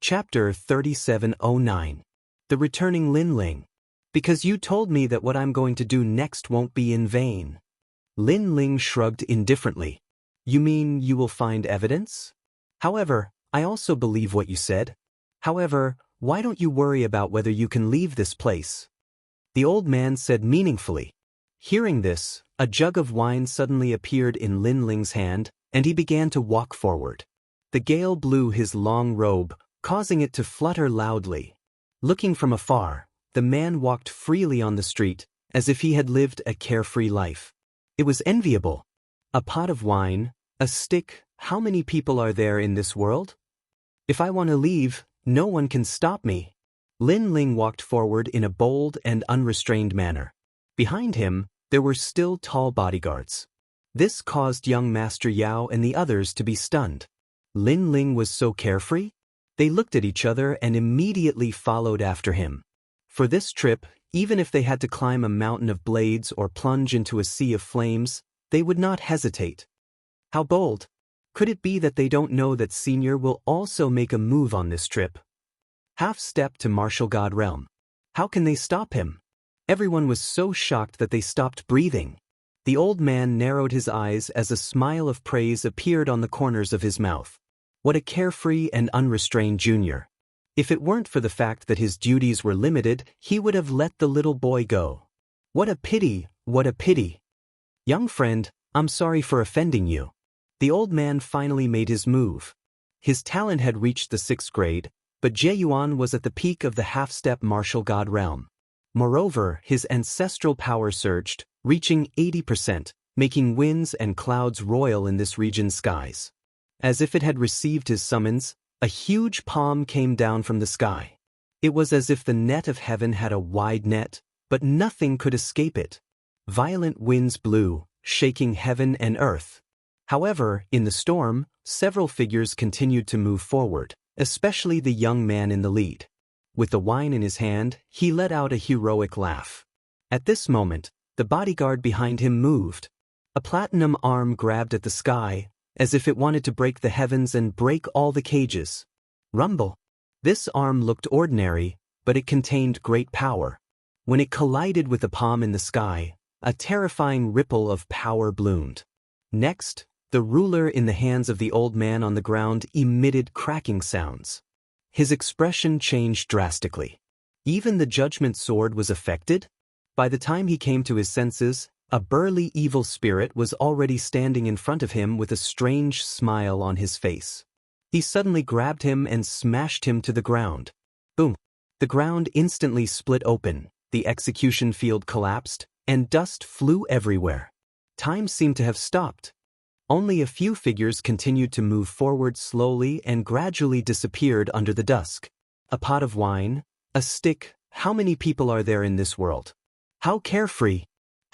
Chapter 3709. The Returning Linling. Because you told me that what I'm going to do next won't be in vain. Linling shrugged indifferently. You mean you will find evidence? However, I also believe what you said. However, why don't you worry about whether you can leave this place? The old man said meaningfully. Hearing this, a jug of wine suddenly appeared in Linling's hand, and he began to walk forward. The gale blew his long robe, causing it to flutter loudly. Looking from afar, the man walked freely on the street, as if he had lived a carefree life. It was enviable. A pot of wine, a stick, how many people are there in this world? If I want to leave, no one can stop me. Linling walked forward in a bold and unrestrained manner. Behind him, there were still tall bodyguards. This caused young Master Yao and the others to be stunned. Linling was so carefree? They looked at each other and immediately followed after him. For this trip, even if they had to climb a mountain of blades or plunge into a sea of flames, they would not hesitate. How bold! Could it be that they don't know that Senior will also make a move on this trip? Half-step to Martial God Realm. How can they stop him? Everyone was so shocked that they stopped breathing. The old man narrowed his eyes as a smile of praise appeared on the corners of his mouth. What a carefree and unrestrained junior. If it weren't for the fact that his duties were limited, he would have let the little boy go. What a pity, what a pity. Young friend, I'm sorry for offending you. The old man finally made his move. His talent had reached the 6th grade, but Jieyuan was at the peak of the half-step Martial God Realm. Moreover, his ancestral power surged, reaching 80%, making winds and clouds royal in this region's skies. As if it had received his summons, a huge palm came down from the sky. It was as if the net of heaven had a wide net, but nothing could escape it. Violent winds blew, shaking heaven and earth. However, in the storm, several figures continued to move forward, especially the young man in the lead. With the wine in his hand, he let out a heroic laugh. At this moment, the bodyguard behind him moved. A platinum arm grabbed at the sky, as if it wanted to break the heavens and break all the cages. Rumble. This arm looked ordinary, but it contained great power. When it collided with the palm in the sky, a terrifying ripple of power bloomed. Next, the ruler in the hands of the old man on the ground emitted cracking sounds. His expression changed drastically. Even the judgment sword was affected? By the time he came to his senses, a burly evil spirit was already standing in front of him with a strange smile on his face. He suddenly grabbed him and smashed him to the ground. Boom! The ground instantly split open, the execution field collapsed, and dust flew everywhere. Time seemed to have stopped. Only a few figures continued to move forward slowly and gradually disappeared under the dusk. A pot of wine, a stick, how many people are there in this world? How carefree!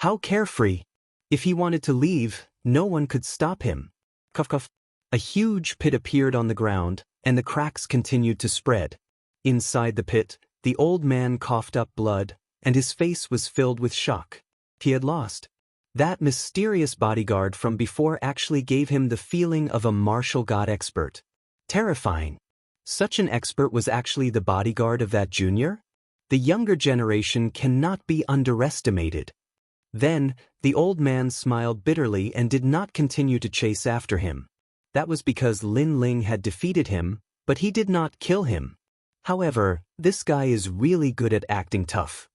How carefree! If he wanted to leave, no one could stop him. Cough cough. A huge pit appeared on the ground, and the cracks continued to spread. Inside the pit, the old man coughed up blood, and his face was filled with shock. He had lost. That mysterious bodyguard from before actually gave him the feeling of a martial god expert. Terrifying. Such an expert was actually the bodyguard of that junior? The younger generation cannot be underestimated. Then, the old man smiled bitterly and did not continue to chase after him. That was because Linling had defeated him, but he did not kill him. However, this guy is really good at acting tough.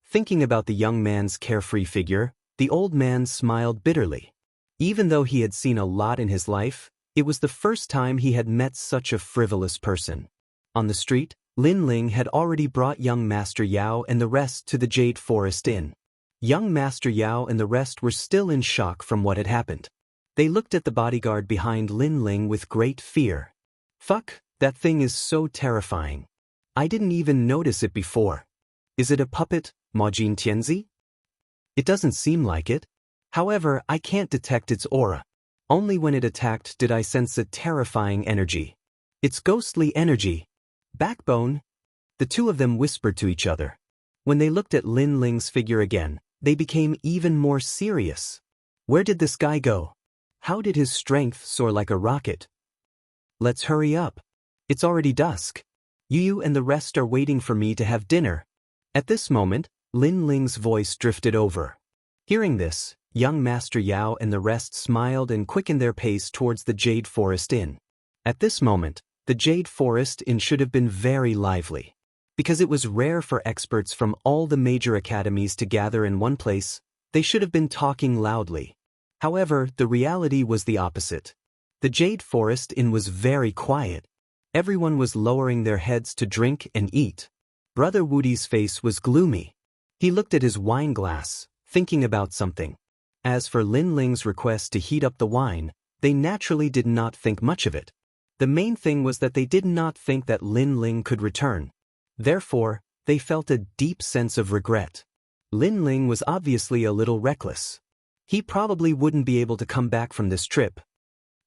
Thinking about the young man's carefree figure, the old man smiled bitterly. Even though he had seen a lot in his life, it was the first time he had met such a frivolous person. On the street, Linling had already brought young Master Yao and the rest to the Jade Forest Inn. Young Master Yao and the rest were still in shock from what had happened. They looked at the bodyguard behind Linling with great fear. Fuck, that thing is so terrifying. I didn't even notice it before. Is it a puppet, Majin Tianzi? It doesn't seem like it. However, I can't detect its aura. Only when it attacked did I sense a terrifying energy. It's ghostly energy. Backbone? The two of them whispered to each other. When they looked at Linling's figure again, they became even more serious. Where did this guy go? How did his strength soar like a rocket? Let's hurry up. It's already dusk. You and the rest are waiting for me to have dinner. At this moment, Lin Ling's voice drifted over. Hearing this, young Master Yao and the rest smiled and quickened their pace towards the Jade Forest Inn. At this moment, the Jade Forest Inn should have been very lively. Because it was rare for experts from all the major academies to gather in one place, they should have been talking loudly. However, the reality was the opposite. The Jade Forest Inn was very quiet. Everyone was lowering their heads to drink and eat. Brother Woody's face was gloomy. He looked at his wine glass, thinking about something. As for Lin Ling's request to heat up the wine, they naturally did not think much of it. The main thing was that they did not think that Lin Ling could return. Therefore, they felt a deep sense of regret. Lin Ling was obviously a little reckless. He probably wouldn't be able to come back from this trip.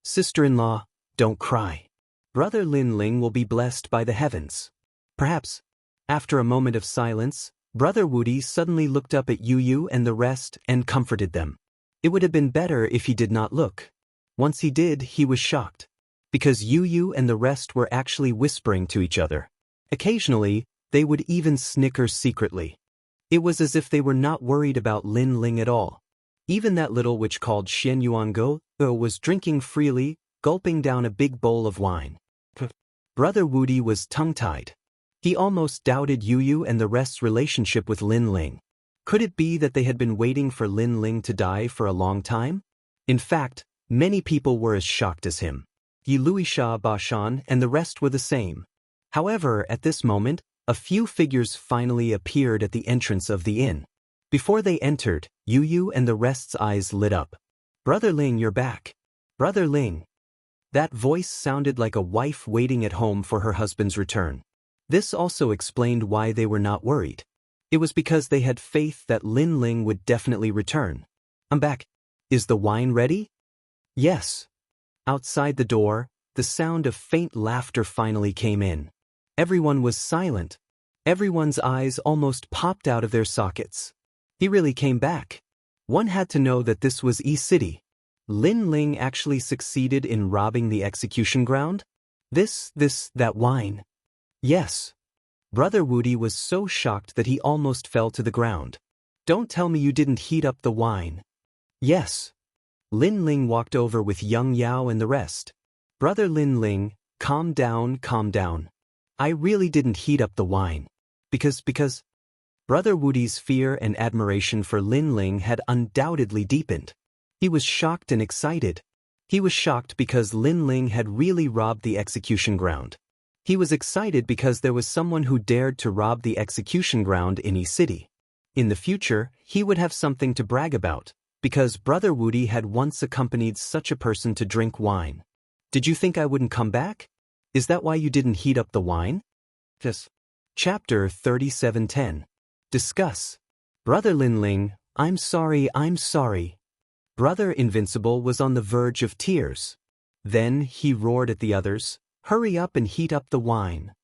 Sister-in-law, don't cry. Brother Lin Ling will be blessed by the heavens. Perhaps. After a moment of silence, Brother Woody suddenly looked up at Yu and the rest and comforted them. It would have been better if he did not look. Once he did, he was shocked. Because Yu and the rest were actually whispering to each other. Occasionally, they would even snicker secretly. It was as if they were not worried about Lin Ling at all. Even that little witch called Xian Yuango was drinking freely, gulping down a big bowl of wine. Brother Woody was tongue-tied. He almost doubted Yu and the rest's relationship with Lin Ling. Could it be that they had been waiting for Lin Ling to die for a long time? In fact, many people were as shocked as him. Yi Luisha Bashan and the rest were the same. However, at this moment, a few figures finally appeared at the entrance of the inn. Before they entered, Yu and the rest's eyes lit up. Brother Ling, you're back. Brother Ling. That voice sounded like a wife waiting at home for her husband's return. This also explained why they were not worried. It was because they had faith that Lin Ling would definitely return. I'm back. Is the wine ready? Yes. Outside the door, the sound of faint laughter finally came in. Everyone was silent. Everyone's eyes almost popped out of their sockets. He really came back. One had to know that this was E-City. Lin Ling actually succeeded in robbing the execution ground? That wine. Yes. Brother Woody was so shocked that he almost fell to the ground. Don't tell me you didn't heat up the wine. Yes. Lin Ling walked over with young Yao and the rest. Brother Lin Ling, calm down, calm down. I really didn't heat up the wine. Because Brother Woody's fear and admiration for Lin Ling had undoubtedly deepened. He was shocked and excited. He was shocked because Lin Ling had really robbed the execution ground. He was excited because there was someone who dared to rob the execution ground in E-City. In the future, he would have something to brag about, because Brother Woody had once accompanied such a person to drink wine. Did you think I wouldn't come back? Is that why you didn't heat up the wine? Yes. Chapter 3710. Discuss. Brother Lin Ling, I'm sorry. Brother Invincible was on the verge of tears. Then he roared at the others, hurry up and heat up the wine.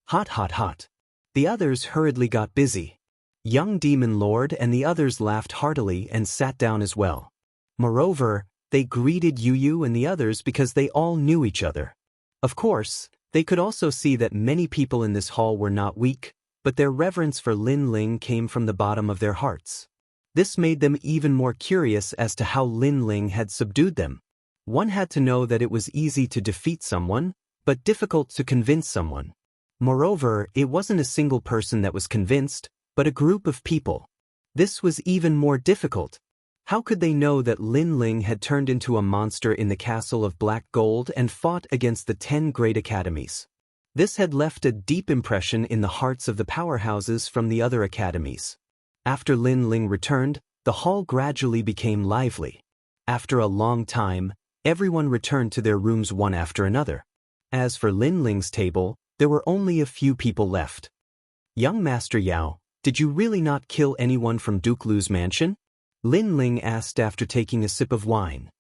Hot. The others hurriedly got busy. Young Demon Lord and the others laughed heartily and sat down as well. Moreover, they greeted Yu and the others because they all knew each other. Of course, they could also see that many people in this hall were not weak, but their reverence for Lin Ling came from the bottom of their hearts. This made them even more curious as to how Lin Ling had subdued them. One had to know that it was easy to defeat someone, but difficult to convince someone. Moreover, it wasn't a single person that was convinced, but a group of people. This was even more difficult. How could they know that Lin Ling had turned into a monster in the castle of black gold and fought against the 10 great academies? This had left a deep impression in the hearts of the powerhouses from the other academies. After Lin Ling returned, the hall gradually became lively. After a long time, everyone returned to their rooms one after another. As for Lin Ling's table, there were only a few people left. Young Master Yao, did you really not kill anyone from Duke Lu's mansion? Lin Ling asked after taking a sip of wine.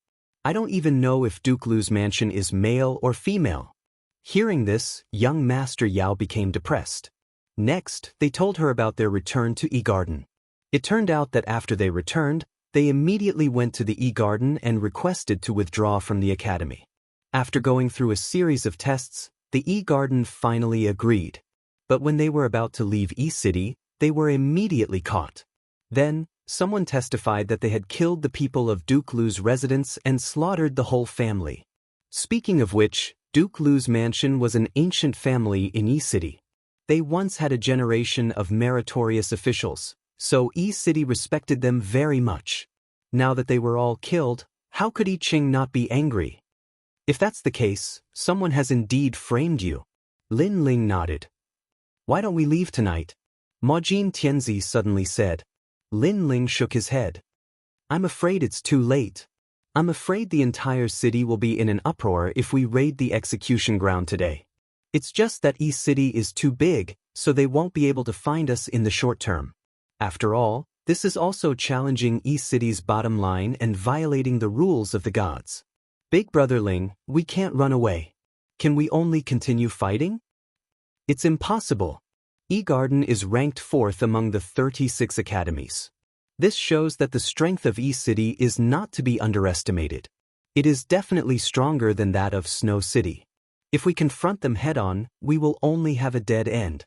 I don't even know if Duke Lu's mansion is male or female. Hearing this, young Master Yao became depressed. Next, they told her about their return to E-Garden. It turned out that after they returned, they immediately went to the E-Garden and requested to withdraw from the academy. After going through a series of tests, the E-Garden finally agreed. But when they were about to leave East City, they were immediately caught. Then, someone testified that they had killed the people of Duke Lu's residence and slaughtered the whole family. Speaking of which, Duke Lu's mansion was an ancient family in East City. They once had a generation of meritorious officials, so East City respected them very much. Now that they were all killed, how could I Ching not be angry? If that's the case, someone has indeed framed you. Lin Ling nodded. Why don't we leave tonight? Majin Tianzi suddenly said. Lin Ling shook his head. I'm afraid it's too late. I'm afraid the entire city will be in an uproar if we raid the execution ground today. It's just that East City is too big, so they won't be able to find us in the short term. After all, this is also challenging East City's bottom line and violating the rules of the gods. Big Brother Ling, we can't run away. Can we only continue fighting? It's impossible. E-Garden is ranked 4th among the 36 academies. This shows that the strength of East City is not to be underestimated. It is definitely stronger than that of Snow City. If we confront them head-on, we will only have a dead end.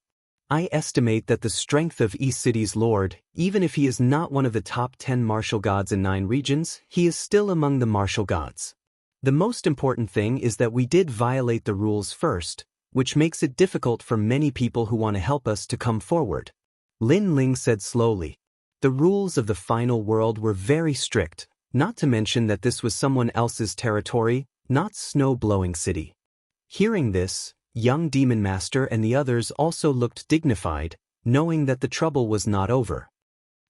I estimate that the strength of East City's lord, even if he is not one of the top 10 martial gods in 9 regions, he is still among the martial gods. The most important thing is that we did violate the rules first, which makes it difficult for many people who want to help us to come forward. Lin Ling said slowly. The rules of the final world were very strict, not to mention that this was someone else's territory, not Snow-Blowing City. Hearing this, young Demon Master and the others also looked dignified, knowing that the trouble was not over.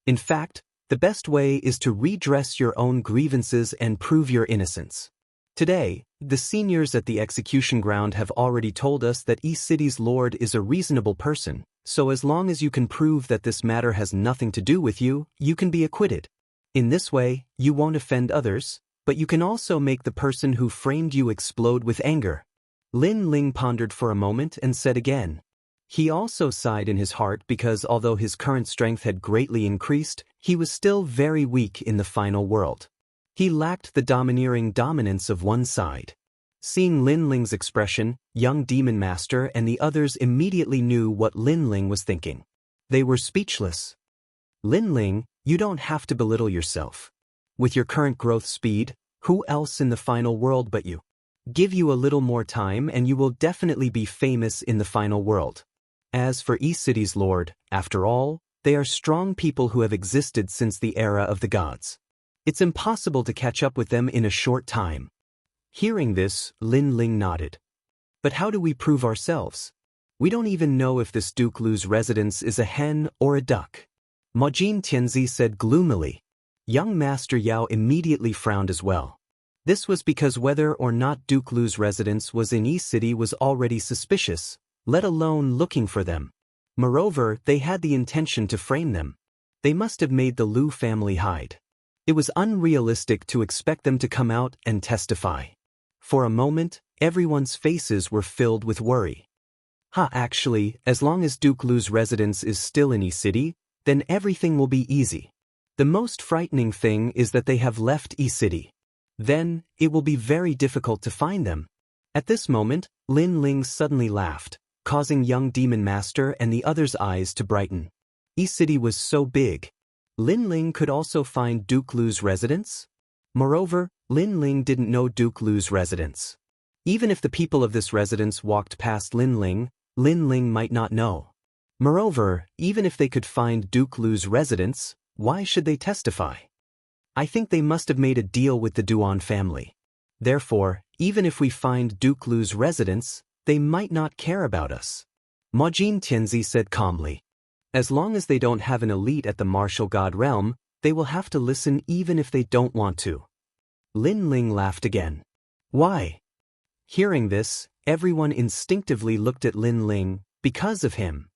In fact, the best way is to redress your own grievances and prove your innocence. Today, the seniors at the execution ground have already told us that East City's lord is a reasonable person, so as long as you can prove that this matter has nothing to do with you, you can be acquitted. In this way, you won't offend others, but you can also make the person who framed you explode with anger. Lin Ling pondered for a moment and said again. He also sighed in his heart because although his current strength had greatly increased, he was still very weak in the final world. He lacked the domineering dominance of one side. Seeing Lin Ling's expression, young Demon Master and the others immediately knew what Lin Ling was thinking. They were speechless. Lin Ling, you don't have to belittle yourself. With your current growth speed, who else in the final world but you? Give you a little more time and you will definitely be famous in the final world. As for East City's lord, after all, they are strong people who have existed since the era of the gods. It's impossible to catch up with them in a short time. Hearing this, Lin Ling nodded. But how do we prove ourselves? We don't even know if this Duke Lu's residence is a hen or a duck. Majin Tianzi said gloomily. Young Master Yao immediately frowned as well. This was because whether or not Duke Lu's residence was in East City was already suspicious, let alone looking for them. Moreover, they had the intention to frame them. They must have made the Lu family hide. It was unrealistic to expect them to come out and testify. For a moment, everyone's faces were filled with worry. Actually, as long as Duke Lu's residence is still in East City, then everything will be easy. The most frightening thing is that they have left East City. Then, it will be very difficult to find them. At this moment, Lin Ling suddenly laughed, causing young Demon Master and the others' eyes to brighten. East City was so big. Lin Ling could also find Duke Lu's residence? Moreover, Lin Ling didn't know Duke Lu's residence. Even if the people of this residence walked past Lin Ling might not know. Moreover, even if they could find Duke Lu's residence, why should they testify? I think they must have made a deal with the Duan family. Therefore, even if we find Duke Lu's residence, they might not care about us. Majin Tianzi said calmly. As long as they don't have an elite at the martial god realm, they will have to listen even if they don't want to. Lin Ling laughed again. Why? Hearing this, everyone instinctively looked at Lin Ling, because of him.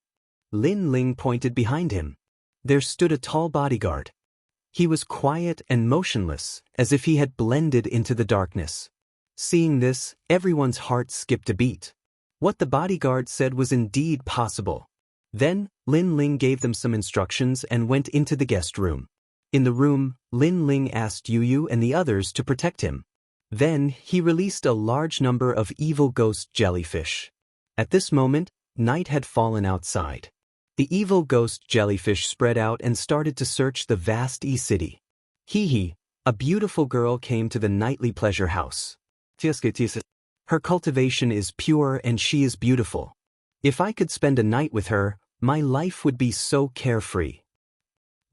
Lin Ling pointed behind him. There stood a tall bodyguard. He was quiet and motionless, as if he had blended into the darkness. Seeing this, everyone's heart skipped a beat. What the bodyguard said was indeed possible. Then, Lin Ling gave them some instructions and went into the guest room. In the room, Lin Ling asked Yu and the others to protect him. Then, he released a large number of evil ghost jellyfish. At this moment, Night had fallen outside. The evil ghost jellyfish spread out and started to search the vast E-city. Hee, a beautiful girl came to the nightly pleasure house. Her cultivation is pure and she is beautiful. If I could spend a night with her, my life would be so carefree.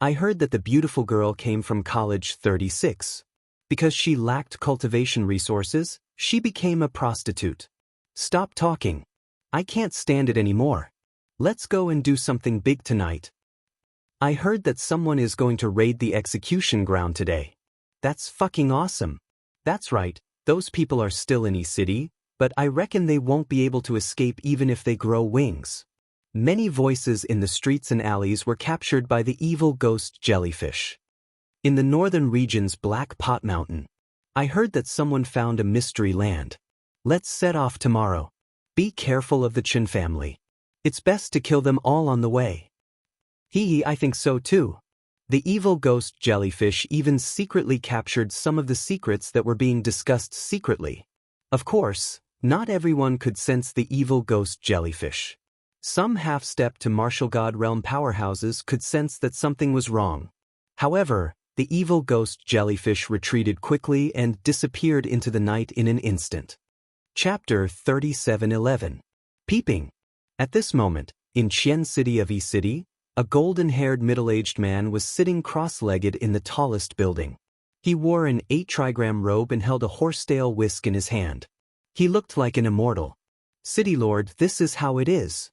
I heard that the beautiful girl came from college 36. Because she lacked cultivation resources, she became a prostitute. Stop talking. I can't stand it anymore. Let's go and do something big tonight. I heard that someone is going to raid the execution ground today. That's fucking awesome. That's right, those people are still in E-city, but I reckon they won't be able to escape even if they grow wings. Many voices in the streets and alleys were captured by the evil ghost jellyfish. In the northern region's Black Pot Mountain, I heard that someone found a mystery land. Let's set off tomorrow. Be careful of the Chen family. It's best to kill them all on the way. I think so too. The evil ghost jellyfish even secretly captured some of the secrets that were being discussed secretly. Of course, not everyone could sense the evil ghost jellyfish. Some half-step to martial god realm powerhouses could sense that something was wrong. However, the evil ghost jellyfish retreated quickly and disappeared into the night in an instant. Chapter 37:11. Peeping. At this moment, in Qian City of E-city, a golden-haired middle-aged man was sitting cross-legged in the tallest building. He wore an 8-trigram robe and held a horsetail whisk in his hand. He looked like an immortal. "City Lord, this is how it is,"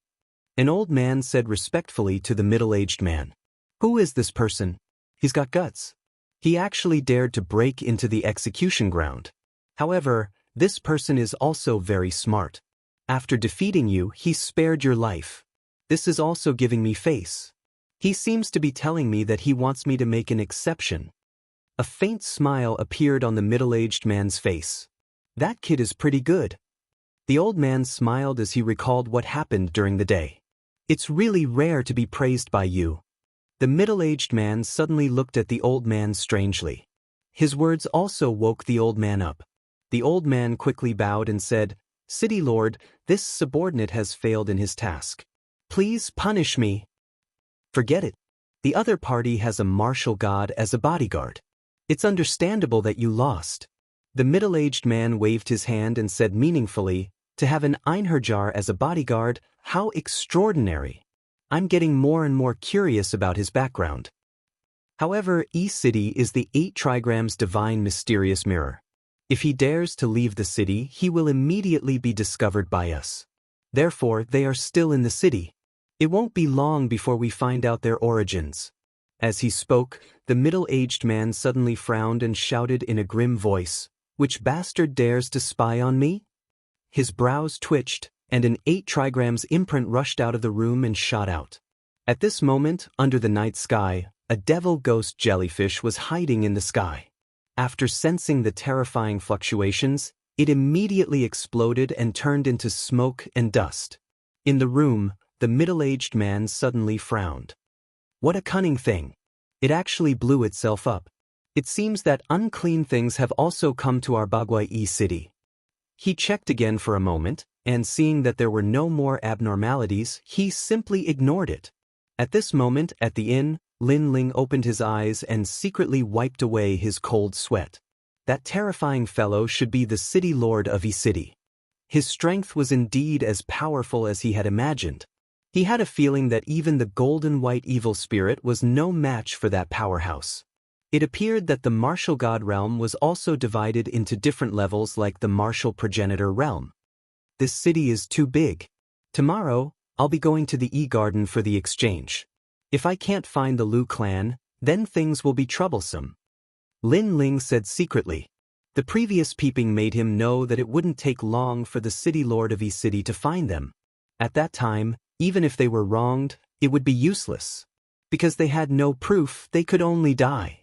an old man said respectfully to the middle-aged man. "Who is this person? He's got guts. He actually dared to break into the execution ground. However, this person is also very smart. After defeating you, he spared your life. This is also giving me face. He seems to be telling me that he wants me to make an exception." A faint smile appeared on the middle-aged man's face. "That kid is pretty good." The old man smiled as he recalled what happened during the day. "It's really rare to be praised by you." The middle-aged man suddenly looked at the old man strangely. His words also woke the old man up. The old man quickly bowed and said, "City Lord, this subordinate has failed in his task. Please punish me." "Forget it. The other party has a martial god as a bodyguard. It's understandable that you lost." The middle-aged man waved his hand and said meaningfully, "To have an Einherjar as a bodyguard, how extraordinary. I'm getting more and more curious about his background." However, E-city is the 8 trigrams divine mysterious mirror. If he dares to leave the city, he will immediately be discovered by us. Therefore, they are still in the city. It won't be long before we find out their origins. As he spoke, the middle-aged man suddenly frowned and shouted in a grim voice, "Which bastard dares to spy on me?" His brows twitched, and an 8 trigrams imprint rushed out of the room and shot out. At this moment, under the night sky, a devil ghost jellyfish was hiding in the sky. After sensing the terrifying fluctuations, it immediately exploded and turned into smoke and dust. In the room, the middle-aged man suddenly frowned. What a cunning thing. It actually blew itself up. It seems that unclean things have also come to our Bagua E-city. He checked again for a moment, and seeing that there were no more abnormalities, he simply ignored it. At this moment, at the inn, Lin Ling opened his eyes and secretly wiped away his cold sweat. That terrifying fellow should be the city lord of E-city. His strength was indeed as powerful as he had imagined. He had a feeling that even the golden white evil spirit was no match for that powerhouse. It appeared that the martial god realm was also divided into different levels like the martial progenitor realm. This city is too big. Tomorrow, I'll be going to the E-garden for the exchange. If I can't find the Lu clan, then things will be troublesome. Lin Ling said secretly. The previous peeping made him know that it wouldn't take long for the city lord of E-city to find them. At that time, even if they were wronged, it would be useless. Because they had no proof, they could only die.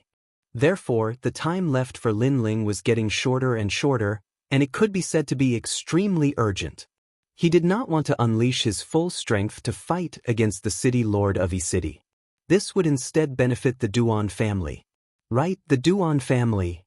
Therefore, the time left for Lin Ling was getting shorter and shorter, and it could be said to be extremely urgent. He did not want to unleash his full strength to fight against the city lord of E-city. This would instead benefit the Duan family. Right, the Duan family.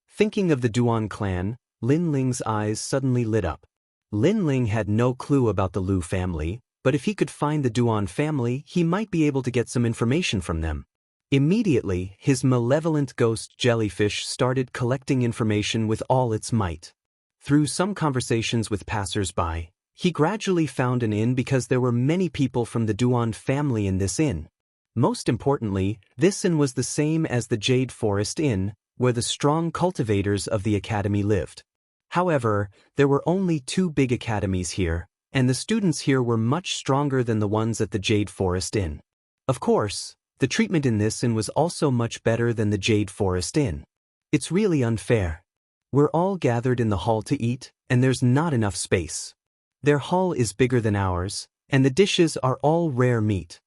Thinking of the Duan clan, Lin Ling's eyes suddenly lit up. Lin Ling had no clue about the Lu family, but if he could find the Duan family, he might be able to get some information from them. Immediately, his malevolent ghost jellyfish started collecting information with all its might. Through some conversations with passers-by, he gradually found an inn because there were many people from the Duan family in this inn. Most importantly, this inn was the same as the Jade Forest Inn, where the strong cultivators of the academy lived. However, there were only 2 big academies here, and the students here were much stronger than the ones at the Jade Forest Inn. Of course, the treatment in this inn was also much better than the Jade Forest Inn. It's really unfair. We're all gathered in the hall to eat, and there's not enough space. Their hall is bigger than ours, and the dishes are all rare meat.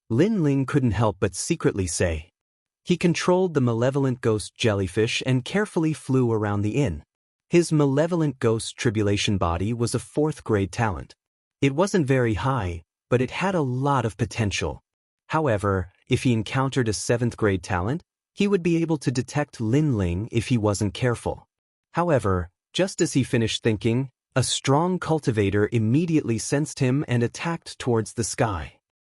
Lin Ling couldn't help but secretly say. He controlled the malevolent ghost jellyfish and carefully flew around the inn. His malevolent ghost tribulation body was a 4th grade talent. It wasn't very high, but it had a lot of potential. However, if he encountered a 7th grade talent, he would be able to detect Lin Ling if he wasn't careful. However, just as he finished thinking, a strong cultivator immediately sensed him and attacked towards the sky.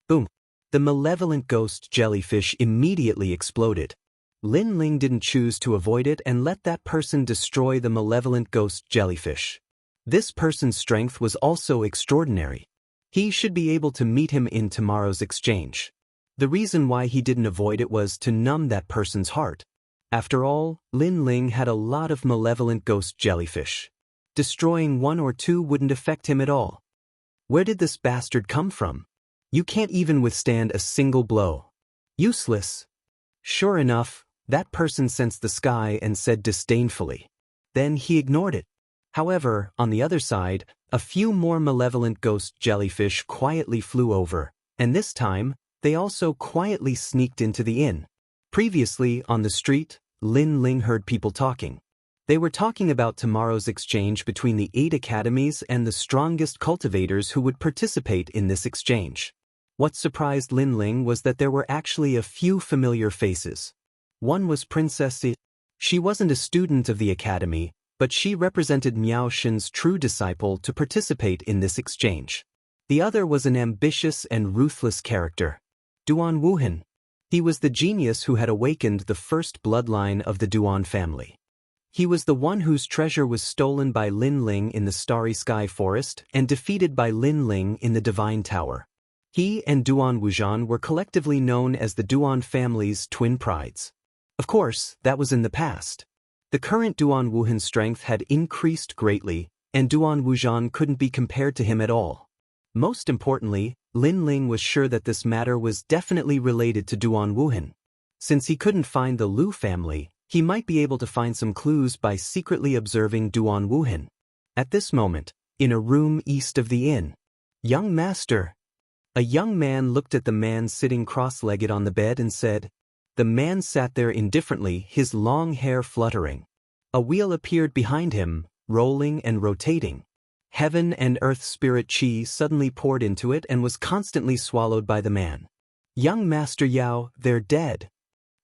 Boom! The malevolent ghost jellyfish immediately exploded. Lin Ling didn't choose to avoid it and let that person destroy the malevolent ghost jellyfish. This person's strength was also extraordinary. He should be able to meet him in tomorrow's exchange. The reason why he didn't avoid it was to numb that person's heart. After all, Lin Ling had a lot of malevolent ghost jellyfish. Destroying 1 or 2 wouldn't affect him at all. Where did this bastard come from? You can't even withstand a single blow. Useless. Sure enough, that person sensed the sky and said disdainfully. Then he ignored it. However, on the other side, a few more malevolent ghost jellyfish quietly flew over, and this time, they also quietly sneaked into the inn. Previously, on the street, Lin Ling heard people talking. They were talking about tomorrow's exchange between the 8 academies and the strongest cultivators who would participate in this exchange. What surprised Lin Ling was that there were actually a few familiar faces. One was Princess I. She wasn't a student of the academy, but she represented Miao Shen's true disciple to participate in this exchange. The other was an ambitious and ruthless character, Duan Wuhan. He was the genius who had awakened the first bloodline of the Duan family. He was the one whose treasure was stolen by Lin Ling in the Starry Sky Forest and defeated by Lin Ling in the Divine Tower. He and Duan Wuxian were collectively known as the Duan family's twin prides. Of course, that was in the past. The current Duan Wuhan's strength had increased greatly, and Duan Wuxian couldn't be compared to him at all. Most importantly, Lin Ling was sure that this matter was definitely related to Duan Wuhan. Since he couldn't find the Lu family, he might be able to find some clues by secretly observing Duan Wuhan. At this moment, in a room east of the inn, "Young master." A young man looked at the man sitting cross-legged on the bed and said. The man sat there indifferently, his long hair fluttering. A wheel appeared behind him, rolling and rotating. Heaven and earth spirit chi suddenly poured into it and was constantly swallowed by the man. "Young Master Yao, they're dead."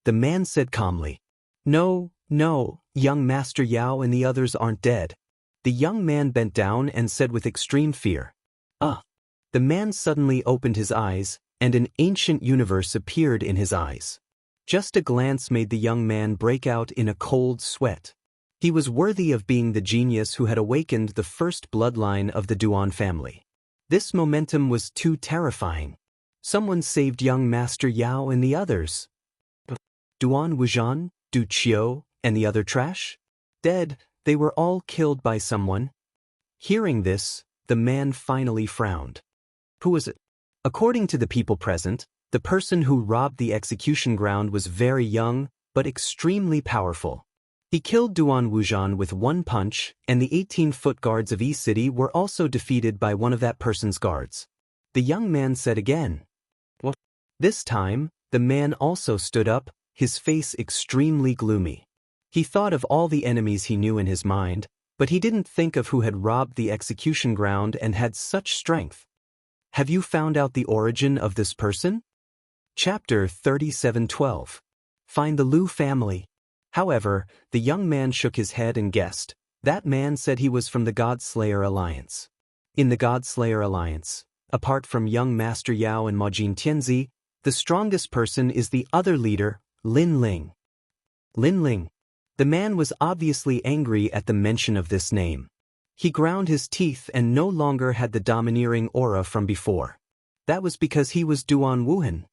The man said calmly. No, young Master Yao and the others aren't dead." The young man bent down and said with extreme fear. The man suddenly opened his eyes, and an ancient universe appeared in his eyes. Just a glance made the young man break out in a cold sweat. He was worthy of being the genius who had awakened the first bloodline of the Duan family. This momentum was too terrifying. Someone saved young Master Yao and the others. Duan Wuxian, Du Qiu, and the other trash? Dead, they were all killed by someone. Hearing this, the man finally frowned. Who was it? According to the people present, the person who robbed the execution ground was very young, but extremely powerful. He killed Duan Wuxian with one punch, and the 18-foot guards of E-City were also defeated by one of that person's guards. The young man said again. What? This time, the man also stood up, his face extremely gloomy. He thought of all the enemies he knew in his mind, but he didn't think of who had robbed the execution ground and had such strength. Have you found out the origin of this person? Chapter 37:12. Find the Lu family. However, the young man shook his head and guessed. That man said he was from the God Slayer Alliance. In the God Slayer Alliance, Apart from young Master Yao and Majin Tianzi, the strongest person is the other leader, Lin Ling. Lin Ling. The man was obviously angry at the mention of this name. He ground his teeth and no longer had the domineering aura from before. That was because he was Duan Wuhan.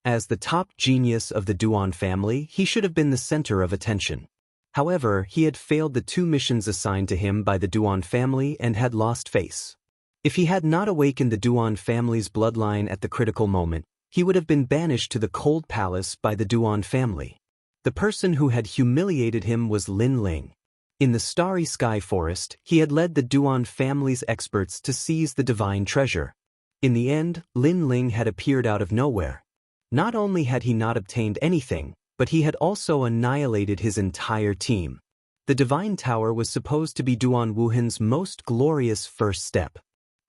As the top genius of the Duan family, he should have been the center of attention. However, he had failed the 2 missions assigned to him by the Duan family and had lost face. If he had not awakened the Duan family's bloodline at the critical moment, he would have been banished to the cold palace by the Duan family. The person who had humiliated him was Lin Ling. In the starry sky forest, he had led the Duan family's experts to seize the divine treasure. In the end, Lin Ling had appeared out of nowhere. Not only had he not obtained anything, but he had also annihilated his entire team. The divine tower was supposed to be Duan Wuhan's most glorious first step.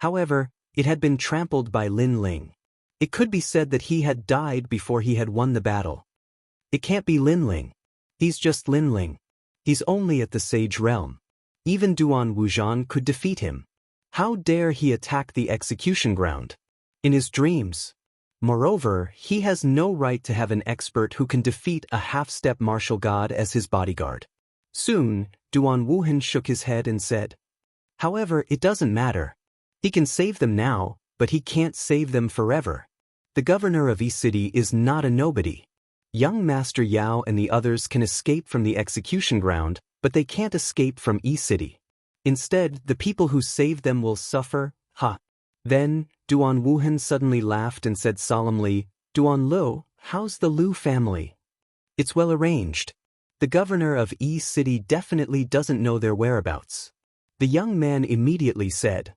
However, it had been trampled by Lin Ling. It could be said that he had died before he had won the battle. It can't be Lin Ling. He's just Lin Ling. He's only at the Sage Realm. Even Duan Wuzhan could defeat him. How dare he attack the execution ground? In his dreams. Moreover, he has no right to have an expert who can defeat a half-step martial god as his bodyguard. Soon, Duan Wuhan shook his head and said, "However, it doesn't matter. He can save them now, but he can't save them forever. The governor of E-City is not a nobody. Young Master Yao and the others can escape from the execution ground, but they can't escape from E-City. Instead, the people who saved them will suffer, ha." Then, Duan Wuhan suddenly laughed and said solemnly, "Duan Lu, how's the Lu family?" "It's well arranged. The governor of E-City definitely doesn't know their whereabouts." The young man immediately said,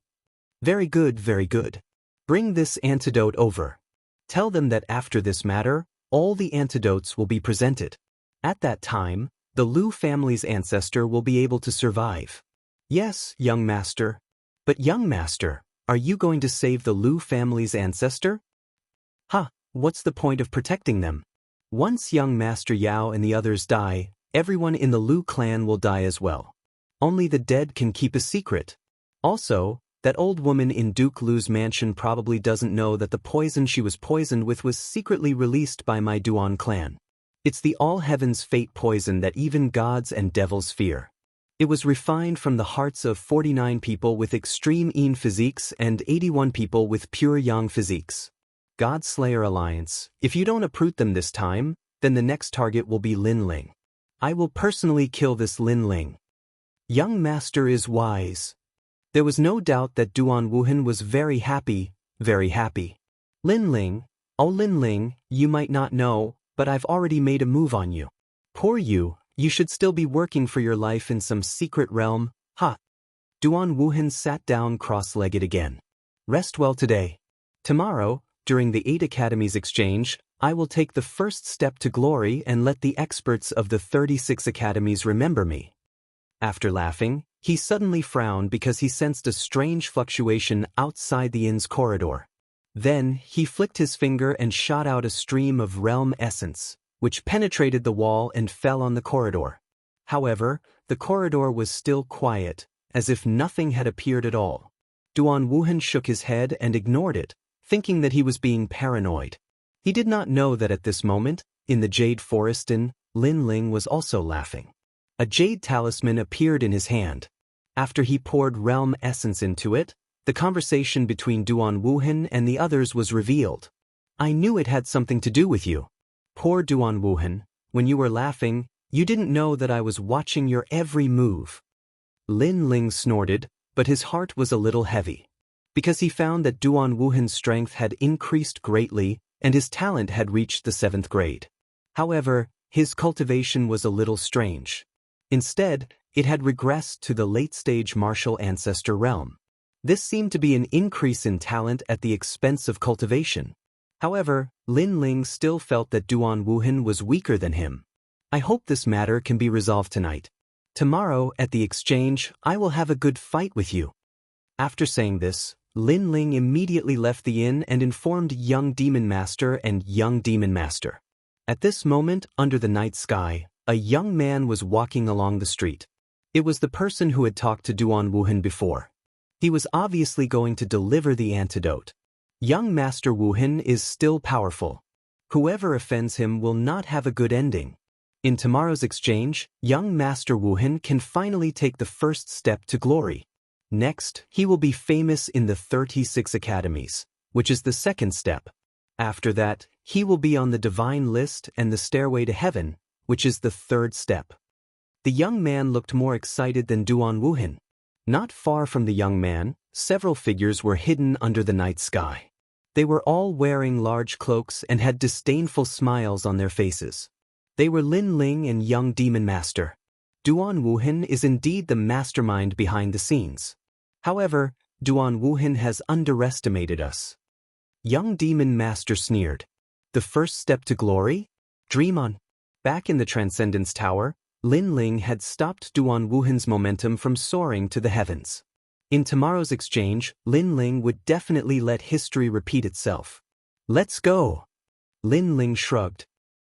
very good. Bring this antidote over. Tell them that after this matter, all the antidotes will be presented. At that time, the Lu family's ancestor will be able to survive." "Yes, young master. But young master, are you going to save the Lu family's ancestor?" "Ha, what's the point of protecting them? Once young Master Yao and the others die, everyone in the Lu clan will die as well. Only the dead can keep a secret. Also, that old woman in Duke Lu's mansion probably doesn't know that the poison she was poisoned with was secretly released by my Duan clan. It's the all-heavens fate poison that even gods and devils fear. It was refined from the hearts of 49 people with extreme Yin physiques and 81 people with pure Yang physiques. God Slayer Alliance, if you don't uproot them this time, then the next target will be Lin Ling. I will personally kill this Lin Ling. Young master is wise." There was no doubt that Duan Wuhan was very happy, very happy. "Lin Ling, oh Lin Ling, you might not know, but I've already made a move on you. Poor you should still be working for your life in some secret realm, ha." Duan Wuhan sat down cross-legged again. "Rest well today. Tomorrow, during the 8 Academies exchange, I will take the first step to glory and let the experts of the 36 academies remember me." After laughing, he suddenly frowned because he sensed a strange fluctuation outside the inn's corridor. Then, he flicked his finger and shot out a stream of realm essence, which penetrated the wall and fell on the corridor. However, the corridor was still quiet, as if nothing had appeared at all. Duan Wuhan shook his head and ignored it, thinking that he was being paranoid. He did not know that at this moment, in the Jade Forest Inn, Lin Ling was also laughing. A jade talisman appeared in his hand. After he poured realm essence into it, the conversation between Duan Wuhan and the others was revealed. "I knew it had something to do with you. Poor Duan Wuhan, when you were laughing, you didn't know that I was watching your every move." Lin Ling snorted, but his heart was a little heavy. Because he found that Duan Wuhan's strength had increased greatly and his talent had reached the 7th grade. However, his cultivation was a little strange. Instead, it had regressed to the late-stage martial ancestor realm. This seemed to be an increase in talent at the expense of cultivation. However, Lin Ling still felt that Duan Wuhan was weaker than him. "I hope this matter can be resolved tonight. Tomorrow, at the exchange, I will have a good fight with you." After saying this, Lin Ling immediately left the inn and informed Young Demon Master and Young Demon Master. At this moment, under the night sky, a young man was walking along the street. It was the person who had talked to Duan Wuhan before. He was obviously going to deliver the antidote. Young Master Wuhan is still powerful. Whoever offends him will not have a good ending. In tomorrow's exchange, young Master Wuhan can finally take the first step to glory. Next, he will be famous in the 36 academies, which is the second step. After that, he will be on the divine list and the stairway to heaven, which is the third step. The young man looked more excited than Duan Wuhan. Not far from the young man, several figures were hidden under the night sky. They were all wearing large cloaks and had disdainful smiles on their faces. They were Lin Ling and young Demon Master. Duan Wuhan is indeed the mastermind behind the scenes. However, Duan Wuhan has underestimated us. Young Demon Master sneered. The first step to glory? Dream on. Back in the Transcendence Tower, Lin Ling had stopped Duan Wuhan's momentum from soaring to the heavens. In tomorrow's exchange, Lin Ling would definitely let history repeat itself. Let's go. Lin Ling shrugged.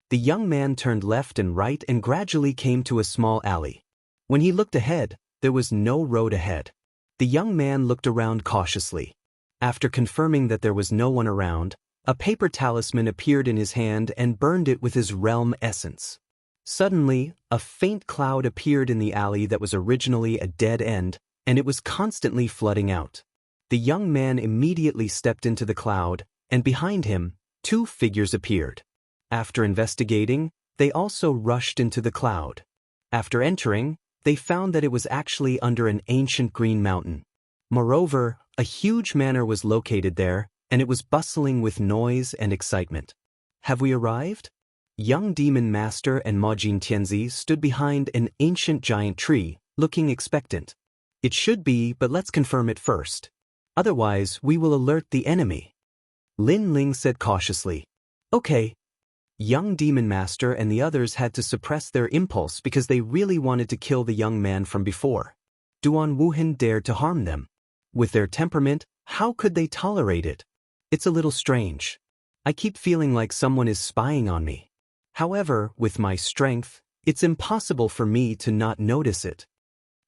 The young man turned left and right and gradually came to a small alley. When he looked ahead, there was no road ahead. The young man looked around cautiously. After confirming that there was no one around, a paper talisman appeared in his hand and burned it with his realm essence. Suddenly, a faint cloud appeared in the alley that was originally a dead end, and it was constantly flooding out. The young man immediately stepped into the cloud, and behind him, two figures appeared. After investigating, they also rushed into the cloud. After entering, they found that it was actually under an ancient green mountain. Moreover, a huge manor was located there, and it was bustling with noise and excitement. Have we arrived? Young Demon Master and Majin Tianzi stood behind an ancient giant tree, looking expectant. It should be, but let's confirm it first. Otherwise, we will alert the enemy. Lin Ling said cautiously. Okay. Young Demon Master and the others had to suppress their impulse because they really wanted to kill the young man from before. Duan Wuhan dared to harm them. With their temperament, how could they tolerate it? It's a little strange. I keep feeling like someone is spying on me. However, with my strength, it's impossible for me to not notice it.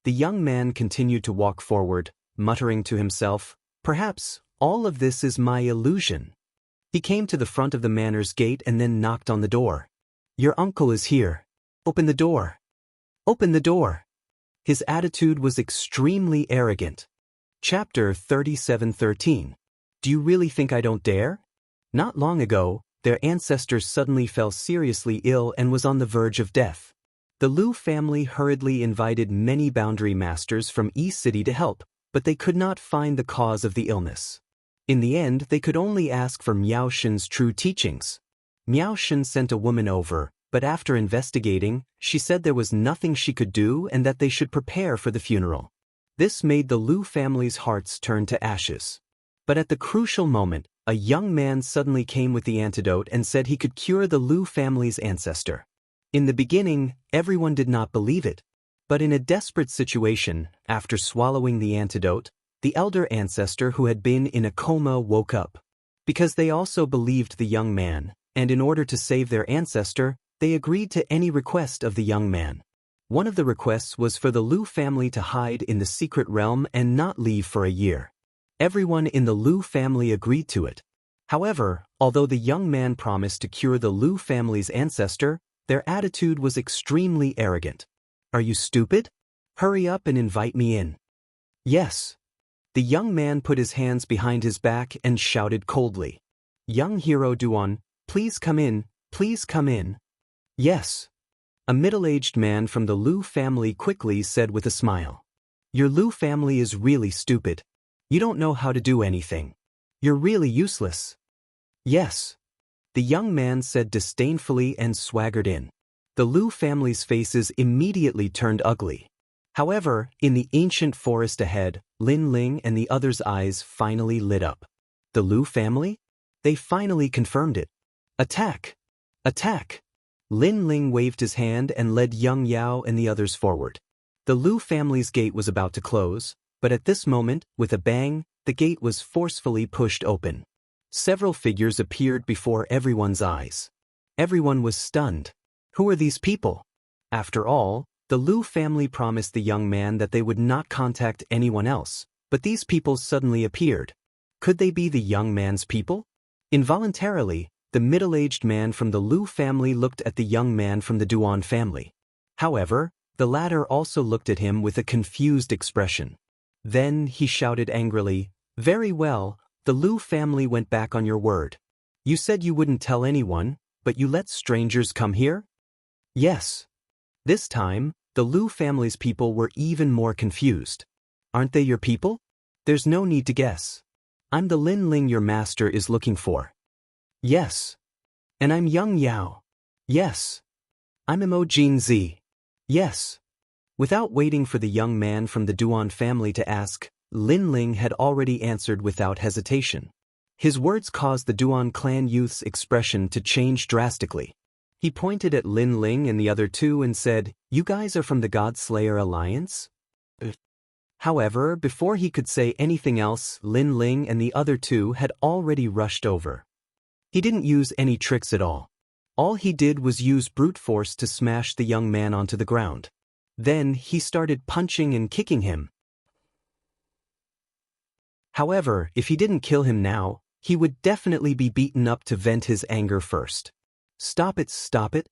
The young man continued to walk forward, muttering to himself, perhaps all of this is my illusion. He came to the front of the manor's gate and then knocked on the door. Your uncle is here. Open the door. Open the door. His attitude was extremely arrogant. Chapter 37:13. Do you really think I don't dare? Not long ago, their ancestors suddenly fell seriously ill and was on the verge of death. The Liu family hurriedly invited many boundary masters from East City to help, but they could not find the cause of the illness. In the end, they could only ask for Miao Shen's true teachings. Miao Shen sent a woman over, but after investigating, she said there was nothing she could do and that they should prepare for the funeral. This made the Liu family's hearts turn to ashes. But at the crucial moment, a young man suddenly came with the antidote and said he could cure the Liu family's ancestor. In the beginning, everyone did not believe it. But in a desperate situation, after swallowing the antidote, the elder ancestor who had been in a coma woke up. Because they also believed the young man, and in order to save their ancestor, they agreed to any request of the young man. One of the requests was for the Liu family to hide in the secret realm and not leave for a year. Everyone in the Liu family agreed to it. However, although the young man promised to cure the Liu family's ancestor, their attitude was extremely arrogant. Are you stupid? Hurry up and invite me in. Yes. The young man put his hands behind his back and shouted coldly. Young hero Duan, please come in, please come in. Yes. A middle-aged man from the Liu family quickly said with a smile. Your Liu family is really stupid. You don't know how to do anything. You're really useless. Yes. The young man said disdainfully and swaggered in. The Liu family's faces immediately turned ugly. However, in the ancient forest ahead, Lin Ling and the others' eyes finally lit up. The Liu family? They finally confirmed it. Attack! Attack! Lin Ling waved his hand and led Young Yao and the others forward. The Liu family's gate was about to close, but at this moment, with a bang, the gate was forcefully pushed open. Several figures appeared before everyone's eyes. Everyone was stunned. Who are these people? After all, the Liu family promised the young man that they would not contact anyone else, but these people suddenly appeared. Could they be the young man's people? Involuntarily, the middle-aged man from the Lu family looked at the young man from the Duan family. However, the latter also looked at him with a confused expression. Then he shouted angrily, "Very well, the Lu family went back on your word. You said you wouldn't tell anyone, but you let strangers come here?" Yes. This time, the Lu family's people were even more confused. "Aren't they your people? There's no need to guess. I'm the Lin Ling your master is looking for." "Yes." "And I'm Young Yao." "Yes." "I'm Imojin Z." "Yes." Without waiting for the young man from the Duan family to ask, Lin Ling had already answered without hesitation. His words caused the Duan clan youth's expression to change drastically. He pointed at Lin Ling and the other two and said, "You guys are from the God Slayer Alliance?" However, before he could say anything else, Lin Ling and the other two had already rushed over. He didn't use any tricks at all. All he did was use brute force to smash the young man onto the ground. Then he started punching and kicking him. However, if he didn't kill him now, he would definitely be beaten up to vent his anger first. "Stop it, stop it."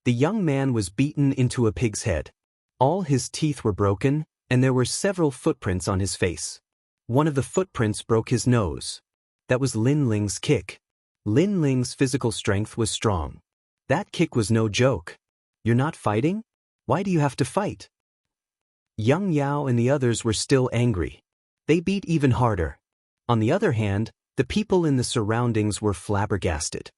The young man was beaten into a pig's head. All his teeth were broken, and there were several footprints on his face. One of the footprints broke his nose. That was Lin Ling's kick. Lin Ling's physical strength was strong. That kick was no joke. "You're not fighting? Why do you have to fight?" Young Yao and the others were still angry. They beat even harder. On the other hand, the people in the surroundings were flabbergasted.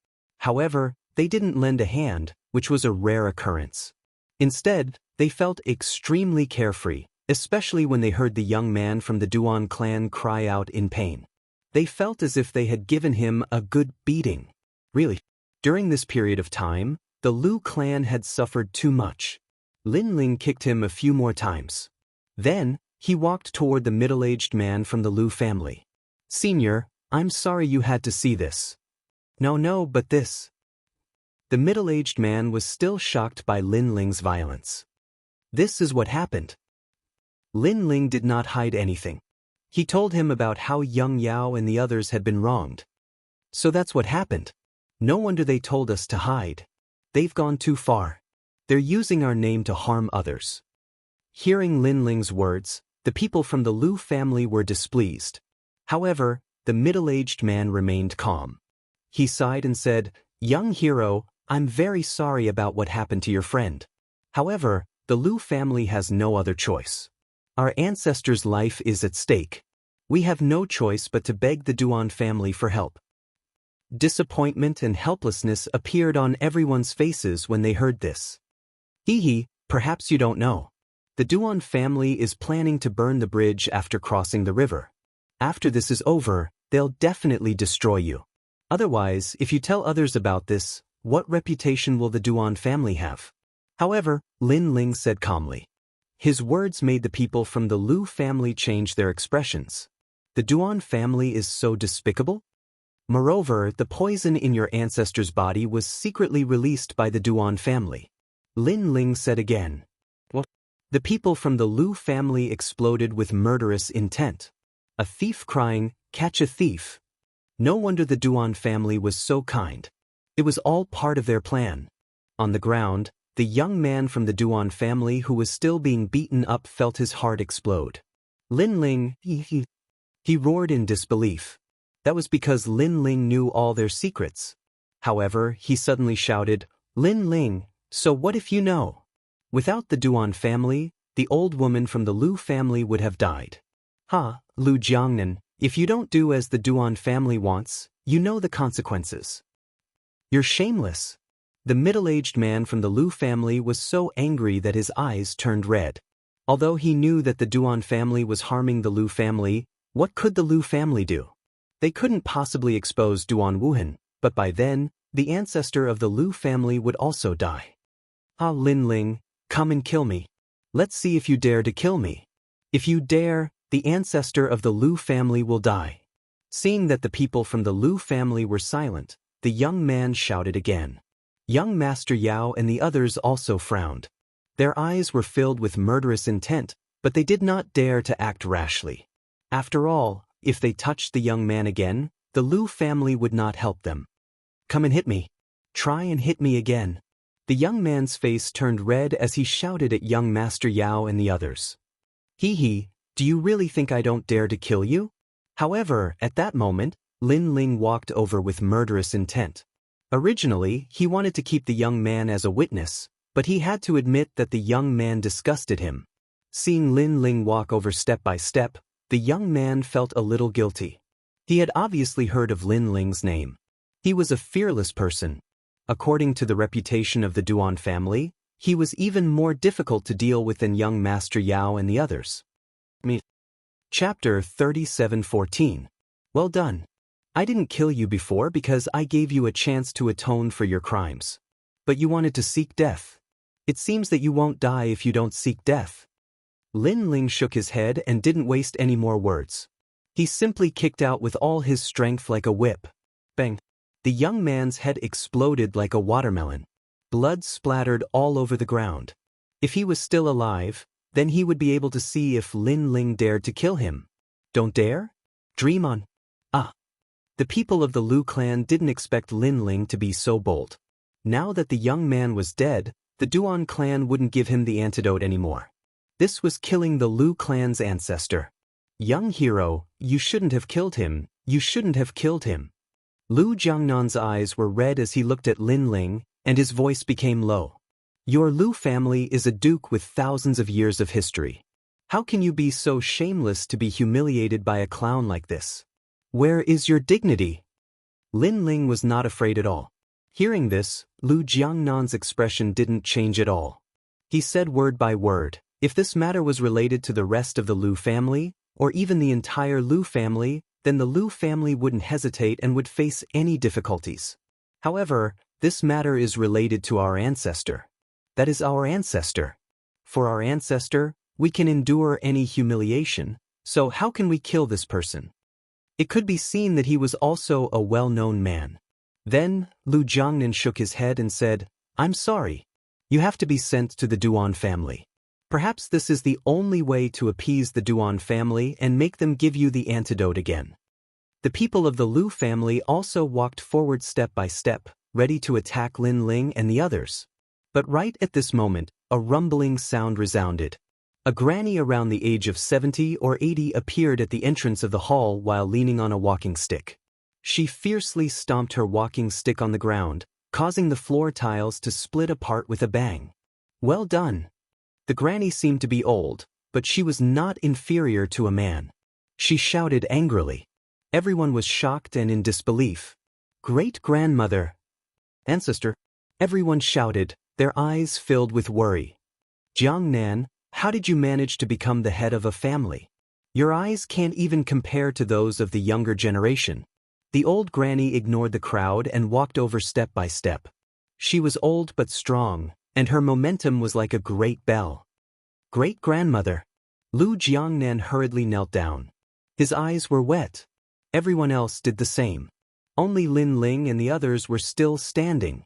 However, they didn't lend a hand, which was a rare occurrence. Instead, they felt extremely carefree, especially when they heard the young man from the Duan clan cry out in pain. They felt as if they had given him a good beating. Really, during this period of time, the Lu clan had suffered too much. Lin Ling kicked him a few more times. Then, he walked toward the middle-aged man from the Lu family. "Senior, I'm sorry you had to see this." No, but this." The middle-aged man was still shocked by Lin Ling's violence. "This is what happened." Lin Ling did not hide anything. He told him about how Young Yao and the others had been wronged. "So that's what happened. No wonder they told us to hide. They've gone too far. They're using our name to harm others." Hearing Lin Ling's words, the people from the Lu family were displeased. However, the middle-aged man remained calm. He sighed and said, "Young hero, I'm very sorry about what happened to your friend. However, the Lu family has no other choice. Our ancestors' life is at stake. We have no choice but to beg the Duan family for help." Disappointment and helplessness appeared on everyone's faces when they heard this. Perhaps you don't know. The Duan family is planning to burn the bridge after crossing the river. After this is over, they'll definitely destroy you. Otherwise, if you tell others about this, what reputation will the Duan family have?" However, Lin Ling said calmly. His words made the people from the Lu family change their expressions. "The Duan family is so despicable? Moreover, the poison in your ancestor's body was secretly released by the Duan family." Lin Ling said again. "What?" The people from the Lu family exploded with murderous intent. A thief crying, "Catch a thief." No wonder the Duan family was so kind. It was all part of their plan. On the ground, the young man from the Duan family who was still being beaten up felt his heart explode. "Lin Ling," he roared in disbelief. That was because Lin Ling knew all their secrets. However, he suddenly shouted, "Lin Ling, so what if you know?" Without the Duan family, the old woman from the Lu family would have died. Lu Jiangnan, if you don't do as the Duan family wants, you know the consequences. You're shameless. The middle-aged man from the Lu family was so angry that his eyes turned red. Although he knew that the Duan family was harming the Lu family, what could the Lu family do? They couldn't possibly expose Duan Wuhan, but by then, the ancestor of the Lu family would also die. Lin Ling, come and kill me. Let's see if you dare to kill me. If you dare, the ancestor of the Lu family will die. Seeing that the people from the Lu family were silent, the young man shouted again. Young Master Yao and the others also frowned. Their eyes were filled with murderous intent, but they did not dare to act rashly. After all, If they touched the young man again, the Lu family would not help them. Come and hit me. Try and hit me again. The young man's face turned red as he shouted at young Master Yao and the others. Hee, do you really think I don't dare to kill you? However, at that moment, Lin Ling walked over with murderous intent. Originally, he wanted to keep the young man as a witness, but he had to admit that the young man disgusted him. Seeing Lin Ling walk over step by step, the young man felt a little guilty. He had obviously heard of Lin Ling's name. He was a fearless person. According to the reputation of the Duan family, he was even more difficult to deal with than young Master Yao and the others. Chapter 37:14. Well done. I didn't kill you before because I gave you a chance to atone for your crimes. But you wanted to seek death. It seems that you won't die if you don't seek death. Lin Ling shook his head and didn't waste any more words. He simply kicked out with all his strength like a whip. Bang! The young man's head exploded like a watermelon. Blood splattered all over the ground. If he was still alive, then he would be able to see if Lin Ling dared to kill him. Don't dare? Dream on. The people of the Lu clan didn't expect Lin Ling to be so bold. Now that the young man was dead, the Duan clan wouldn't give him the antidote anymore. This was killing the Lu clan's ancestor. Young hero, you shouldn't have killed him, you shouldn't have killed him. Lu Jiangnan's eyes were red as he looked at Lin Ling, and his voice became low. Your Lu family is a duke with thousands of years of history. How can you be so shameless to be humiliated by a clown like this? Where is your dignity? Lin Ling was not afraid at all. Hearing this, Lu Jiangnan's expression didn't change at all. He said word by word, if this matter was related to the rest of the Lu family, or even the entire Lu family, then the Lu family wouldn't hesitate and would face any difficulties. However, this matter is related to our ancestor. That is our ancestor. For our ancestor, we can endure any humiliation, so how can we kill this person? It could be seen that he was also a well-known man. Then, Lu Jiangnan shook his head and said, I'm sorry. You have to be sent to the Duan family. Perhaps this is the only way to appease the Duan family and make them give you the antidote again. The people of the Lu family also walked forward step by step, ready to attack Lin Ling and the others. But right at this moment, a rumbling sound resounded. A granny around the age of 70 or 80 appeared at the entrance of the hall while leaning on a walking stick. She fiercely stomped her walking stick on the ground, causing the floor tiles to split apart with a bang. Well done. The granny seemed to be old, but she was not inferior to a man. She shouted angrily. Everyone was shocked and in disbelief. Great-grandmother. Ancestor. Everyone shouted, their eyes filled with worry. Jiangnan, how did you manage to become the head of a family? Your eyes can't even compare to those of the younger generation. The old granny ignored the crowd and walked over step by step. She was old but strong, and her momentum was like a great bell. Great-grandmother. Lu Jiangnan hurriedly knelt down. His eyes were wet. Everyone else did the same. Only Lin Ling and the others were still standing.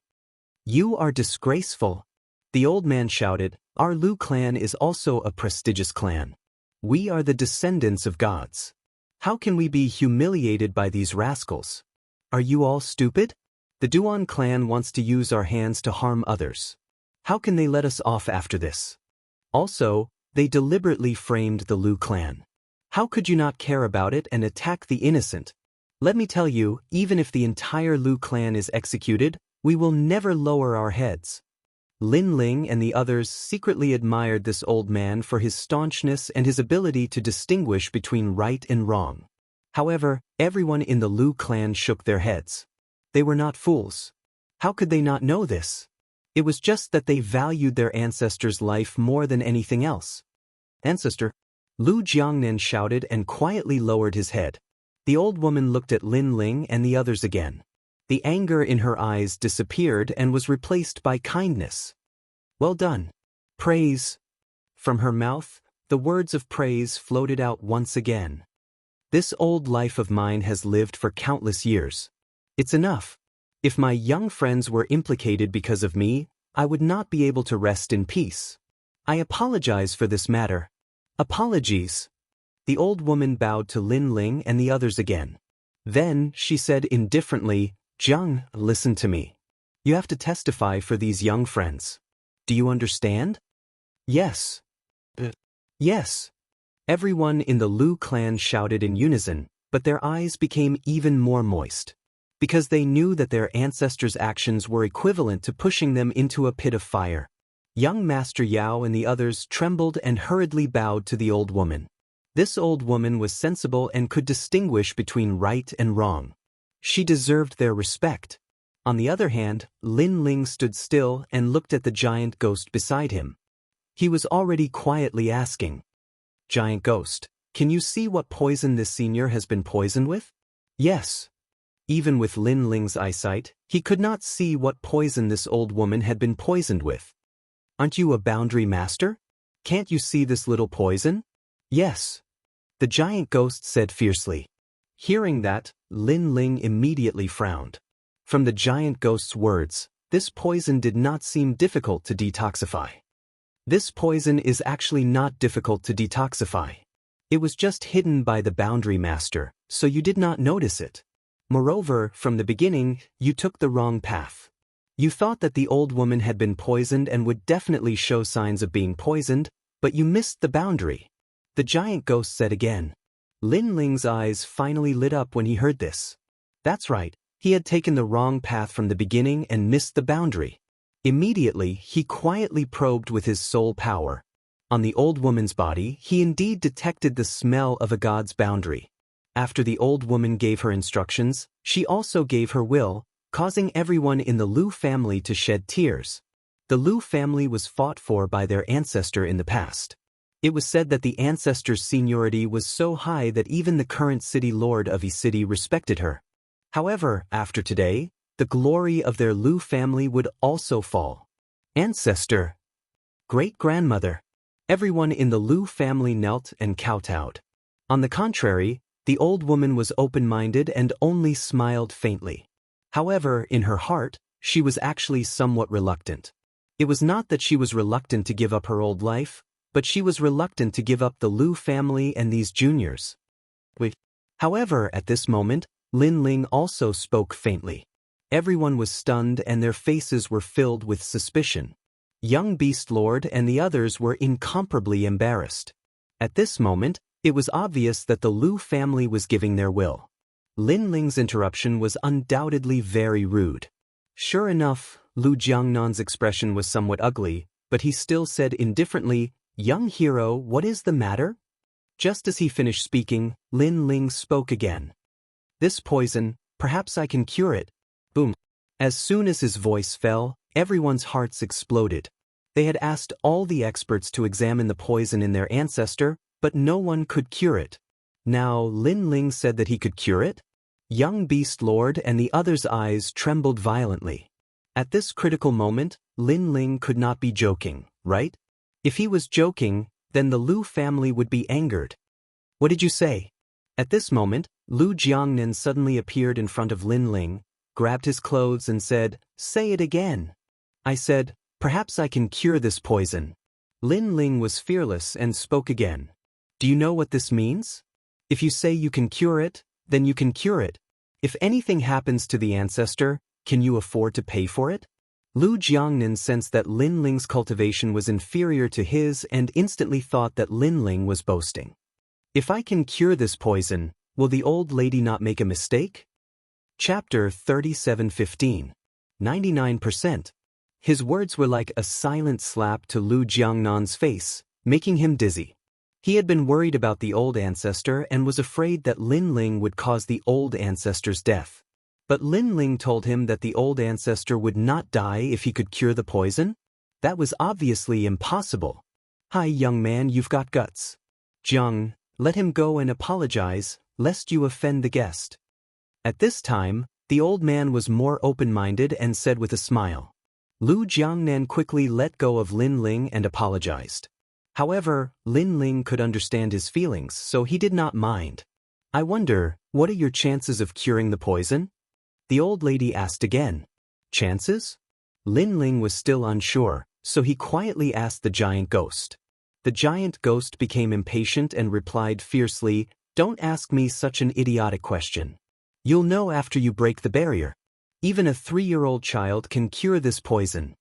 You are disgraceful. The old man shouted, our Lu clan is also a prestigious clan. We are the descendants of gods. How can we be humiliated by these rascals? Are you all stupid? The Duan clan wants to use our hands to harm others. How can they let us off after this? Also, they deliberately framed the Lu clan. How could you not care about it and attack the innocent? Let me tell you, even if the entire Lu clan is executed, we will never lower our heads. Lin Ling and the others secretly admired this old man for his staunchness and his ability to distinguish between right and wrong. However, everyone in the Lu clan shook their heads. They were not fools. How could they not know this? It was just that they valued their ancestor's life more than anything else. Ancestor. Lu Jiangnan shouted and quietly lowered his head. The old woman looked at Lin Ling and the others again. The anger in her eyes disappeared and was replaced by kindness. Well done. Praise. From her mouth, the words of praise floated out once again. This old life of mine has lived for countless years. It's enough. If my young friends were implicated because of me, I would not be able to rest in peace. I apologize for this matter. Apologies. The old woman bowed to Lin Ling and the others again. Then, she said indifferently, Jiang, listen to me. You have to testify for these young friends. Do you understand? Yes. Yes. Everyone in the Lu clan shouted in unison, but their eyes became even more moist. Because they knew that their ancestors' actions were equivalent to pushing them into a pit of fire. Young Master Yao and the others trembled and hurriedly bowed to the old woman. This old woman was sensible and could distinguish between right and wrong. She deserved their respect. On the other hand, Lin Ling stood still and looked at the giant ghost beside him. He was already quietly asking, Giant ghost, can you see what poison this senior has been poisoned with? Yes. Even with Lin Ling's eyesight, he could not see what poison this old woman had been poisoned with. Aren't you a boundary master? Can't you see this little poison? Yes. The giant ghost said fiercely. Hearing that, Lin Ling immediately frowned. From the giant ghost's words, this poison did not seem difficult to detoxify. This poison is actually not difficult to detoxify. It was just hidden by the boundary master, so you did not notice it. Moreover, from the beginning, you took the wrong path. You thought that the old woman had been poisoned and would definitely show signs of being poisoned, but you missed the boundary. The giant ghost said again. Lin Ling's eyes finally lit up when he heard this. That's right, he had taken the wrong path from the beginning and missed the boundary. Immediately, he quietly probed with his soul power. On the old woman's body, he indeed detected the smell of a god's boundary. After the old woman gave her instructions, she also gave her will, causing everyone in the Lu family to shed tears. The Lu family was fought for by their ancestor in the past. It was said that the ancestor's seniority was so high that even the current city lord of a city respected her. However, after today, the glory of their Lu family would also fall. Ancestor. Great-grandmother. Everyone in the Lu family knelt and kowtowed. On the contrary, the old woman was open-minded and only smiled faintly. However, in her heart, she was actually somewhat reluctant. It was not that she was reluctant to give up her old life, but she was reluctant to give up the Lu family and these juniors. However, at this moment, Lin Ling also spoke faintly. Everyone was stunned and their faces were filled with suspicion. Young Beast Lord and the others were incomparably embarrassed. At this moment, it was obvious that the Lu family was giving their will. Lin Ling's interruption was undoubtedly very rude. Sure enough, Lu Jiangnan's expression was somewhat ugly, but he still said indifferently, Young hero, what is the matter? Just as he finished speaking, Lin Ling spoke again. This poison, perhaps I can cure it. Boom. As soon as his voice fell, everyone's hearts exploded. They had asked all the experts to examine the poison in their ancestor, but no one could cure it. Now Lin Ling said that he could cure it? Young Beast Lord and the others' eyes trembled violently. At this critical moment, Lin Ling could not be joking, right? If he was joking, then the Lu family would be angered. What did you say? At this moment, Lu Jiangnan suddenly appeared in front of Lin Ling, grabbed his clothes and said, Say it again. I said, Perhaps I can cure this poison. Lin Ling was fearless and spoke again. Do you know what this means? If you say you can cure it, then you can cure it. If anything happens to the ancestor, can you afford to pay for it? Lu Jiangnan sensed that Lin Ling's cultivation was inferior to his and instantly thought that Lin Ling was boasting. If I can cure this poison, will the old lady not make a mistake? Chapter 37:15. 99%. His words were like a silent slap to Lu Jiangnan's face, making him dizzy. He had been worried about the old ancestor and was afraid that Lin Ling would cause the old ancestor's death. But Lin Ling told him that the old ancestor would not die if he could cure the poison? That was obviously impossible. Hi, young man, you've got guts. Jiang, let him go and apologize, lest you offend the guest. At this time, the old man was more open-minded and said with a smile. Lu Jiangnan quickly let go of Lin Ling and apologized. However, Lin Ling could understand his feelings, so he did not mind. I wonder, what are your chances of curing the poison? The old lady asked again. Chances? Lin Ling was still unsure, so he quietly asked the giant ghost. The giant ghost became impatient and replied fiercely, "Don't ask me such an idiotic question. You'll know after you break the barrier. Even a 3-year-old child can cure this poison."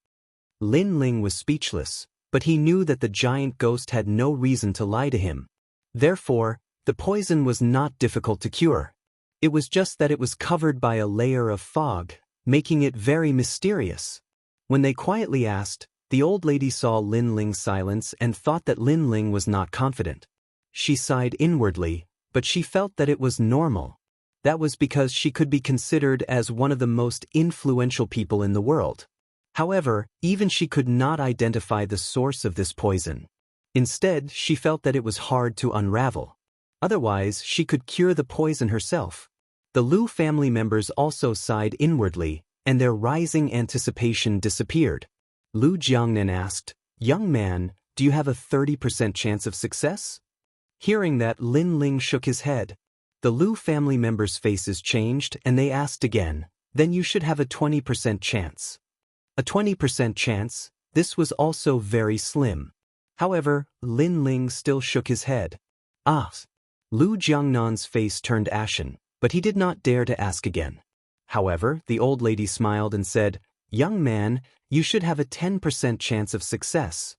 Lin Ling was speechless, but he knew that the giant ghost had no reason to lie to him. Therefore, the poison was not difficult to cure. It was just that it was covered by a layer of fog, making it very mysterious. When they quietly asked, the old lady saw Lin Ling's silence and thought that Lin Ling was not confident. She sighed inwardly, but she felt that it was normal. That was because she could be considered as one of the most influential people in the world. However, even she could not identify the source of this poison. Instead, she felt that it was hard to unravel. Otherwise, she could cure the poison herself. The Lu family members also sighed inwardly, and their rising anticipation disappeared. Lu Jiangnan asked, "Young man, do you have a 30% chance of success?" Hearing that, Lin Ling shook his head. The Lu family members' faces changed and they asked again, "Then you should have a 20% chance." A 20% chance, this was also very slim. However, Lin Ling still shook his head. "Ah." Lu Jiangnan's face turned ashen, but he did not dare to ask again. However, the old lady smiled and said, "Young man, you should have a 10% chance of success."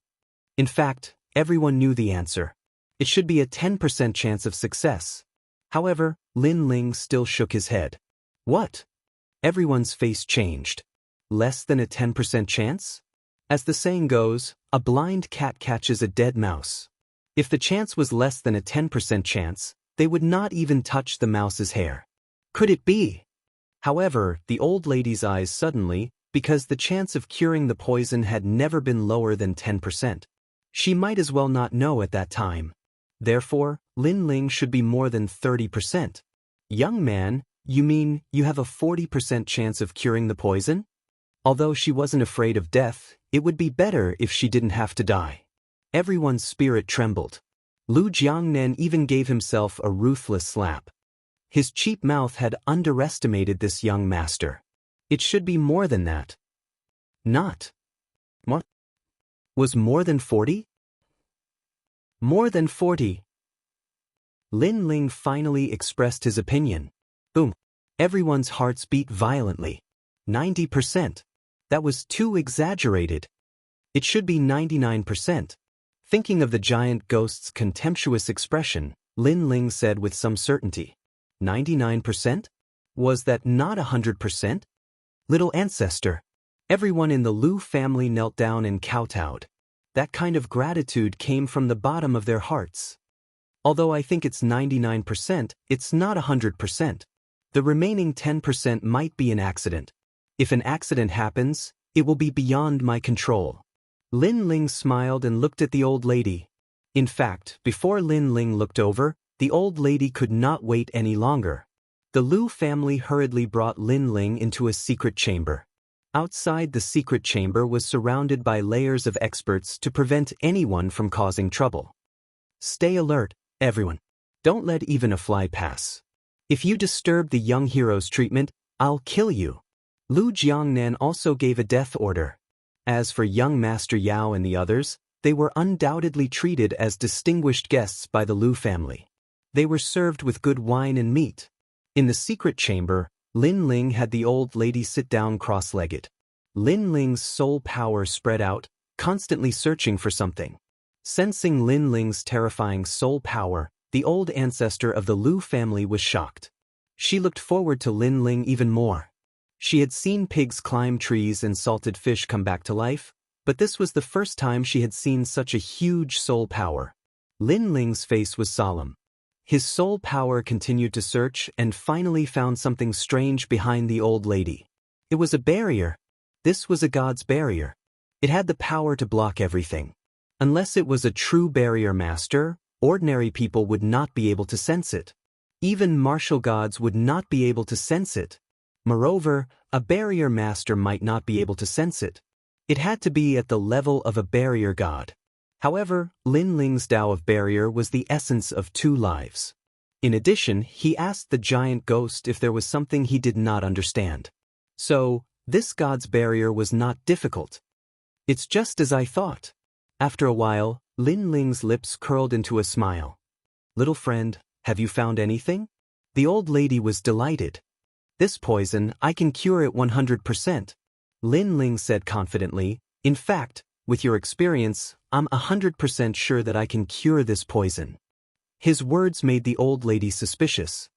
In fact, everyone knew the answer. It should be a 10% chance of success. However, Lin Ling still shook his head. "What?" Everyone's face changed. Less than a 10% chance? As the saying goes, a blind cat catches a dead mouse. If the chance was less than a 10% chance, they would not even touch the mouse's hair. Could it be? However, the old lady's eyes suddenly, because the chance of curing the poison had never been lower than 10%. She might as well not know at that time. Therefore, Lin Ling should be more than 30%. "Young man, you mean you have a 40% chance of curing the poison?" Although she wasn't afraid of death, it would be better if she didn't have to die. Everyone's spirit trembled. Lu Jiangnan even gave himself a ruthless slap. His cheap mouth had underestimated this young master. It should be more than that. Not. What? Was more than 40? More than 40. Lin Ling finally expressed his opinion. Boom. Everyone's hearts beat violently. 90%. That was too exaggerated. It should be 99%. Thinking of the giant ghost's contemptuous expression, Lin Ling said with some certainty, 99%? Was that not 100%? Little ancestor. Everyone in the Lu family knelt down and kowtowed. That kind of gratitude came from the bottom of their hearts. Although I think it's 99%, it's not 100%. The remaining 10% might be an accident. If an accident happens, it will be beyond my control. Lin Ling smiled and looked at the old lady. In fact, before Lin Ling looked over, the old lady could not wait any longer. The Lu family hurriedly brought Lin Ling into a secret chamber. Outside the secret chamber was surrounded by layers of experts to prevent anyone from causing trouble. Stay alert, everyone. Don't let even a fly pass. If you disturb the young hero's treatment, I'll kill you. Lu Jiangnan also gave a death order. As for young Master Yao and the others, they were undoubtedly treated as distinguished guests by the Lu family. They were served with good wine and meat. In the secret chamber, Lin Ling had the old lady sit down cross-legged. Lin Ling's soul power spread out, constantly searching for something. Sensing Lin Ling's terrifying soul power, the old ancestor of the Lu family was shocked. She looked forward to Lin Ling even more. She had seen pigs climb trees and salted fish come back to life, but this was the first time she had seen such a huge soul power. Lin Ling's face was solemn. His soul power continued to search and finally found something strange behind the old lady. It was a barrier. This was a god's barrier. It had the power to block everything. Unless it was a true barrier master, ordinary people would not be able to sense it. Even martial gods would not be able to sense it. Moreover, a barrier master might not be able to sense it. It had to be at the level of a barrier god. However, Lin Ling's Tao of barrier was the essence of 2 lives. In addition, he asked the giant ghost if there was something he did not understand. So, this god's barrier was not difficult. It's just as I thought. After a while, Lin Ling's lips curled into a smile. Little friend, have you found anything? The old lady was delighted. This poison, I can cure it 100%. Lin Ling said confidently, in fact, with your experience, I'm 100% sure that I can cure this poison. His words made the old lady suspicious.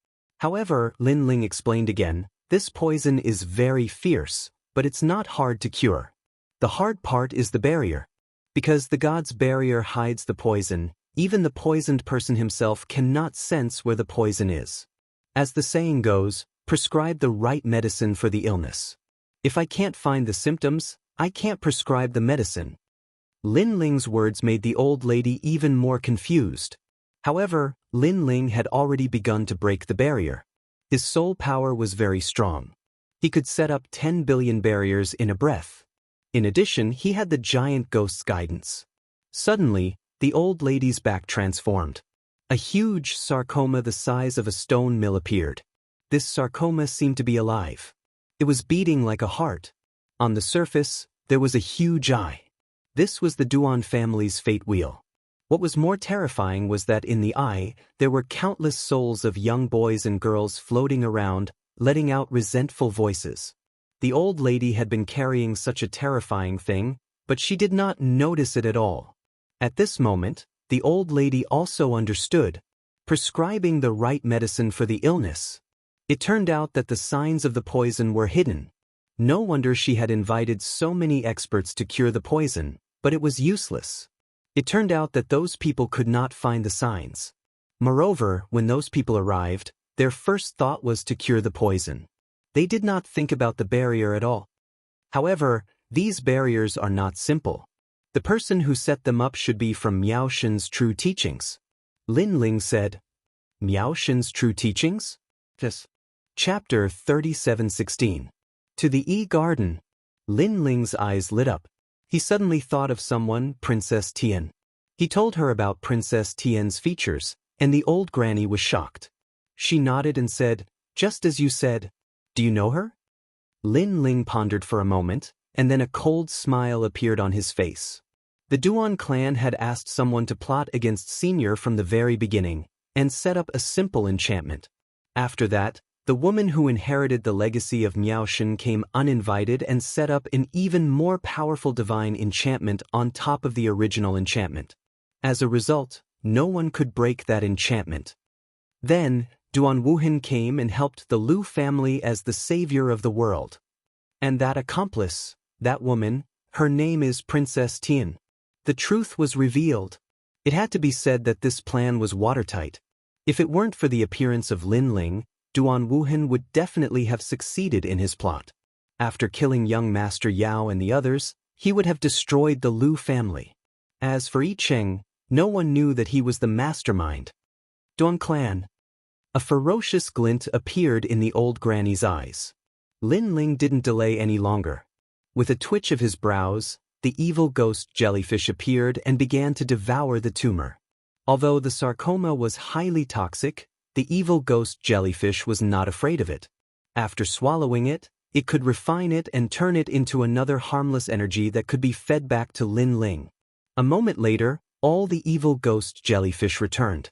However, Lin Ling explained again, this poison is very fierce, but it's not hard to cure. The hard part is the barrier. Because the god's barrier hides the poison, even the poisoned person himself cannot sense where the poison is. As the saying goes, prescribe the right medicine for the illness. If I can't find the symptoms, I can't prescribe the medicine. Lin Ling's words made the old lady even more confused. However, Lin Ling had already begun to break the barrier. His soul power was very strong. He could set up 10 billion barriers in a breath. In addition, he had the giant ghost's guidance. Suddenly, the old lady's back transformed. A huge sarcoma the size of a stone mill appeared. This sarcoma seemed to be alive. It was beating like a heart. On the surface, there was a huge eye. This was the Duan family's fate wheel. What was more terrifying was that in the eye, there were countless souls of young boys and girls floating around, letting out resentful voices. The old lady had been carrying such a terrifying thing, but she did not notice it at all. At this moment, the old lady also understood, prescribing the right medicine for the illness. It turned out that the signs of the poison were hidden. No wonder she had invited so many experts to cure the poison, but it was useless. It turned out that those people could not find the signs. Moreover, when those people arrived, their first thought was to cure the poison. They did not think about the barrier at all. However, these barriers are not simple. The person who set them up should be from Miao Shen's true teachings. Lin Ling said, Miao Shen's true teachings? Yes. Chapter 37:16. To the E-Garden. Lin Ling's eyes lit up. He suddenly thought of someone, Princess Tian. He told her about Princess Tian's features, and the old granny was shocked. She nodded and said, just as you said. Do you know her? Lin Ling pondered for a moment, and then a cold smile appeared on his face. The Duan clan had asked someone to plot against Senior from the very beginning, and set up a simple enchantment. After that, the woman who inherited the legacy of Miao Shen came uninvited and set up an even more powerful divine enchantment on top of the original enchantment. As a result, no one could break that enchantment. Then, Duan Wuhan came and helped the Lu family as the savior of the world. And that accomplice, that woman, her name is Princess Tian. The truth was revealed. It had to be said that this plan was watertight. If it weren't for the appearance of Lin Ling, Duan Wuhan would definitely have succeeded in his plot. After killing young Master Yao and the others, he would have destroyed the Lu family. As for Yi Cheng, no one knew that he was the mastermind. Duan clan. A ferocious glint appeared in the old granny's eyes. Lin Ling didn't delay any longer. With a twitch of his brows, the evil ghost jellyfish appeared and began to devour the tumor. Although the sarcoma was highly toxic, the evil ghost jellyfish was not afraid of it. After swallowing it, it could refine it and turn it into another harmless energy that could be fed back to Lin Ling. A moment later, all the evil ghost jellyfish returned.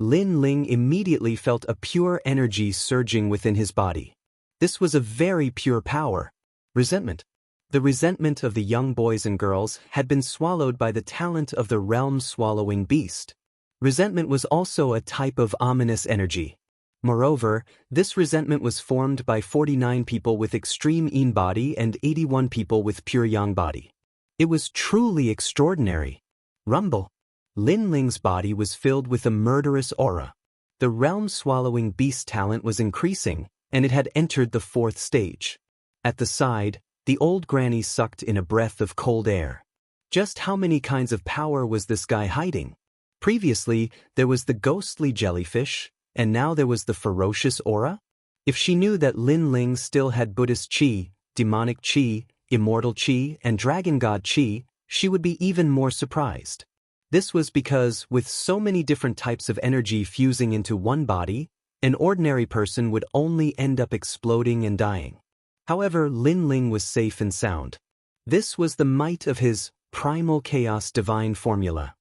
Lin Ling immediately felt a pure energy surging within his body. This was a very pure power. Resentment. The resentment of the young boys and girls had been swallowed by the talent of the realm-swallowing beast. Resentment was also a type of ominous energy. Moreover, this resentment was formed by 49 people with extreme yin body and 81 people with pure yang body. It was truly extraordinary. Rumble. Lin Ling's body was filled with a murderous aura. The realm-swallowing beast talent was increasing, and it had entered the 4th stage. At the side, the old granny sucked in a breath of cold air. Just how many kinds of power was this guy hiding? Previously, there was the ghostly jellyfish, and now there was the ferocious aura? If she knew that Lin Ling still had Buddhist chi, demonic chi, immortal chi, and dragon god chi, she would be even more surprised. This was because, with so many different types of energy fusing into one body, an ordinary person would only end up exploding and dying. However, Lin Ling was safe and sound. This was the might of his primal chaos divine formula.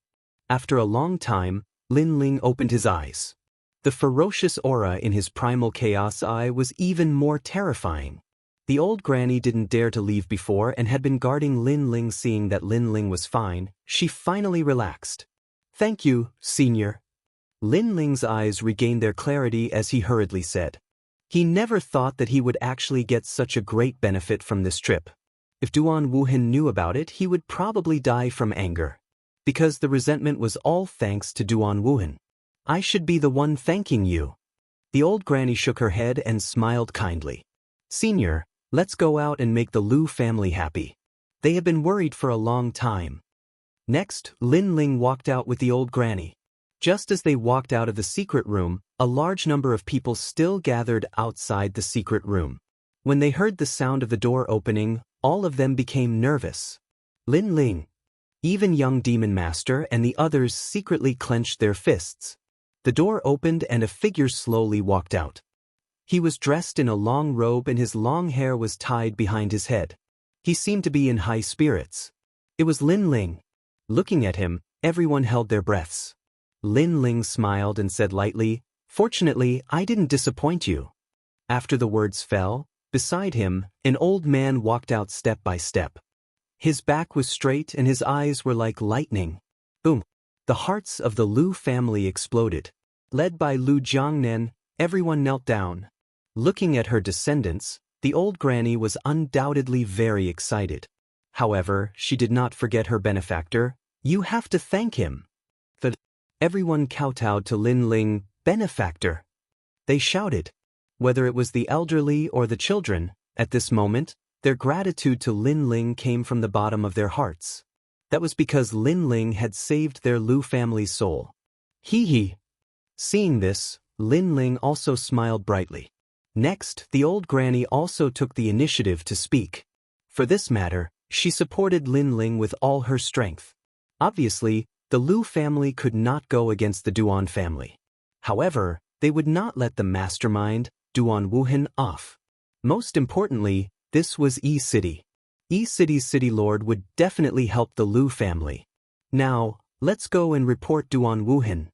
After a long time, Lin Ling opened his eyes. The ferocious aura in his primal chaos eye was even more terrifying. The old granny didn't dare to leave before and had been guarding Lin Ling. Seeing that Lin Ling was fine, she finally relaxed. "Thank you, senior." Lin Ling's eyes regained their clarity as he hurriedly said. He never thought that he would actually get such a great benefit from this trip. If Duan Wuhan knew about it, he would probably die from anger. Because the resentment was all thanks to Duan Wuhan. "I should be the one thanking you." The old granny shook her head and smiled kindly. "Senior, let's go out and make the Lu family happy. They have been worried for a long time." Next, Lin Ling walked out with the old granny. Just as they walked out of the secret room, a large number of people still gathered outside the secret room. When they heard the sound of the door opening, all of them became nervous. Lin Ling, even young Demon Master and the others secretly clenched their fists. The door opened and a figure slowly walked out. He was dressed in a long robe and his long hair was tied behind his head. He seemed to be in high spirits. It was Lin Ling. Looking at him, everyone held their breaths. Lin Ling smiled and said lightly, "Fortunately, I didn't disappoint you." After the words fell, beside him, an old man walked out step by step. His back was straight and his eyes were like lightning. Boom! The hearts of the Lu family exploded. Led by Lu Jiangnen, everyone knelt down. Looking at her descendants, the old granny was undoubtedly very excited. However, she did not forget her benefactor. "You have to thank him." Everyone kowtowed to Lin Ling, "Benefactor." They shouted. Whether it was the elderly or the children, at this moment, their gratitude to Lin Ling came from the bottom of their hearts. That was because Lin Ling had saved their Lu family's soul. Hee hee. Seeing this, Lin Ling also smiled brightly. Next, the old granny also took the initiative to speak. For this matter, she supported Lin Ling with all her strength. Obviously, the Lu family could not go against the Duan family. However, they would not let the mastermind, Duan Wuhan, off. Most importantly, this was E-City. E-City's city lord would definitely help the Lu family. "Now, let's go and report Duan Wuhan."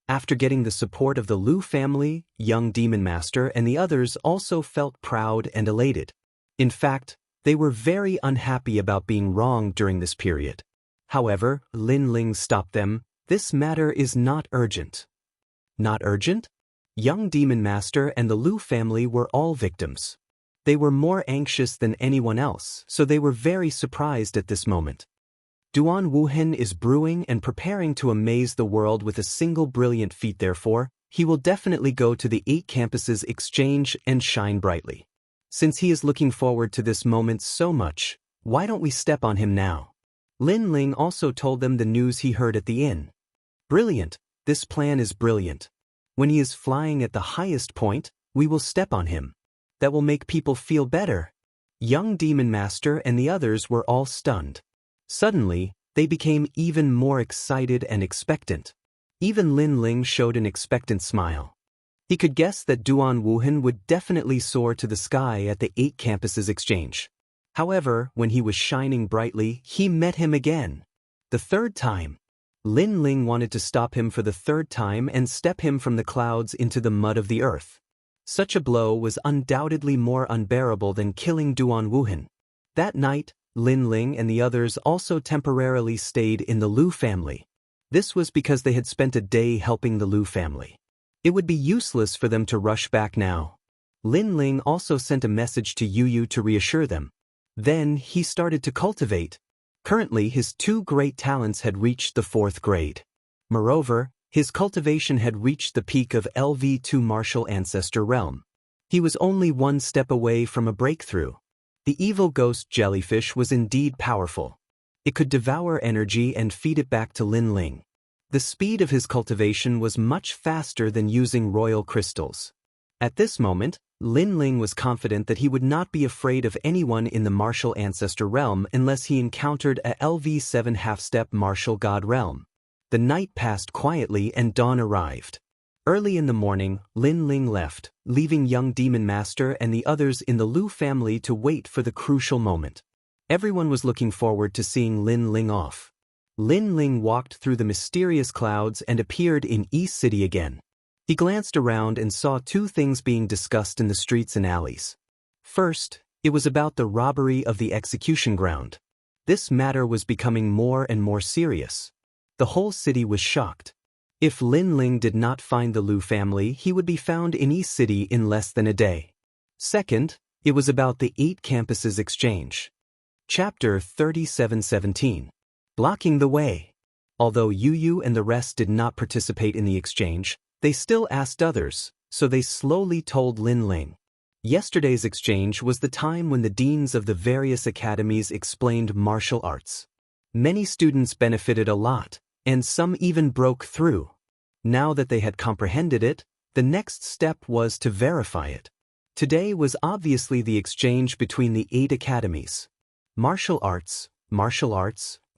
After getting the support of the Lu family, young Demon Master and the others also felt proud and elated. In fact, they were very unhappy about being wrong during this period. However, Lin Ling stopped them. "This matter is not urgent." Not urgent? Young Demon Master and the Lu family were all victims. They were more anxious than anyone else, so they were very surprised at this moment. Duan Wuhan is brewing and preparing to amaze the world with a single brilliant feat. Therefore, he will definitely go to the 8 campuses exchange and shine brightly. Since he is looking forward to this moment so much, why don't we step on him now? Lin Ling also told them the news he heard at the inn. "Brilliant, this plan is brilliant. When he is flying at the highest point, we will step on him. That will make people feel better." Young Demon Master and the others were all stunned. Suddenly, they became even more excited and expectant. Even Lin Ling showed an expectant smile. He could guess that Duan Wuhan would definitely soar to the sky at the 8 campuses exchange. However, when he was shining brightly, he met him again. The third time. Lin Ling wanted to stop him for the third time and step him from the clouds into the mud of the earth. Such a blow was undoubtedly more unbearable than killing Duan Wuhan. That night, Lin Ling and the others also temporarily stayed in the Lu family. This was because they had spent a day helping the Lu family. It would be useless for them to rush back now. Lin Ling also sent a message to Yu to reassure them. Then he started to cultivate. Currently, his 2 great talents had reached the 4th grade. Moreover, his cultivation had reached the peak of LV2 Martial Ancestor Realm. He was only 1 step away from a breakthrough. The evil ghost jellyfish was indeed powerful. It could devour energy and feed it back to Lin Ling. The speed of his cultivation was much faster than using royal crystals. At this moment, Lin Ling was confident that he would not be afraid of anyone in the Martial Ancestor Realm unless he encountered a LV7 half-step Martial God Realm. The night passed quietly and dawn arrived. Early in the morning, Lin Ling left, leaving young Demon Master and the others in the Lu family to wait for the crucial moment. Everyone was looking forward to seeing Lin Ling off. Lin Ling walked through the mysterious clouds and appeared in East City again. He glanced around and saw two things being discussed in the streets and alleys. First, it was about the robbery of the execution ground. This matter was becoming more and more serious. The whole city was shocked. If Lin Ling did not find the Liu family, he would be found in East City in less than a day. Second, it was about the 8 campuses exchange. Chapter 37:17. Blocking the way. Although Yu and the rest did not participate in the exchange, they still asked others, so they slowly told Lin Ling. Yesterday's exchange was the time when the deans of the various academies explained martial arts. Many students benefited a lot, and some even broke through. Now that they had comprehended it, the next step was to verify it. Today was obviously the exchange between the 8 academies. Martial arts,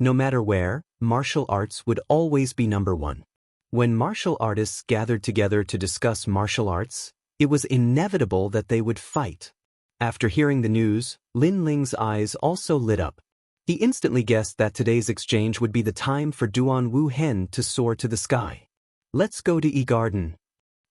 no matter where, martial arts would always be number 1. When martial artists gathered together to discuss martial arts, it was inevitable that they would fight. After hearing the news, Lin Ling's eyes also lit up. He instantly guessed that today's exchange would be the time for Duan Wu Hen to soar to the sky. Let's go to E-Garden.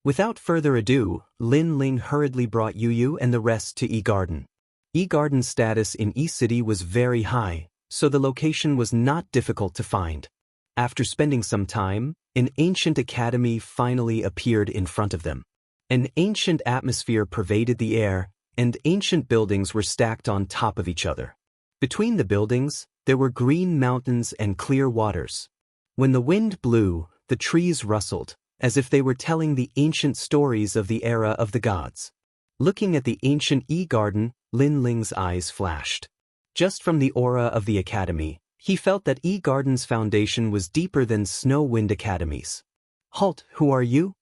Without further ado, Lin Ling hurriedly brought Yu and the rest to E-Garden. E-Garden's status in East City was very high, so the location was not difficult to find. After spending some time, an ancient academy finally appeared in front of them. An ancient atmosphere pervaded the air, and ancient buildings were stacked on top of each other. Between the buildings, there were green mountains and clear waters. When the wind blew, the trees rustled, as if they were telling the ancient stories of the era of the gods. Looking at the ancient E-Garden, Lin Ling's eyes flashed. Just from the aura of the academy, he felt that E-Garden's foundation was deeper than Snow Wind Academy's. Halt, who are you?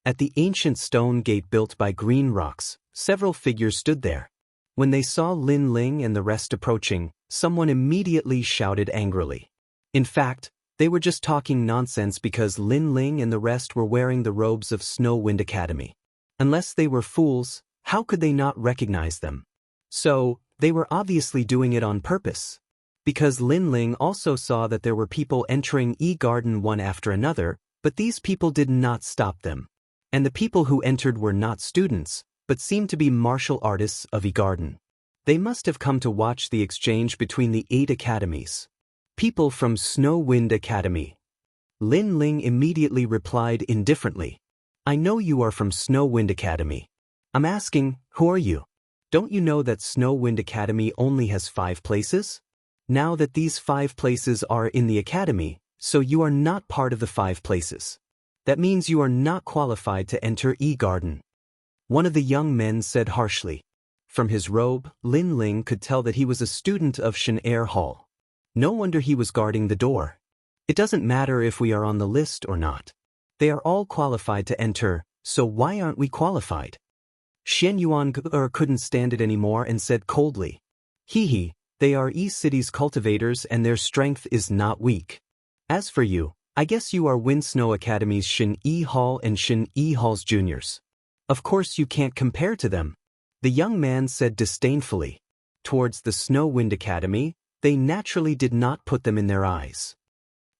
At the ancient stone gate built by green rocks, several figures stood there. When they saw Lin Ling and the rest approaching, someone immediately shouted angrily. In fact, they were just talking nonsense because Lin Ling and the rest were wearing the robes of Snow Wind Academy. Unless they were fools, how could they not recognize them? So, they were obviously doing it on purpose. Because Lin Ling also saw that there were people entering E-Garden one after another, but these people did not stop them. And the people who entered were not students, but seemed to be martial artists of E-Garden. They must have come to watch the exchange between the 8 academies. People from Snow Wind Academy. Lin Ling immediately replied indifferently. I know you are from Snow Wind Academy. I'm asking, who are you? Don't you know that Snow Wind Academy only has 5 places? Now that these 5 places are in the academy, so you are not part of the 5 places. That means you are not qualified to enter E-Garden. One of the young men said harshly. From his robe, Lin Ling could tell that he was a student of Shen Air Hall. No wonder he was guarding the door. It doesn't matter if we are on the list or not. They are all qualified to enter, so why aren't we qualified? Xian Yuan couldn't stand it anymore and said coldly. Hee, they are East City's cultivators and their strength is not weak. As for you, I guess you are Wind Snow Academy's Shen E Hall and Shen E Hall's juniors. Of course you can't compare to them. The young man said disdainfully. Towards the Snow Wind Academy, they naturally did not put them in their eyes.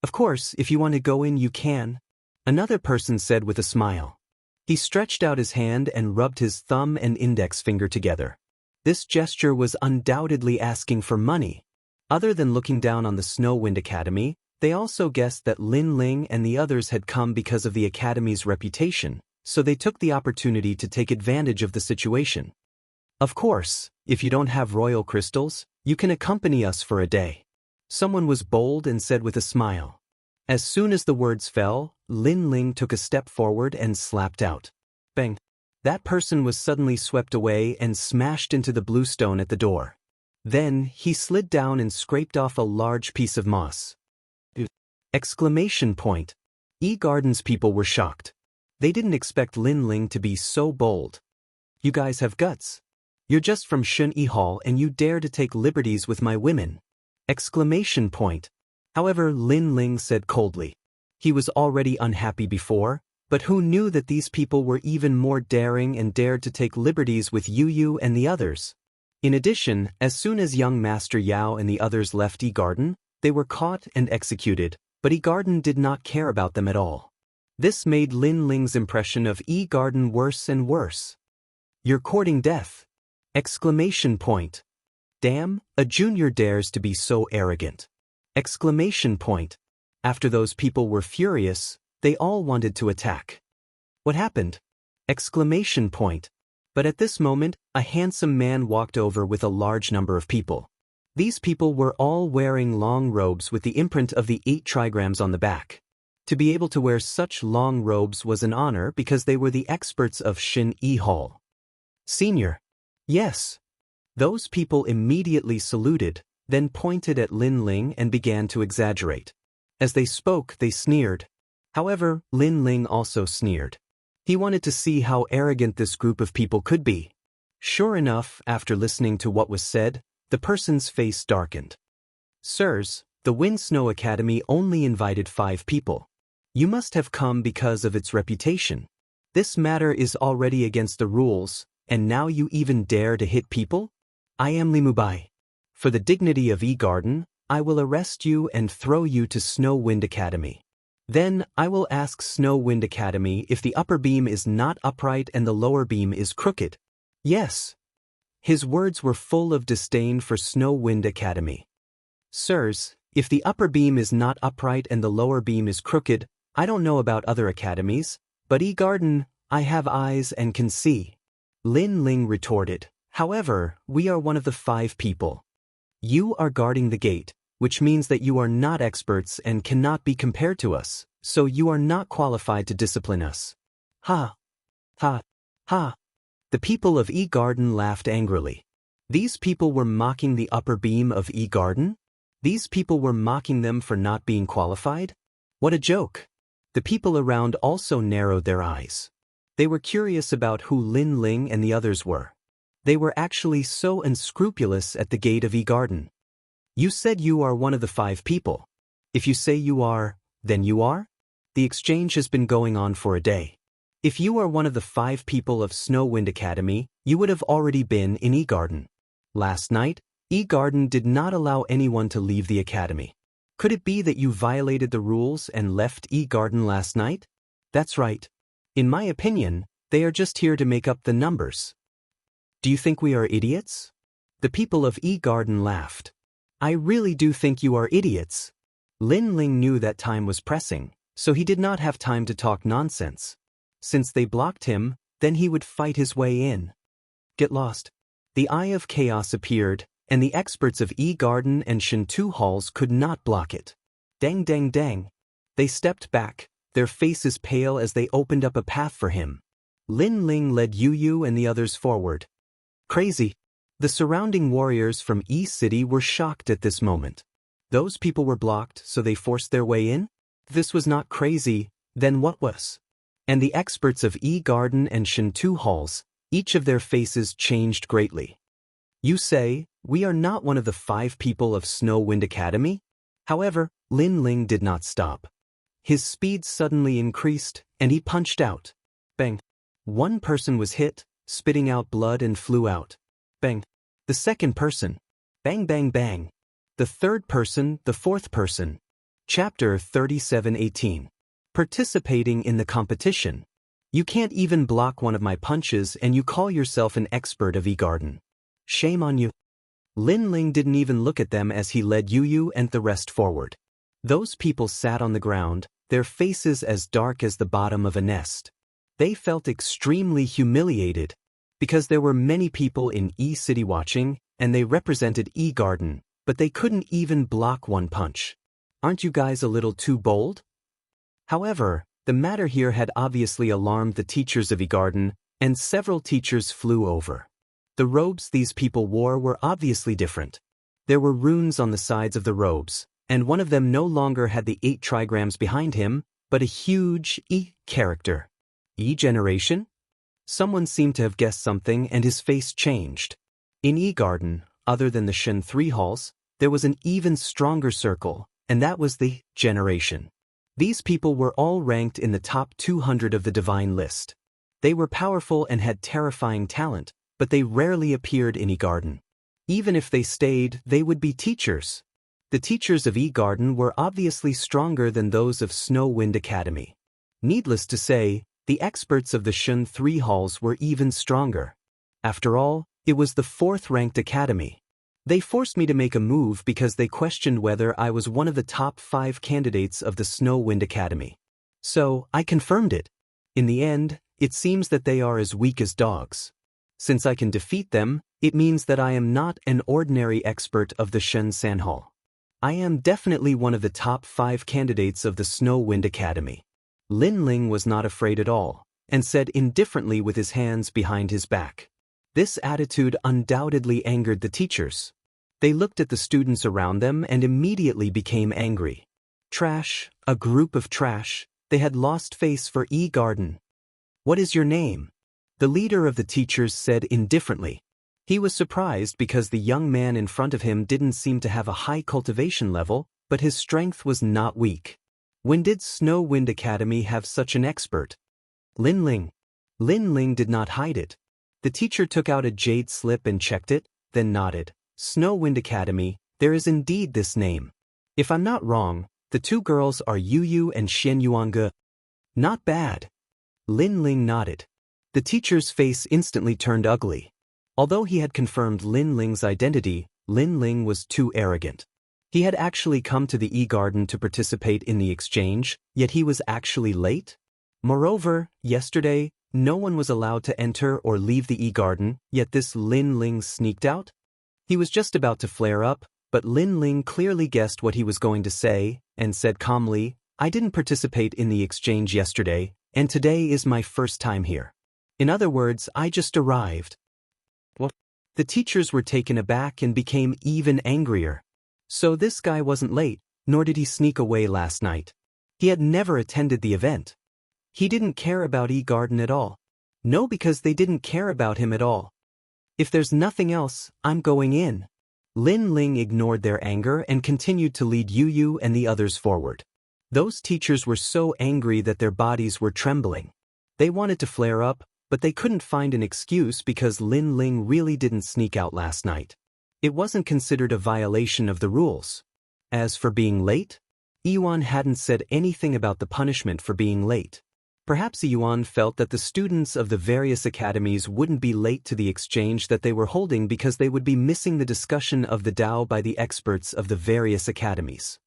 Of course, if you want to go in you can. Another person said with a smile. He stretched out his hand and rubbed his thumb and index finger together. This gesture was undoubtedly asking for money. Other than looking down on the Snow Wind Academy, they also guessed that Lin Ling and the others had come because of the academy's reputation, so they took the opportunity to take advantage of the situation. Of course, if you don't have royal crystals, you can accompany us for a day. Someone was bold and said with a smile. As soon as the words fell, Lin Ling took a step forward and slapped out. Bang! That person was suddenly swept away and smashed into the blue stone at the door. Then, he slid down and scraped off a large piece of moss. Exclamation point! E-Garden's people were shocked. They didn't expect Lin Ling to be so bold. You guys have guts. You're just from Shen E Hall and you dare to take liberties with my women. Exclamation point! However, Lin Ling said coldly. He was already unhappy before, but who knew that these people were even more daring and dared to take liberties with Yu and the others? In addition, as soon as young Master Yao and the others left E-Garden, They were caught and executed, but E-Garden did not care about them at all. This made Lin Ling's impression of E-Garden worse and worse. "You're courting death!" Exclamation point. "Damn, a junior dares to be so arrogant!" Exclamation point. After those people were furious, they all wanted to attack. "What happened?" Exclamation point. But at this moment, a handsome man walked over with a large number of people. These people were all wearing long robes with the imprint of the 8 trigrams on the back. To be able to wear such long robes was an honor because they were the experts of Shin Yi Hall. "Senior." "Yes." Those people immediately saluted, then pointed at Lin Ling and began to exaggerate. As they spoke, they sneered. However, Lin Ling also sneered. He wanted to see how arrogant this group of people could be. Sure enough, after listening to what was said, the person's face darkened. "Sirs, the Wind Snow Academy only invited 5 people. You must have come because of its reputation. This matter is already against the rules, and now you even dare to hit people? I am Limubai. For the dignity of E-Garden, I will arrest you and throw you to Snow Wind Academy. Then I will ask Snow Wind Academy if the upper beam is not upright and the lower beam is crooked." "Yes." His words were full of disdain for Snow Wind Academy. "Sirs, if the upper beam is not upright and the lower beam is crooked, I don't know about other academies, but E-Garden, I have eyes and can see." Lin Ling retorted, "However, we are one of the 5 people. You are guarding the gate, which means that you are not experts and cannot be compared to us, so you are not qualified to discipline us." Ha! Ha! Ha! The people of E-Garden laughed angrily. These people were mocking the upper beam of E-Garden? These people were mocking them for not being qualified? What a joke! The people around also narrowed their eyes. They were curious about who Lin Ling and the others were. They were actually so unscrupulous at the gate of E-Garden. "You said you are one of the 5 people. If you say you are, then you are? The exchange has been going on for a day. If you are one of the 5 people of Snow Wind Academy, you would have already been in E-Garden. Last night, E-Garden did not allow anyone to leave the academy. Could it be that you violated the rules and left E-Garden last night? That's right. In my opinion, they are just here to make up the numbers. Do you think we are idiots?" The people of E-Garden laughed. "I really do think you are idiots." Lin Ling knew that time was pressing, so he did not have time to talk nonsense. Since they blocked him, then he would fight his way in. "Get lost." The Eye of Chaos appeared, and the experts of E-Garden and Shintu Halls could not block it. Dang dang dang. They stepped back, their faces pale as they opened up a path for him. Lin Ling led Yu and the others forward. Crazy. The surrounding warriors from E-City were shocked at this moment. Those people were blocked, so they forced their way in? This was not crazy, then what was? And the experts of E-Garden and Shintu Halls, each of their faces changed greatly. "You say, we are not one of the 5 people of Snow Wind Academy?" However, Lin Ling did not stop. His speed suddenly increased, and he punched out. Bang. One person was hit, spitting out blood and flew out. Bang. The second person. Bang bang bang. The third person, the fourth person. Chapter 37:18. Participating in the competition. You can't even block one of my punches and you call yourself an expert of E-Garden. Shame on you. Lin Ling didn't even look at them as he led Yu and the rest forward. Those people sat on the ground, their faces as dark as the bottom of a nest. They felt extremely humiliated, because there were many people in E-City watching, and they represented E-Garden, but they couldn't even block one punch. Aren't you guys a little too bold? However, the matter here had obviously alarmed the teachers of E-Garden, and several teachers flew over. The robes these people wore were obviously different. There were runes on the sides of the robes, and one of them no longer had the 8 trigrams behind him, but a huge E character. E-generation? Someone seemed to have guessed something and his face changed. In E-Garden, other than the Shen 3 halls, there was an even stronger circle, and that was the generation. These people were all ranked in the top 200 of the divine list. They were powerful and had terrifying talent, but they rarely appeared in E-Garden. Even if they stayed, they would be teachers. The teachers of E-Garden were obviously stronger than those of Snow Wind Academy. Needless to say, the experts of the Shun 3 halls were even stronger. After all, it was the 4th-ranked academy. They forced me to make a move because they questioned whether I was one of the top 5 candidates of the Snow Wind Academy. So, I confirmed it. In the end, it seems that they are as weak as dogs. Since I can defeat them, it means that I am not an ordinary expert of the Shun San Hall. I am definitely one of the top 5 candidates of the Snow Wind Academy. Lin Ling was not afraid at all, and said indifferently with his hands behind his back. This attitude undoubtedly angered the teachers. They looked at the students around them and immediately became angry. Trash, a group of trash, they had lost face for E-Garden. What is your name? The leader of the teachers said indifferently. He was surprised because the young man in front of him didn't seem to have a high cultivation level, but his strength was not weak. When did Snow Wind Academy have such an expert? Lin Ling. Lin Ling did not hide it. The teacher took out a jade slip and checked it, then nodded. Snow Wind Academy, there is indeed this name. If I'm not wrong, the 2 girls are Yu Yu and Xian Yuange. Not bad. Lin Ling nodded. The teacher's face instantly turned ugly. Although he had confirmed Lin Ling's identity, Lin Ling was too arrogant. He had actually come to the E-Garden to participate in the exchange, yet he was actually late? Moreover, yesterday, no one was allowed to enter or leave the E-Garden, yet this Lin Ling sneaked out? He was just about to flare up, but Lin Ling clearly guessed what he was going to say, and said calmly, I didn't participate in the exchange yesterday, and today is my first time here. In other words, I just arrived. What? The teachers were taken aback and became even angrier. So this guy wasn't late, nor did he sneak away last night. He had never attended the event. He didn't care about E-Garden at all. No, because they didn't care about him at all. If there's nothing else, I'm going in. Lin Ling ignored their anger and continued to lead Yu Yu and the others forward. Those teachers were so angry that their bodies were trembling. They wanted to flare up, but they couldn't find an excuse because Lin Ling really didn't sneak out last night. It wasn't considered a violation of the rules. As for being late, Yuan hadn't said anything about the punishment for being late. Perhaps Yuan felt that the students of the various academies wouldn't be late to the exchange that they were holding because they would be missing the discussion of the Tao by the experts of the various academies.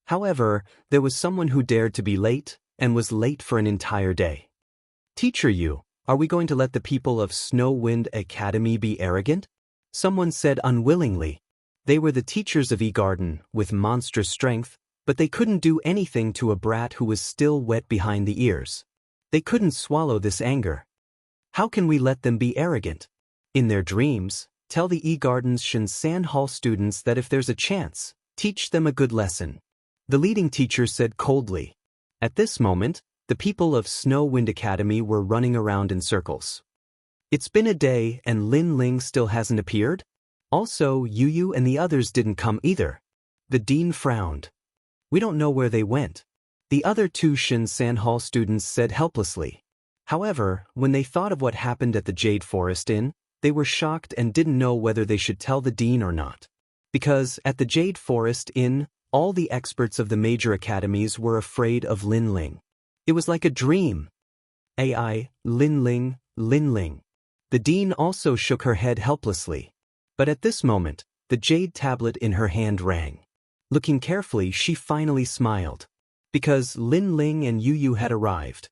However, there was someone who dared to be late, and was late for an entire day. Teacher Yu, are we going to let the people of Snow Wind Academy be arrogant? Someone said unwillingly. They were the teachers of E-Garden, with monstrous strength, but they couldn't do anything to a brat who was still wet behind the ears. They couldn't swallow this anger. How can we let them be arrogant? In their dreams, tell the E-Garden's Shinsan Hall students that if there's a chance, teach them a good lesson. The leading teacher said coldly. At this moment, the people of Snow Wind Academy were running around in circles. It's been a day and Lin Ling still hasn't appeared? Also, Yu Yu and the others didn't come either. The dean frowned. We don't know where they went. The other 2 Shinsan Hall students said helplessly. However, when they thought of what happened at the Jade Forest Inn, they were shocked and didn't know whether they should tell the dean or not. Because at the Jade Forest Inn, all the experts of the major academies were afraid of Lin Ling. It was like a dream. AI, Lin Ling, Lin Ling. The dean also shook her head helplessly. But at this moment, the jade tablet in her hand rang. Looking carefully, she finally smiled. Because Lin Ling and Yu Yu had arrived.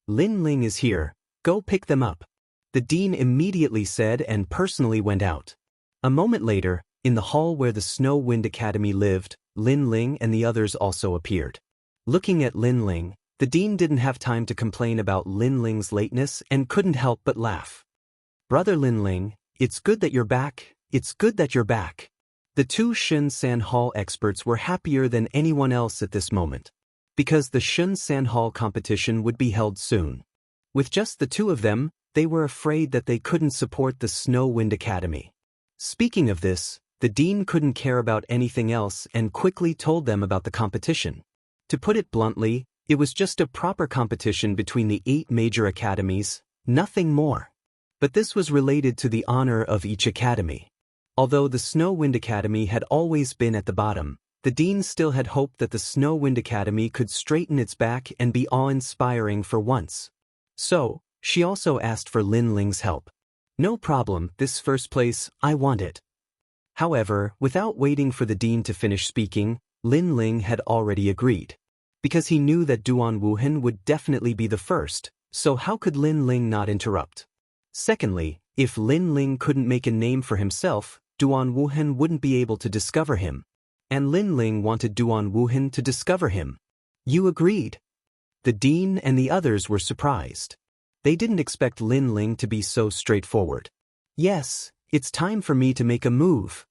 Lin Ling is here, go pick them up. The dean immediately said and personally went out. A moment later, in the hall where the Snow Wind Academy lived, Lin Ling and the others also appeared. Looking at Lin Ling, the dean didn't have time to complain about Lin Ling's lateness and couldn't help but laugh. Brother Lin Ling, it's good that you're back, it's good that you're back. The 2 Shinsan Hall experts were happier than anyone else at this moment. Because the Shinsan Hall competition would be held soon. With just the 2 of them, they were afraid that they couldn't support the Snow Wind Academy. Speaking of this, the dean couldn't care about anything else and quickly told them about the competition. To put it bluntly, it was just a proper competition between the 8 major academies, nothing more. But this was related to the honor of each academy. Although the Snow Wind Academy had always been at the bottom, The dean still had hoped that the Snow Wind Academy could straighten its back and be awe-inspiring for once. So, she also asked for Lin Ling's help. No problem, this first place, I want it. However, without waiting for the dean to finish speaking, Lin Ling had already agreed. Because he knew that Duan Wuhan would definitely be the first, so how could Lin Ling not interrupt? Secondly, if Lin Ling couldn't make a name for himself, Duan Wuhan wouldn't be able to discover him. And Lin Ling wanted Duan Wuhan to discover him. You agreed. The dean and the others were surprised. They didn't expect Lin Ling to be so straightforward. Yes, it's time for me to make a move.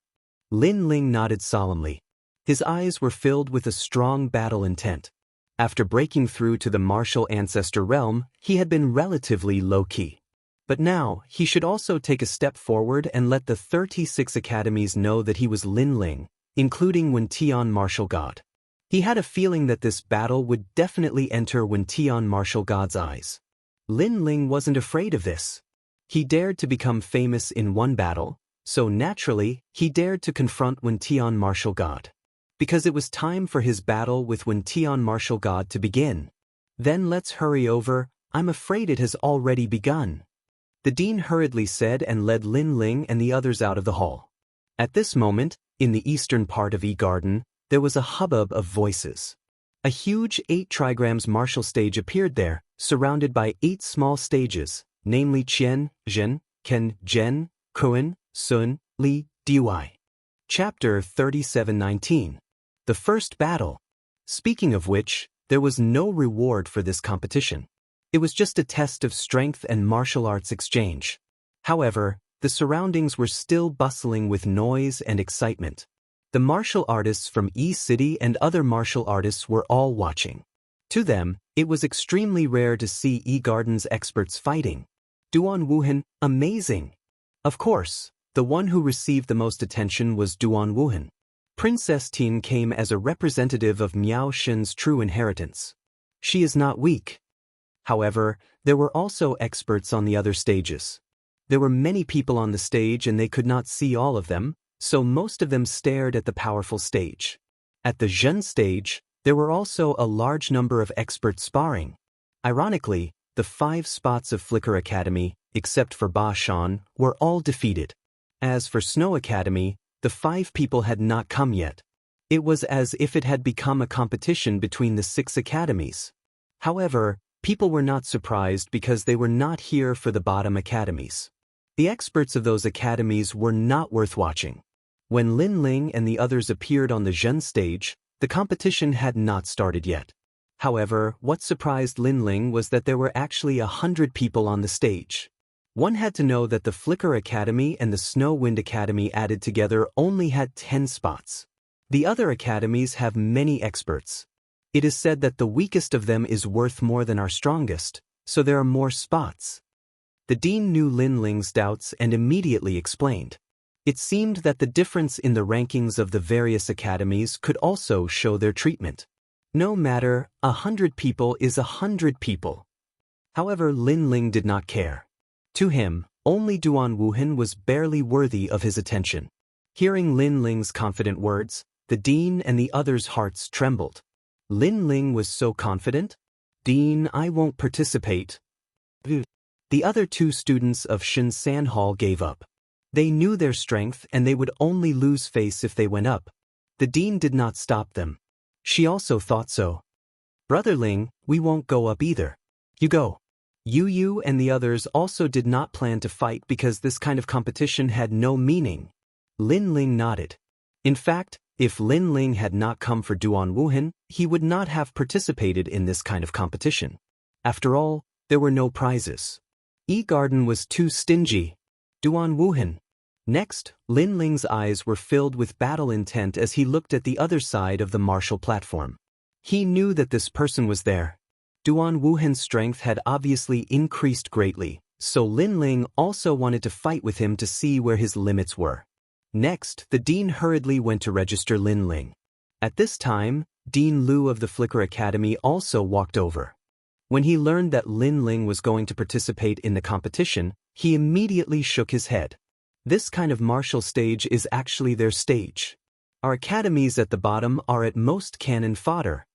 Lin Ling nodded solemnly. His eyes were filled with a strong battle intent. After breaking through to the martial ancestor realm, he had been relatively low-key. But now, he should also take a step forward and let the 36 academies know that he was Lin Ling, including Wentian Martial God. He had a feeling that this battle would definitely enter Wentian Martial God's eyes. Lin Ling wasn't afraid of this. He dared to become famous in one battle, so naturally, he dared to confront Wentian Martial God. Because it was time for his battle with Wentian Martial God to begin. Then let's hurry over, I'm afraid it has already begun. The dean hurriedly said and led Lin Ling and the others out of the hall. At this moment, in the eastern part of E-Garden, there was a hubbub of voices. A huge 8 trigrams martial stage appeared there, surrounded by 8 small stages, namely Qian, Zhen, Ken, Zhen, Kun, Sun, Li, Dui. Chapter 3719. The First Battle. Speaking of which, there was no reward for this competition. It was just a test of strength and martial arts exchange. However, the surroundings were still bustling with noise and excitement. The martial artists from E-City and other martial artists were all watching. To them, it was extremely rare to see E-Garden's experts fighting. Duan Wuhan, amazing! Of course, the one who received the most attention was Duan Wuhan. Princess Tin came as a representative of Miao Shen's true inheritance. She is not weak. However, there were also experts on the other stages. There were many people on the stage and they could not see all of them, so most of them stared at the powerful stage. At the Zhen stage, there were also a large number of experts sparring. Ironically, the 5 spots of Flicker Academy, except for Ba Shan, were all defeated. As for Snow Academy, the 5 people had not come yet. It was as if it had become a competition between the 6 academies. However, people were not surprised because they were not here for the bottom academies. The experts of those academies were not worth watching. When Lin Ling and the others appeared on the Zhen stage, the competition had not started yet. However, what surprised Lin Ling was that there were actually 100 people on the stage. One had to know that the Flicker Academy and the Snow Wind Academy added together only had 10 spots. The other academies have many experts. It is said that the weakest of them is worth more than our strongest, so there are more spots. The dean knew Lin Ling's doubts and immediately explained. It seemed that the difference in the rankings of the various academies could also show their treatment. No matter, 100 people is 100 people. However, Lin Ling did not care. To him, only Duan Wuhan was barely worthy of his attention. Hearing Lin Ling's confident words, the dean and the others' hearts trembled. Lin Ling was so confident? Dean, I won't participate. The other 2 students of Shinsan Hall gave up. They knew their strength and they would only lose face if they went up. The dean did not stop them. She also thought so. Brother Ling, we won't go up either. You go. Yu and the others also did not plan to fight because this kind of competition had no meaning. Lin Ling nodded. In fact, if Lin Ling had not come for Duan Wuhan, he would not have participated in this kind of competition. After all, there were no prizes. E-Garden was too stingy. Duan Wuhan. Next, Lin Ling's eyes were filled with battle intent as he looked at the other side of the martial platform. He knew that this person was there. Duan Wuhan's strength had obviously increased greatly, so Lin Ling also wanted to fight with him to see where his limits were. Next, the dean hurriedly went to register Lin Ling. At this time, Dean Liu of the Flicker Academy also walked over. When he learned that Lin Ling was going to participate in the competition, he immediately shook his head. This kind of martial stage is actually their stage. Our academies at the bottom are at most cannon fodder.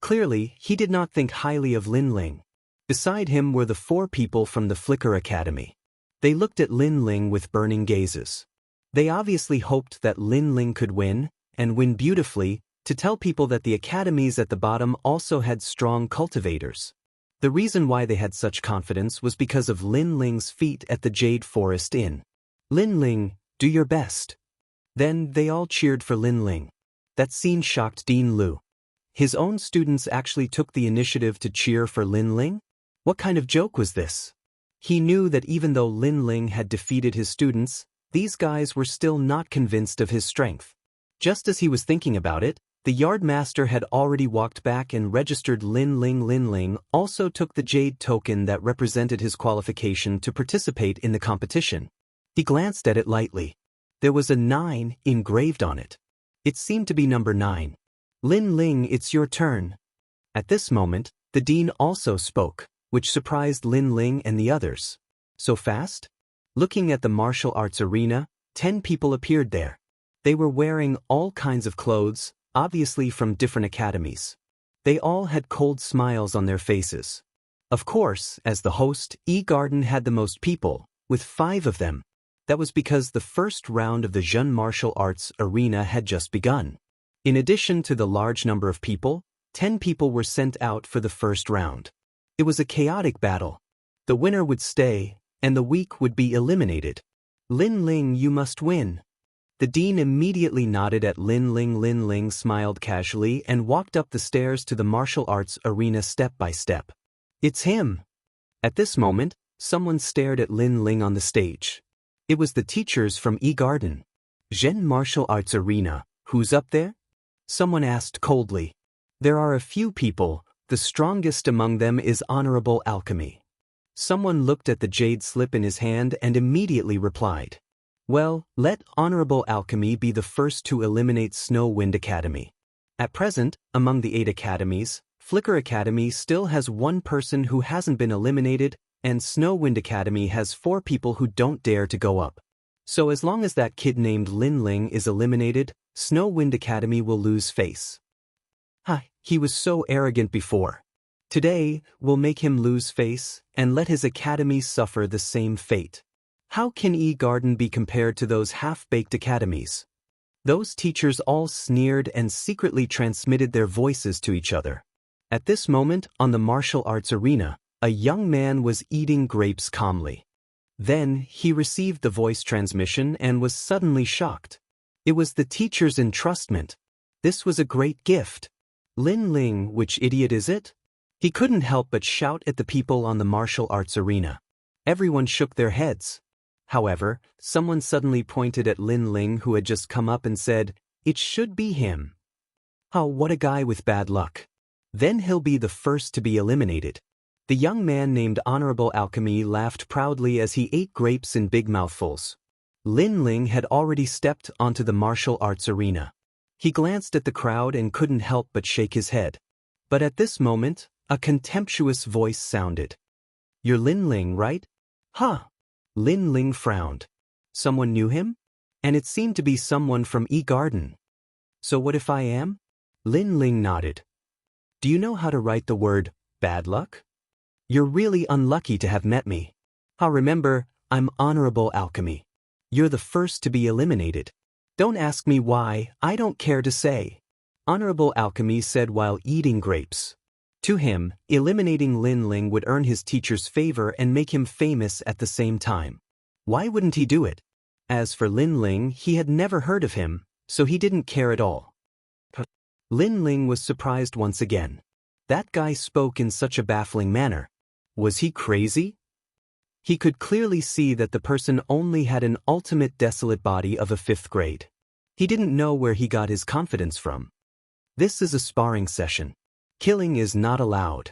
Clearly, he did not think highly of Lin Ling. Beside him were the 4 people from the Flicker Academy. They looked at Lin Ling with burning gazes. They obviously hoped that Lin Ling could win, and win beautifully, to tell people that the academies at the bottom also had strong cultivators. The reason why they had such confidence was because of Lin Ling's feat at the Jade Forest Inn. Lin Ling, do your best. Then they all cheered for Lin Ling. That scene shocked Dean Liu. His own students actually took the initiative to cheer for Lin Ling? What kind of joke was this? He knew that even though Lin Ling had defeated his students, these guys were still not convinced of his strength. Just as he was thinking about it, the yardmaster had already walked back and registered Lin Ling. Lin Ling also took the jade token that represented his qualification to participate in the competition. He glanced at it lightly. There was a 9 engraved on it. It seemed to be number 9. Lin Ling, it's your turn. At this moment, the dean also spoke, which surprised Lin Ling and the others. So fast? Looking at the martial arts arena, 10 people appeared there. They were wearing all kinds of clothes, obviously from different academies. They all had cold smiles on their faces. Of course, as the host, E-Garden had the most people, with 5 of them. That was because the first round of the Zhen martial arts arena had just begun. In addition to the large number of people, 10 people were sent out for the first round. It was a chaotic battle. The winner would stay, and the weak would be eliminated. Lin Ling, you must win. The dean immediately nodded at Lin Ling. Lin Ling smiled casually and walked up the stairs to the martial arts arena step by step. It's him. At this moment, someone stared at Lin Ling on the stage. It was the teachers from E-Garden. Zhen martial arts arena, who's up there? Someone asked coldly. There are a few people, the strongest among them is Honorable Alchemy. Someone looked at the jade slip in his hand and immediately replied. Well, let Honorable Alchemy be the first to eliminate Snow Wind Academy. At present, among the 8 academies, Flicker Academy still has 1 person who hasn't been eliminated, and Snow Wind Academy has 4 people who don't dare to go up. So as long as that kid named Lin Ling is eliminated, Snow Wind Academy will lose face. He was so arrogant before. Today, we'll make him lose face, and let his academy suffer the same fate. How can E-Garden be compared to those half-baked academies? Those teachers all sneered and secretly transmitted their voices to each other. At this moment, on the martial arts arena, a young man was eating grapes calmly. Then, he received the voice transmission and was suddenly shocked. It was the teacher's entrustment. This was a great gift. Lin Ling, which idiot is it? He couldn't help but shout at the people on the martial arts arena. Everyone shook their heads. However, someone suddenly pointed at Lin Ling who had just come up and said, it should be him. Oh, what a guy with bad luck. Then he'll be the first to be eliminated. The young man named Honorable Alchemy laughed proudly as he ate grapes in big mouthfuls. Lin Ling had already stepped onto the martial arts arena. He glanced at the crowd and couldn't help but shake his head. But at this moment, a contemptuous voice sounded. You're Lin Ling, right? Huh. Lin Ling frowned. Someone knew him? And it seemed to be someone from E-Garden. So what if I am? Lin Ling nodded. Do you know how to write the word, bad luck? You're really unlucky to have met me. Remember, I'm Honorable Alchemy. You're the first to be eliminated. Don't ask me why, I don't care to say. Honorable Alchemy said while eating grapes. To him, eliminating Lin Ling would earn his teacher's favor and make him famous at the same time. Why wouldn't he do it? As for Lin Ling, he had never heard of him, so he didn't care at all. Lin Ling was surprised once again. That guy spoke in such a baffling manner. Was he crazy? He could clearly see that the person only had an ultimate desolate body of a 5th grade. He didn't know where he got his confidence from. This is a sparring session. Killing is not allowed.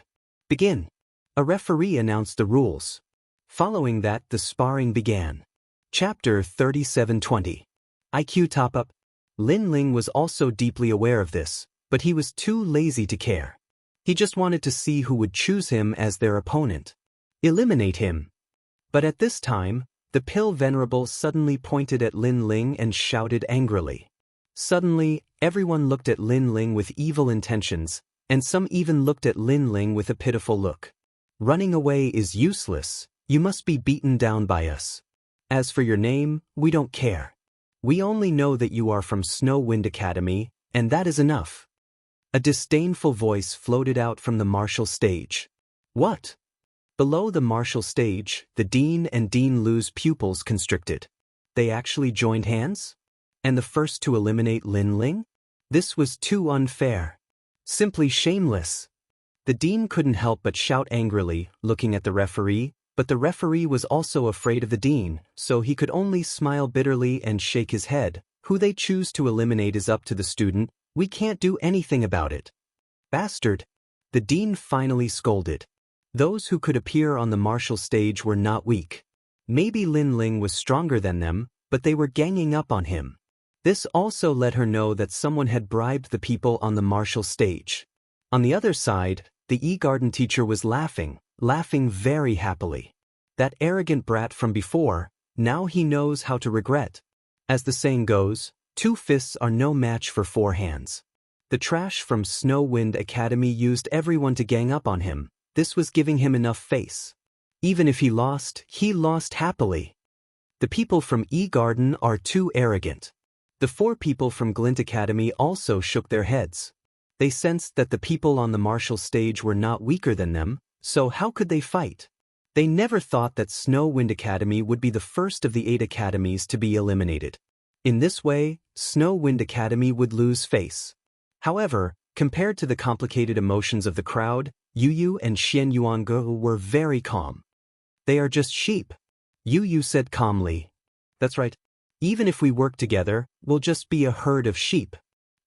Begin. A referee announced the rules. Following that, the sparring began. Chapter 3720. IQ Top-Up. Lin Ling was also deeply aware of this, but he was too lazy to care. He just wanted to see who would choose him as their opponent. Eliminate him. But at this time, the Pill Venerable suddenly pointed at Lin Ling and shouted angrily. Suddenly, everyone looked at Lin Ling with evil intentions, and some even looked at Lin Ling with a pitiful look. Running away is useless, you must be beaten down by us. As for your name, we don't care. We only know that you are from Snow Wind Academy, and that is enough. A disdainful voice floated out from the martial stage. What? Below the martial stage, the Dean and Dean Lu's pupils constricted. They actually joined hands? And the first to eliminate Lin Ling? This was too unfair. Simply shameless. The Dean couldn't help but shout angrily, looking at the referee, but the referee was also afraid of the Dean, so he could only smile bitterly and shake his head. Who they choose to eliminate is up to the student, we can't do anything about it. Bastard! The Dean finally scolded. Those who could appear on the martial stage were not weak. Maybe Lin Ling was stronger than them, but they were ganging up on him. This also let her know that someone had bribed the people on the martial stage. On the other side, the E-Garden teacher was laughing very happily. That arrogant brat from before, now he knows how to regret. As the saying goes, 2 fists are no match for 4 hands. The trash from Snow Wind Academy used everyone to gang up on him. This was giving him enough face. Even if he lost happily. The people from E-Garden are too arrogant. The 4 people from Glint Academy also shook their heads. They sensed that the people on the martial stage were not weaker than them, so how could they fight? They never thought that Snow Wind Academy would be the first of the 8 academies to be eliminated. In this way, Snow Wind Academy would lose face. However, compared to the complicated emotions of the crowd, Yu Yu and Xian Yuange were very calm. They are just sheep. Yu Yu said calmly. That's right. Even if we work together, we'll just be a herd of sheep.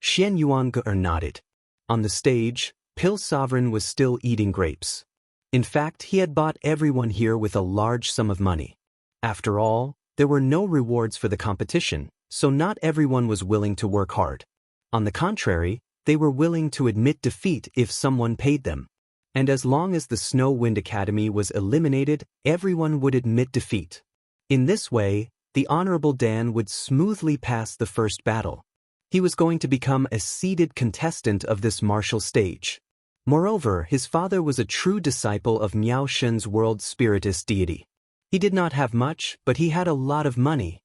Xian Yuange nodded. On the stage, Pill Sovereign was still eating grapes. In fact, he had bought everyone here with a large sum of money. After all, there were no rewards for the competition, so not everyone was willing to work hard. On the contrary, they were willing to admit defeat if someone paid them. And as long as the Snow Wind Academy was eliminated, everyone would admit defeat. In this way, the Honorable Dan would smoothly pass the first battle. He was going to become a seeded contestant of this martial stage. Moreover, his father was a true disciple of Miao Shen's world spiritist deity. He did not have much, but he had a lot of money.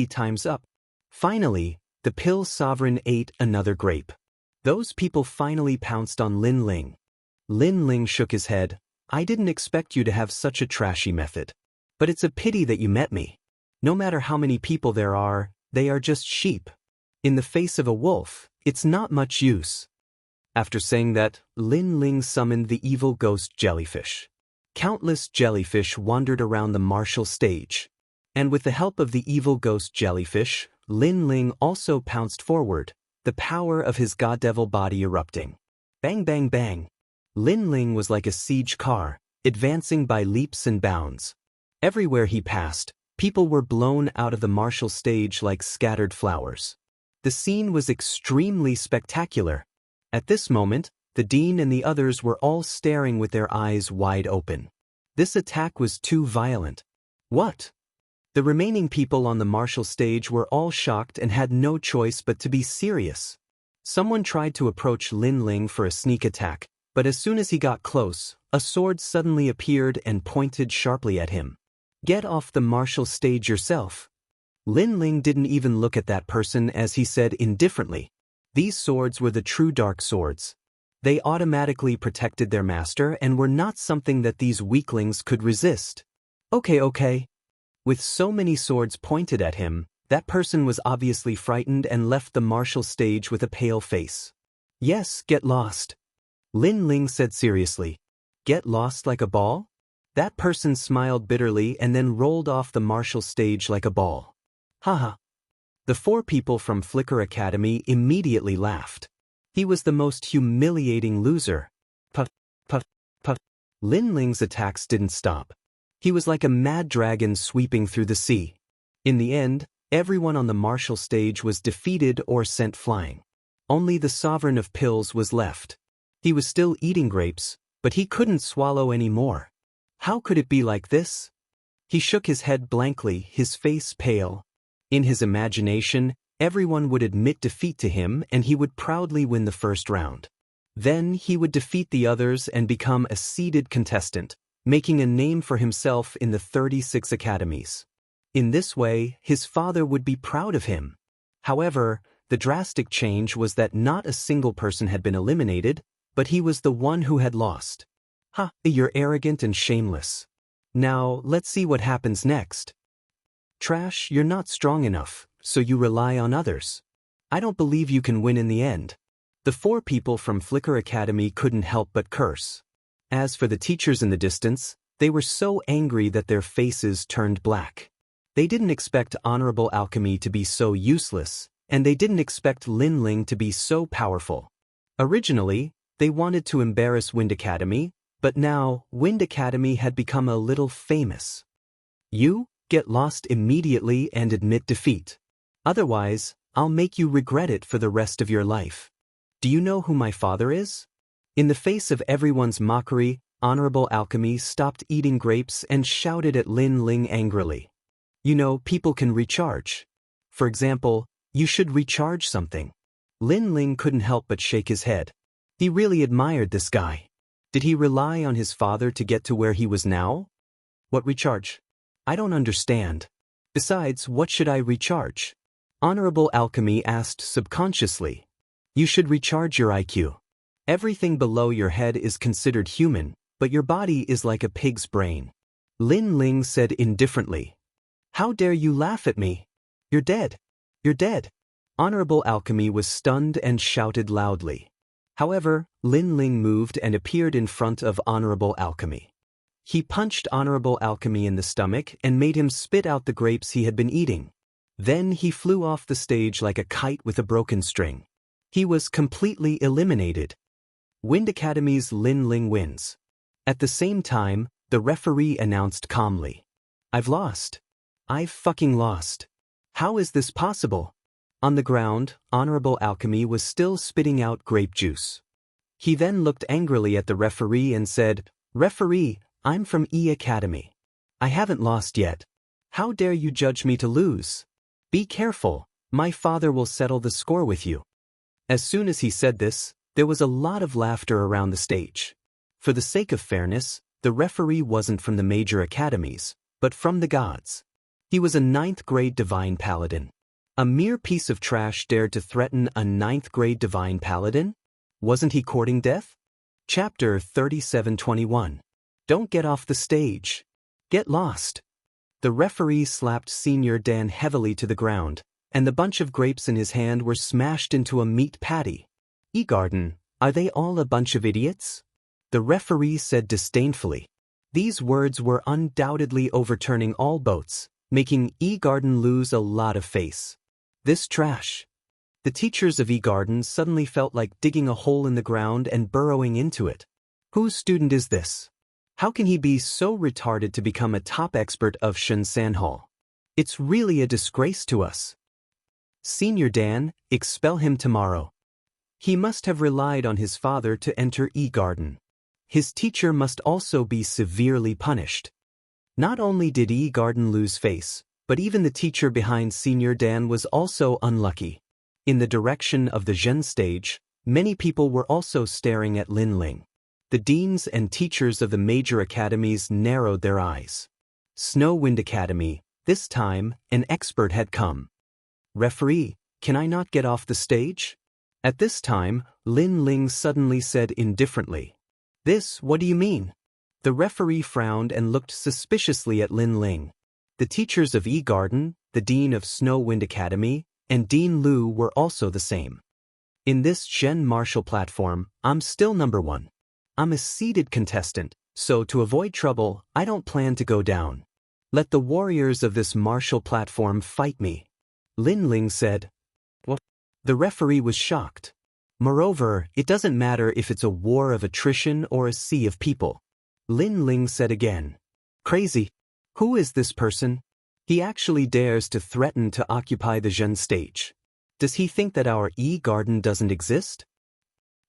Time's up. Finally, the Pill Sovereign ate another grape. Those people finally pounced on Lin Ling. Lin Ling shook his head. I didn't expect you to have such a trashy method. But it's a pity that you met me. No matter how many people there are, they are just sheep. In the face of a wolf, it's not much use. After saying that, Lin Ling summoned the evil ghost jellyfish. Countless jellyfish wandered around the martial stage. And with the help of the evil ghost jellyfish, Lin Ling also pounced forward, the power of his god-devil body erupting. Bang bang bang. Lin Ling was like a siege car, advancing by leaps and bounds. Everywhere he passed, people were blown out of the martial stage like scattered flowers. The scene was extremely spectacular. At this moment, the Dean and the others were all staring with their eyes wide open. This attack was too violent. What? The remaining people on the martial stage were all shocked and had no choice but to be serious. Someone tried to approach Lin Ling for a sneak attack, but as soon as he got close, a sword suddenly appeared and pointed sharply at him. Get off the martial stage yourself. Lin Ling didn't even look at that person as he said indifferently. These swords were the true dark swords. They automatically protected their master and were not something that these weaklings could resist. Okay. With so many swords pointed at him, that person was obviously frightened and left the martial stage with a pale face. Yes, get lost. Lin Ling said seriously. Get lost like a ball? That person smiled bitterly and then rolled off the martial stage like a ball. Haha. The 4 people from Flicker Academy immediately laughed. He was the most humiliating loser. Puff. Lin Ling's attacks didn't stop. He was like a mad dragon sweeping through the sea. In the end, everyone on the martial stage was defeated or sent flying. Only the Sovereign of Pills was left. He was still eating grapes, but he couldn't swallow any more. How could it be like this? He shook his head blankly, his face pale. In his imagination, Everyone would admit defeat to him and he would proudly win the first round. Then he would defeat the others and become a seeded contestant, making a name for himself in the 36 academies. In this way, his father would be proud of him. However, the drastic change was that not a single person had been eliminated, but he was the one who had lost. Ha, you're arrogant and shameless. Now, let's see what happens next. Trash, you're not strong enough, so you rely on others. I don't believe you can win in the end. The 4 people from Flicker Academy couldn't help but curse. As for the teachers in the distance, they were so angry that their faces turned black. They didn't expect Honorable Alchemy to be so useless, and they didn't expect Lin Ling to be so powerful. Originally, they wanted to embarrass Wind Academy, but now Wind Academy had become a little famous. You get lost immediately and admit defeat. Otherwise, I'll make you regret it for the rest of your life. Do you know who my father is? In the face of everyone's mockery, Honorable Alchemy stopped eating grapes and shouted at Lin Ling angrily. You know, people can recharge. For example, you should recharge something. Lin Ling couldn't help but shake his head. He really admired this guy. Did he rely on his father to get to where he was now? What recharge? I don't understand. Besides, what should I recharge? Honorable Alchemy asked subconsciously. You should recharge your IQ. Everything below your head is considered human, but your body is like a pig's brain. Lin Ling said indifferently. How dare you laugh at me? You're dead. You're dead. Honorable Alchemy was stunned and shouted loudly. However, Lin Ling moved and appeared in front of Honorable Alchemy. He punched Honorable Alchemy in the stomach and made him spit out the grapes he had been eating. Then he flew off the stage like a kite with a broken string. He was completely eliminated. Wind Academy's Lin Ling wins. At the same time, the referee announced calmly. I've lost. I've fucking lost. How is this possible? On the ground, Honorable Alchemy was still spitting out grape juice. He then looked angrily at the referee and said, Referee, I'm from E Academy. I haven't lost yet. How dare you judge me to lose? Be careful, my father will settle the score with you. As soon as he said this, there was a lot of laughter around the stage. For the sake of fairness, the referee wasn't from the major academies, but from the gods. He was a 9th grade divine paladin. A mere piece of trash dared to threaten a 9th grade divine paladin? Wasn't he courting death? Chapter 37:21. Don't get off the stage. Get lost. The referee slapped Senior Dan heavily to the ground, and the bunch of grapes in his hand were smashed into a meat patty. E-Garden, are they all a bunch of idiots? The referee said disdainfully. These words were undoubtedly overturning all boats, making E-Garden lose a lot of face. This trash. The teachers of E-Garden suddenly felt like digging a hole in the ground and burrowing into it. Whose student is this? How can he be so retarded to become a top expert of Shunsan Hall? It's really a disgrace to us. Senior Dan, expel him tomorrow. He must have relied on his father to enter E-Garden. His teacher must also be severely punished. Not only did E-Garden lose face, but even the teacher behind Senior Dan was also unlucky. In the direction of the Zhen stage, many people were also staring at Lin Ling. The deans and teachers of the major academies narrowed their eyes. Snow Wind Academy, this time, an expert had come. Referee, can I not get off the stage? At this time, Lin Ling suddenly said indifferently. What do you mean? The referee frowned and looked suspiciously at Lin Ling. The teachers of E-Garden, the dean of Snow Wind Academy, and Dean Lu were also the same. In this Zhen martial platform, I'm still number 1. I'm a seeded contestant, so to avoid trouble, I don't plan to go down. Let the warriors of this martial platform fight me. Lin Ling said. What? The referee was shocked. Moreover, it doesn't matter if it's a war of attrition or a sea of people. Lin Ling said again. Crazy. Who is this person? He actually dares to threaten to occupy the Zhen stage. Does he think that our E-Garden doesn't exist?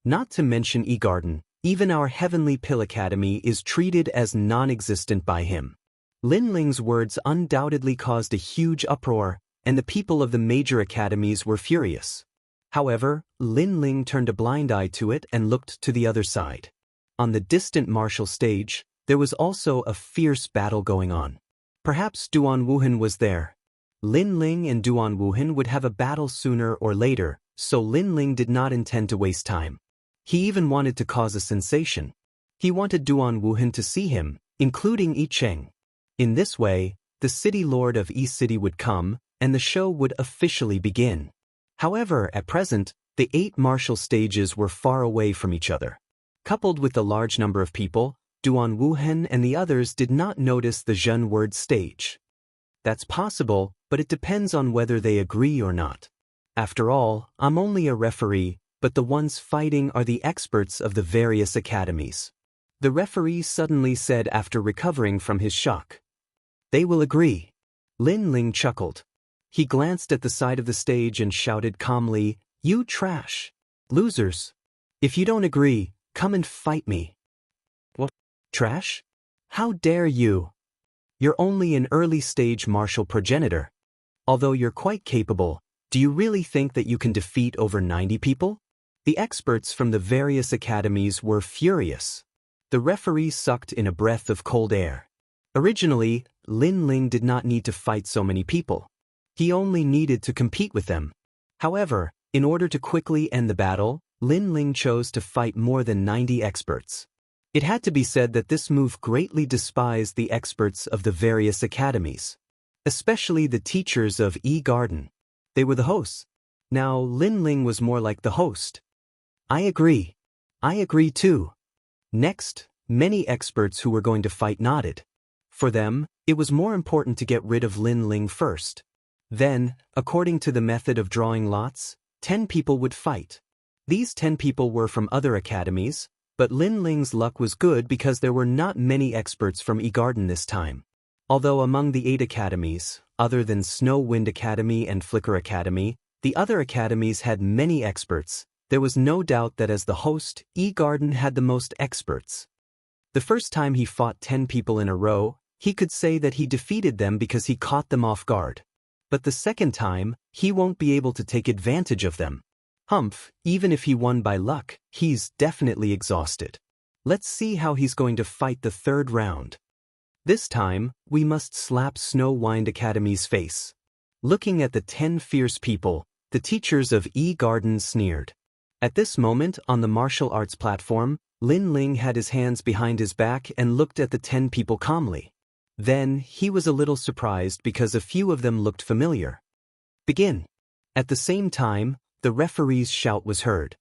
Not to mention E-Garden, even our Heavenly Pill Academy is treated as non-existent by him. Lin Ling's words undoubtedly caused a huge uproar, and the people of the major academies were furious. However, Lin Ling turned a blind eye to it and looked to the other side. On the distant martial stage, there was also a fierce battle going on. Perhaps Duan Wuhan was there. Lin Ling and Duan Wuhan would have a battle sooner or later, so Lin Ling did not intend to waste time. He even wanted to cause a sensation. He wanted Duan Wuhan to see him, including Yi Cheng. In this way, the city lord of Yi City would come, and the show would officially begin. However, at present, the 8 martial stages were far away from each other. Coupled with the large number of people, Duan Wuhan and the others did not notice the Zhen word stage. That's possible, but it depends on whether they agree or not. After all, I'm only a referee, but the ones fighting are the experts of the various academies. The referee suddenly said after recovering from his shock. They will agree. Lin Ling chuckled. He glanced at the side of the stage and shouted calmly, "You trash! Losers! If you don't agree, come and fight me." What? Trash? How dare you? You're only an early-stage martial progenitor. Although you're quite capable, do you really think that you can defeat over 90 people? The experts from the various academies were furious. The referee sucked in a breath of cold air. Originally, Lin Ling did not need to fight so many people. He only needed to compete with them. However, in order to quickly end the battle, Lin Ling chose to fight more than 90 experts. It had to be said that this move greatly despised the experts of the various academies, especially the teachers of Yi Garden. They were the hosts. Now Lin Ling was more like the host. I agree. I agree too. Next, many experts who were going to fight nodded. For them, it was more important to get rid of Lin Ling first. Then, according to the method of drawing lots, 10 people would fight. These 10 people were from other academies, but Lin Ling's luck was good because there were not many experts from Yi Garden this time. Although among the 8 academies, other than Snow Wind Academy and Flicker Academy, the other academies had many experts, there was no doubt that as the host, Yi Garden had the most experts. The first time he fought 10 people in a row, he could say that he defeated them because he caught them off guard. But the second time, he won't be able to take advantage of them. Humph, even if he won by luck, he's definitely exhausted. Let's see how he's going to fight the third round. This time, we must slap Snow Wind Academy's face. Looking at the 10 fierce people, the teachers of Yi Garden sneered. At this moment, on the martial arts platform, Lin Ling had his hands behind his back and looked at the 10 people calmly. Then, he was a little surprised because a few of them looked familiar. Begin. At the same time, the referee's shout was heard.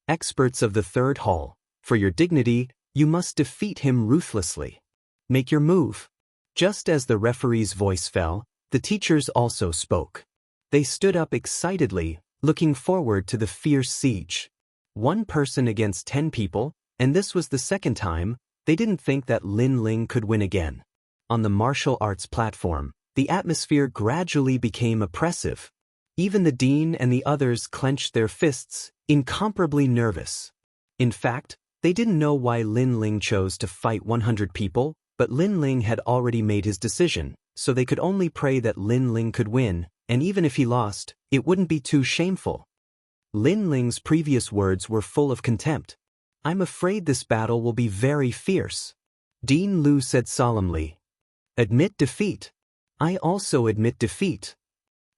Experts of the third hall, for your dignity, you must defeat him ruthlessly. Make your move. Just as the referee's voice fell, the teachers also spoke. They stood up excitedly, looking forward to the fierce siege. 1 person against 10 people, and this was the second time, they didn't think that Lin Ling could win again. On the martial arts platform, the atmosphere gradually became oppressive. Even the dean and the others clenched their fists, incomparably nervous. In fact, they didn't know why Lin Ling chose to fight 100 people, but Lin Ling had already made his decision, so they could only pray that Lin Ling could win, and even if he lost, it wouldn't be too shameful. Lin Ling's previous words were full of contempt. I'm afraid this battle will be very fierce. Dean Lu said solemnly. Admit defeat. I also admit defeat.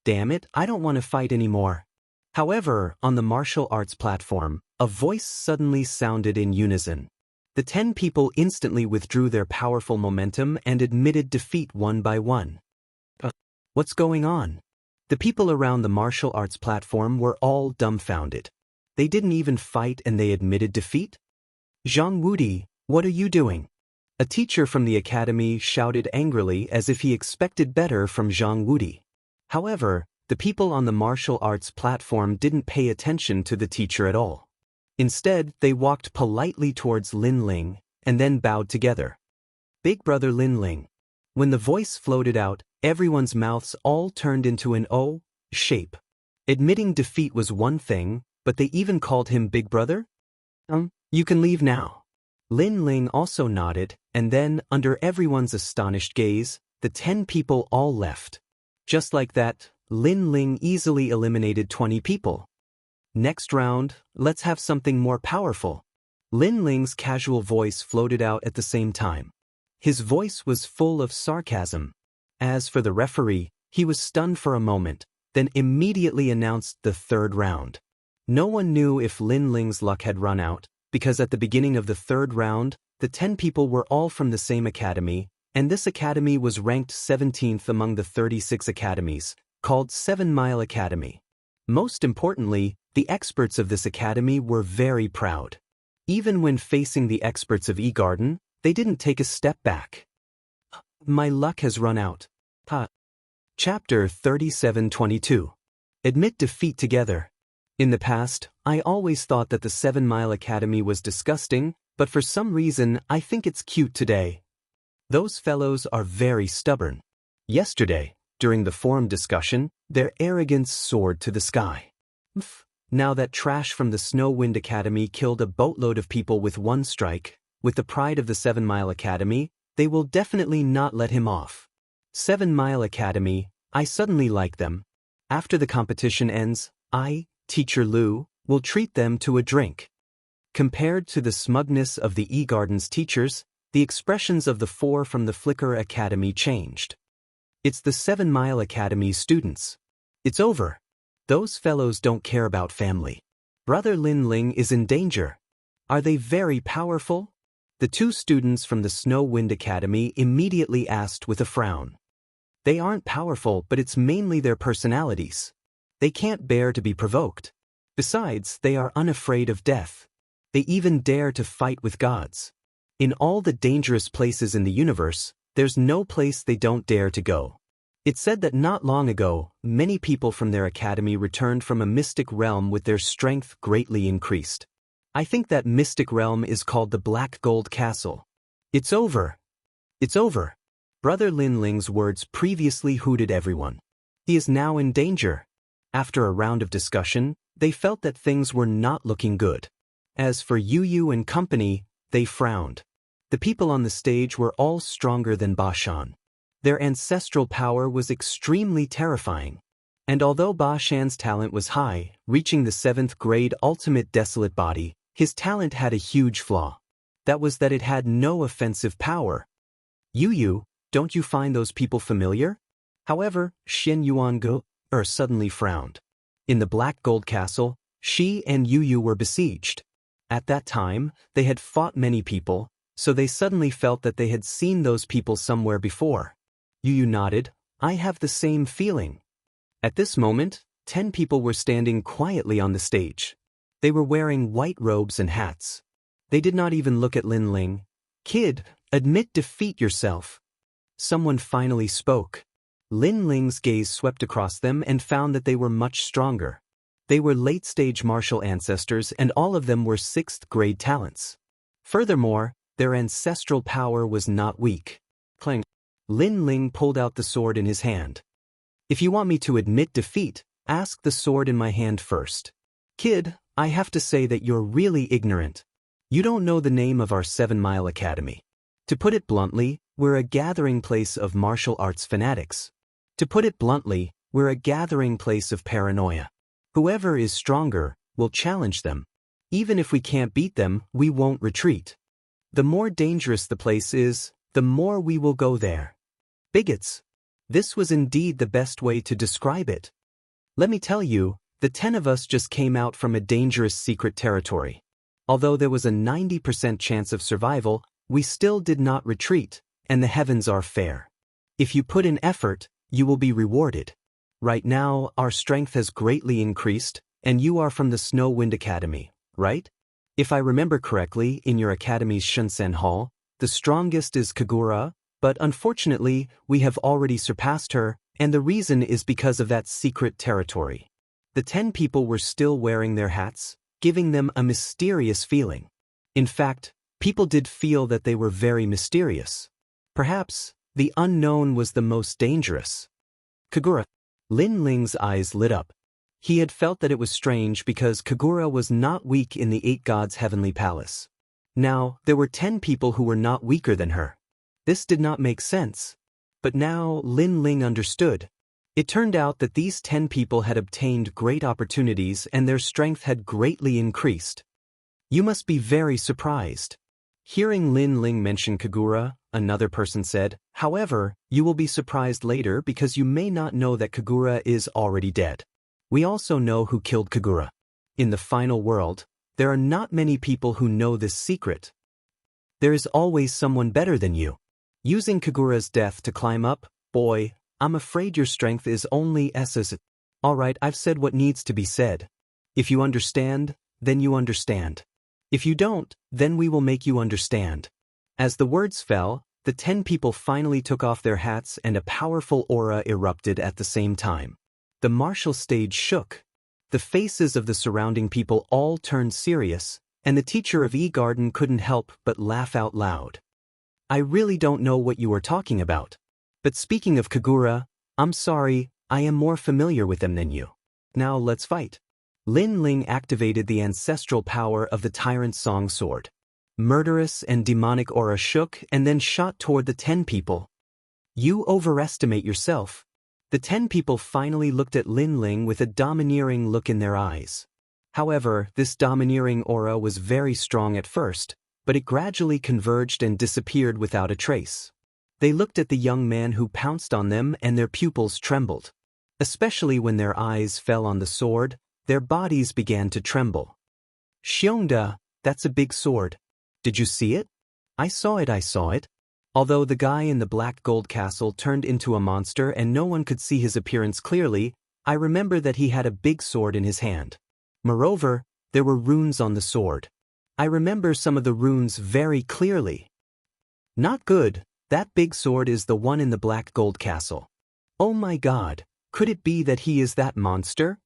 Damn it, I don't want to fight anymore. However, on the martial arts platform, a voice suddenly sounded in unison. The 10 people instantly withdrew their powerful momentum and admitted defeat one by one. What's going on? The people around the martial arts platform were all dumbfounded. They didn't even fight and they admitted defeat? Zhang Wudi, what are you doing? A teacher from the academy shouted angrily as if he expected better from Zhang Wudi. However, the people on the martial arts platform didn't pay attention to the teacher at all. Instead, they walked politely towards Lin Ling, and then bowed together. Big brother Lin Ling. When the voice floated out, everyone's mouths all turned into an O shape. Admitting defeat was one thing, but they even called him Big Brother? You can leave now. Lin Ling also nodded, and then, under everyone's astonished gaze, the 10 people all left. Just like that, Lin Ling easily eliminated 20 people. Next round, let's have something more powerful. Lin Ling's casual voice floated out at the same time. His voice was full of sarcasm. As for the referee, he was stunned for a moment, then immediately announced the third round. No one knew if Lin Ling's luck had run out, because at the beginning of the third round, the 10 people were all from the same academy, and this academy was ranked 17th among the 36 academies, called 7 Mile Academy. Most importantly, the experts of this academy were very proud. Even when facing the experts of E-Garden, they didn't take a step back. My luck has run out. Chapter 37:22. Admit defeat together. In the past, I always thought that the 7 Mile Academy was disgusting, but for some reason I think it's cute today. Those fellows are very stubborn. Yesterday, during the forum discussion, their arrogance soared to the sky. Now that trash from the Snow Wind Academy killed a boatload of people with one strike, with the pride of the 7 Mile Academy, they will definitely not let him off. 7 Mile Academy, I suddenly like them. After the competition ends, I, Teacher Lu, will treat them to a drink. Compared to the smugness of the E-Garden's teachers, the expressions of the 4 from the Flicker Academy changed. It's the 7 Mile Academy students. It's over. Those fellows don't care about family. Brother Lin Ling is in danger. Are they very powerful? The 2 students from the Snow Wind Academy immediately asked with a frown. They aren't powerful, but it's mainly their personalities. They can't bear to be provoked. Besides, they are unafraid of death. They even dare to fight with gods. In all the dangerous places in the universe, there's no place they don't dare to go. It's said that not long ago, many people from their academy returned from a mystic realm with their strength greatly increased. I think that mystic realm is called the Black Gold Castle. It's over. It's over. Brother Lin Ling's words previously hooted everyone. He is now in danger. After a round of discussion, they felt that things were not looking good. As for Yu and company, they frowned. The people on the stage were all stronger than Bashan. Their ancestral power was extremely terrifying. And although Bashan's talent was high, reaching the 7th grade ultimate desolate body, his talent had a huge flaw. That was that it had no offensive power. Yu, don't you find those people familiar? However, Shen Yuangu suddenly frowned. In the Black Gold Castle, she and Yu were besieged. At that time, they had fought many people, so they suddenly felt that they had seen those people somewhere before. Yu nodded. I have the same feeling. At this moment, 10 people were standing quietly on the stage. They were wearing white robes and hats. They did not even look at Lin Ling. Kid, admit defeat yourself. Someone finally spoke. Lin Ling's gaze swept across them and found that they were much stronger. They were late-stage martial ancestors and all of them were 6th grade talents. Furthermore, their ancestral power was not weak. Clang. Lin Ling pulled out the sword in his hand. If you want me to admit defeat, ask the sword in my hand first. Kid, I have to say that you're really ignorant. You don't know the name of our 7 Mile Academy. To put it bluntly, we're a gathering place of martial arts fanatics. To put it bluntly, we're a gathering place of paranoia. Whoever is stronger will challenge them. Even if we can't beat them, we won't retreat. The more dangerous the place is, the more we will go there. Bigots. This was indeed the best way to describe it. Let me tell you, the 10 of us just came out from a dangerous secret territory. Although there was a 90% chance of survival, we still did not retreat, and the heavens are fair. If you put in effort, you will be rewarded. Right now, our strength has greatly increased, and you are from the Snow Wind Academy, right? If I remember correctly, in your academy's Shunsen Hall, the strongest is Kagura, but unfortunately, we have already surpassed her, and the reason is because of that secret territory. The 10 people were still wearing their hats, giving them a mysterious feeling. In fact, people did feel that they were very mysterious. Perhaps, the unknown was the most dangerous. Kagura. Lin Ling's eyes lit up. He had felt that it was strange because Kagura was not weak in the 8 gods' heavenly palace. Now, there were 10 people who were not weaker than her. This did not make sense. But now Lin Ling understood. It turned out that these 10 people had obtained great opportunities and their strength had greatly increased. You must be very surprised. Hearing Lin Ling mention Kagura, another person said, however, you will be surprised later because you may not know that Kagura is already dead. We also know who killed Kagura. In the final world, there are not many people who know this secret. There is always someone better than you. Using Kagura's death to climb up, boy, I'm afraid your strength is only SS. Alright, I've said what needs to be said. If you understand, then you understand. If you don't, then we will make you understand. As the words fell, the 10 people finally took off their hats and a powerful aura erupted at the same time. The martial stage shook. The faces of the surrounding people all turned serious, and the teacher of E-Garden couldn't help but laugh out loud. I really don't know what you are talking about. But speaking of Kagura, I'm sorry, I am more familiar with them than you. Now let's fight. Lin Ling activated the ancestral power of the Tyrant Song Sword. Murderous and demonic aura shook and then shot toward the 10 people. You overestimate yourself. The 10 people finally looked at Lin Ling with a domineering look in their eyes. However, this domineering aura was very strong at first, but it gradually converged and disappeared without a trace. They looked at the young man who pounced on them and their pupils trembled. Especially when their eyes fell on the sword, their bodies began to tremble. Xiongda, that's a big sword. Did you see it? I saw it. Although the guy in the black gold castle turned into a monster and no one could see his appearance clearly, I remember that he had a big sword in his hand. Moreover, there were runes on the sword. I remember some of the runes very clearly. Not good, that big sword is the one in the black gold castle. Oh my god, could it be that he is that monster?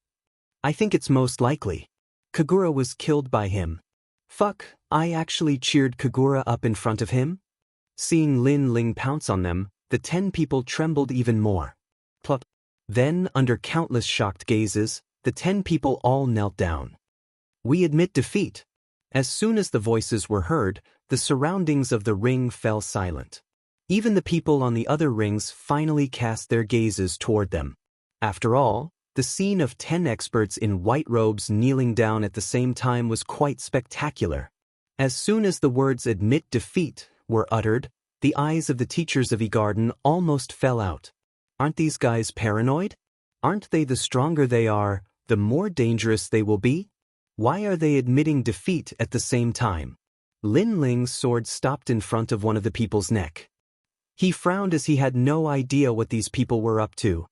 I think it's most likely. Kagura was killed by him. Fuck, I actually cheered Kagura up in front of him? Seeing Lin Ling pounce on them, the 10 people trembled even more. Plop. Then, under countless shocked gazes, the 10 people all knelt down. We admit defeat. As soon as the voices were heard, the surroundings of the ring fell silent. Even the people on the other rings finally cast their gazes toward them. After all, the scene of 10 experts in white robes kneeling down at the same time was quite spectacular. As soon as the words "admit defeat" were uttered, the eyes of the teachers of E-Garden almost fell out. Aren't these guys paranoid? Aren't they the stronger they are, the more dangerous they will be? Why are they admitting defeat at the same time? Lin Ling's sword stopped in front of one of the people's neck. He frowned as he had no idea what these people were up to.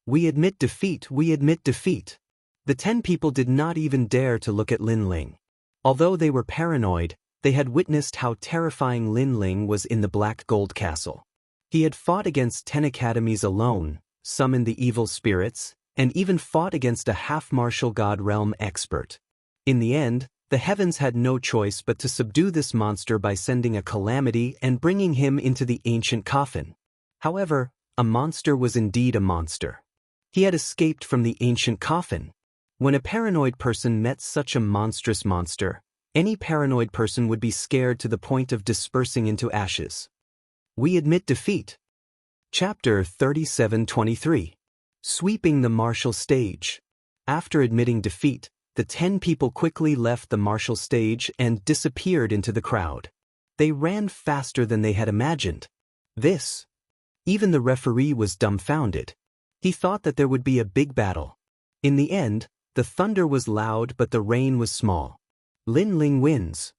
We admit defeat, we admit defeat. The 10 people did not even dare to look at Lin Ling. Although they were paranoid, they had witnessed how terrifying Lin Ling was in the Black Gold Castle. He had fought against 10 academies alone, summoned the evil spirits, and even fought against a half-martial god realm expert. In the end, the heavens had no choice but to subdue this monster by sending a calamity and bringing him into the ancient coffin. However, a monster was indeed a monster. He had escaped from the ancient coffin. When a paranoid person met such a monstrous monster, any paranoid person would be scared to the point of dispersing into ashes. We admit defeat. Chapter 37-23. Sweeping the martial stage. After admitting defeat, the 10 people quickly left the martial stage and disappeared into the crowd. They ran faster than they had imagined. Even the referee was dumbfounded. He thought that there would be a big battle. In the end, the thunder was loud but the rain was small. Lin Ling wins.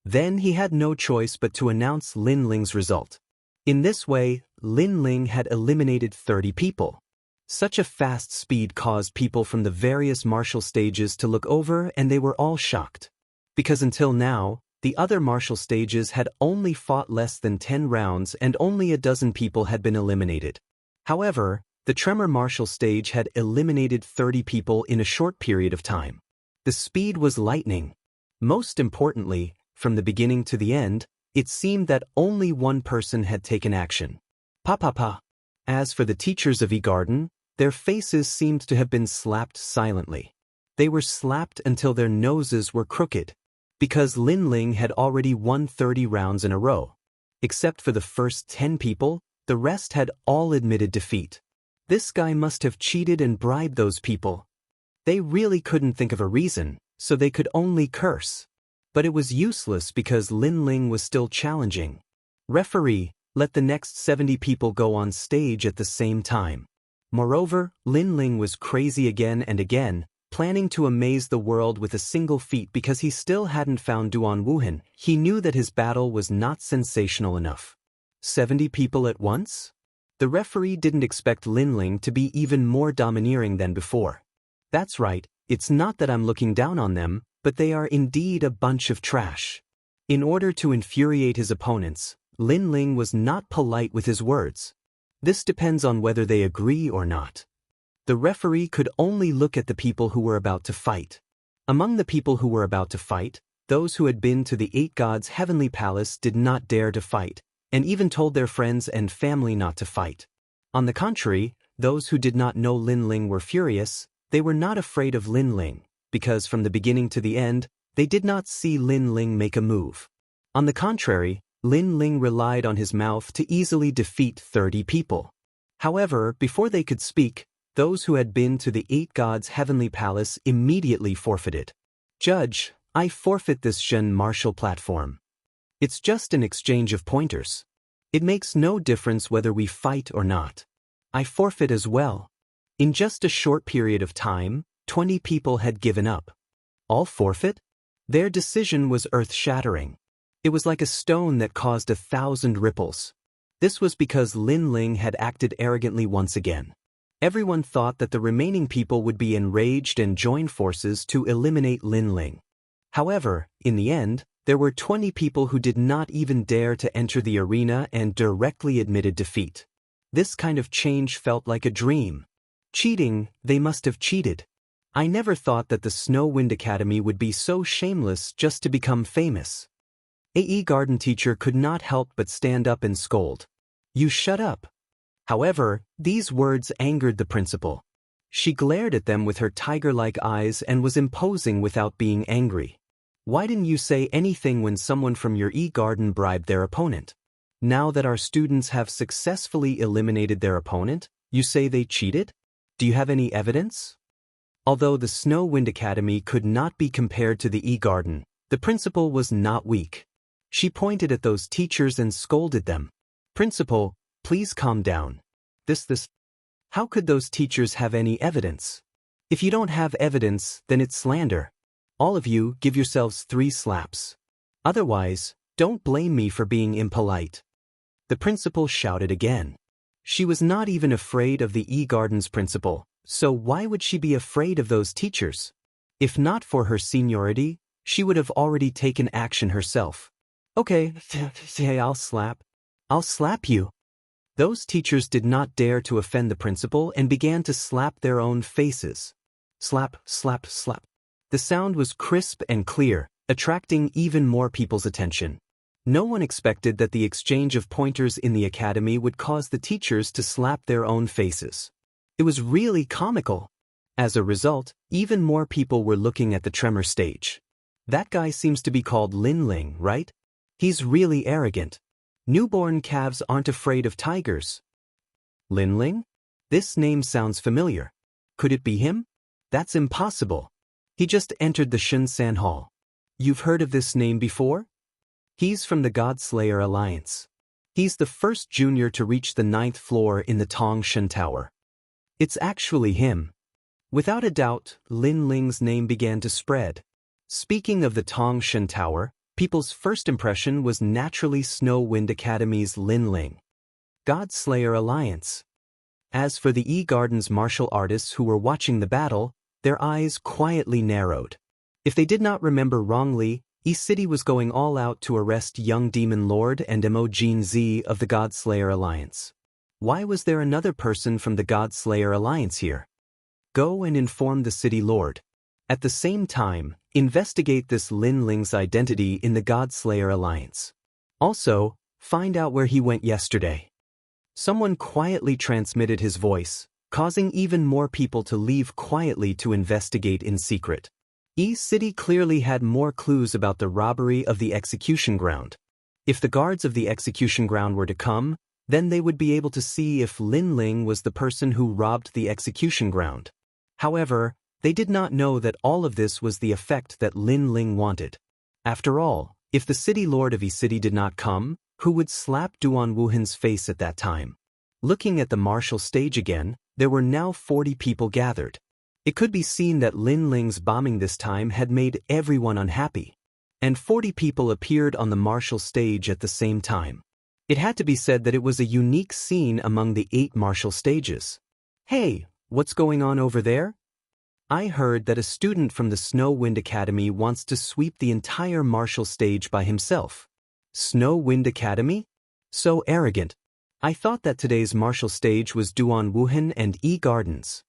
Then he had no choice but to announce Lin Ling's result. In this way, Lin Ling had eliminated 30 people. Such a fast speed caused people from the various martial stages to look over and they were all shocked. Because until now, the other martial stages had only fought less than 10 rounds and only a dozen people had been eliminated. However, the Tremor martial stage had eliminated 30 people in a short period of time. The speed was lightning. Most importantly, from the beginning to the end, it seemed that only one person had taken action. Pa. As for the teachers of E-Garden, their faces seemed to have been slapped silently. They were slapped until their noses were crooked. Because Lin Ling had already won 30 rounds in a row. Except for the first 10 people, the rest had all admitted defeat. This guy must have cheated and bribed those people. They really couldn't think of a reason, so they could only curse. But it was useless because Lin Ling was still challenging. Referee, let the next 70 people go on stage at the same time. Moreover, Lin Ling was crazy again and again, planning to amaze the world with a single feat because he still hadn't found Duan Wuhan. He knew that his battle was not sensational enough. 70 people at once? The referee didn't expect Lin Ling to be even more domineering than before. That's right, it's not that I'm looking down on them, but they are indeed a bunch of trash. In order to infuriate his opponents, Lin Ling was not polite with his words. This depends on whether they agree or not. The referee could only look at the people who were about to fight. Among the people who were about to fight, those who had been to the 8 gods' heavenly palace did not dare to fight, and even told their friends and family not to fight. On the contrary, those who did not know Lin Ling were furious. They were not afraid of Lin Ling, because from the beginning to the end, they did not see Lin Ling make a move. On the contrary, Lin Ling relied on his mouth to easily defeat 30 people. However, before they could speak, those who had been to the 8 gods' heavenly palace immediately forfeited. Judge, I forfeit this Shen martial platform. It's just an exchange of pointers. It makes no difference whether we fight or not. I forfeit as well. In just a short period of time, 20 people had given up. All forfeit? Their decision was earth-shattering. It was like a stone that caused 1,000 ripples. This was because Lin Ling had acted arrogantly once again. Everyone thought that the remaining people would be enraged and join forces to eliminate Lin Ling. However, in the end, there were 20 people who did not even dare to enter the arena and directly admitted defeat. This kind of change felt like a dream. Cheating, they must have cheated. I never thought that the Snow Wind Academy would be so shameless just to become famous. AE Garden teacher could not help but stand up and scold. You shut up. However, these words angered the principal. She glared at them with her tiger-like eyes and was imposing without being angry. Why didn't you say anything when someone from your E-Garden bribed their opponent? Now that our students have successfully eliminated their opponent, you say they cheated? Do you have any evidence? Although the Snow Wind Academy could not be compared to the E-Garden, the principal was not weak. She pointed at those teachers and scolded them. Principal, please calm down. How could those teachers have any evidence? If you don't have evidence, then it's slander. All of you, give yourselves 3 slaps. Otherwise, don't blame me for being impolite. The principal shouted again. She was not even afraid of the E-Garden's principal, so why would she be afraid of those teachers? If not for her seniority, she would have already taken action herself. Okay, I'll slap you. Those teachers did not dare to offend the principal and began to slap their own faces. Slap, slap, slap. The sound was crisp and clear, attracting even more people's attention. No one expected that the exchange of pointers in the academy would cause the teachers to slap their own faces. It was really comical. As a result, even more people were looking at the tremor stage. That guy seems to be called Lin Ling, right? He's really arrogant. Newborn calves aren't afraid of tigers. Lin Ling? This name sounds familiar. Could it be him? That's impossible. He just entered the Shunsan Hall. You've heard of this name before? He's from the Godslayer Alliance. He's the first junior to reach the 9th floor in the Tongshan Tower. It's actually him. Without a doubt, Lin Ling's name began to spread. Speaking of the Tongshan Tower, people's first impression was naturally Snow Wind Academy's Lin Ling. Godslayer Alliance. As for the E-Garden's martial artists who were watching the battle, their eyes quietly narrowed. If they did not remember wrongly, E-City was going all out to arrest young Demon Lord and Emojin Z of the Godslayer Alliance. Why was there another person from the Godslayer Alliance here? Go and inform the City Lord. At the same time, investigate this Lin Ling's identity in the Godslayer Alliance. Also, find out where he went yesterday. Someone quietly transmitted his voice, causing even more people to leave quietly to investigate in secret. E-City clearly had more clues about the robbery of the execution ground. If the guards of the execution ground were to come, Then they would be able to see if Lin Ling was the person who robbed the execution ground. However, they did not know that all of this was the effect that Lin Ling wanted. After all, if the city lord of Yi City did not come, who would slap Duan Wuhan's face at that time? Looking at the martial stage again, there were now 40 people gathered. It could be seen that Lin Ling's bombing this time had made everyone unhappy. And 40 people appeared on the martial stage at the same time. It had to be said that it was a unique scene among the 8 martial stages. Hey, what's going on over there? I heard that a student from the Snow Wind Academy wants to sweep the entire martial stage by himself. Snow Wind Academy? So arrogant. I thought that today's martial stage was Duan Wuhan and Yi Gardens.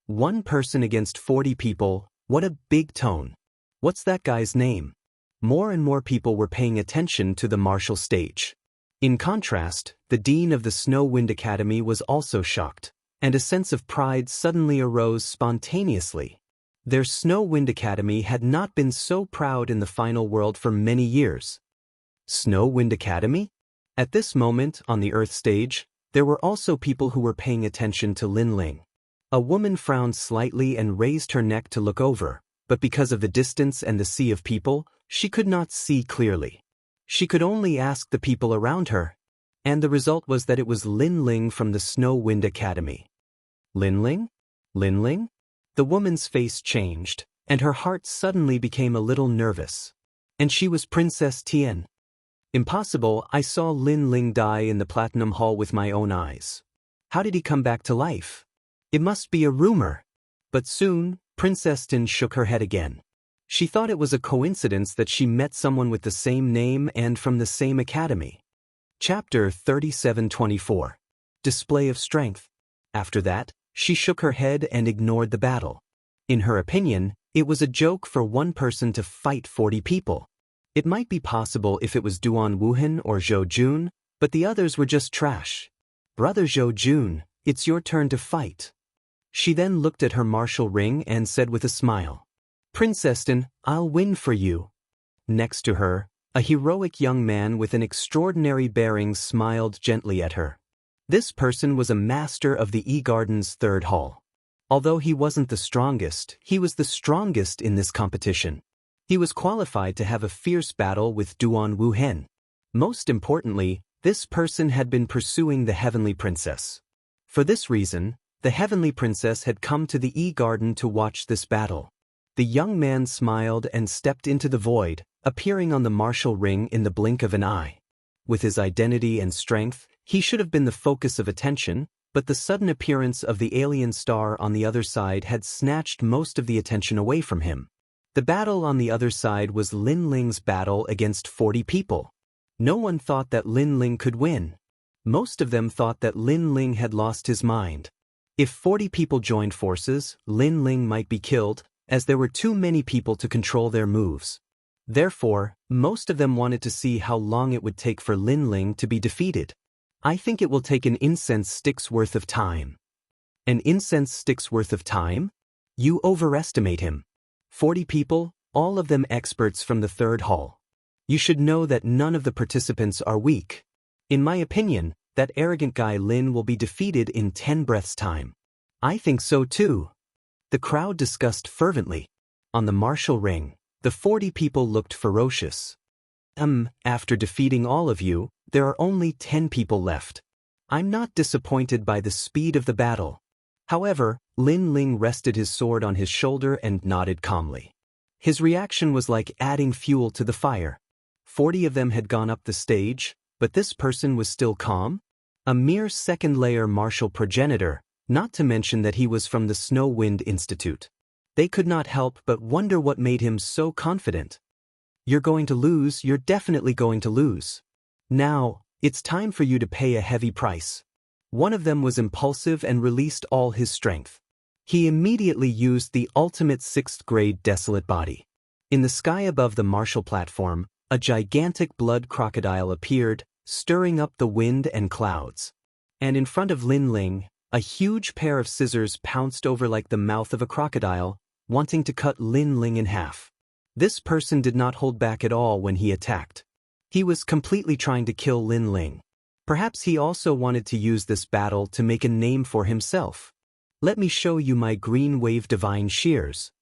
1 person against 40 people, what a big tone. What's that guy's name? More and more people were paying attention to the martial stage. In contrast, the dean of the Snow Wind Academy was also shocked, and a sense of pride suddenly arose spontaneously. Their Snow Wind Academy had not been so proud in the final world for many years. Snow Wind Academy? At this moment, on the Earth stage, there were also people who were paying attention to Lin Ling. A woman frowned slightly and raised her neck to look over, but because of the distance and the sea of people, she could not see clearly. She could only ask the people around her, and the result was that it was Lin Ling from the Snow Wind Academy. Lin Ling? Lin Ling? The woman's face changed, and her heart suddenly became a little nervous. And she was Princess Tian. Impossible, I saw Lin Ling die in the Platinum Hall with my own eyes. How did he come back to life? It must be a rumor. But soon, Princess Tian shook her head again. She thought it was a coincidence that she met someone with the same name and from the same academy. Chapter 3724. Display of Strength. After that, she shook her head and ignored the battle. In her opinion, it was a joke for 1 person to fight 40 people. It might be possible if it was Duan Wuhan or Zhou Jun, but the others were just trash. Brother Zhou Jun, it's your turn to fight. She then looked at her martial ring and said with a smile, Princess Tian, I'll win for you. Next to her, a heroic young man with an extraordinary bearing smiled gently at her. This person was a master of the Yi Gardens 3rd Hall. Although he wasn't the strongest, he was the strongest in this competition. He was qualified to have a fierce battle with Duan Wuhan. Most importantly, this person had been pursuing the Heavenly Princess. For this reason, the Heavenly Princess had come to the Yi Garden to watch this battle. The young man smiled and stepped into the void, appearing on the martial ring in the blink of an eye. With his identity and strength, he should have been the focus of attention, but the sudden appearance of the alien star on the other side had snatched most of the attention away from him. The battle on the other side was Lin Ling's battle against 40 people. No one thought that Lin Ling could win. Most of them thought that Lin Ling had lost his mind. If 40 people joined forces, Lin Ling might be killed, as there were too many people to control their moves. Therefore, most of them wanted to see how long it would take for Lin Ling to be defeated. I think it will take an incense stick's worth of time. An incense stick's worth of time? You overestimate him. 40 people, all of them experts from the 3rd Hall. You should know that none of the participants are weak. In my opinion, that arrogant guy Lin will be defeated in 10 breaths' time. I think so too. The crowd discussed fervently. On the martial ring, the 40 people looked ferocious. After defeating all of you, there are only 10 people left. I'm not disappointed by the speed of the battle. However, Lin Ling rested his sword on his shoulder and nodded calmly. His reaction was like adding fuel to the fire. 40 of them had gone up the stage, but this person was still calm? A mere second-layer martial progenitor, not to mention that he was from the Snow Wind Institute. They could not help but wonder what made him so confident. You're going to lose, you're definitely going to lose. Now, it's time for you to pay a heavy price. One of them was impulsive and released all his strength. He immediately used the ultimate 6th-grade desolate body. In the sky above the martial platform, a gigantic blood crocodile appeared, stirring up the wind and clouds. And in front of Lin Ling, a huge pair of scissors pounced over like the mouth of a crocodile, wanting to cut Lin Ling in half. This person did not hold back at all when he attacked. He was completely trying to kill Lin Ling. Perhaps he also wanted to use this battle to make a name for himself. Let me show you my green wave divine shears.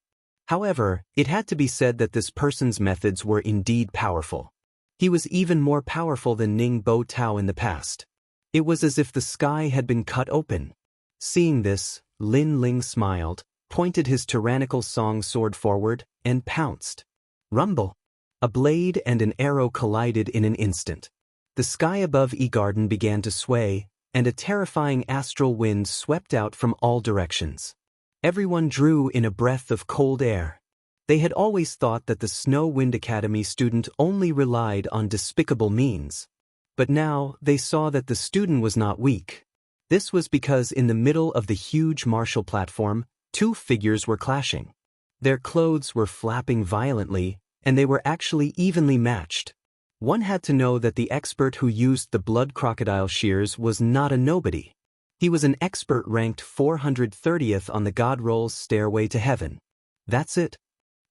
However, it had to be said that this person's methods were indeed powerful. He was even more powerful than Ning Bo Tao in the past. It was as if the sky had been cut open. Seeing this, Lin Ling smiled, pointed his tyrannical song sword forward, and pounced. Rumble! A blade and an arrow collided in an instant. The sky above E-Garden began to sway, and a terrifying astral wind swept out from all directions. Everyone drew in a breath of cold air. They had always thought that the Snow Wind Academy student only relied on despicable means. But now they saw that the student was not weak. This was because in the middle of the huge martial platform, two figures were clashing. Their clothes were flapping violently, and they were actually evenly matched. One had to know that the expert who used the blood crocodile shears was not a nobody. He was an expert ranked 430th on the God Roll's stairway to heaven. That's it.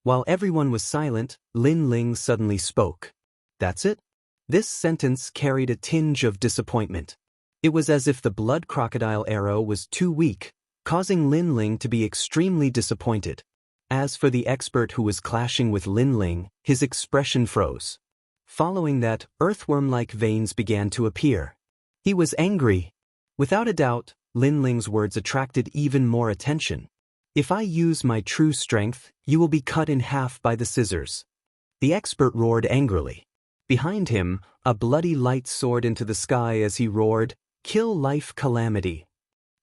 While everyone was silent, Lin Ling suddenly spoke. That's it? This sentence carried a tinge of disappointment. It was as if the blood crocodile arrow was too weak, causing Lin Ling to be extremely disappointed. As for the expert who was clashing with Lin Ling, his expression froze. Following that, earthworm-like veins began to appear. He was angry. Without a doubt, Lin Ling's words attracted even more attention. If I use my true strength, you will be cut in half by the scissors. The expert roared angrily. Behind him, a bloody light soared into the sky as he roared, "Kill life calamity."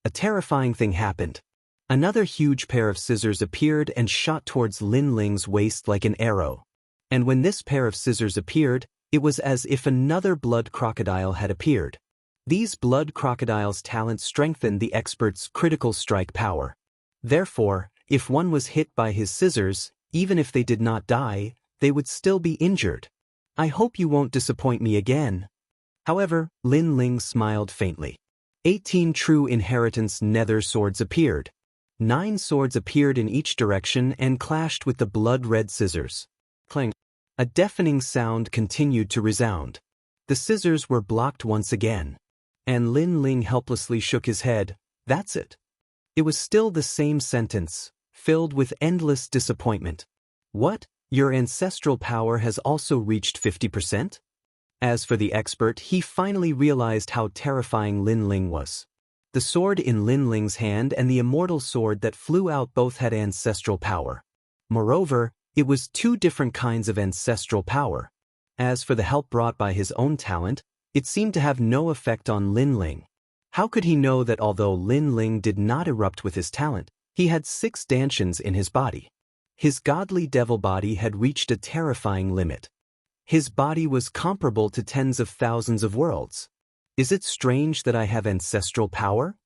A terrifying thing happened. Another huge pair of scissors appeared and shot towards Lin Ling's waist like an arrow. And when this pair of scissors appeared, it was as if another blood crocodile had appeared. These blood crocodiles' talent strengthened the expert's critical strike power. Therefore, if one was hit by his scissors, even if they did not die, they would still be injured. I hope you won't disappoint me again. However, Lin Ling smiled faintly. 18 true inheritance nether swords appeared. 9 swords appeared in each direction and clashed with the blood-red scissors. Clang! A deafening sound continued to resound. The scissors were blocked once again. And Lin Ling helplessly shook his head. That's it. It was still the same sentence, filled with endless disappointment. What? Your ancestral power has also reached 50%? As for the expert, he finally realized how terrifying Lin Ling was. The sword in Lin Ling's hand and the immortal sword that flew out both had ancestral power. Moreover, it was 2 different kinds of ancestral power. As for the help brought by his own talent, it seemed to have no effect on Lin Ling. How could he know that although Lin Ling did not erupt with his talent, he had 6 dantians in his body? His godly devil body had reached a terrifying limit. His body was comparable to tens of thousands of worlds. Is it strange that I have ancestral power?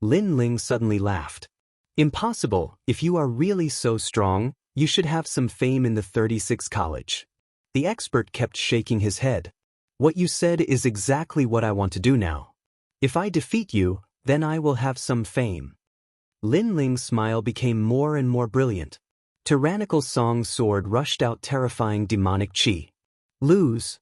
Lin Ling suddenly laughed. Impossible. If you are really so strong, you should have some fame in the 36 College. The expert kept shaking his head. What you said is exactly what I want to do now. If I defeat you, then I will have some fame. Lin Ling's smile became more and more brilliant. Tyrannical Song's sword rushed out terrifying demonic chi. Lose!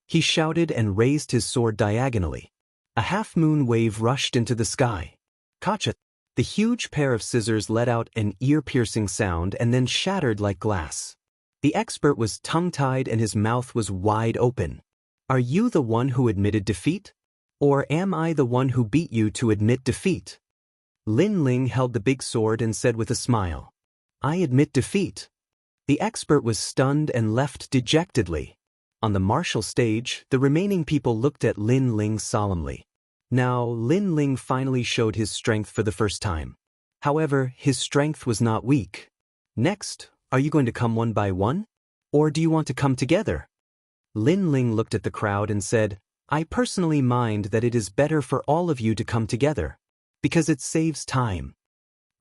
He shouted and raised his sword diagonally. A half-moon wave rushed into the sky. Kacha! The huge pair of scissors let out an ear-piercing sound and then shattered like glass. The expert was tongue-tied and his mouth was wide open. Are you the one who admitted defeat? Or am I the one who beat you to admit defeat? Lin Ling held the big sword and said with a smile, I admit defeat. The expert was stunned and left dejectedly. On the martial stage, the remaining people looked at Lin Ling solemnly. Now, Lin Ling finally showed his strength for the first time. However, his strength was not weak. Next, are you going to come one by one? Or do you want to come together? Lin Ling looked at the crowd and said, I personally mind that it is better for all of you to come together, because it saves time.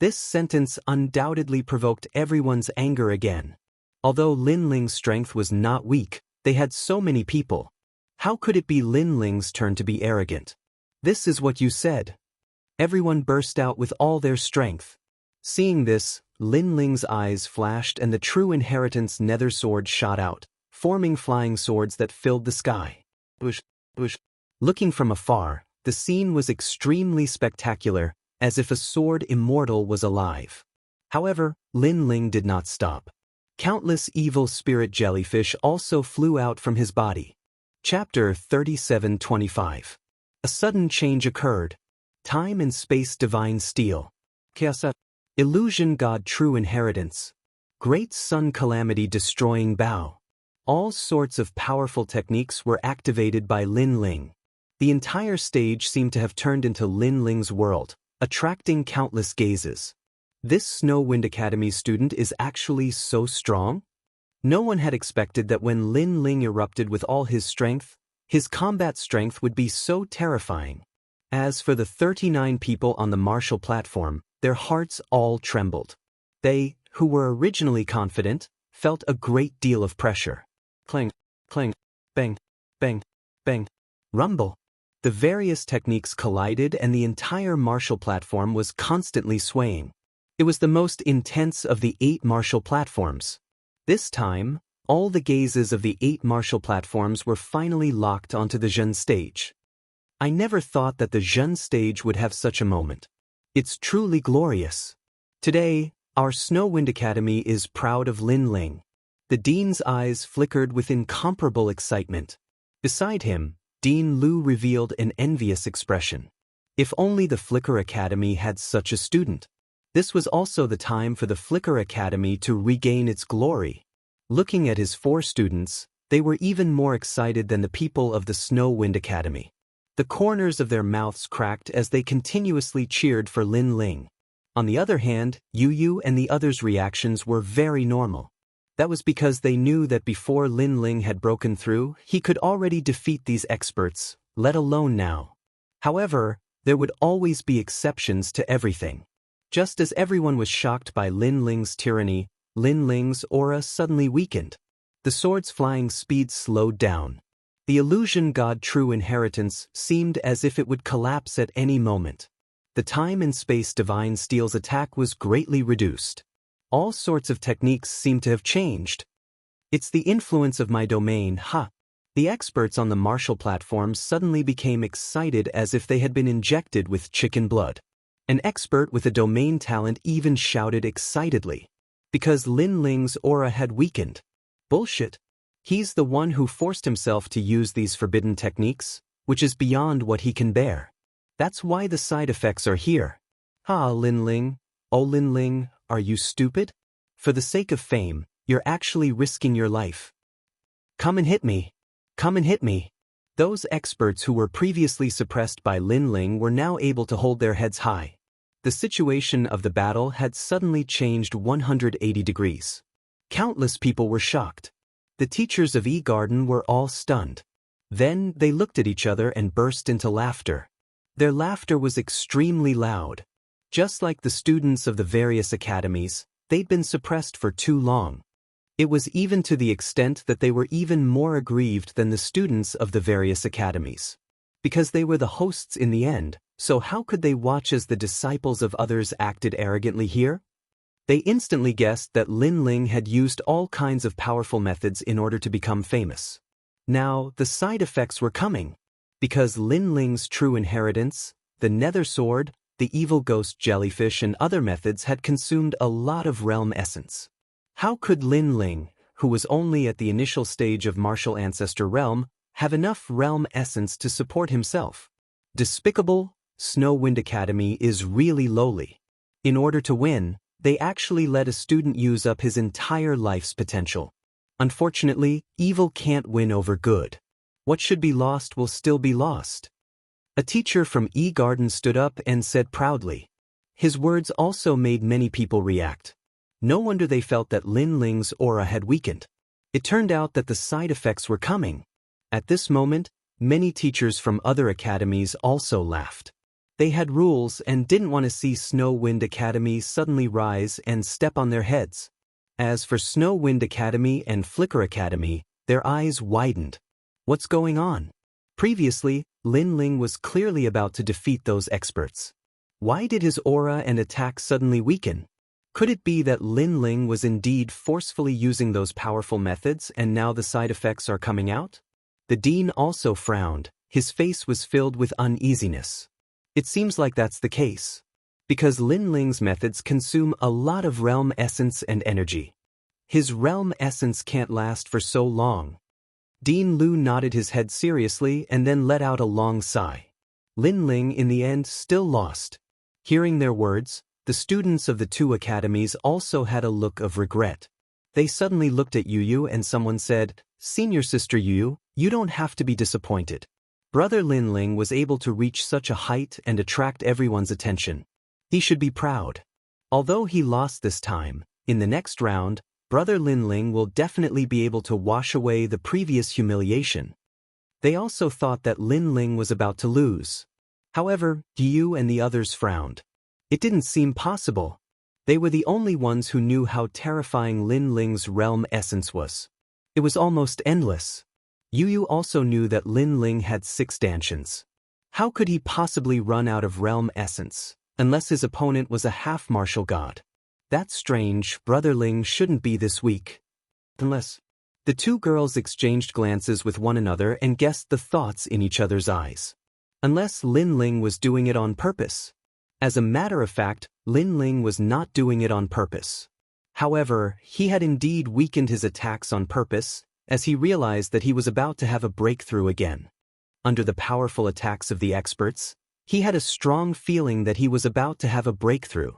This sentence undoubtedly provoked everyone's anger again. Although Lin Ling's strength was not weak, they had so many people. How could it be Lin Ling's turn to be arrogant? This is what you said. Everyone burst out with all their strength. Seeing this, Lin Ling's eyes flashed and the true inheritance nether sword shot out, forming flying swords that filled the sky. Bush. Looking from afar, the scene was extremely spectacular, as if a sword Immortal was alive. However, Lin Ling did not stop. Countless evil spirit jellyfish also flew out from his body. Chapter 37:25. A sudden change occurred. Time and space divine steel. Kyasa. Illusion god true inheritance. Great sun calamity destroying bow. All sorts of powerful techniques were activated by Lin Ling. The entire stage seemed to have turned into Lin Ling's world, attracting countless gazes. This Snow Wind Academy student is actually so strong? No one had expected that when Lin Ling erupted with all his strength, his combat strength would be so terrifying. As for the 39 people on the martial platform, their hearts all trembled. They, who were originally confident, felt a great deal of pressure. Clang, clang, bang, bang, bang, rumble. The various techniques collided and the entire martial platform was constantly swaying. It was the most intense of the 8 martial platforms. This time, all the gazes of the 8 martial platforms were finally locked onto the Zhen stage. I never thought that the Zhen stage would have such a moment. It's truly glorious. Today, our Snow Wind Academy is proud of Lin Ling. The dean's eyes flickered with incomparable excitement. Beside him, Dean Lu revealed an envious expression. If only the Flicker Academy had such a student. This was also the time for the Flicker Academy to regain its glory. Looking at his 4 students, they were even more excited than the people of the Snow Wind Academy. The corners of their mouths cracked as they continuously cheered for Lin Ling. On the other hand, Yu and the others' reactions were very normal. That was because they knew that before Lin Ling had broken through, he could already defeat these experts, let alone now. However, there would always be exceptions to everything. Just as everyone was shocked by Lin Ling's tyranny, Lin Ling's aura suddenly weakened. The sword's flying speed slowed down. The illusion god true inheritance seemed as if it would collapse at any moment. The time and space divine steel's attack was greatly reduced. All sorts of techniques seemed to have changed. It's the influence of my domain, ha! The experts on the martial platforms suddenly became excited as if they had been injected with chicken blood. An expert with a domain talent even shouted excitedly. Because Lin Ling's aura had weakened. Bullshit. He's the one who forced himself to use these forbidden techniques, which is beyond what he can bear. That's why the side effects are here. Ah, Lin Ling. Oh, Lin Ling, are you stupid? For the sake of fame, you're actually risking your life. Come and hit me. Come and hit me. Those experts who were previously suppressed by Lin Ling were now able to hold their heads high. The situation of the battle had suddenly changed 180 degrees. Countless people were shocked. The teachers of E-Garden were all stunned. Then they looked at each other and burst into laughter. Their laughter was extremely loud. Just like the students of the various academies, they'd been suppressed for too long. It was even to the extent that they were even more aggrieved than the students of the various academies. Because they were the hosts in the end, so how could they watch as the disciples of others acted arrogantly here? They instantly guessed that Lin Ling had used all kinds of powerful methods in order to become famous. Now, the side effects were coming. Because Lin Ling's true inheritance, the Nether Sword, the evil ghost jellyfish and other methods had consumed a lot of realm essence. How could Lin Ling, who was only at the initial stage of martial ancestor realm, have enough realm essence to support himself? Despicable. Snow Wind Academy is really lowly. In order to win, they actually let a student use up his entire life's potential. Unfortunately, evil can't win over good. What should be lost will still be lost. A teacher from E-Garden stood up and said proudly. His words also made many people react. No wonder they felt that Lin Ling's aura had weakened. It turned out that the side effects were coming. At this moment, many teachers from other academies also laughed. They had rules and didn't want to see Snow Wind Academy suddenly rise and step on their heads. As for Snow Wind Academy and Flicker Academy, their eyes widened. What's going on? Previously, Lin Ling was clearly about to defeat those experts. Why did his aura and attack suddenly weaken? Could it be that Lin Ling was indeed forcefully using those powerful methods and now the side effects are coming out? The dean also frowned, His face was filled with uneasiness. It seems like that's the case. Because Lin Ling's methods consume a lot of realm essence and energy. His realm essence can't last for so long. Dean Lu nodded his head seriously and then let out a long sigh. Lin Ling in the end still lost. Hearing their words, the students of the two academies also had a look of regret. They suddenly looked at Yu and someone said, "Senior sister Yu, you don't have to be disappointed. Brother Lin Ling was able to reach such a height and attract everyone's attention. He should be proud. Although he lost this time, in the next round, Brother Lin Ling will definitely be able to wash away the previous humiliation." They also thought that Lin Ling was about to lose. However, Yu and the others frowned. It didn't seem possible. They were the only ones who knew how terrifying Lin Ling's realm essence was. It was almost endless. Yu also knew that Lin Ling had 6 stanchions. How could he possibly run out of realm essence, unless his opponent was a half-martial god? That's strange. Brother Ling shouldn't be this weak. Unless... The two girls exchanged glances with one another and guessed the thoughts in each other's eyes. Unless Lin Ling was doing it on purpose. As a matter of fact, Lin Ling was not doing it on purpose. However, he had indeed weakened his attacks on purpose, as he realized that he was about to have a breakthrough again. Under the powerful attacks of the experts, he had a strong feeling that he was about to have a breakthrough.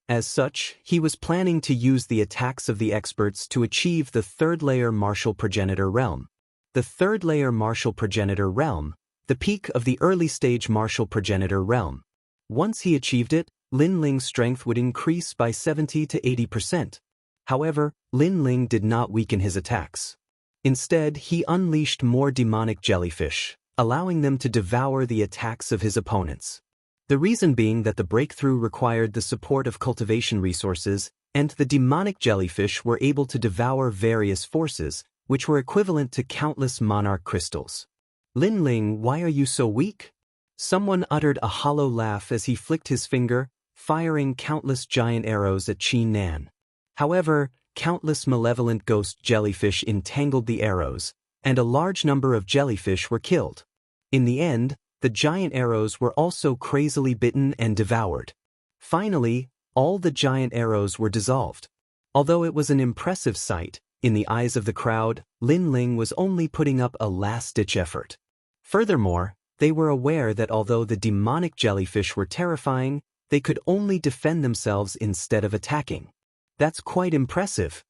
As such, he was planning to use the attacks of the experts to achieve the third-layer martial progenitor realm. The third-layer martial progenitor realm, the peak of the early-stage martial progenitor realm. Once he achieved it, Lin Ling's strength would increase by 70 to 80%. However, Lin Ling did not weaken his attacks. Instead, he unleashed more demonic jellyfish, allowing them to devour the attacks of his opponents. The reason being that the breakthrough required the support of cultivation resources, and the demonic jellyfish were able to devour various forces, which were equivalent to countless monarch crystals. "Lin Ling, why are you so weak?" Someone uttered a hollow laugh as he flicked his finger, firing countless giant arrows at Qi Nan. However, countless malevolent ghost jellyfish entangled the arrows, and a large number of jellyfish were killed. In the end, the giant arrows were also crazily bitten and devoured. Finally, all the giant arrows were dissolved. Although it was an impressive sight, in the eyes of the crowd, Lin Ling was only putting up a last-ditch effort. Furthermore, they were aware that although the demonic jellyfish were terrifying, they could only defend themselves instead of attacking. That's quite impressive.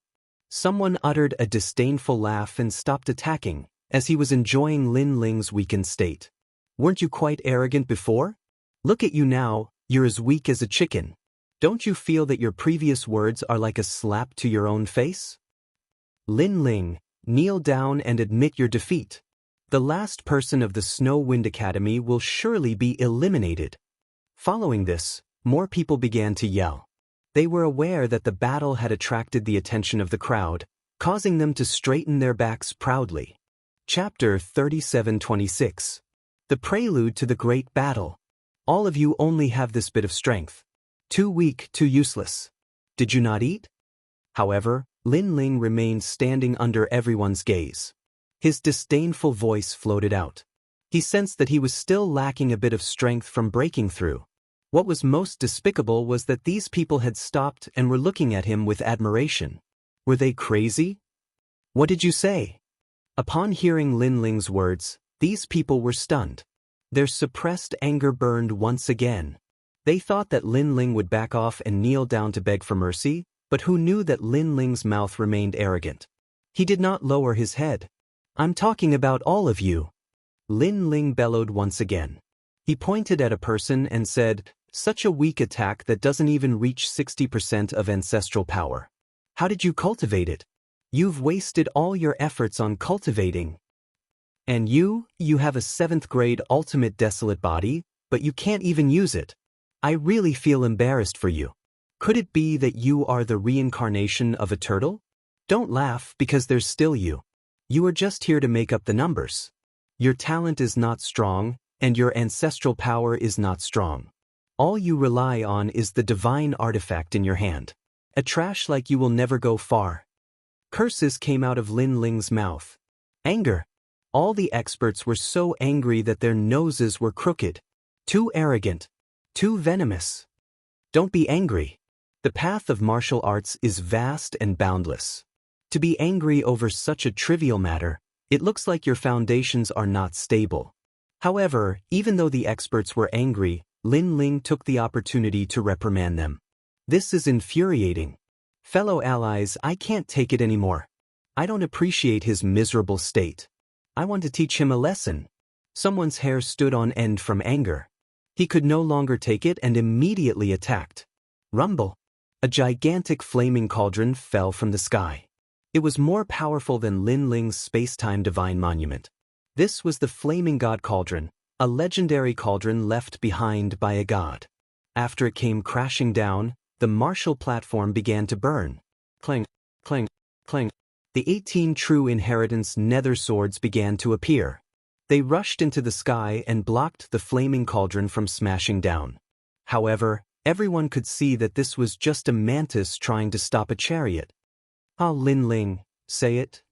Someone uttered a disdainful laugh and stopped attacking, as he was enjoying Lin Ling's weakened state. "Weren't you quite arrogant before? Look at you now, you're as weak as a chicken. Don't you feel that your previous words are like a slap to your own face? Lin Ling, kneel down and admit your defeat. The last person of the Snow Wind Academy will surely be eliminated." Following this, more people began to yell. They were aware that the battle had attracted the attention of the crowd, causing them to straighten their backs proudly. Chapter 37-26. The prelude to the great battle. All of you only have this bit of strength. Too weak, too useless. Did you not eat? However, Lin Ling remained standing under everyone's gaze. His disdainful voice floated out. He sensed that he was still lacking a bit of strength from breaking through. What was most despicable was that these people had stopped and were looking at him with admiration. Were they crazy? "What did you say?" Upon hearing Lin Ling's words, these people were stunned. Their suppressed anger burned once again. They thought that Lin Ling would back off and kneel down to beg for mercy, but who knew that Lin Ling's mouth remained arrogant? He did not lower his head. "I'm talking about all of you." Lin Ling bellowed once again. He pointed at a person and said, "Such a weak attack that doesn't even reach 60% of ancestral power. How did you cultivate it? You've wasted all your efforts on cultivating. And you have a 7th grade ultimate desolate body, but you can't even use it. I really feel embarrassed for you. Could it be that you are the reincarnation of a turtle? Don't laugh because there's still you. You are just here to make up the numbers. Your talent is not strong, and your ancestral power is not strong. All you rely on is the divine artifact in your hand. A trash like you will never go far." Curses came out of Lin Ling's mouth. Anger. All the experts were so angry that their noses were crooked. Too arrogant. Too venomous. Don't be angry. The path of martial arts is vast and boundless. To be angry over such a trivial matter, it looks like your foundations are not stable. However, even though the experts were angry, Lin Ling took the opportunity to reprimand them. This is infuriating. Fellow allies, I can't take it anymore. I don't appreciate his miserable state. I want to teach him a lesson. Someone's hair stood on end from anger. He could no longer take it and immediately attacked. Rumble. A gigantic flaming cauldron fell from the sky. It was more powerful than Lin Ling's space-time divine monument. This was the Flaming God Cauldron, a legendary cauldron left behind by a god. After it came crashing down, the martial platform began to burn. Clang, clang, clang. The 18 true inheritance nether swords began to appear. They rushed into the sky and blocked the flaming cauldron from smashing down. However, everyone could see that this was just a mantis trying to stop a chariot. Ah, Lin Ling, say it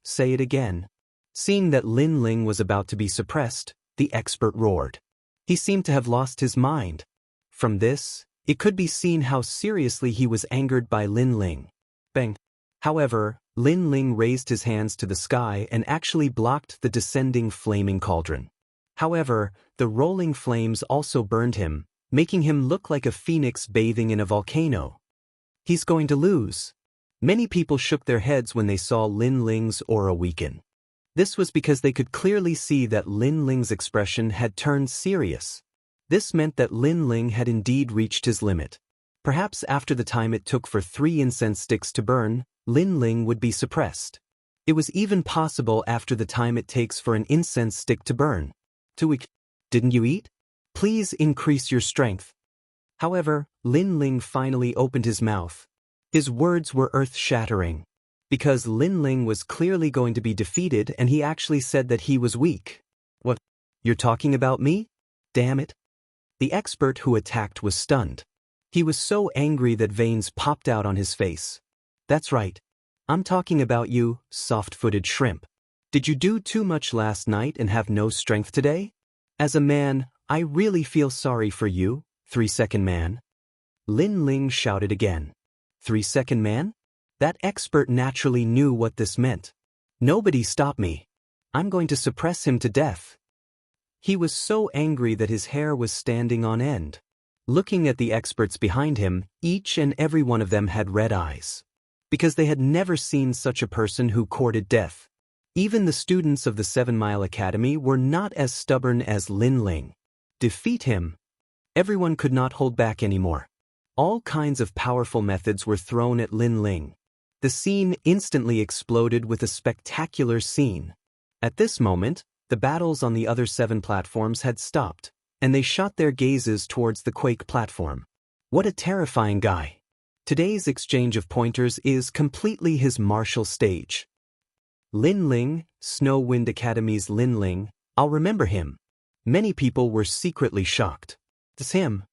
again. Seeing that Lin Ling was about to be suppressed, the expert roared. He seemed to have lost his mind. From this, it could be seen how seriously he was angered by Lin Ling. Bang. However, Lin Ling raised his hands to the sky and actually blocked the descending flaming cauldron. However, the rolling flames also burned him, making him look like a phoenix bathing in a volcano. He's going to lose. Many people shook their heads when they saw Lin Ling's aura weaken. This was because they could clearly see that Lin Ling's expression had turned serious. This meant that Lin Ling had indeed reached his limit. Perhaps after the time it took for 3 incense sticks to burn, Lin Ling would be suppressed. It was even possible after the time it takes for an incense stick to burn. 2 weeks. Didn't you eat? Please increase your strength. However, Lin Ling finally opened his mouth. His words were earth-shattering. Because Lin Ling was clearly going to be defeated and he actually said that he was weak. What? You're talking about me? Damn it. The expert who attacked was stunned. He was so angry that veins popped out on his face. That's right. I'm talking about you, soft-footed shrimp. Did you do too much last night and have no strength today? As a man, I really feel sorry for you, 3-second man. Lin Ling shouted again. 3-second man? That expert naturally knew what this meant. Nobody stop me. I'm going to suppress him to death. He was so angry that his hair was standing on end. Looking at the experts behind him, each and every one of them had red eyes. Because they had never seen such a person who courted death. Even the students of the 7 Mile Academy were not as stubborn as Lin Ling. Defeat him. Everyone could not hold back anymore. All kinds of powerful methods were thrown at Lin Ling. The scene instantly exploded with a spectacular scene. At this moment, the battles on the other 7 platforms had stopped, and they shot their gazes towards the Quake platform. What a terrifying guy. Today's exchange of pointers is completely his martial stage. Lin Ling, Snow Wind Academy's Lin Ling, I'll remember him. Many people were secretly shocked. It's him.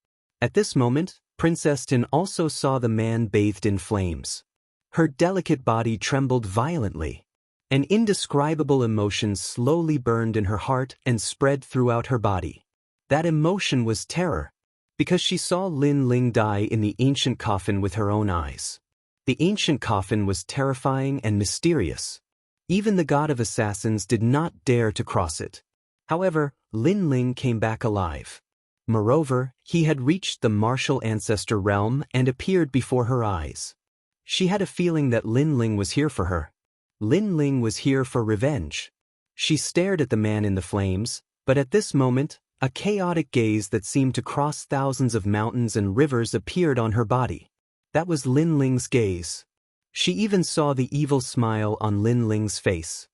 At this moment, Princess Tin also saw the man bathed in flames. Her delicate body trembled violently. An indescribable emotion slowly burned in her heart and spread throughout her body. That emotion was terror, because she saw Lin Ling die in the ancient coffin with her own eyes. The ancient coffin was terrifying and mysterious. Even the god of assassins did not dare to cross it. However, Lin Ling came back alive. Moreover, he had reached the martial ancestor realm and appeared before her eyes. She had a feeling that Lin Ling was here for her. Lin Ling was here for revenge. She stared at the man in the flames, but at this moment, a chaotic gaze that seemed to cross thousands of mountains and rivers appeared on her body. That was Lin Ling's gaze. She even saw the evil smile on Lin Ling's face.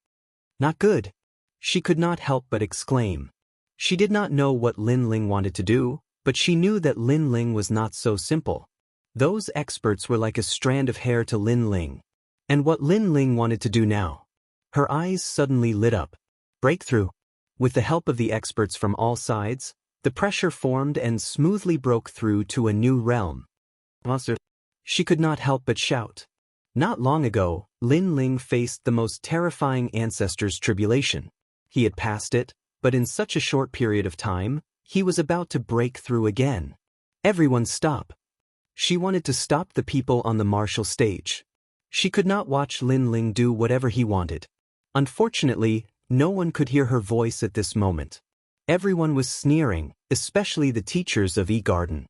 Not good. She could not help but exclaim. She did not know what Lin Ling wanted to do, but she knew that Lin Ling was not so simple. Those experts were like a strand of hair to Lin Ling. And what Lin Ling wanted to do now? Her eyes suddenly lit up. Breakthrough. With the help of the experts from all sides, the pressure formed and smoothly broke through to a new realm. Monster. She could not help but shout. Not long ago, Lin Ling faced the most terrifying ancestor's tribulation. He had passed it, but in such a short period of time, he was about to break through again. Everyone stop. She wanted to stop the people on the martial stage. She could not watch Lin Ling do whatever he wanted. Unfortunately, no one could hear her voice at this moment. Everyone was sneering, especially the teachers of E-Garden.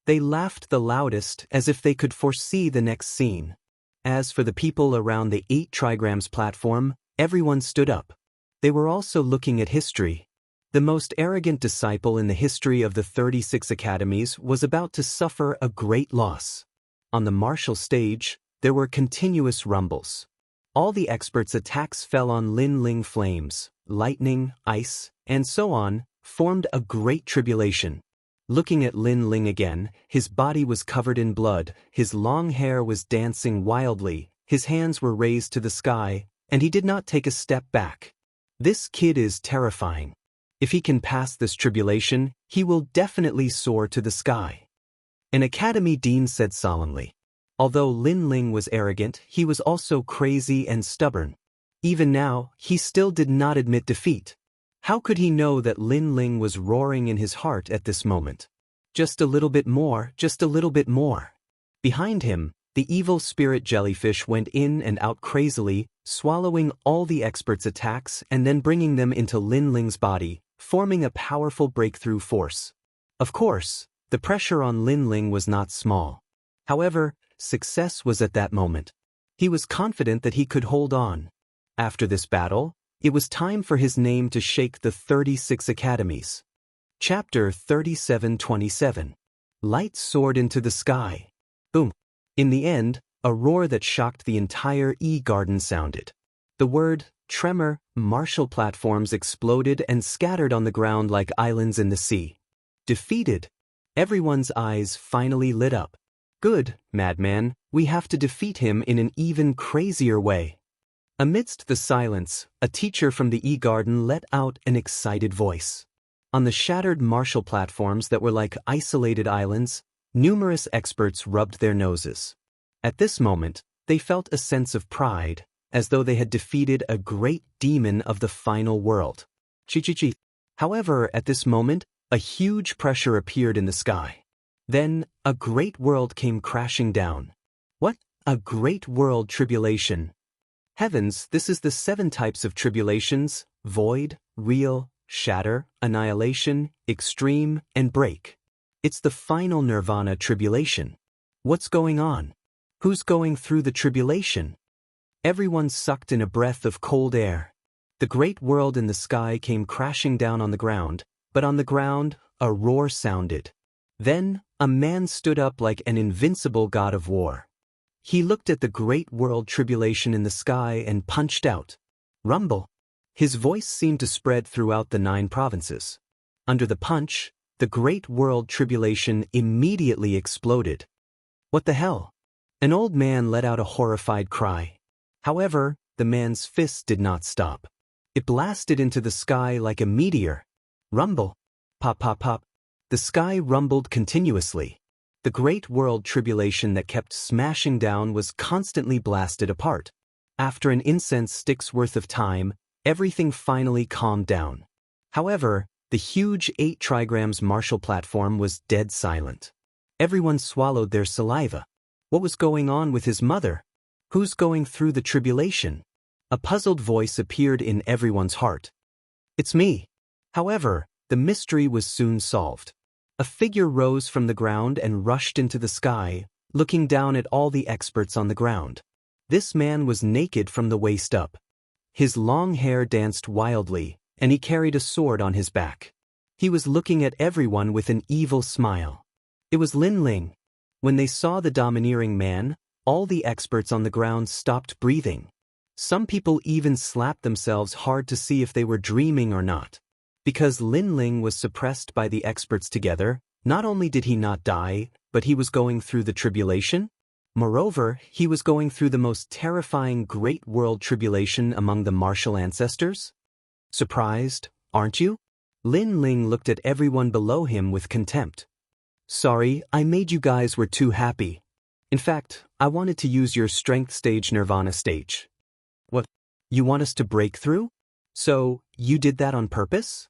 They laughed the loudest as if they could foresee the next scene. As for the people around the 8 trigrams platform, everyone stood up. They were also looking at history. The most arrogant disciple in the history of the 36 academies was about to suffer a great loss. On the martial stage, there were continuous rumbles. All the experts' attacks fell on Lin Ling. Flames, lightning, ice, and so on, formed a great tribulation. Looking at Lin Ling again, his body was covered in blood, his long hair was dancing wildly, his hands were raised to the sky, and he did not take a step back. This kid is terrifying. If he can pass this tribulation, he will definitely soar to the sky. An academy dean said solemnly. Although Lin Ling was arrogant, he was also crazy and stubborn. Even now, he still did not admit defeat. How could he know that Lin Ling was roaring in his heart at this moment? Just a little bit more, just a little bit more. Behind him, the evil spirit jellyfish went in and out crazily, swallowing all the experts' attacks and then bringing them into Lin Ling's body, forming a powerful breakthrough force. Of course, the pressure on Lin Ling was not small. However, success was at that moment. He was confident that he could hold on. After this battle, it was time for his name to shake the 36 academies. Chapter 37:27. Light soared into the sky. Boom. In the end, a roar that shocked the entire E-Garden sounded. The word, tremor, martial platforms exploded and scattered on the ground like islands in the sea. Defeated. Everyone's eyes finally lit up. Good, madman, we have to defeat him in an even crazier way. Amidst the silence, a teacher from the E-Garden let out an excited voice. On the shattered martial platforms that were like isolated islands, numerous experts rubbed their noses. At this moment, they felt a sense of pride, as though they had defeated a great demon of the final world. Chi. However, at this moment, a huge pressure appeared in the sky. Then, a great world came crashing down. What? A great world tribulation. Heavens, this is the 7 types of tribulations: void, real, shatter, annihilation, extreme, and break. It's the final nirvana tribulation. What's going on? Who's going through the tribulation? Everyone sucked in a breath of cold air. The great world in the sky came crashing down on the ground, but on the ground, a roar sounded. Then, a man stood up like an invincible god of war. He looked at the great world tribulation in the sky and punched out. Rumble. His voice seemed to spread throughout the 9 provinces. Under the punch, the great world tribulation immediately exploded. What the hell? An old man let out a horrified cry. However, the man's fist did not stop. It blasted into the sky like a meteor. Rumble. Pop, pop, pop. The sky rumbled continuously. The great world tribulation that kept smashing down was constantly blasted apart. After an incense stick's worth of time, everything finally calmed down. However, the huge 8 trigrams martial platform was dead silent. Everyone swallowed their saliva. What was going on with his mother? Who's going through the tribulation? A puzzled voice appeared in everyone's heart. It's me. However, the mystery was soon solved. A figure rose from the ground and rushed into the sky, looking down at all the experts on the ground. This man was naked from the waist up. His long hair danced wildly, and he carried a sword on his back. He was looking at everyone with an evil smile. It was Lin Ling. When they saw the domineering man, all the experts on the ground stopped breathing. Some people even slapped themselves hard to see if they were dreaming or not. Because Lin Ling was suppressed by the experts together, not only did he not die, but he was going through the tribulation. Moreover, he was going through the most terrifying great world tribulation among the martial ancestors. Surprised, aren't you? Lin Ling looked at everyone below him with contempt. Sorry, I made you guys were too happy. In fact, I wanted to use your strength stage nirvana stage. What? You want us to break through? So, you did that on purpose?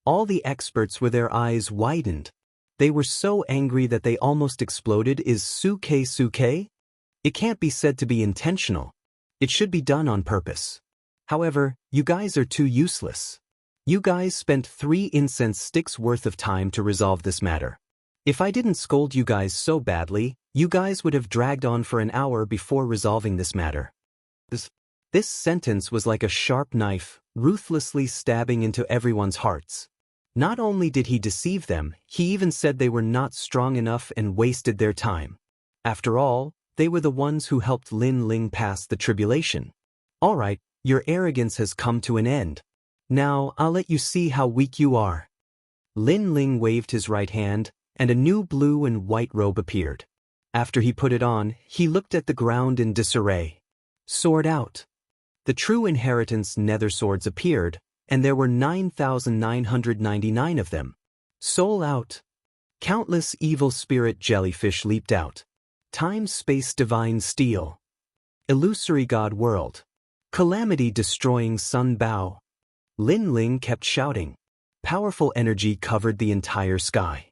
All the experts with their eyes widened. They were so angry that they almost exploded. Is suke? It can't be said to be intentional. It should be done on purpose. However, you guys are too useless. You guys spent 3 incense sticks worth of time to resolve this matter. If I didn't scold you guys so badly, you guys would have dragged on for an hour before resolving this matter. This sentence was like a sharp knife, ruthlessly stabbing into everyone's hearts. Not only did he deceive them, he even said they were not strong enough and wasted their time. After all, they were the ones who helped Lin Ling pass the tribulation. All right, your arrogance has come to an end. Now I'll let you see how weak you are. Lin Ling waved his right hand, and a new blue and white robe appeared. After he put it on, he looked at the ground in disarray. Sword out. The true inheritance nether swords appeared, and there were 9,999 of them. Soul out. Countless evil spirit jellyfish leaped out. Time-space divine steel. Illusory god world. Calamity-destroying sun bow. Lin Ling kept shouting. Powerful energy covered the entire sky.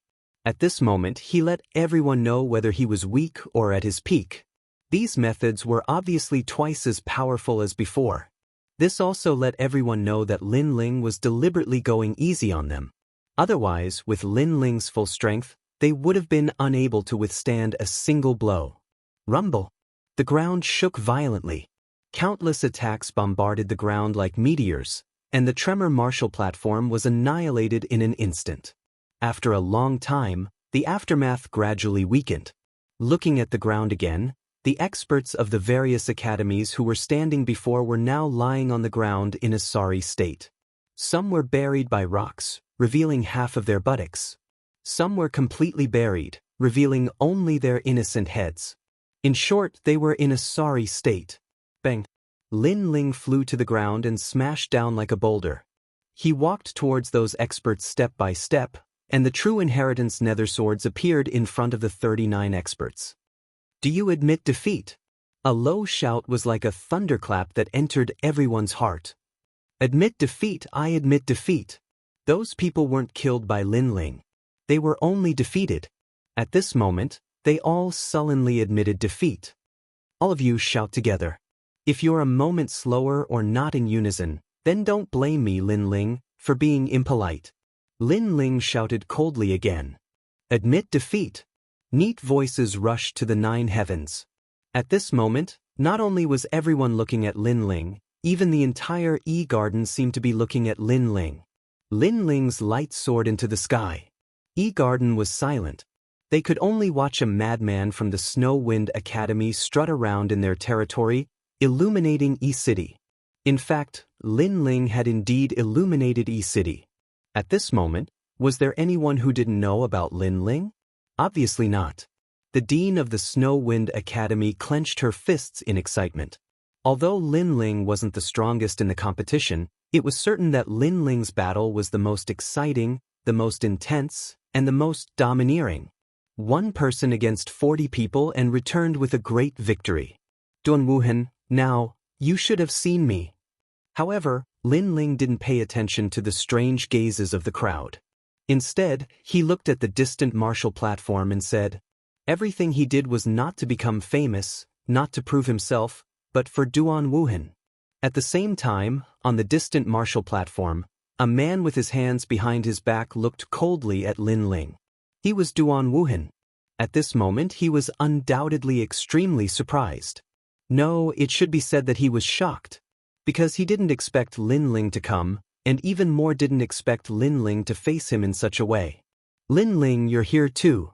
At this moment he let everyone know whether he was weak or at his peak. These methods were obviously twice as powerful as before. This also let everyone know that Lin Ling was deliberately going easy on them. Otherwise, with Lin Ling's full strength, they would have been unable to withstand a single blow. Rumble. The ground shook violently. Countless attacks bombarded the ground like meteors, and the tremor Marshall platform was annihilated in an instant. After a long time, the aftermath gradually weakened. Looking at the ground again, the experts of the various academies who were standing before were now lying on the ground in a sorry state. Some were buried by rocks, revealing half of their buttocks. Some were completely buried, revealing only their innocent heads. In short, they were in a sorry state. Bang! Lin Ling flew to the ground and smashed down like a boulder. He walked towards those experts step by step, and the true inheritance nether swords appeared in front of the 39 experts. Do you admit defeat? A low shout was like a thunderclap that entered everyone's heart. Admit defeat, I admit defeat. Those people weren't killed by Lin Ling. They were only defeated. At this moment, they all sullenly admitted defeat. All of you shout together. If you're a moment slower or not in unison, then don't blame me, Lin Ling, for being impolite. Lin Ling shouted coldly again. Admit defeat. Neat voices rushed to the 9 heavens. At this moment, not only was everyone looking at Lin Ling, even the entire E-Garden seemed to be looking at Lin Ling. Lin Ling's light soared into the sky. E-Garden was silent. They could only watch a madman from the Snow Wind Academy strut around in their territory, illuminating E-City. In fact, Lin Ling had indeed illuminated E-City. At this moment, was there anyone who didn't know about Lin Ling? Obviously not. The dean of the Snow Wind Academy clenched her fists in excitement. Although Lin Ling wasn't the strongest in the competition, it was certain that Lin Ling's battle was the most exciting, the most intense, and the most domineering. One person against 40 people and returned with a great victory. Dun Wuhan, now, you should have seen me. However, Lin Ling didn't pay attention to the strange gazes of the crowd. Instead, he looked at the distant Marshall platform and said, everything he did was not to become famous, not to prove himself, but for Duan Wuhan. At the same time, on the distant Marshall platform, a man with his hands behind his back looked coldly at Lin Ling. He was Duan Wuhan. At this moment he was undoubtedly extremely surprised. No, it should be said that he was shocked. Because he didn't expect Lin Ling to come, and even more didn't expect Lin Ling to face him in such a way. Lin Ling, you're here too.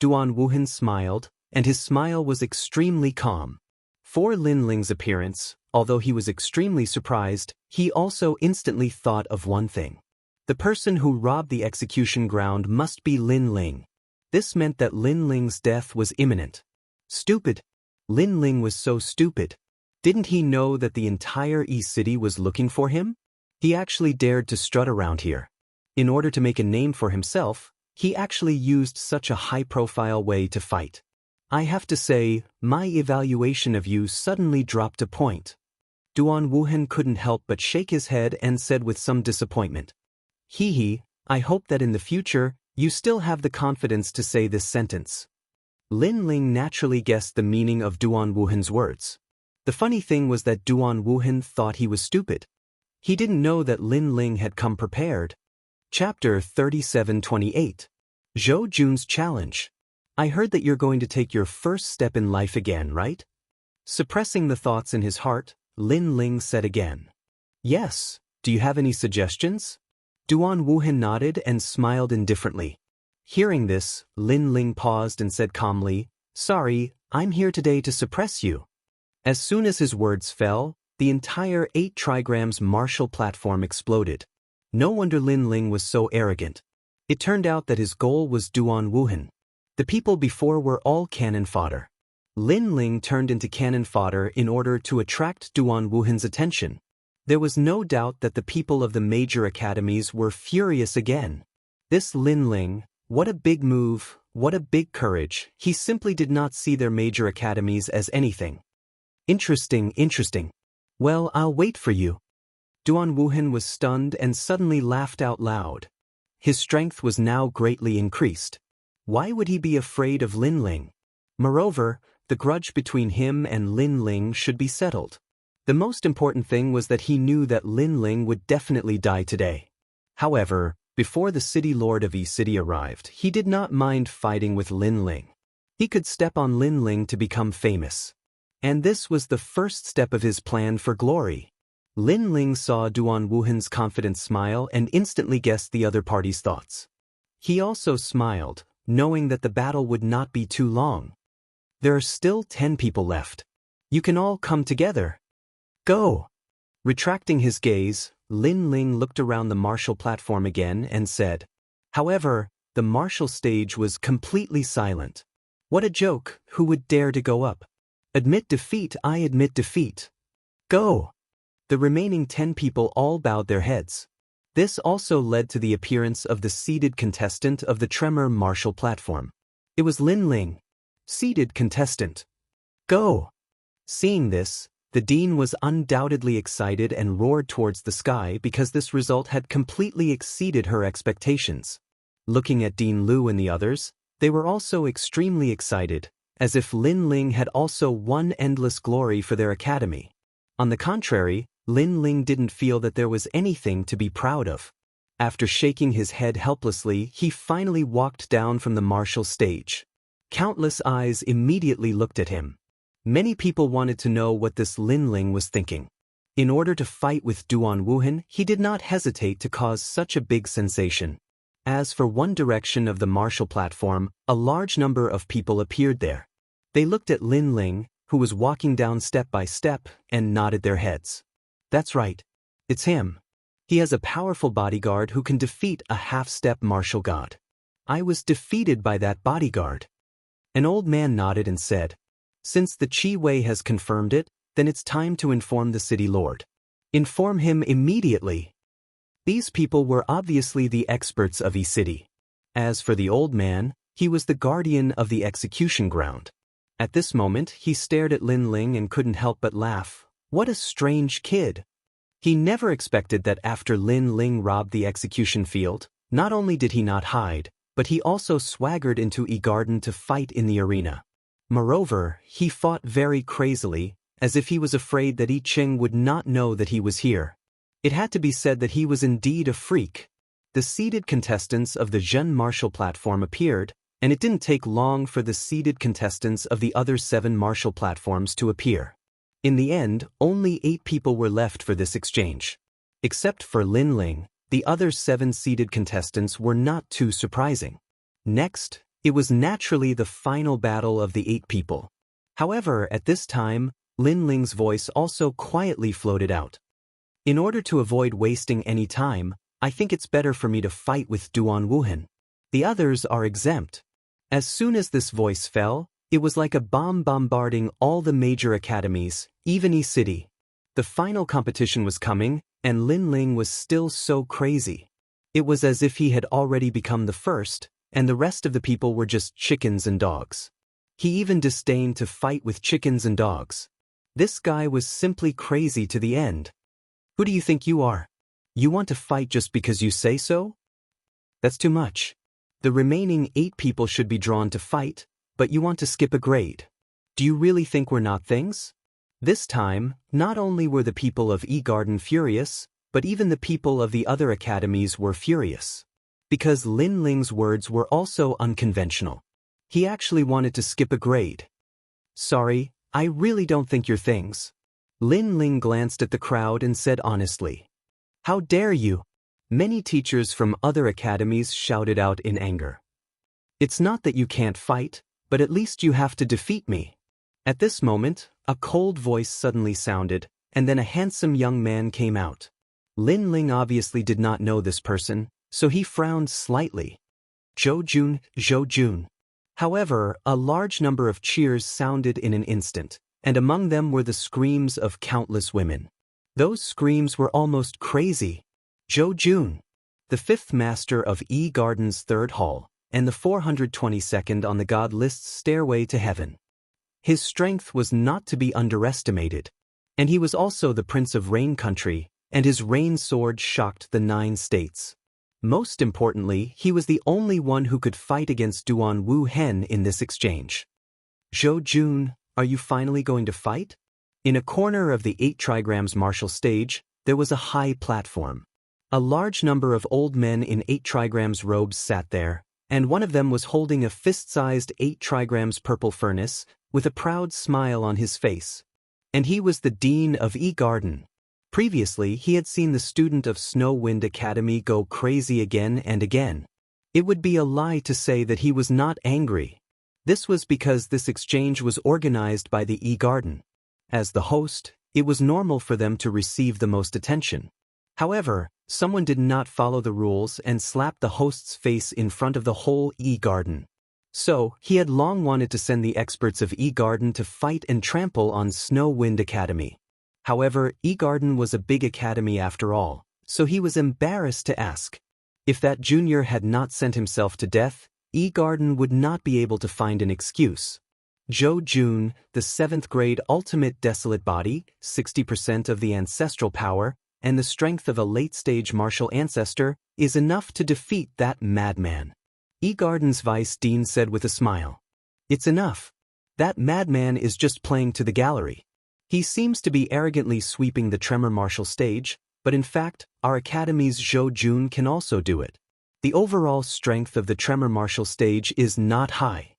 Duan Wuhan smiled, and his smile was extremely calm. For Lin Ling's appearance, although he was extremely surprised, he also instantly thought of one thing. The person who robbed the execution ground must be Lin Ling. This meant that Lin Ling's death was imminent. Stupid. Lin Ling was so stupid. Didn't he know that the entire E-City was looking for him? He actually dared to strut around here. In order to make a name for himself, he actually used such a high-profile way to fight. I have to say, my evaluation of you suddenly dropped a point. Duan Wuhan couldn't help but shake his head and said with some disappointment. Hee, I hope that in the future, you still have the confidence to say this sentence. Lin Ling naturally guessed the meaning of Duan Wuhan's words. The funny thing was that Duan Wuhan thought he was stupid. He didn't know that Lin Ling had come prepared. Chapter 37:28. Zhou Jun's Challenge. I heard that you're going to take your first step in life again, right? Suppressing the thoughts in his heart, Lin Ling said again. Yes, do you have any suggestions? Duan Wuhan nodded and smiled indifferently. Hearing this, Lin Ling paused and said calmly, Sorry, I'm here today to suppress you. As soon as his words fell, the entire 8 trigrams martial platform exploded. No wonder Lin Ling was so arrogant. It turned out that his goal was Duan Wuhan. The people before were all cannon fodder. Lin Ling turned into cannon fodder in order to attract Duan Wuhan's attention. There was no doubt that the people of the major academies were furious again. This Lin Ling, what a big move, what a big courage, he simply did not see their major academies as anything. Interesting. Well, I'll wait for you. Duan Wuhan was stunned and suddenly laughed out loud. His strength was now greatly increased. Why would he be afraid of Lin Ling? Moreover, the grudge between him and Lin Ling should be settled. The most important thing was that he knew that Lin Ling would definitely die today. However, before the city lord of E-City arrived, he did not mind fighting with Lin Ling. He could step on Lin Ling to become famous. And this was the first step of his plan for glory. Lin Ling saw Duan Wuhan's confident smile and instantly guessed the other party's thoughts. He also smiled, knowing that the battle would not be too long. There are still 10 people left. You can all come together. Go! Retracting his gaze, Lin Ling looked around the martial platform again and said. However, the martial stage was completely silent. What a joke, who would dare to go up? Admit defeat, I admit defeat. Go! The remaining 10 people all bowed their heads. This also led to the appearance of the seated contestant of the Tremor martial platform. It was Lin Ling. Seated contestant. Go! Seeing this, the dean was undoubtedly excited and roared towards the sky because this result had completely exceeded her expectations. Looking at Dean Lu and the others, they were also extremely excited, as if Lin Ling had also won endless glory for their academy. On the contrary, Lin Ling didn't feel that there was anything to be proud of. After shaking his head helplessly, he finally walked down from the martial stage. Countless eyes immediately looked at him. Many people wanted to know what this Lin Ling was thinking. In order to fight with Duan Wuhan, he did not hesitate to cause such a big sensation. As for one direction of the martial platform, a large number of people appeared there. They looked at Lin Ling, who was walking down step by step, and nodded their heads. That's right. It's him. He has a powerful bodyguard who can defeat a half-step martial god. I was defeated by that bodyguard. An old man nodded and said, Since the Qi Wei has confirmed it, then it's time to inform the city lord. Inform him immediately. These people were obviously the experts of E-City. As for the old man, he was the guardian of the execution ground. At this moment, he stared at Lin Ling and couldn't help but laugh. What a strange kid. He never expected that after Lin Ling robbed the execution field, not only did he not hide, but he also swaggered into E-Garden to fight in the arena. Moreover, he fought very crazily, as if he was afraid that I Ching would not know that he was here. It had to be said that he was indeed a freak. The seated contestants of the Zhen martial platform appeared, and it didn't take long for the seated contestants of the other 7 martial platforms to appear. In the end, only 8 people were left for this exchange. Except for Lin Ling, the other 7 seated contestants were not too surprising. Next, it was naturally the final battle of the 8 people. However, at this time, Lin Ling's voice also quietly floated out. In order to avoid wasting any time, I think it's better for me to fight with Duan Wuhan. The others are exempt. As soon as this voice fell, it was like a bomb bombarding all the major academies, even E-City. The final competition was coming, and Lin Ling was still so crazy. It was as if he had already become the first, and the rest of the people were just chickens and dogs. He even disdained to fight with chickens and dogs. This guy was simply crazy to the end. Who do you think you are? You want to fight just because you say so? That's too much. The remaining 8 people should be drawn to fight, but you want to skip a grade. Do you really think we're not things? This time, not only were the people of E-Garden furious, but even the people of the other academies were furious. Because Lin Ling's words were also unconventional. He actually wanted to skip a grade. Sorry, I really don't think you're things. Lin Ling glanced at the crowd and said honestly. How dare you? Many teachers from other academies shouted out in anger. It's not that you can't fight, but at least you have to defeat me. At this moment, a cold voice suddenly sounded, and then a handsome young man came out. Lin Ling obviously did not know this person, so he frowned slightly. Zhou Jun. However, a large number of cheers sounded in an instant, and among them were the screams of countless women. Those screams were almost crazy. Zhou Jun, the 5th master of E-Garden's 3rd hall, and the 422nd on the god list's stairway to heaven. His strength was not to be underestimated, and he was also the Prince of Rain Country, and his rain sword shocked the 9 states. Most importantly, he was the only one who could fight against Duan Wu Hen in this exchange. Zhou Jun, are you finally going to fight? In a corner of the 8 trigrams martial stage, there was a high platform. A large number of old men in 8 trigrams robes sat there, and one of them was holding a fist-sized 8 trigrams purple furnace, with a proud smile on his face. And he was the Dean of E-Garden. Previously, he had seen the student of Snow Wind Academy go crazy again and again. It would be a lie to say that he was not angry. This was because this exchange was organized by the E-Garden. As the host, it was normal for them to receive the most attention. However, someone did not follow the rules and slapped the host's face in front of the whole E-Garden. So, he had long wanted to send the experts of E-Garden to fight and trample on Snow Wind Academy. However, E-Garden was a big academy after all, so he was embarrassed to ask. If that junior had not sent himself to death, E-Garden would not be able to find an excuse. Zhou Jun, the 7th grade ultimate desolate body, 60% of the ancestral power, and the strength of a late-stage martial ancestor, is enough to defeat that madman. E-Garden's vice dean said with a smile. It's enough. That madman is just playing to the gallery. He seems to be arrogantly sweeping the tremor martial stage, but in fact, our academy's Zhou Jun can also do it. The overall strength of the tremor martial stage is not high.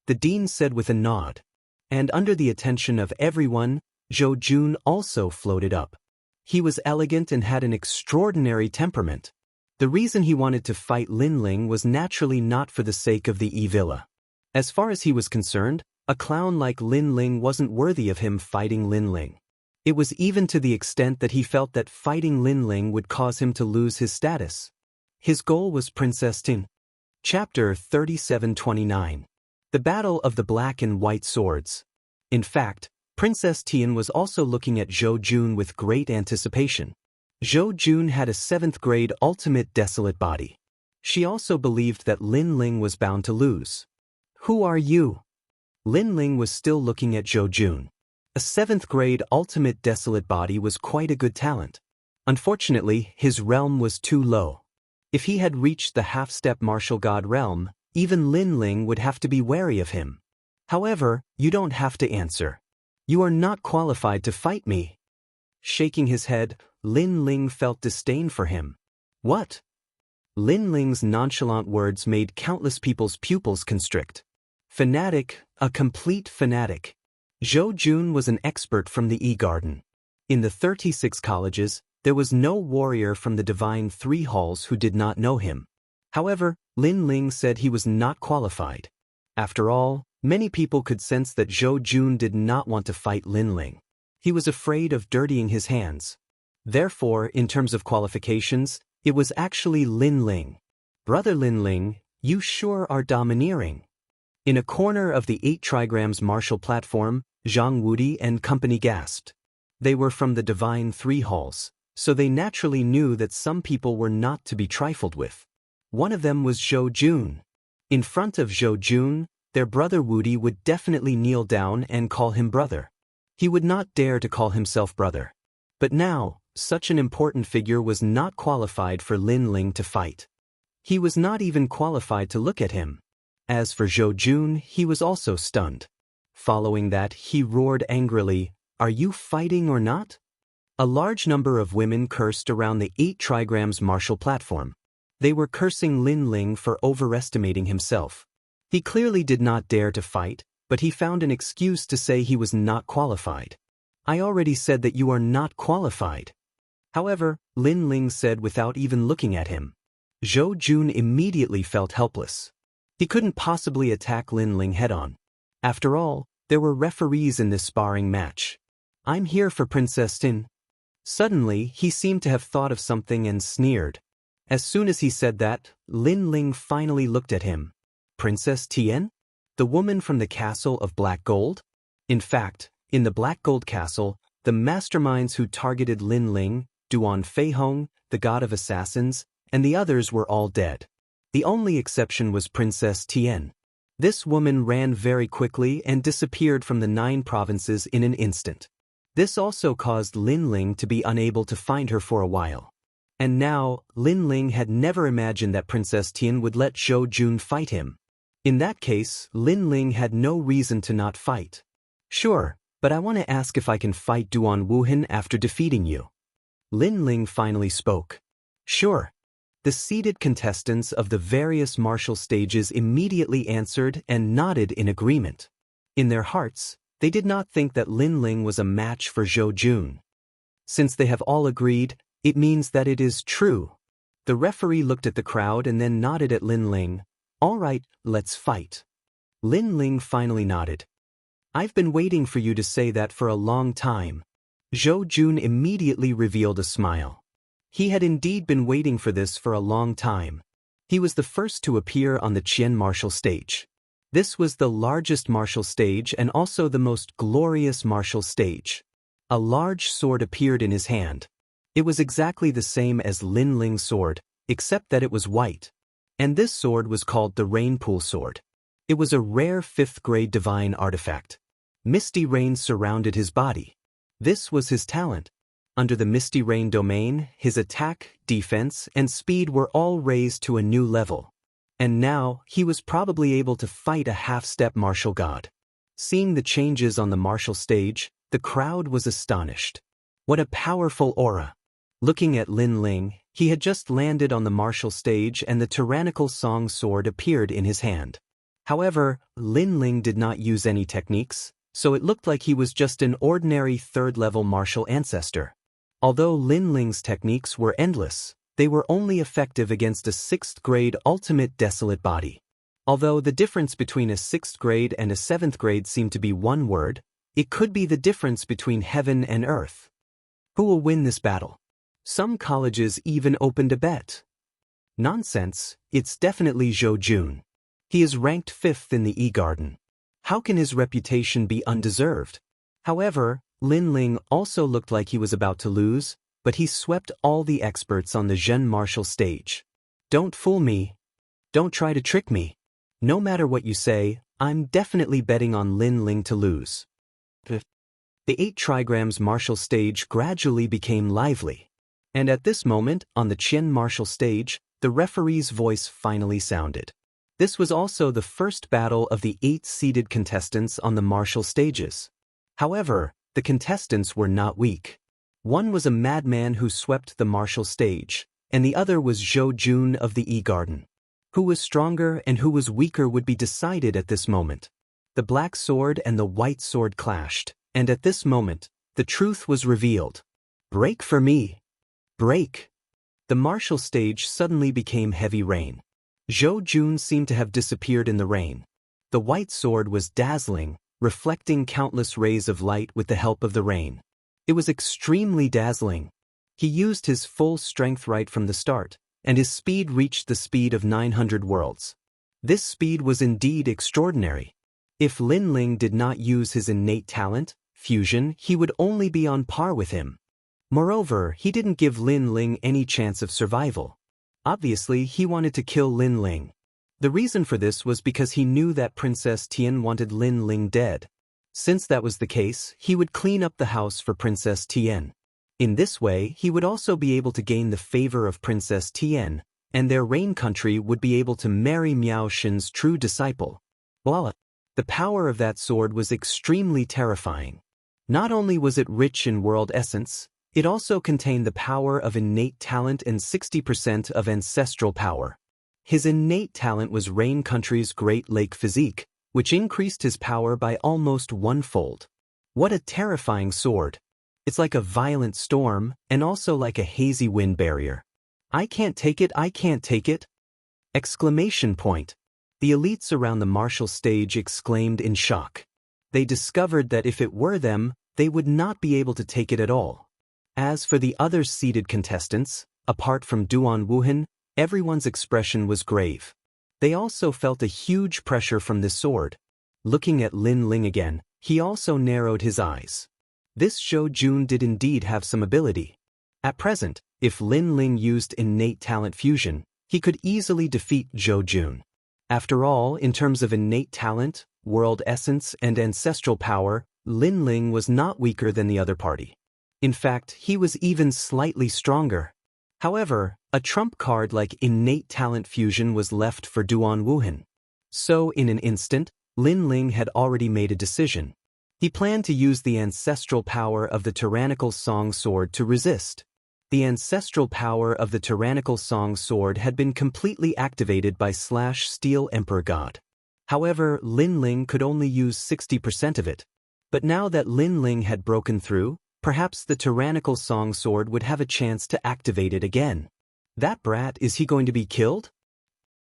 The dean said with a nod. And under the attention of everyone, Zhou Jun also floated up. He was elegant and had an extraordinary temperament. The reason he wanted to fight Lin Ling was naturally not for the sake of the E-Villa. As far as he was concerned, a clown like Lin Ling wasn't worthy of him fighting Lin Ling. It was even to the extent that he felt that fighting Lin Ling would cause him to lose his status. His goal was Princess Tin. Chapter 3729. The Battle of the Black and White Swords. In fact, Princess Tian was also looking at Zhou Jun with great anticipation. Zhou Jun had a 7th grade ultimate desolate body. She also believed that Lin Ling was bound to lose. Who are you? Lin Ling was still looking at Zhou Jun. A 7th grade ultimate desolate body was quite a good talent. Unfortunately, his realm was too low. If he had reached the half-step martial god realm, even Lin Ling would have to be wary of him. However, you don't have to answer. You are not qualified to fight me. Shaking his head, Lin Ling felt disdain for him. What? Lin Ling's nonchalant words made countless people's pupils constrict. Fanatic, a complete fanatic. Zhou Jun was an expert from the E-Garden. In the 36 colleges, there was no warrior from the Divine 3 halls who did not know him. However, Lin Ling said he was not qualified. After all, many people could sense that Zhou Jun did not want to fight Lin Ling. He was afraid of dirtying his hands. Therefore, in terms of qualifications, it was actually Lin Ling. Brother Lin Ling, you sure are domineering. In a corner of the 8 trigrams martial platform, Jianghu and company gasped. They were from the Divine 3 halls, so they naturally knew that some people were not to be trifled with. One of them was Zhou Jun. In front of Zhou Jun, their brother Wudi would definitely kneel down and call him brother. He would not dare to call himself brother. But now, such an important figure was not qualified for Lin Ling to fight. He was not even qualified to look at him. As for Zhou Jun, he was also stunned. Following that, he roared angrily, "Are you fighting or not?" A large number of women cursed around the 8 trigrams martial platform. They were cursing Lin Ling for overestimating himself. He clearly did not dare to fight, but he found an excuse to say he was not qualified. "I already said that you are not qualified." However, Lin Ling said without even looking at him. Zhou Jun immediately felt helpless. He couldn't possibly attack Lin Ling head-on. After all, there were referees in this sparring match. "I'm here for Princess Tin." Suddenly, he seemed to have thought of something and sneered. As soon as he said that, Lin Ling finally looked at him. "Princess Tian? The woman from the castle of Black Gold?" In fact, in the Black Gold Castle, the masterminds who targeted Lin Ling, Duan Feihong, the god of assassins, and the others were all dead. The only exception was Princess Tian. This woman ran very quickly and disappeared from the 9 provinces in an instant. This also caused Lin Ling to be unable to find her for a while. And now, Lin Ling had never imagined that Princess Tian would let Zhou Jun fight him. In that case, Lin Ling had no reason to not fight. "Sure, but I want to ask if I can fight Duan Wuhan after defeating you." Lin Ling finally spoke. "Sure." The seated contestants of the various martial stages immediately answered and nodded in agreement. In their hearts, they did not think that Lin Ling was a match for Zhou Jun. Since they have all agreed, it means that it is true. The referee looked at the crowd and then nodded at Lin Ling. "All right, let's fight." Lin Ling finally nodded. "I've been waiting for you to say that for a long time." Zhou Jun immediately revealed a smile. He had indeed been waiting for this for a long time. He was the first to appear on the Qian martial stage. This was the largest martial stage and also the most glorious martial stage. A large sword appeared in his hand. It was exactly the same as Lin Ling's sword, except that it was white. And this sword was called the Rainpool Sword. It was a rare 5th-grade divine artifact. Misty rain surrounded his body. This was his talent. Under the Misty Rain domain, his attack, defense, and speed were all raised to a new level. And now, he was probably able to fight a half-step martial god. Seeing the changes on the martial stage, the crowd was astonished. What a powerful aura! Looking at Lin Ling, he had just landed on the martial stage and the tyrannical song sword appeared in his hand. However, Lin Ling did not use any techniques, so it looked like he was just an ordinary 3rd-level martial ancestor. Although Lin Ling's techniques were endless, they were only effective against a 6th-grade ultimate desolate body. Although the difference between a 6th grade and a 7th grade seemed to be one word, it could be the difference between heaven and earth. Who will win this battle? Some colleges even opened a bet. Nonsense, it's definitely Zhou Jun. He is ranked 5th in the E-Garden. How can his reputation be undeserved? However, Lin Ling also looked like he was about to lose, but he swept all the experts on the Zhen martial stage. "Don't fool me. Don't try to trick me. No matter what you say, I'm definitely betting on Lin Ling to lose." The 8 trigrams martial stage gradually became lively. And at this moment, on the Qian martial stage, the referee's voice finally sounded. This was also the first battle of the 8 seeded contestants on the martial stages. However, the contestants were not weak. One was a madman who swept the martial stage, and the other was Zhou Jun of the E-Garden. Who was stronger and who was weaker would be decided at this moment. The black sword and the white sword clashed, and at this moment, the truth was revealed. "Break for me! Break!" The martial stage suddenly became heavy rain. Zhou Jun seemed to have disappeared in the rain. The white sword was dazzling, reflecting countless rays of light with the help of the rain. It was extremely dazzling. He used his full strength right from the start, and his speed reached the speed of 900 worlds. This speed was indeed extraordinary. If Lin Ling did not use his innate talent, fusion, he would only be on par with him. Moreover, he didn't give Lin Ling any chance of survival. Obviously, he wanted to kill Lin Ling. The reason for this was because he knew that Princess Tian wanted Lin Ling dead. Since that was the case, he would clean up the house for Princess Tian. In this way, he would also be able to gain the favor of Princess Tian, and their reign country would be able to marry Miao Xin's true disciple. Voila! The power of that sword was extremely terrifying. Not only was it rich in world essence, it also contained the power of innate talent and 60% of ancestral power. His innate talent was Rain Country's Great Lake physique, which increased his power by almost one-fold. What a terrifying sword! It's like a violent storm, and also like a hazy wind barrier. I can't take it, I can't take it! Exclamation point. The elites around the martial stage exclaimed in shock. They discovered that if it were them, they would not be able to take it at all. As for the other seated contestants, apart from Duan Wuhan, everyone's expression was grave. They also felt a huge pressure from this sword. Looking at Lin Ling again, he also narrowed his eyes. This Zhou Jun did indeed have some ability. At present, if Lin Ling used innate talent fusion, he could easily defeat Zhou Jun. After all, in terms of innate talent, world essence, and ancestral power, Lin Ling was not weaker than the other party. In fact, he was even slightly stronger. However, a trump card like innate talent fusion was left for Duan Wuhan. So, in an instant, Lin Ling had already made a decision. He planned to use the ancestral power of the tyrannical song sword to resist. The ancestral power of the tyrannical song sword had been completely activated by Steel Emperor God. However, Lin Ling could only use 60% of it. But now that Lin Ling had broken through, perhaps the tyrannical song sword would have a chance to activate it again. That brat, is he going to be killed?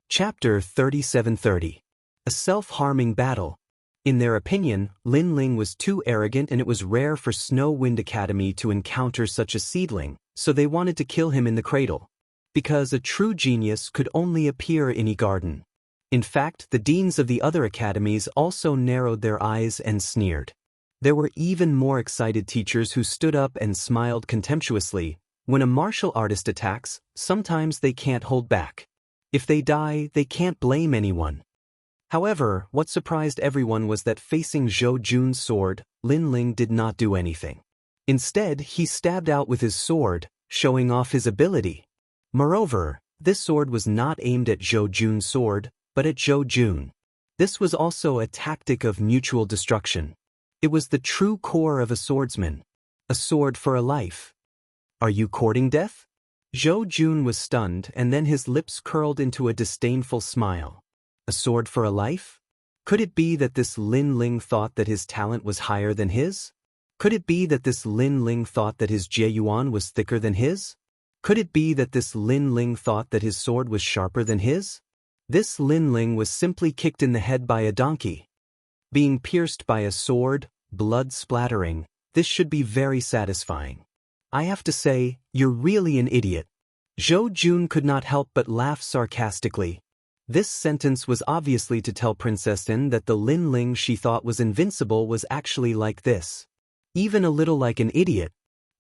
Chapter 3730. A self-harming battle. In their opinion, Lin Ling was too arrogant and it was rare for Snow Wind Academy to encounter such a seedling, so they wanted to kill him in the cradle. Because a true genius could only appear in a garden. In fact, the deans of the other academies also narrowed their eyes and sneered. There were even more excited teachers who stood up and smiled contemptuously. When a martial artist attacks, sometimes they can't hold back. If they die, they can't blame anyone. However, what surprised everyone was that facing Zhou Jun's sword, Lin Ling did not do anything. Instead, he stabbed out with his sword, showing off his ability. Moreover, this sword was not aimed at Zhou Jun's sword, but at Zhou Jun. This was also a tactic of mutual destruction. It was the true core of a swordsman. A sword for a life. Are you courting death? Zhou Jun was stunned and then his lips curled into a disdainful smile. A sword for a life? Could it be that this Lin Ling thought that his talent was higher than his? Could it be that this Lin Ling thought that his jieyuan was thicker than his? Could it be that this Lin Ling thought that his sword was sharper than his? This Lin Ling was simply kicked in the head by a donkey. Being pierced by a sword, blood splattering, this should be very satisfying. I have to say, you're really an idiot. Zhou Jun could not help but laugh sarcastically. This sentence was obviously to tell Princess Tin that the Lin Ling she thought was invincible was actually like this. Even a little like an idiot.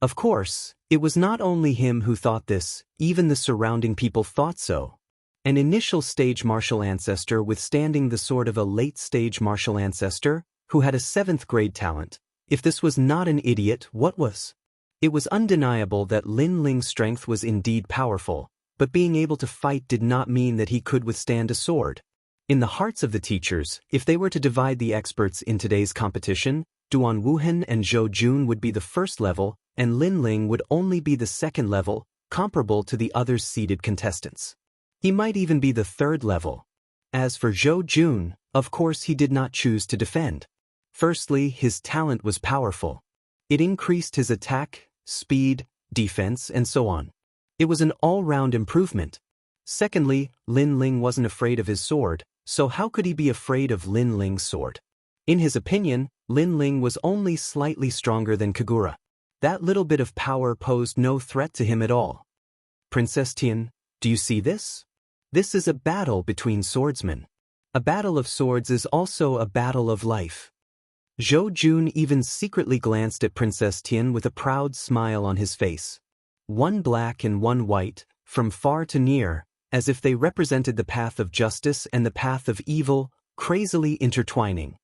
Of course, it was not only him who thought this, even the surrounding people thought so. An initial stage martial ancestor withstanding the sword of a late stage martial ancestor, who had a 7th grade talent. If this was not an idiot, what was? It was undeniable that Lin Ling's strength was indeed powerful, but being able to fight did not mean that he could withstand a sword. In the hearts of the teachers, if they were to divide the experts in today's competition, Duan Wuhan and Zhou Jun would be the first level, and Lin Ling would only be the second level, comparable to the other seeded contestants. He might even be the third level. As for Zhou Jun, of course he did not choose to defend. Firstly, his talent was powerful. It increased his attack, speed, defense, and so on. It was an all-round improvement. Secondly, Lin Ling wasn't afraid of his sword, so how could he be afraid of Lin Ling's sword? In his opinion, Lin Ling was only slightly stronger than Kagura. That little bit of power posed no threat to him at all. Princess Tian, do you see this? This is a battle between swordsmen. A battle of swords is also a battle of life. Zhou Jun even secretly glanced at Princess Tian with a proud smile on his face. One black and one white, from far to near, as if they represented the path of justice and the path of evil, crazily intertwining.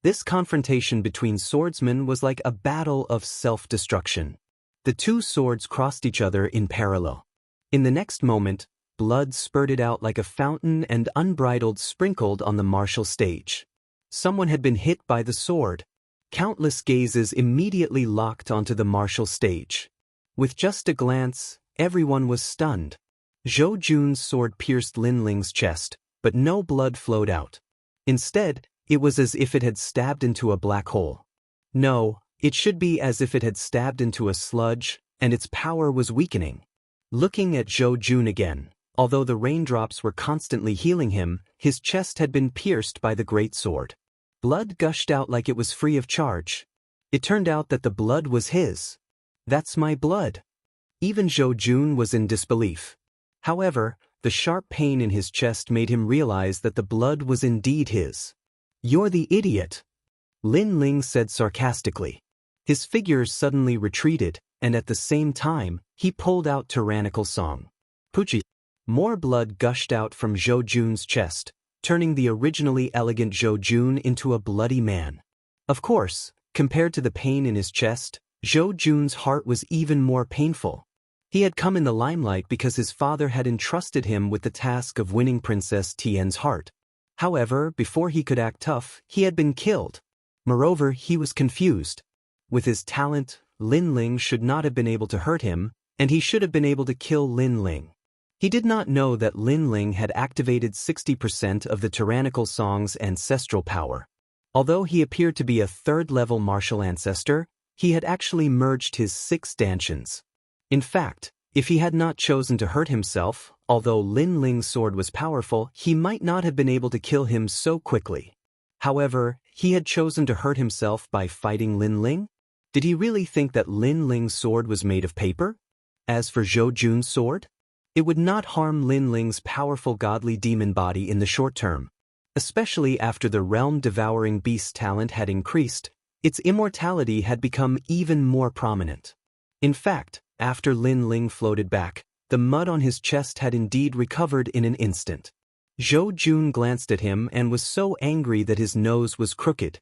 This confrontation between swordsmen was like a battle of self-destruction. The two swords crossed each other in parallel. In the next moment, blood spurted out like a fountain and unbridled sprinkled on the martial stage. Someone had been hit by the sword. Countless gazes immediately locked onto the martial stage. With just a glance, everyone was stunned. Zhou Jun's sword pierced Lin Ling's chest, but no blood flowed out. Instead, it was as if it had stabbed into a black hole. No, it should be as if it had stabbed into a sludge, and its power was weakening. Looking at Zhou Jun again, although the raindrops were constantly healing him, his chest had been pierced by the great sword. Blood gushed out like it was free of charge. It turned out that the blood was his. That's my blood. Even Zhou Jun was in disbelief. However, the sharp pain in his chest made him realize that the blood was indeed his. You're the idiot, Lin Ling said sarcastically. His figure suddenly retreated, and at the same time, he pulled out tyrannical song. Puchi. More blood gushed out from Zhou Jun's chest, turning the originally elegant Zhou Jun into a bloody man. Of course, compared to the pain in his chest, Zhou Jun's heart was even more painful. He had come in the limelight because his father had entrusted him with the task of winning Princess Tian's heart. However, before he could act tough, he had been killed. Moreover, he was confused. With his talent, Lin Ling should not have been able to hurt him, and he should have been able to kill Lin Ling. He did not know that Lin Ling had activated 60% of the tyrannical song's ancestral power. Although he appeared to be a third-level martial ancestor, he had actually merged his 6 dantians. In fact, if he had not chosen to hurt himself, although Lin Ling's sword was powerful, he might not have been able to kill him so quickly. However, he had chosen to hurt himself by fighting Lin Ling? Did he really think that Lin Ling's sword was made of paper? As for Zhou Jun's sword, it would not harm Lin Ling's powerful godly demon body in the short term. Especially after the realm-devouring beast talent had increased, its immortality had become even more prominent. In fact, after Lin Ling floated back, the mud on his chest had indeed recovered in an instant. Zhou Jun glanced at him and was so angry that his nose was crooked.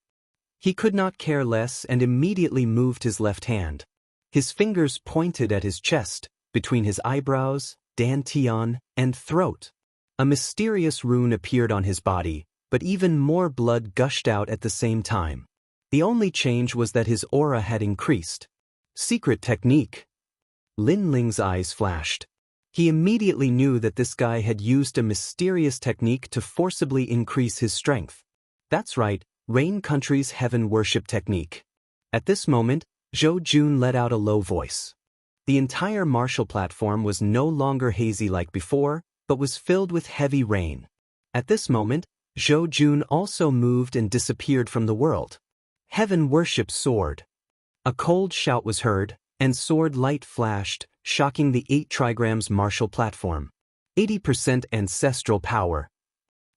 He could not care less and immediately moved his left hand. His fingers pointed at his chest, between his eyebrows, dantian, and throat. A mysterious rune appeared on his body, but even more blood gushed out at the same time. The only change was that his aura had increased. Secret technique. Lin Ling's eyes flashed. He immediately knew that this guy had used a mysterious technique to forcibly increase his strength. That's right, Rain Country's heaven worship technique. At this moment, Zhou Jun let out a low voice. The entire martial platform was no longer hazy like before, but was filled with heavy rain. At this moment, Zhou Jun also moved and disappeared from the world. Heaven worship sword. A cold shout was heard, and sword light flashed, shocking the 8 trigrams martial platform. 80% ancestral power.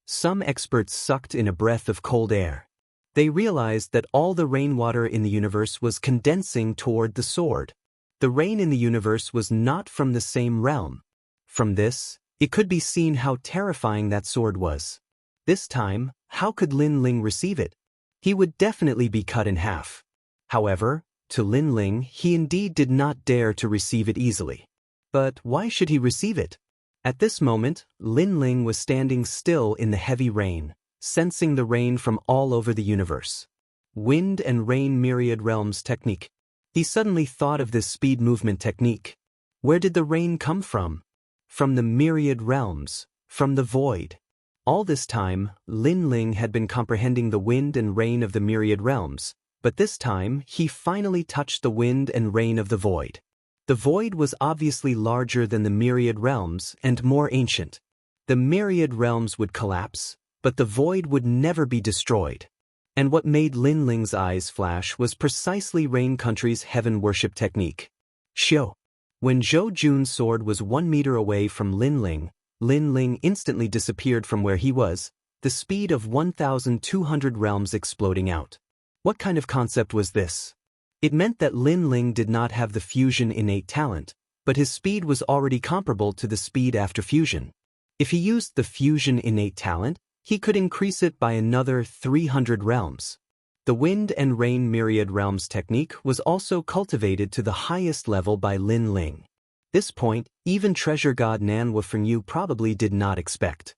Some experts sucked in a breath of cold air. They realized that all the rainwater in the universe was condensing toward the sword. The rain in the universe was not from the same realm. From this, it could be seen how terrifying that sword was. This time, how could Lin Ling receive it? He would definitely be cut in half. However, to Lin Ling, he indeed did not dare to receive it easily. But why should he receive it? At this moment, Lin Ling was standing still in the heavy rain, sensing the rain from all over the universe. Wind and rain myriad realms technique. He suddenly thought of this speed movement technique. Where did the rain come from? From the myriad realms, from the void. All this time, Lin Ling had been comprehending the wind and rain of the myriad realms, but this time he finally touched the wind and rain of the void. The void was obviously larger than the myriad realms and more ancient. The myriad realms would collapse, but the void would never be destroyed. And what made Lin Ling's eyes flash was precisely Rain Country's heaven worship technique. Xiu. When Zhou Jun's sword was 1 meter away from Lin Ling instantly disappeared from where he was, the speed of 1,200 realms exploding out. What kind of concept was this? It meant that Lin Ling did not have the fusion innate talent, but his speed was already comparable to the speed after fusion. If he used the fusion innate talent, he could increase it by another 300 realms. The wind and rain myriad realms technique was also cultivated to the highest level by Lin Ling. This point, even treasure god Nan Wufengyu probably did not expect.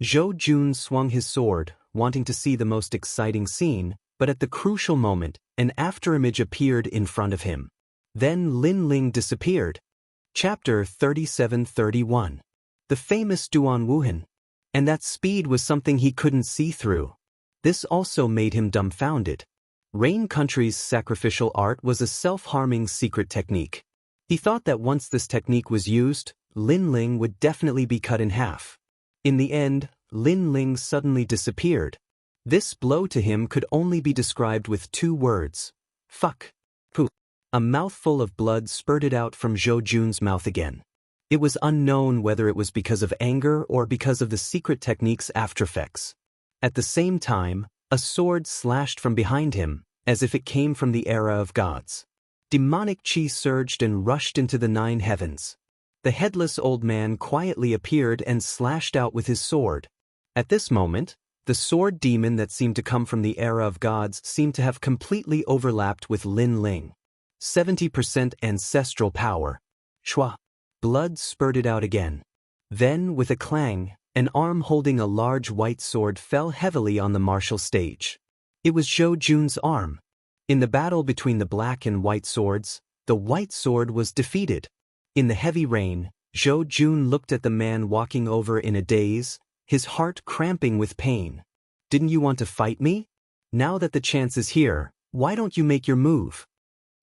Zhou Jun swung his sword, wanting to see the most exciting scene, but at the crucial moment, an afterimage appeared in front of him. Then Lin Ling disappeared. Chapter 37-31. The famous Duan Wuhan. And that speed was something he couldn't see through. This also made him dumbfounded. Rain Country's sacrificial art was a self-harming secret technique. He thought that once this technique was used, Lin Ling would definitely be cut in half. In the end, Lin Ling suddenly disappeared. This blow to him could only be described with 2 words. Fuck. Pooh. A mouthful of blood spurted out from Zhou Jun's mouth again. It was unknown whether it was because of anger or because of the secret technique's aftereffects. At the same time, a sword slashed from behind him, as if it came from the era of gods. Demonic chi surged and rushed into the 9 heavens. The headless old man quietly appeared and slashed out with his sword. At this moment, the sword demon that seemed to come from the era of gods seemed to have completely overlapped with Lin Ling. 70% ancestral power. Shwa. Blood spurted out again. Then, with a clang, an arm holding a large white sword fell heavily on the martial stage. It was Zhou Jun's arm. In the battle between the black and white swords, the white sword was defeated. In the heavy rain, Zhou Jun looked at the man walking over in a daze, his heart cramping with pain. Didn't you want to fight me? Now that the chance is here, why don't you make your move?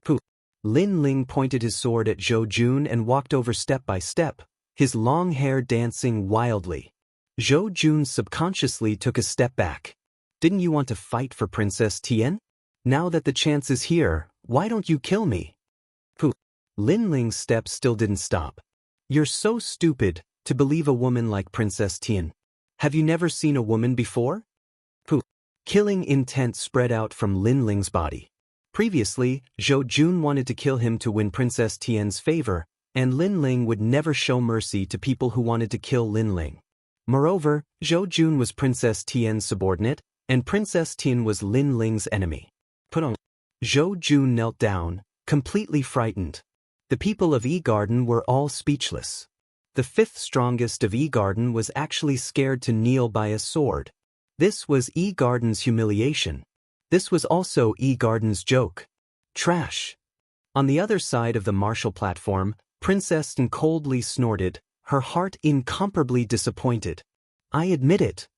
Pooh. Lin Ling pointed his sword at Zhou Jun and walked over step by step, his long hair dancing wildly. Zhou Jun subconsciously took a step back. Didn't you want to fight for Princess Tian? Now that the chance is here, why don't you kill me? Pooh. Lin Ling's steps still didn't stop. You're so stupid to believe a woman like Princess Tian. Have you never seen a woman before? Pooh. Killing intent spread out from Lin Ling's body. Previously, Zhou Jun wanted to kill him to win Princess Tian's favor, and Lin Ling would never show mercy to people who wanted to kill Lin Ling. Moreover, Zhou Jun was Princess Tian's subordinate, and Princess Tian was Lin Ling's enemy. Put on. Zhou Jun knelt down, completely frightened. The people of Yi Garden were all speechless. The 5th strongest of Yi Garden was actually scared to kneel by a sword. This was Yi Garden's humiliation. This was also Yi Garden's joke. Trash. On the other side of the martial platform, Princess Tian coldly snorted, her heart incomparably disappointed. I admit it.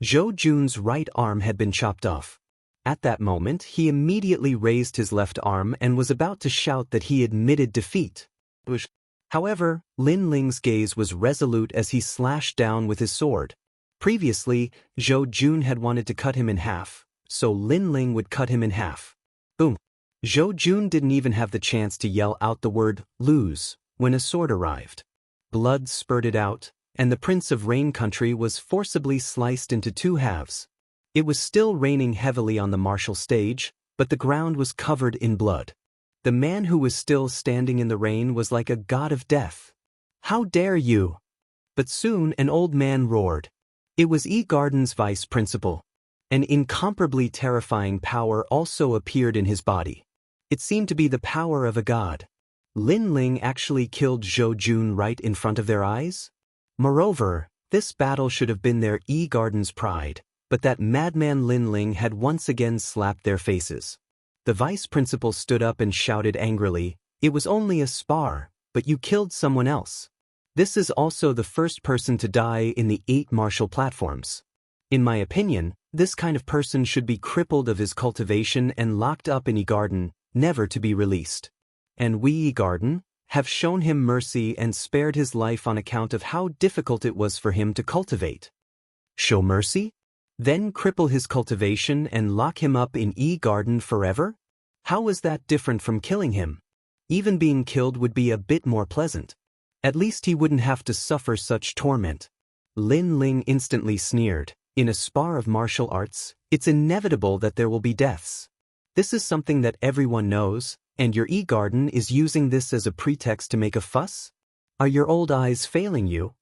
Zhou Jun's right arm had been chopped off. At that moment, he immediately raised his left arm and was about to shout that he admitted defeat. However, Lin Ling's gaze was resolute as he slashed down with his sword. Previously, Zhou Jun had wanted to cut him in half, so Lin Ling would cut him in half. Boom. Zhou Jun didn't even have the chance to yell out the word, lose, when a sword arrived. Blood spurted out, and the Prince of Rain Country was forcibly sliced into 2 halves. It was still raining heavily on the martial stage, but the ground was covered in blood. The man who was still standing in the rain was like a god of death. How dare you? But soon an old man roared. It was Yi Garden's vice principal. An incomparably terrifying power also appeared in his body. It seemed to be the power of a god. Lin Ling actually killed Zhou Jun right in front of their eyes? Moreover, this battle should have been their Yi Garden's pride, but that madman Lin Ling had once again slapped their faces. The vice principal stood up and shouted angrily, "It was only a spar, but you killed someone else." This is also the first person to die in the 8 martial platforms. In my opinion, this kind of person should be crippled of his cultivation and locked up in Yi Garden, never to be released. And we Yi Garden have shown him mercy and spared his life on account of how difficult it was for him to cultivate. Show mercy? Then cripple his cultivation and lock him up in Yi Garden forever? How was that different from killing him? Even being killed would be a bit more pleasant. At least he wouldn't have to suffer such torment. Lin Ling instantly sneered. In a spar of martial arts, it's inevitable that there will be deaths. This is something that everyone knows, and your Yi Garden is using this as a pretext to make a fuss? Are your old eyes failing you?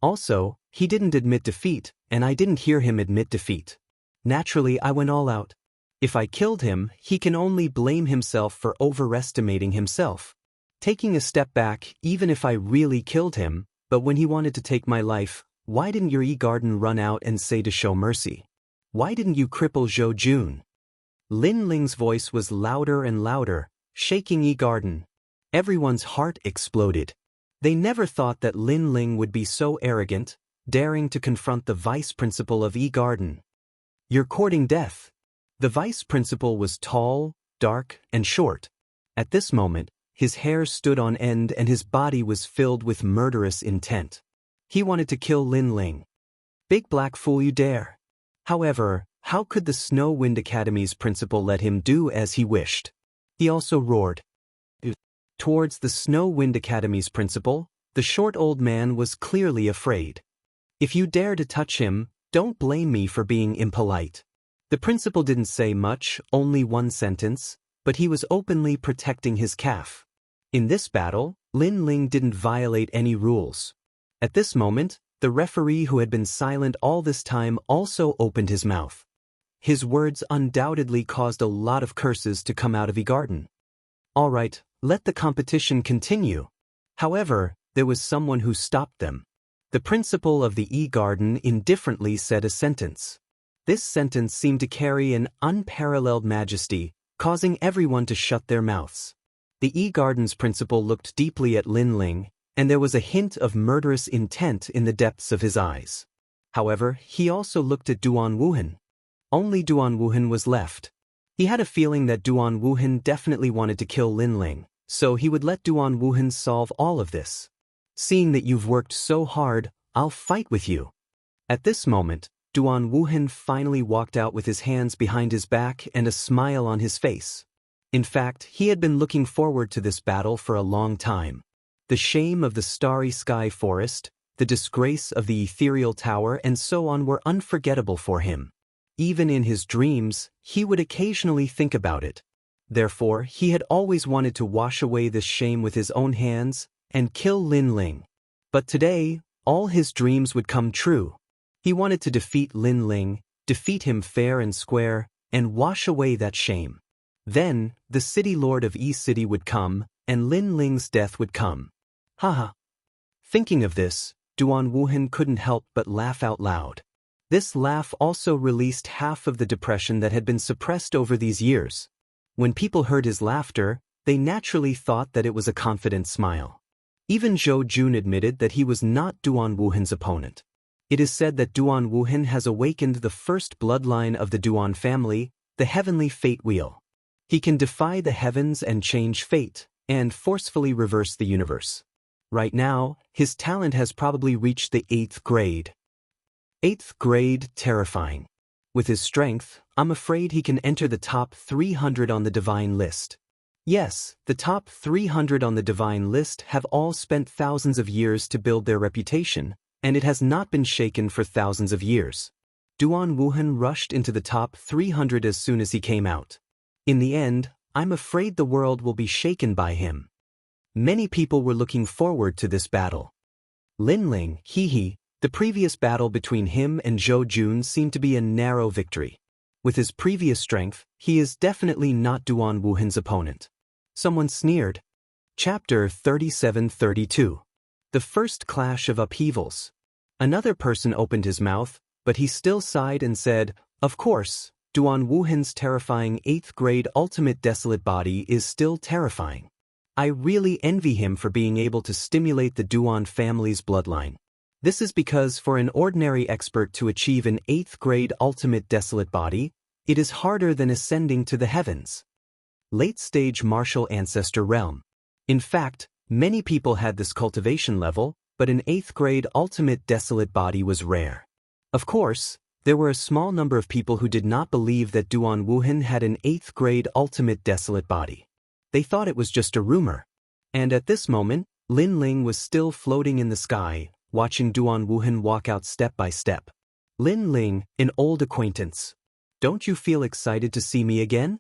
Also, he didn't admit defeat, and I didn't hear him admit defeat. Naturally, I went all out. If I killed him, he can only blame himself for overestimating himself. Taking a step back, even if I really killed him, but when he wanted to take my life, why didn't your E-Garden run out and say to show mercy? Why didn't you cripple Zhou Jun? Lin Ling's voice was louder and louder, shaking E-Garden. Everyone's heart exploded. They never thought that Lin Ling would be so arrogant, daring to confront the vice principal of E-Garden. You're courting death. The vice principal was tall, dark, and short. At this moment, his hair stood on end and his body was filled with murderous intent. He wanted to kill Lin Ling. Big black fool, you dare. However, how could the Snow Wind Academy's principal let him do as he wished? He also roared. Towards the Snow Wind Academy's principal, the short old man was clearly afraid. If you dare to touch him, don't blame me for being impolite. The principal didn't say much, only one sentence, but he was openly protecting his calf. In this battle, Lin Ling didn't violate any rules. At this moment, the referee who had been silent all this time also opened his mouth. His words undoubtedly caused a lot of curses to come out of E-Garden. All right, let the competition continue. However, there was someone who stopped them. The principal of the E-Garden indifferently said a sentence. This sentence seemed to carry an unparalleled majesty, causing everyone to shut their mouths. The E-Garden's principal looked deeply at Lin Ling, and there was a hint of murderous intent in the depths of his eyes. However, he also looked at Duan Wuhan. Only Duan Wuhan was left. He had a feeling that Duan Wuhan definitely wanted to kill Lin Ling, so he would let Duan Wuhan solve all of this. Seeing that you've worked so hard, I'll fight with you. At this moment, Duan Wuhan finally walked out with his hands behind his back and a smile on his face. In fact, he had been looking forward to this battle for a long time. The shame of the starry sky forest, the disgrace of the ethereal tower, and so on were unforgettable for him. Even in his dreams, he would occasionally think about it. Therefore, he had always wanted to wash away this shame with his own hands and kill Lin Ling. But today, all his dreams would come true. He wanted to defeat Lin Ling, defeat him fair and square, and wash away that shame. Then, the city lord of E-City would come, and Lin Ling's death would come. Haha. Thinking of this, Duan Wuhan couldn't help but laugh out loud. This laugh also released half of the depression that had been suppressed over these years. When people heard his laughter, they naturally thought that it was a confident smile. Even Zhou Jun admitted that he was not Duan Wuhan's opponent. It is said that Duan Wuhan has awakened the first bloodline of the Duan family, the heavenly fate wheel. He can defy the heavens and change fate, and forcefully reverse the universe. Right now, his talent has probably reached the 8th grade. 8th grade, terrifying. With his strength, I'm afraid he can enter the top 300 on the divine list. Yes, the top 300 on the divine list have all spent thousands of years to build their reputation, and it has not been shaken for thousands of years. Duan Wuhan rushed into the top 300 as soon as he came out. In the end, I'm afraid the world will be shaken by him. Many people were looking forward to this battle. Lin Ling, the previous battle between him and Zhou Jun seemed to be a narrow victory. With his previous strength, he is definitely not Duan Wuhan's opponent. Someone sneered. Chapter 37-32. The First Clash of Upheavals. Another person opened his mouth, but he still sighed and said, "Of course, Duan Wuhan's terrifying 8th grade ultimate desolate body is still terrifying. I really envy him for being able to stimulate the Duan family's bloodline. This is because for an ordinary expert to achieve an 8th grade ultimate desolate body, it is harder than ascending to the heavens." Late-stage martial ancestor realm. In fact, many people had this cultivation level, but an 8th grade ultimate desolate body was rare. Of course, there were a small number of people who did not believe that Duan Wuhan had an 8th grade ultimate desolate body. They thought it was just a rumor. And at this moment, Lin Ling was still floating in the sky, watching Duan Wuhan walk out step by step. Lin Ling, an old acquaintance. Don't you feel excited to see me again?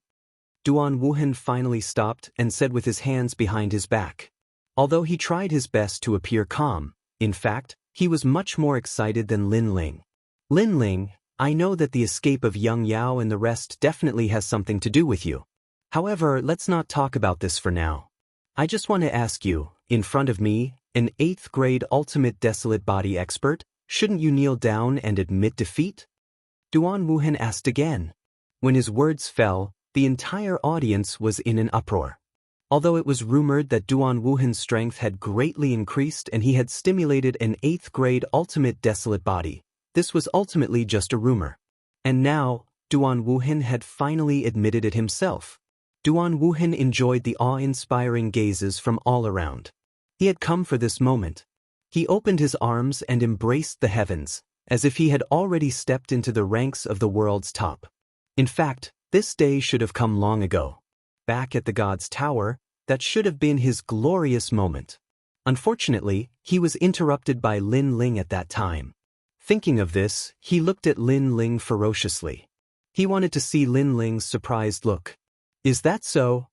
Duan Wuhan finally stopped and said with his hands behind his back. Although he tried his best to appear calm, in fact, he was much more excited than Lin Ling. Lin Ling, I know that the escape of Young Yao and the rest definitely has something to do with you. However, let's not talk about this for now. I just want to ask you, in front of me, an 8th grade ultimate desolate body expert, shouldn't you kneel down and admit defeat? Duan Wuhan asked again. When his words fell, the entire audience was in an uproar. Although it was rumored that Duan Wuhan's strength had greatly increased and he had stimulated an 8th grade ultimate desolate body, this was ultimately just a rumor. And now, Duan Wuhan had finally admitted it himself. Duan Wuhan enjoyed the awe-inspiring gazes from all around. He had come for this moment. He opened his arms and embraced the heavens, as if he had already stepped into the ranks of the world's top. In fact, this day should have come long ago. Back at the God's Tower, that should have been his glorious moment. Unfortunately, he was interrupted by Lin Ling at that time. Thinking of this, he looked at Lin Ling ferociously. He wanted to see Lin Ling's surprised look. Is that so?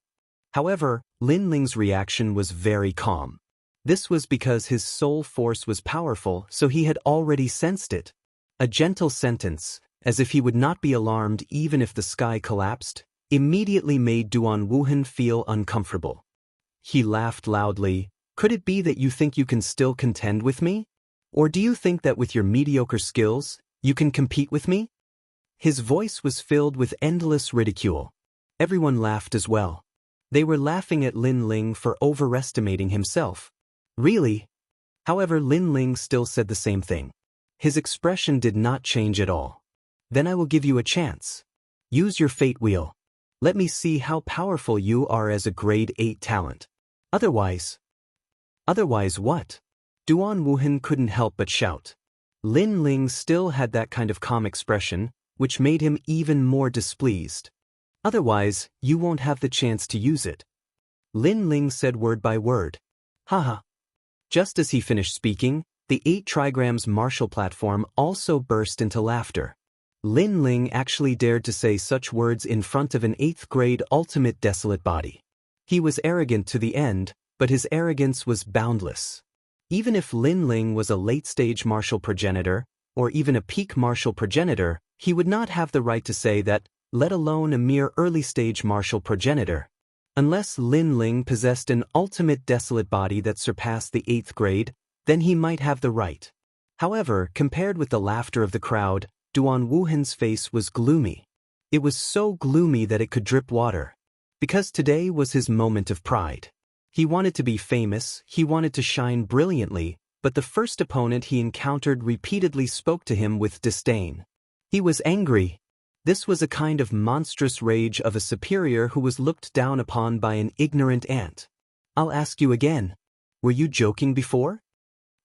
However, Lin Ling's reaction was very calm. This was because his soul force was powerful, so he had already sensed it. A gentle sentence, as if he would not be alarmed even if the sky collapsed, immediately made Duan Wuhan feel uncomfortable. He laughed loudly. Could it be that you think you can still contend with me? Or do you think that with your mediocre skills, you can compete with me? His voice was filled with endless ridicule. Everyone laughed as well. They were laughing at Lin Ling for overestimating himself. Really? However, Lin Ling still said the same thing. His expression did not change at all. Then I will give you a chance. Use your fate wheel. Let me see how powerful you are as a grade 8 talent. Otherwise what? Duan Wuhan couldn't help but shout. Lin Ling still had that kind of calm expression, which made him even more displeased. Otherwise, you won't have the chance to use it. Lin Ling said word by word. Haha. Just as he finished speaking, the 8 trigrams martial platform also burst into laughter. Lin Ling actually dared to say such words in front of an 8th grade ultimate desolate body. He was arrogant to the end, but his arrogance was boundless. Even if Lin Ling was a late-stage martial progenitor, or even a peak martial progenitor, he would not have the right to say that, let alone a mere early-stage martial progenitor. Unless Lin Ling possessed an ultimate desolate body that surpassed the 8th grade, then he might have the right. However, compared with the laughter of the crowd, Duan Wuhan's face was gloomy. It was so gloomy that it could drip water. Because today was his moment of pride. He wanted to be famous, he wanted to shine brilliantly, but the first opponent he encountered repeatedly spoke to him with disdain. He was angry. This was a kind of monstrous rage of a superior who was looked down upon by an ignorant ant. I'll ask you again. Were you joking before?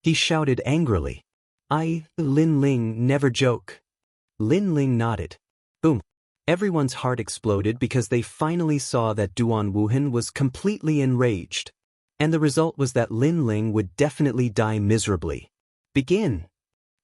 He shouted angrily. Lin Ling, never joke. Lin Ling nodded. Boom. Everyone's heart exploded because they finally saw that Duan Wuhan was completely enraged. And the result was that Lin Ling would definitely die miserably. Begin.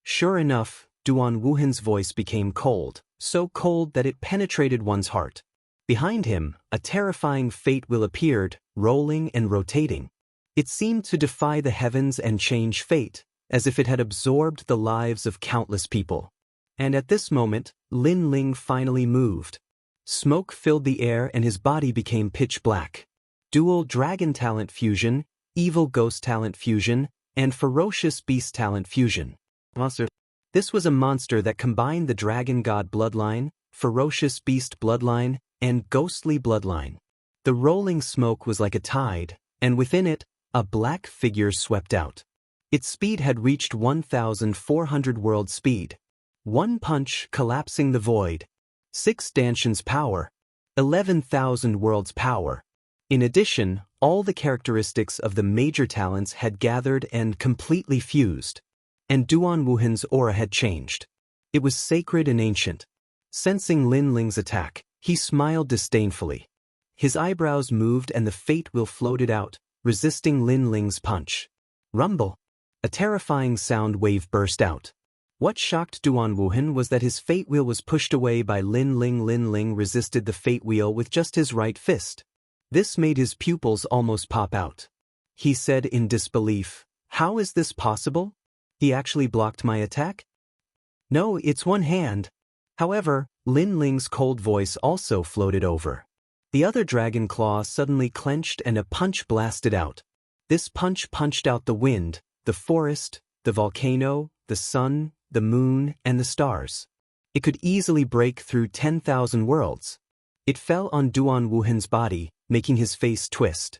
Sure enough, Duan Wuhan's voice became cold, so cold that it penetrated one's heart. Behind him, a terrifying fate wheel appeared, rolling and rotating. It seemed to defy the heavens and change fate, as if it had absorbed the lives of countless people. And at this moment, Lin Ling finally moved. Smoke filled the air and his body became pitch black. Dual dragon talent fusion, evil ghost talent fusion, and ferocious beast talent fusion. Monster. This was a monster that combined the dragon god bloodline, ferocious beast bloodline, and ghostly bloodline. The rolling smoke was like a tide, and within it, a black figure swept out. Its speed had reached 1,400 world speed. One punch collapsing the void. 6 stanchions power. 11,000 worlds power. In addition, all the characteristics of the major talents had gathered and completely fused. And Duan Wuhan's aura had changed. It was sacred and ancient. Sensing Lin Ling's attack, he smiled disdainfully. His eyebrows moved and the fate wheel floated out, resisting Lin Ling's punch. Rumble. A terrifying sound wave burst out. What shocked Duan Wuhan was that his fate wheel was pushed away by Lin Ling. Lin Ling resisted the fate wheel with just his right fist. This made his pupils almost pop out. He said in disbelief, "How is this possible? He actually blocked my attack?" "No, it's one hand." However, Lin Ling's cold voice also floated over. The other dragon claw suddenly clenched and a punch blasted out. This punch punched out the wind, the forest, the volcano, the sun, the moon, and the stars. It could easily break through 10,000 worlds. It fell on Duan Wuhan's body, making his face twist.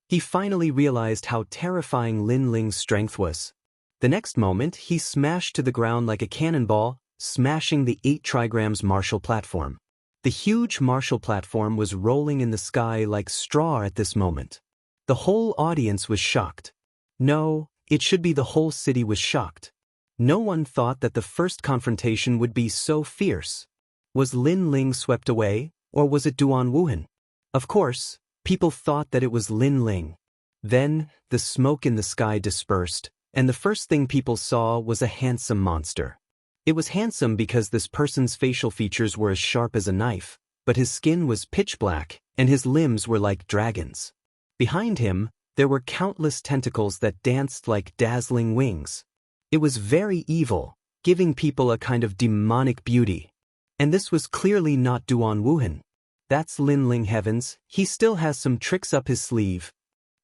He finally realized how terrifying Lin Ling's strength was. The next moment, he smashed to the ground like a cannonball, smashing the 8 trigrams Marshall platform. The huge Marshall platform was rolling in the sky like straw at this moment. The whole audience was shocked. No, it should be the whole city was shocked. No one thought that the first confrontation would be so fierce. Was Lin Ling swept away, or was it Duan Wuhan? Of course, people thought that it was Lin Ling. Then, the smoke in the sky dispersed, and the first thing people saw was a handsome monster. It was handsome because this person's facial features were as sharp as a knife, but his skin was pitch black, and his limbs were like dragons. Behind him, there were countless tentacles that danced like dazzling wings. It was very evil, giving people a kind of demonic beauty. And this was clearly not Duan Wuhan. That's Lin Ling heavens, he still has some tricks up his sleeve.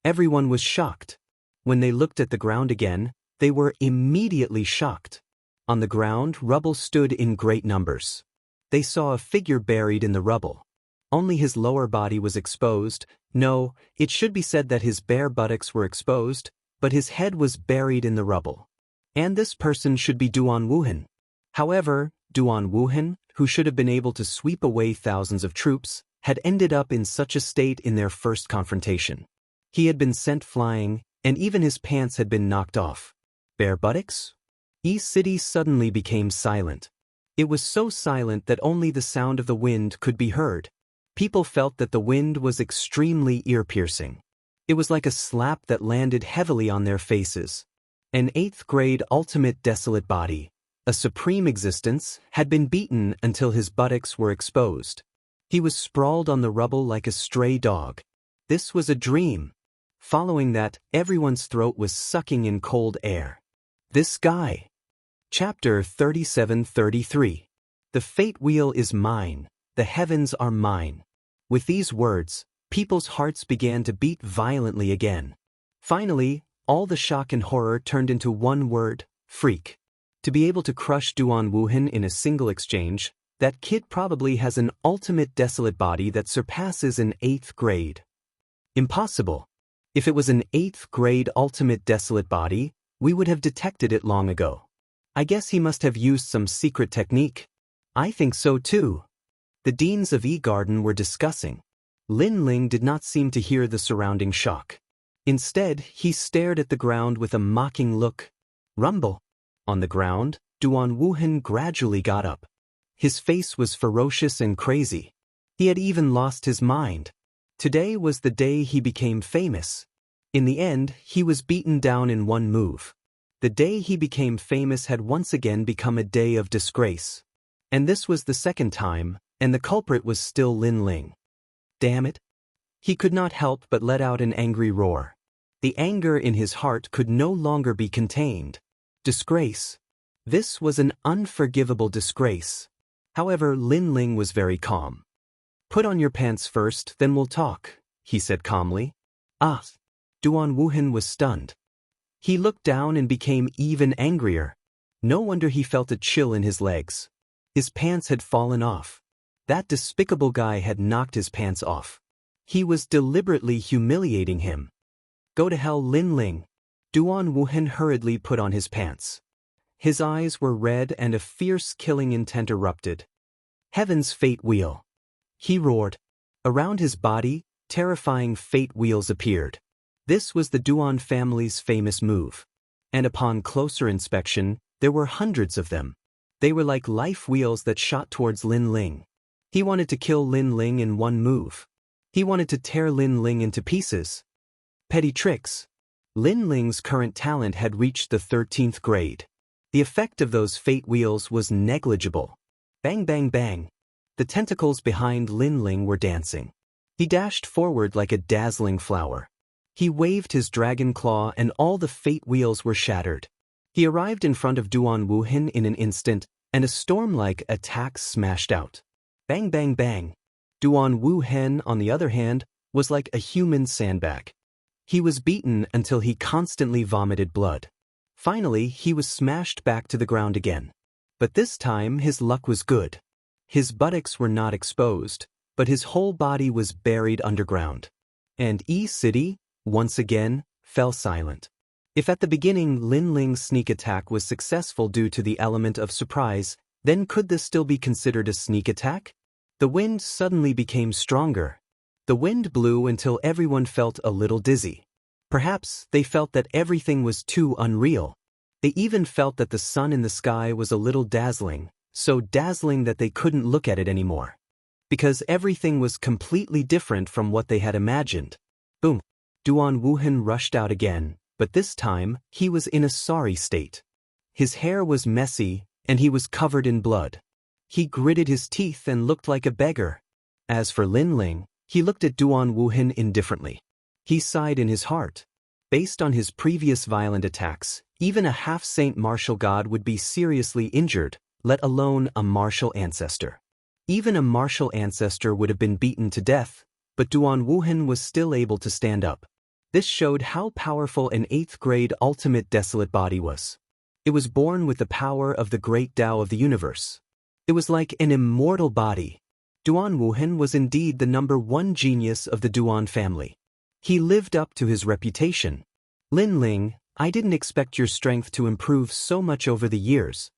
Everyone was shocked. When they looked at the ground again, they were immediately shocked. On the ground, rubble stood in great numbers. They saw a figure buried in the rubble. Only his lower body was exposed. No, it should be said that his bare buttocks were exposed, but his head was buried in the rubble. And this person should be Duan Wuhan. However, Duan Wuhan, who should have been able to sweep away thousands of troops, had ended up in such a state in their first confrontation. He had been sent flying, and even his pants had been knocked off. Bare buttocks? East City suddenly became silent. It was so silent that only the sound of the wind could be heard. People felt that the wind was extremely ear-piercing. It was like a slap that landed heavily on their faces. An 8th grade ultimate desolate body, a supreme existence, had been beaten until his buttocks were exposed. He was sprawled on the rubble like a stray dog. This was a dream. Following that, everyone's throat was sucking in cold air. This guy. Chapter 37-33. The fate wheel is mine, the heavens are mine. With these words, people's hearts began to beat violently again. Finally, all the shock and horror turned into one word, freak. To be able to crush Duan Wuhan in a single exchange, that kid probably has an ultimate desolate body that surpasses an 8th grade. Impossible. If it was an 8th grade ultimate desolate body, we would have detected it long ago. I guess he must have used some secret technique. I think so too. The deans of E-Garden were discussing. Lin Ling did not seem to hear the surrounding shock. Instead, he stared at the ground with a mocking look. Rumble. On the ground, Duan Wuhan gradually got up. His face was ferocious and crazy. He had even lost his mind. Today was the day he became famous. In the end, he was beaten down in one move. The day he became famous had once again become a day of disgrace. And this was the second time, and the culprit was still Lin Ling. Damn it! He could not help but let out an angry roar. The anger in his heart could no longer be contained. Disgrace. This was an unforgivable disgrace. However, Lin Ling was very calm. Put on your pants first, then we'll talk, he said calmly. Ah! Duan Wuhan was stunned. He looked down and became even angrier. No wonder he felt a chill in his legs. His pants had fallen off. That despicable guy had knocked his pants off. He was deliberately humiliating him. Go to hell, Lin Ling. Duan Wuhan hurriedly put on his pants. His eyes were red and a fierce killing intent erupted. Heaven's fate wheel. He roared. Around his body, terrifying fate wheels appeared. This was the Duan family's famous move. And upon closer inspection, there were hundreds of them. They were like life wheels that shot towards Lin Ling. He wanted to kill Lin Ling in one move. He wanted to tear Lin Ling into pieces. Petty tricks. Lin Ling's current talent had reached the 13th grade. The effect of those fate wheels was negligible. Bang bang bang. The tentacles behind Lin Ling were dancing. He dashed forward like a dazzling flower. He waved his dragon claw and all the fate wheels were shattered. He arrived in front of Duan Wuhan in an instant, and a storm-like attack smashed out. Bang bang bang. Duan Wuhen, on the other hand, was like a human sandbag. He was beaten until he constantly vomited blood. Finally, he was smashed back to the ground again. But this time his luck was good. His buttocks were not exposed, but his whole body was buried underground. And E-City, once again, fell silent. If at the beginning Lin Ling's sneak attack was successful due to the element of surprise, then could this still be considered a sneak attack? The wind suddenly became stronger. The wind blew until everyone felt a little dizzy. Perhaps they felt that everything was too unreal. They even felt that the sun in the sky was a little dazzling, so dazzling that they couldn't look at it anymore. Because everything was completely different from what they had imagined. Boom! Duan Wuhan rushed out again, but this time, he was in a sorry state. His hair was messy, and he was covered in blood. He gritted his teeth and looked like a beggar. As for Lin Ling, he looked at Duan Wuhan indifferently. He sighed in his heart. Based on his previous violent attacks, even a half-saint martial god would be seriously injured, let alone a martial ancestor. Even a martial ancestor would have been beaten to death, but Duan Wuhan was still able to stand up. This showed how powerful an 8th-grade ultimate desolate body was. It was born with the power of the great Tao of the universe. It was like an immortal body. Duan Wuhan was indeed the #1 genius of the Duan family. He lived up to his reputation. Lin Ling, I didn't expect your strength to improve so much over the years.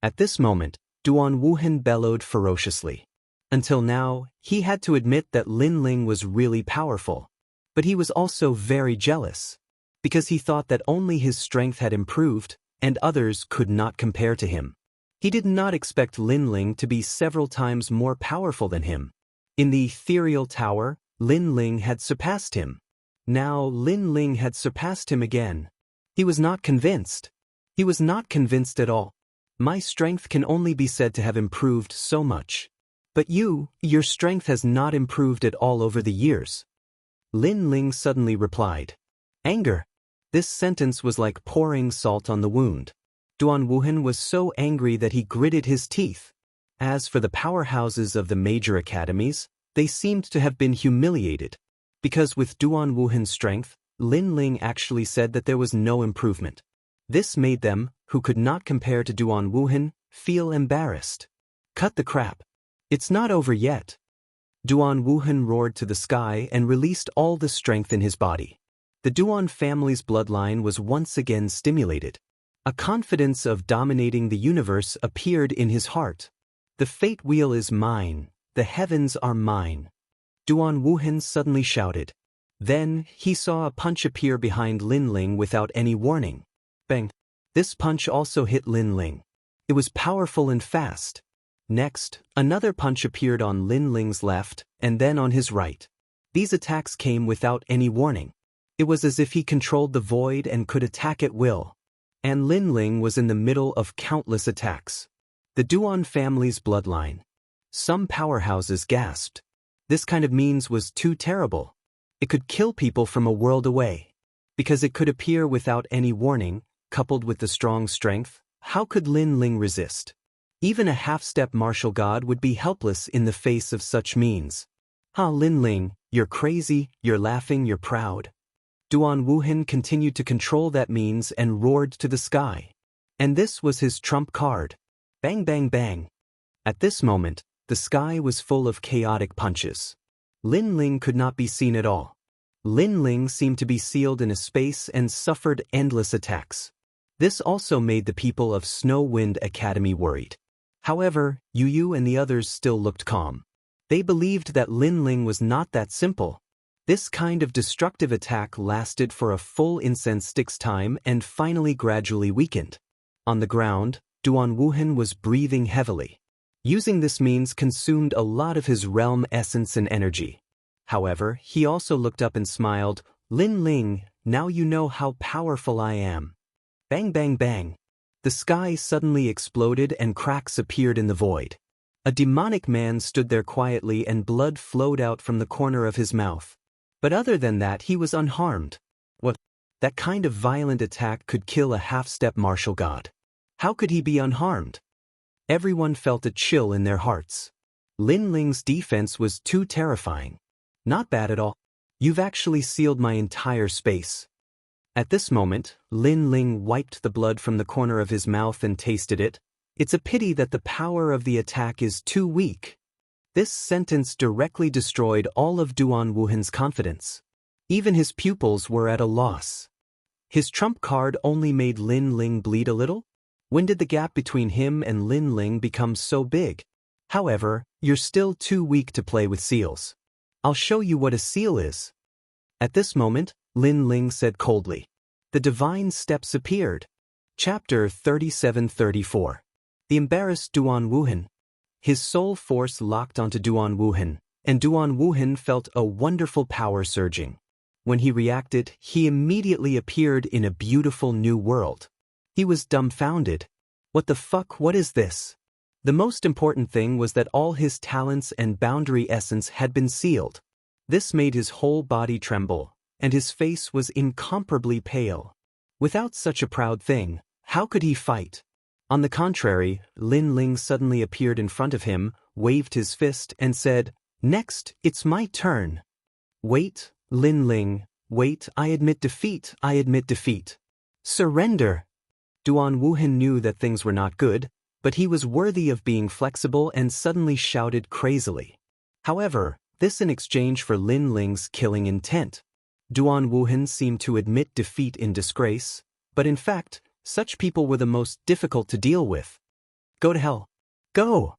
At this moment, Duan Wuhan bellowed ferociously. Until now, he had to admit that Lin Ling was really powerful. But he was also very jealous. Because he thought that only his strength had improved, and others could not compare to him. He did not expect Lin Ling to be several times more powerful than him. In the ethereal tower, Lin Ling had surpassed him. Now Lin Ling had surpassed him again. He was not convinced. He was not convinced at all. My strength can only be said to have improved so much. But your strength has not improved at all over the years. Lin Ling suddenly replied. Anger. This sentence was like pouring salt on the wound. Duan Wuhan was so angry that he gritted his teeth. As for the powerhouses of the major academies, they seemed to have been humiliated. Because with Duan Wuhan's strength, Lin Ling actually said that there was no improvement. This made them, who could not compare to Duan Wuhan, feel embarrassed. Cut the crap. It's not over yet. Duan Wuhan roared to the sky and released all the strength in his body. The Duan family's bloodline was once again stimulated. A confidence of dominating the universe appeared in his heart. The fate wheel is mine, the heavens are mine. Duan Wuhan suddenly shouted. Then, he saw a punch appear behind Lin Ling without any warning. Bang! This punch also hit Lin Ling. It was powerful and fast. Next, another punch appeared on Lin Ling's left, and then on his right. These attacks came without any warning. It was as if he controlled the void and could attack at will. And Lin Ling was in the middle of countless attacks. The Duan family's bloodline. Some powerhouses gasped. This kind of means was too terrible. It could kill people from a world away. Because it could appear without any warning, coupled with the strong strength, how could Lin Ling resist? Even a half-step martial god would be helpless in the face of such means. Lin Ling, you're crazy, you're laughing, you're proud. Duan Wuhan continued to control that means and roared to the sky. And this was his trump card. Bang bang bang. At this moment, the sky was full of chaotic punches. Lin Ling could not be seen at all. Lin Ling seemed to be sealed in a space and suffered endless attacks. This also made the people of Snow Wind Academy worried. However, Yu and the others still looked calm. They believed that Lin Ling was not that simple. This kind of destructive attack lasted for a full incense stick's time and finally gradually weakened. On the ground, Duan Wuhan was breathing heavily. Using this means consumed a lot of his realm essence and energy. However, he also looked up and smiled. Lin Ling, now you know how powerful I am. Bang bang bang. The sky suddenly exploded and cracks appeared in the void. A demonic man stood there quietly and blood flowed out from the corner of his mouth. But other than that he was unharmed. What? That kind of violent attack could kill a half-step martial god. How could he be unharmed? everyone felt a chill in their hearts. Lin Ling's defense was too terrifying. Not bad at all. You've actually sealed my entire space. At this moment, Lin Ling wiped the blood from the corner of his mouth and tasted it. It's a pity that the power of the attack is too weak. This sentence directly destroyed all of Duan Wuhan's confidence. Even his pupils were at a loss. His trump card only made Lin Ling bleed a little? When did the gap between him and Lin Ling become so big? However, you're still too weak to play with seals. I'll show you what a seal is. At this moment, Lin Ling said coldly. The divine steps appeared. Chapter 37-34. The embarrassed Duan Wuhan. His soul force locked onto Duan Wuhan, and Duan Wuhan felt a wonderful power surging. When he reacted, he immediately appeared in a beautiful new world. He was dumbfounded. What the fuck, what is this? The most important thing was that all his talents and boundary essence had been sealed. This made his whole body tremble, and his face was incomparably pale. Without such a proud thing, how could he fight? On the contrary, Lin Ling suddenly appeared in front of him, waved his fist, and said, "Next, it's my turn." "Wait, Lin Ling, wait, I admit defeat, I admit defeat. Surrender." Duan Wuhan knew that things were not good, but he was worthy of being flexible and suddenly shouted crazily. However, this in exchange for Lin Ling's killing intent. Duan Wuhan seemed to admit defeat in disgrace, but in fact, such people were the most difficult to deal with. Go to hell. Go!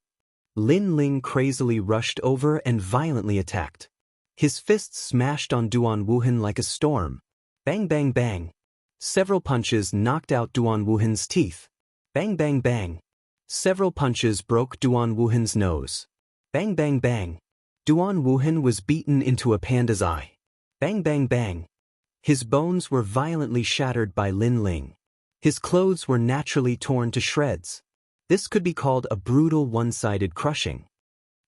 Lin Ling crazily rushed over and violently attacked. His fists smashed on Duan Wuhan like a storm. Bang bang bang. Several punches knocked out Duan Wuhan's teeth. Bang bang bang. Several punches broke Duan Wuhan's nose. Bang bang bang. Duan Wuhan was beaten into a panda's eye. Bang bang bang. His bones were violently shattered by Lin Ling. His clothes were naturally torn to shreds. This could be called a brutal one-sided crushing.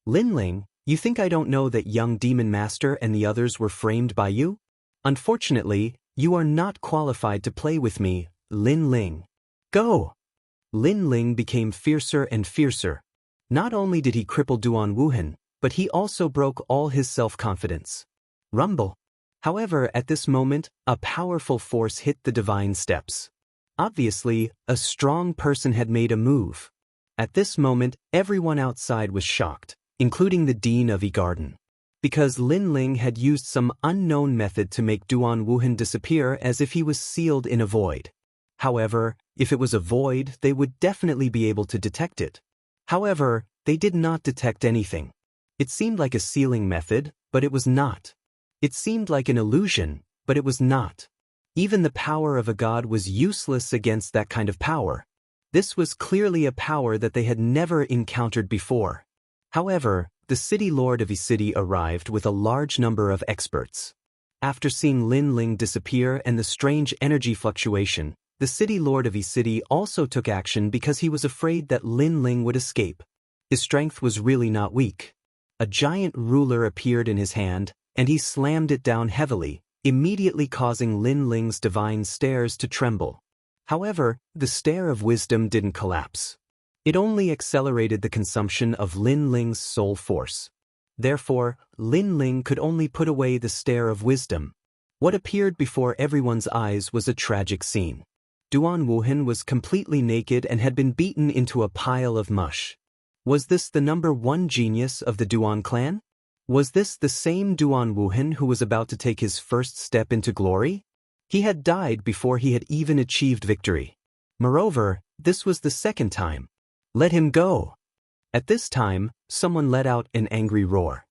Lin Ling, you think I don't know that young Demon Master and the others were framed by you? Unfortunately, you are not qualified to play with me, Lin Ling. Go! Lin Ling became fiercer and fiercer. Not only did he cripple Duan Wuhan, but he also broke all his self-confidence. Rumble. However, at this moment, a powerful force hit the divine steps. Obviously, a strong person had made a move. At this moment, everyone outside was shocked, including the Dean of E-Garden. Because Lin Ling had used some unknown method to make Duan Wuhan disappear as if he was sealed in a void. However, if it was a void, they would definitely be able to detect it. However, they did not detect anything. It seemed like a sealing method, but it was not. It seemed like an illusion, but it was not. Even the power of a god was useless against that kind of power. This was clearly a power that they had never encountered before. However, the city lord of E-City arrived with a large number of experts. After seeing Lin Ling disappear and the strange energy fluctuation, the city lord of E-City also took action because he was afraid that Lin Ling would escape. His strength was really not weak. A giant ruler appeared in his hand, and he slammed it down heavily, immediately causing Lin Ling's divine stairs to tremble. However, the stair of wisdom didn't collapse. It only accelerated the consumption of Lin Ling's soul force. Therefore, Lin Ling could only put away the stair of wisdom. What appeared before everyone's eyes was a tragic scene. Duan Wuhan was completely naked and had been beaten into a pile of mush. Was this the #1 genius of the Duan clan? Was this the same Duan Wuhan who was about to take his first step into glory? He had died before he had even achieved victory. Moreover, this was the second time. Let him go! At this time, someone let out an angry roar.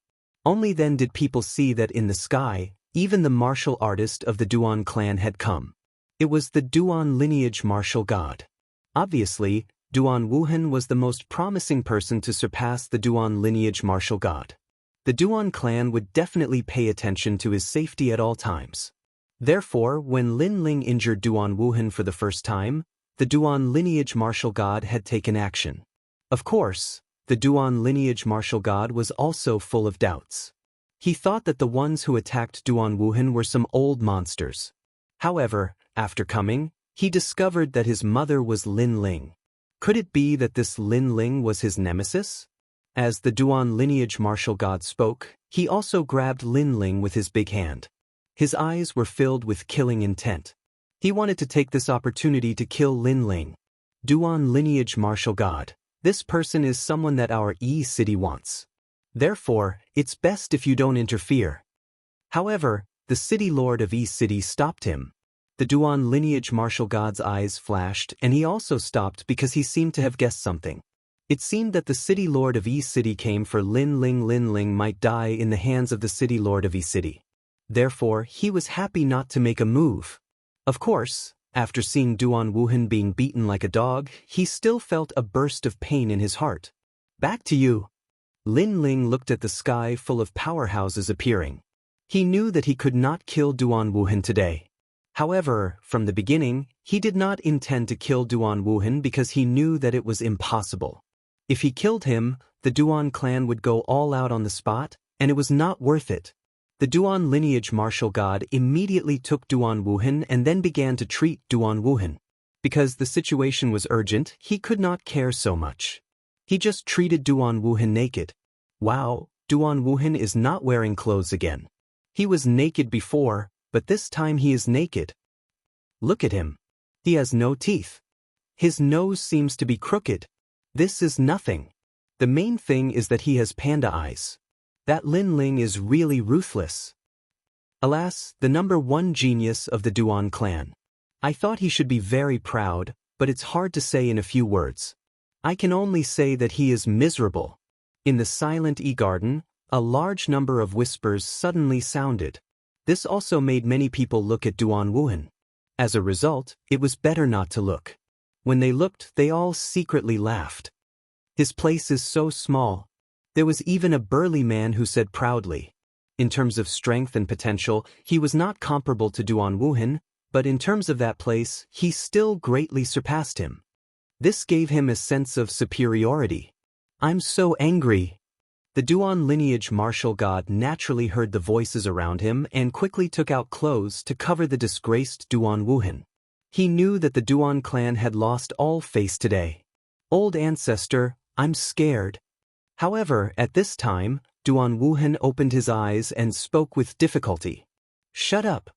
Only then did people see that in the sky, even the martial artist of the Duan clan had come. It was the Duan lineage martial god. Obviously, Duan Wuhan was the most promising person to surpass the Duan lineage martial god. The Duan clan would definitely pay attention to his safety at all times. Therefore, when Lin Ling injured Duan Wuhan for the first time, the Duan lineage martial god had taken action. Of course, the Duan lineage martial god was also full of doubts. He thought that the ones who attacked Duan Wuhan were some old monsters. However, after coming, he discovered that his mother was Lin Ling. Could it be that this Lin Ling was his nemesis? As the Duan lineage martial god spoke, he also grabbed Lin Ling with his big hand. His eyes were filled with killing intent. He wanted to take this opportunity to kill Lin Ling. Duan lineage martial god. This person is someone that our E city wants. Therefore, it's best if you don't interfere. However, the city lord of E city stopped him. The Duan lineage martial god's eyes flashed, and he also stopped because he seemed to have guessed something. It seemed that the city lord of E city came for Lin Ling. Lin Ling might die in the hands of the city lord of E city. Therefore, he was happy not to make a move. Of course, after seeing Duan Wuhan being beaten like a dog, he still felt a burst of pain in his heart. Back to you. Lin Ling looked at the sky full of powerhouses appearing. He knew that he could not kill Duan Wuhan today. However, from the beginning, he did not intend to kill Duan Wuhan because he knew that it was impossible. If he killed him, the Duan clan would go all out on the spot, and it was not worth it. The Duan lineage martial god immediately took Duan Wuhan and then began to treat Duan Wuhan. Because the situation was urgent, he could not care so much. He just treated Duan Wuhan naked. Wow, Duan Wuhan is not wearing clothes again. He was naked before, but this time he is naked. Look at him. He has no teeth. His nose seems to be crooked. This is nothing. The main thing is that he has panda eyes. That Lin Ling is really ruthless. Alas, the #1 genius of the Duan clan. I thought he should be very proud, but it's hard to say in a few words. I can only say that he is miserable. In the silent E-garden, a large number of whispers suddenly sounded. This also made many people look at Duan Wuhan. As a result, it was better not to look. When they looked, they all secretly laughed. His place is so small. There was even a burly man who said proudly. In terms of strength and potential, he was not comparable to Duan Wuhan, but in terms of that place, he still greatly surpassed him. This gave him a sense of superiority. I'm so angry. The Duan lineage martial god naturally heard the voices around him and quickly took out clothes to cover the disgraced Duan Wuhan. He knew that the Duan clan had lost all face today. Old ancestor, I'm scared. However, at this time, Duan Wuhan opened his eyes and spoke with difficulty. Shut up.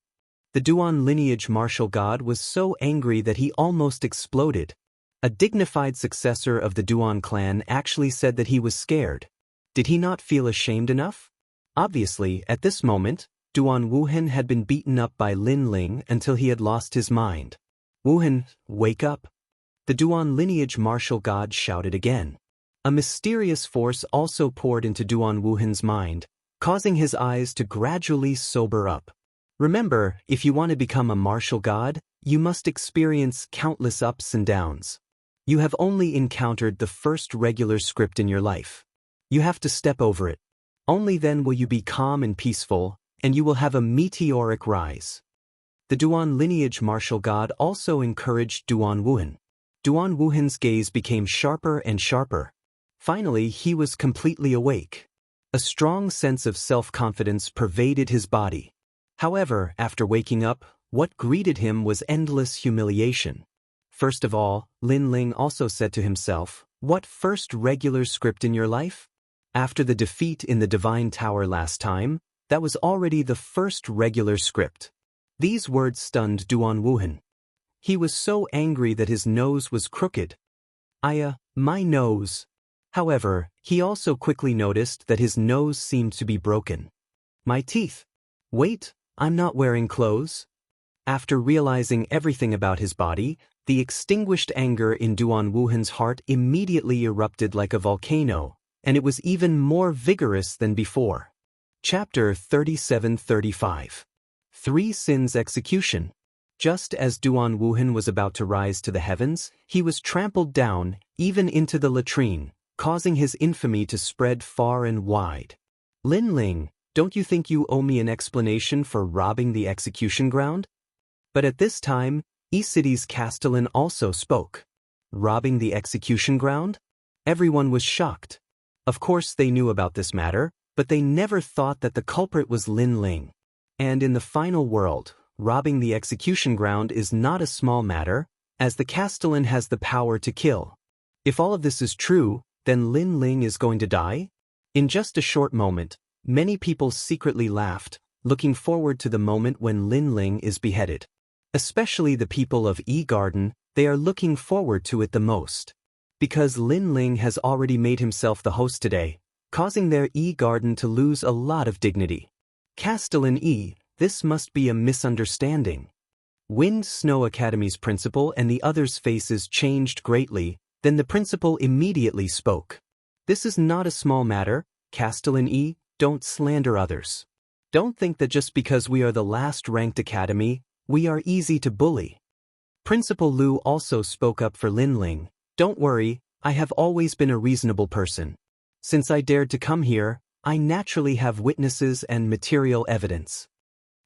The Duan lineage martial god was so angry that he almost exploded. A dignified successor of the Duan clan actually said that he was scared. Did he not feel ashamed enough? Obviously, at this moment, Duan Wuhan had been beaten up by Lin Ling until he had lost his mind. Wuhan, wake up. The Duan lineage martial god shouted again. A mysterious force also poured into Duan Wuhan's mind, causing his eyes to gradually sober up. Remember, if you want to become a martial god, you must experience countless ups and downs. You have only encountered the first regular script in your life. You have to step over it. Only then will you be calm and peaceful, and you will have a meteoric rise. The Duan lineage martial god also encouraged Duan Wuhan. Duan Wuhan's gaze became sharper and sharper. Finally, he was completely awake. A strong sense of self-confidence pervaded his body. However, after waking up, what greeted him was endless humiliation. First of all, Lin Ling also said to himself, "What first regular script in your life?" After the defeat in the Divine Tower last time, that was already the first regular script. These words stunned Duan Wuhan. He was so angry that his nose was crooked. My nose. However, he also quickly noticed that his nose seemed to be broken. My teeth. Wait, I'm not wearing clothes. After realizing everything about his body, the extinguished anger in Duan Wuhan's heart immediately erupted like a volcano, and it was even more vigorous than before. Chapter 37-35. 3 Sins Execution. Just as Duan Wuhan was about to rise to the heavens, he was trampled down, even into the latrine, causing his infamy to spread far and wide. Lin Ling, don't you think you owe me an explanation for robbing the execution ground? But at this time, E-City's Castellan also spoke. Robbing the execution ground? Everyone was shocked. Of course they knew about this matter, but they never thought that the culprit was Lin Ling. And in the final world, robbing the execution ground is not a small matter, as the Castellan has the power to kill. If all of this is true, then Lin Ling is going to die? In just a short moment, many people secretly laughed, looking forward to the moment when Lin Ling is beheaded. Especially the people of Yi Garden, they are looking forward to it the most. Because Lin Ling has already made himself the host today, causing their Yi Garden to lose a lot of dignity. Castellan Yi, this must be a misunderstanding. Wind Snow Academy's principal and the others' faces changed greatly, then the principal immediately spoke. This is not a small matter, Castellan Yi, don't slander others. Don't think that just because we are the last-ranked academy, we are easy to bully. Principal Lu also spoke up for Lin Ling. Don't worry, I have always been a reasonable person. Since I dared to come here, I naturally have witnesses and material evidence.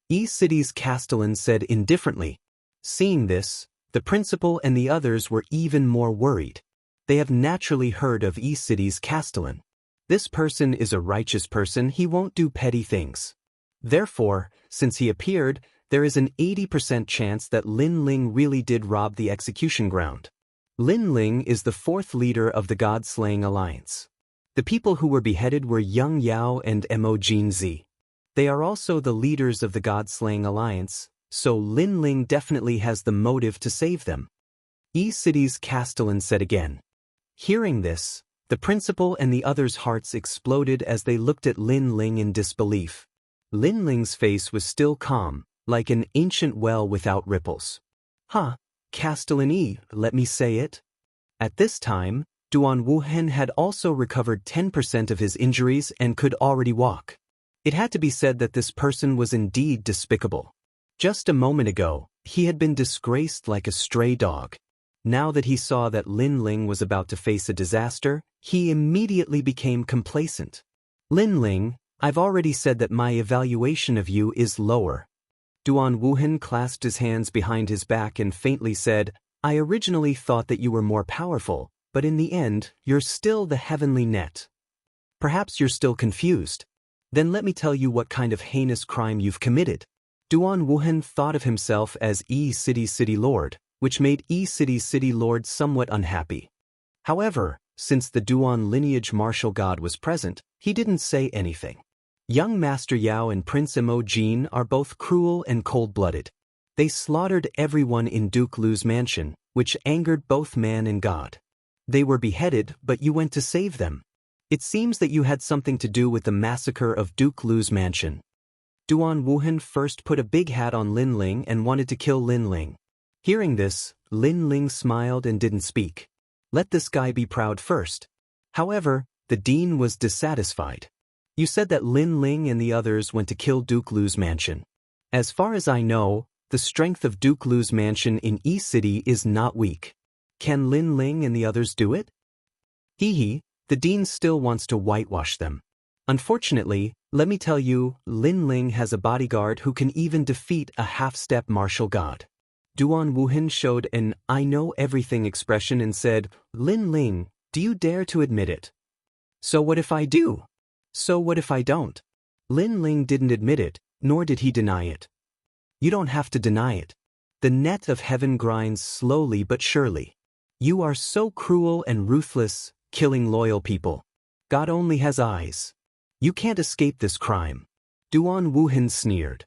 Yi City's Castellan said indifferently. Seeing this, the principal and the others were even more worried. They have naturally heard of Yi City's Castellan. This person is a righteous person, he won't do petty things. Therefore, since he appeared, there is an 80% chance that Lin Ling really did rob the execution ground. Lin Ling is the fourth leader of the God-slaying alliance. The people who were beheaded were Yang Yao and Mo Jinzi. They are also the leaders of the God-slaying alliance, so Lin Ling definitely has the motive to save them. Yi City's Castellan said again. Hearing this, the principal and the others' hearts exploded as they looked at Lin Ling in disbelief. Lin Ling's face was still calm, like an ancient well without ripples. Castellan Yi, let me say it. At this time, Duan Wuhen had also recovered 10% of his injuries and could already walk. It had to be said that this person was indeed despicable. Just a moment ago, he had been disgraced like a stray dog. Now that he saw that Lin Ling was about to face a disaster, he immediately became complacent. Lin Ling, I've already said that my evaluation of you is lower. Duan Wuhan clasped his hands behind his back and faintly said, I originally thought that you were more powerful, but in the end, you're still the heavenly net. Perhaps you're still confused. Then let me tell you what kind of heinous crime you've committed. Duan Wuhan thought of himself as Yi City's city lord, which made Yi City's city lord somewhat unhappy. However, since the Duan lineage martial god was present, he didn't say anything. Young Master Yao and Prince Mo Jin are both cruel and cold-blooded. They slaughtered everyone in Duke Lu's mansion, which angered both man and god. They were beheaded, but you went to save them. It seems that you had something to do with the massacre of Duke Lu's mansion. Duan Wuhan first put a big hat on Lin Ling and wanted to kill Lin Ling. Hearing this, Lin Ling smiled and didn't speak. Let this guy be proud first. However, the dean was dissatisfied. You said that Lin Ling and the others went to kill Duke Lu's mansion. As far as I know, the strength of Duke Lu's mansion in Yi City is not weak. Can Lin Ling and the others do it? The dean still wants to whitewash them. Unfortunately, let me tell you, Lin Ling has a bodyguard who can even defeat a half-step martial god. Duan Wuhan showed an I know everything expression and said, Lin Ling, do you dare to admit it? So what if I do? So what if I don't? Lin Ling didn't admit it, nor did he deny it. You don't have to deny it. The net of heaven grinds slowly but surely. You are so cruel and ruthless, killing loyal people. God only has eyes. You can't escape this crime. Duan Wuhan sneered.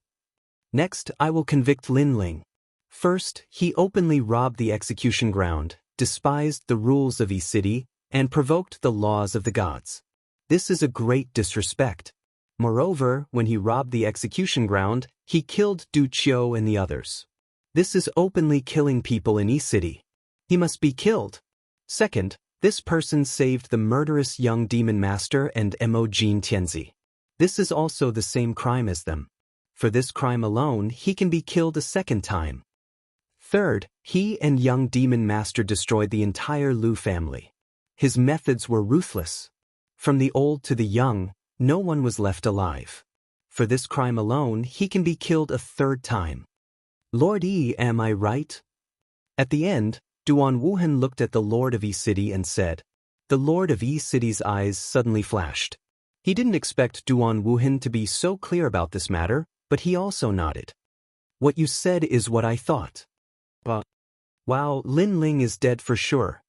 Next, I will convict Lin Ling. First, he openly robbed the execution ground, despised the rules of Yi City, and provoked the laws of the gods. This is a great disrespect. Moreover, when he robbed the execution ground, he killed Du Qiu and the others. This is openly killing people in Yi City. He must be killed. Second, this person saved the murderous young demon master and Mo Jin Tianzi. This is also the same crime as them. For this crime alone, he can be killed a second time. Third, he and young demon master destroyed the entire Lu family. His methods were ruthless. From the old to the young, no one was left alive. For this crime alone, he can be killed a third time. Lord Yi, am I right? At the end, Duan Wuhan looked at the Lord of Yi City and said. The Lord of Yi City's eyes suddenly flashed. He didn't expect Duan Wuhan to be so clear about this matter, but he also nodded. What you said is what I thought. Wow, Lin Ling is dead for sure.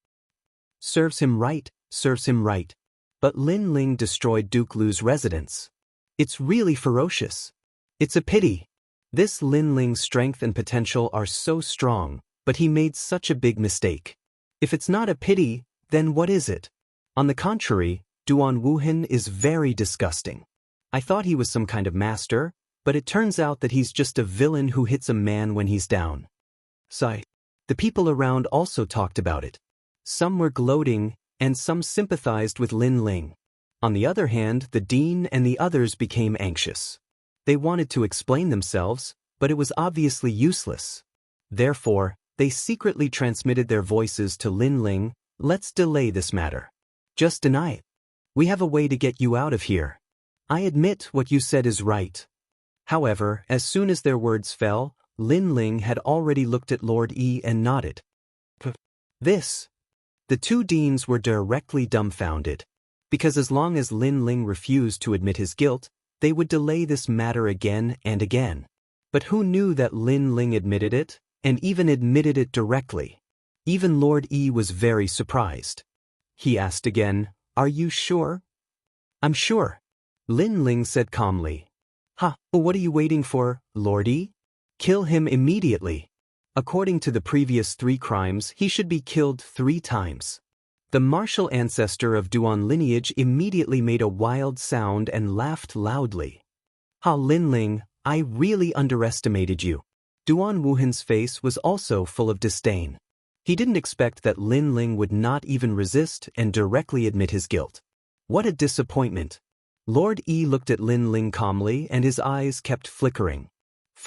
Serves him right, serves him right. But Lin Ling destroyed Duke Lu's residence. It's really ferocious. It's a pity. This Lin Ling's strength and potential are so strong, but he made such a big mistake. If it's not a pity, then what is it? On the contrary, Duan Wuhan is very disgusting. I thought he was some kind of master, but it turns out that he's just a villain who hits a man when he's down. Sigh. The people around also talked about it. Some were gloating, and some sympathized with Lin Ling. On the other hand, the dean and the others became anxious. They wanted to explain themselves, but it was obviously useless. Therefore, they secretly transmitted their voices to Lin Ling. Let's delay this matter. Just deny it. We have a way to get you out of here. I admit what you said is right. However, as soon as their words fell, Lin Ling had already looked at Lord Yi and nodded. This. The two deans were directly dumbfounded, because as long as Lin Ling refused to admit his guilt, they would delay this matter again and again. But who knew that Lin Ling admitted it, and even admitted it directly? Even Lord Yi was very surprised. He asked again, "Are you sure?" "I'm sure," Lin Ling said calmly. "Well, what are you waiting for, Lord Yi? Kill him immediately. According to the previous 3 crimes, he should be killed 3 times. The martial ancestor of Duan lineage immediately made a wild sound and laughed loudly. Lin Ling, I really underestimated you." Duan Wuhan's face was also full of disdain. He didn't expect that Lin Ling would not even resist and directly admit his guilt. What a disappointment. Lord Yi looked at Lin Ling calmly and his eyes kept flickering.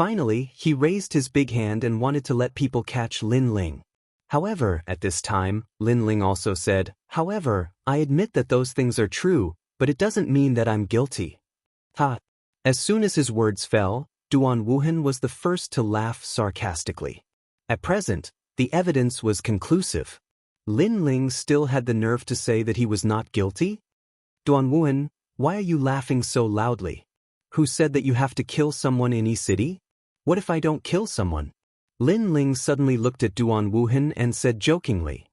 Finally, he raised his big hand and wanted to let people catch Lin Ling. However, at this time, Lin Ling also said, "However, I admit that those things are true, but it doesn't mean that I'm guilty." As soon as his words fell, Duan Wuhan was the first to laugh sarcastically. At present, the evidence was conclusive. Lin Ling still had the nerve to say that he was not guilty? "Duan Wuhan, why are you laughing so loudly? Who said that you have to kill someone in Yi City? What if I don't kill someone?" Lin Ling suddenly looked at Duan Wuhan and said jokingly,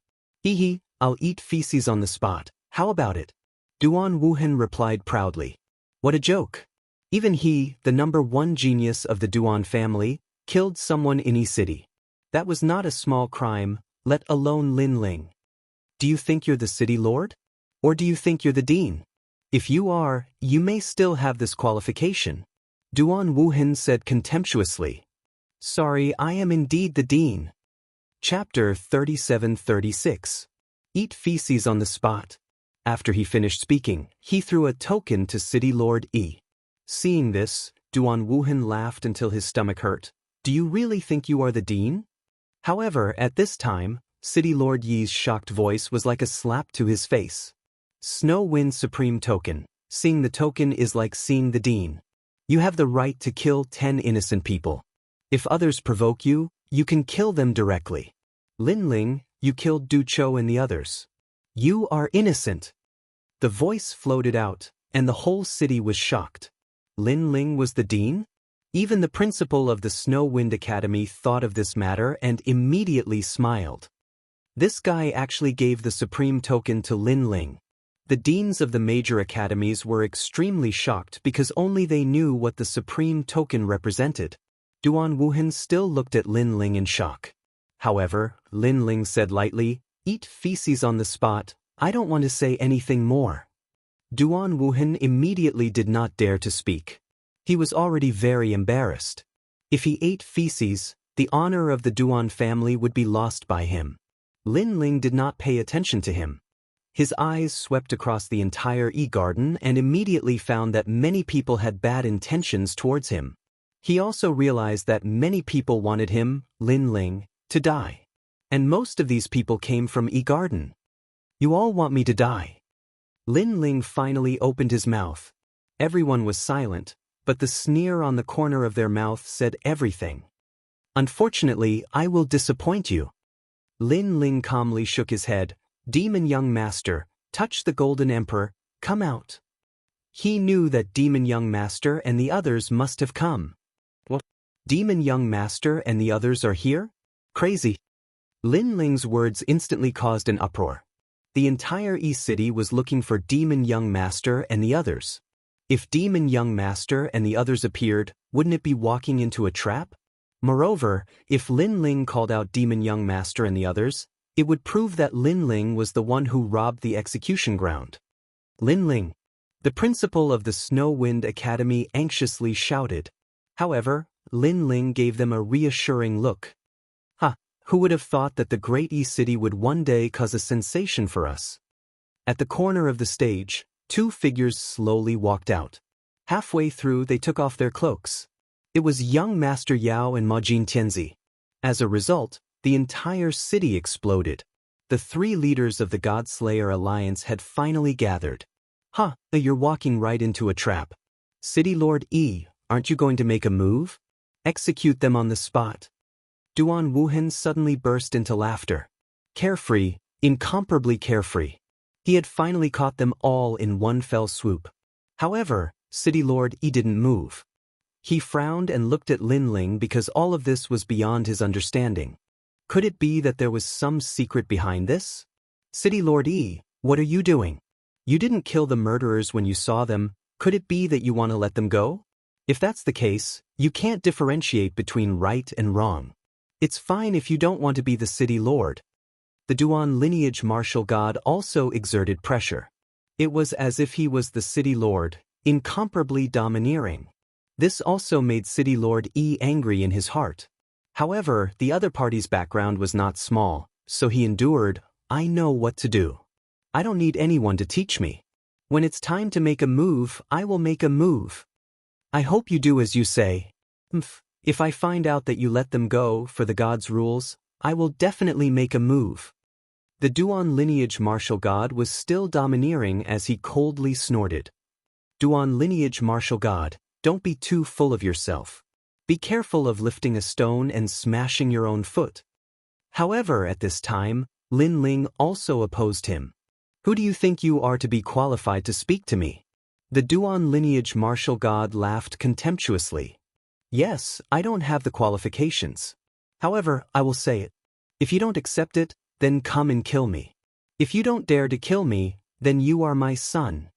"Hee, I'll eat feces on the spot, how about it?" Duan Wuhan replied proudly, "What a joke. Even he, the #1 genius of the Duan family, killed someone in Yi City. That was not a small crime, let alone Lin Ling. Do you think you're the city lord? Or do you think you're the dean? If you are, you may still have this qualification." Duan Wuhan said contemptuously, "Sorry, I am indeed the dean." Chapter 37-36. Eat feces on the spot. After he finished speaking, he threw a token to City Lord Yi. Seeing this, Duan Wuhan laughed until his stomach hurt. "Do you really think you are the dean?" However, at this time, City Lord Yi's shocked voice was like a slap to his face. "Snow Wind Supreme Token. Seeing the token is like seeing the dean. You have the right to kill 10 innocent people. If others provoke you, you can kill them directly. Lin Ling, you killed Du Chou and the others. You are innocent." The voice floated out, and the whole city was shocked. Lin Ling was the dean? Even the principal of the Snow Wind Academy thought of this matter and immediately smiled. This guy actually gave the supreme token to Lin Ling. The deans of the major academies were extremely shocked because only they knew what the supreme token represented. Duan Wuhan still looked at Lin Ling in shock. However, Lin Ling said lightly, "Eat feces on the spot, I don't want to say anything more." Duan Wuhan immediately did not dare to speak. He was already very embarrassed. If he ate feces, the honor of the Duan family would be lost by him. Lin Ling did not pay attention to him. His eyes swept across the entire Yi garden and immediately found that many people had bad intentions towards him. He also realized that many people wanted him, Lin Ling, to die. And most of these people came from Yi garden. "You all want me to die." Lin Ling finally opened his mouth. Everyone was silent, but the sneer on the corner of their mouth said everything. "Unfortunately, I will disappoint you." Lin Ling calmly shook his head. "Demon Young Master, touch the Golden Emperor, come out." He knew that Demon Young Master and the others must have come. What? Demon Young Master and the others are here? Crazy. Lin Ling's words instantly caused an uproar. The entire E-City was looking for Demon Young Master and the others. If Demon Young Master and the others appeared, wouldn't it be walking into a trap? Moreover, if Lin Ling called out Demon Young Master and the others, it would prove that Lin Ling was the one who robbed the execution ground. Lin Ling, the principal of the Snow Wind Academy, anxiously shouted. However, Lin Ling gave them a reassuring look. Who would have thought that the great E-City would one day cause a sensation for us? At the corner of the stage, two figures slowly walked out. Halfway through, they took off their cloaks. It was young Master Yao and Ma Jin Tianzi. As a result, the entire city exploded. The three leaders of the Godslayer Alliance had finally gathered. You're walking right into a trap. City Lord Yi, aren't you going to make a move? Execute them on the spot. Duan Wuhan suddenly burst into laughter. Carefree, incomparably carefree. He had finally caught them all in one fell swoop. However, City Lord Yi didn't move. He frowned and looked at Lin Ling because all of this was beyond his understanding. Could it be that there was some secret behind this? City Lord Yi, what are you doing? You didn't kill the murderers when you saw them. Could it be that you want to let them go? If that's the case, you can't differentiate between right and wrong. It's fine if you don't want to be the city lord. The Duan lineage martial god also exerted pressure. It was as if he was the city lord, incomparably domineering. This also made City Lord Yi angry in his heart. However, the other party's background was not small, so he endured. I know what to do. I don't need anyone to teach me. When it's time to make a move, I will make a move. I hope you do as you say. If I find out that you let them go for the god's rules, I will definitely make a move. The Duan lineage martial god was still domineering as he coldly snorted. Duan lineage martial god, don't be too full of yourself. Be careful of lifting a stone and smashing your own foot. However, at this time, Lin Ling also opposed him. Who do you think you are to be qualified to speak to me? The Duan lineage martial god laughed contemptuously. Yes, I don't have the qualifications. However, I will say it. If you don't accept it, then come and kill me. If you don't dare to kill me, then you are my son.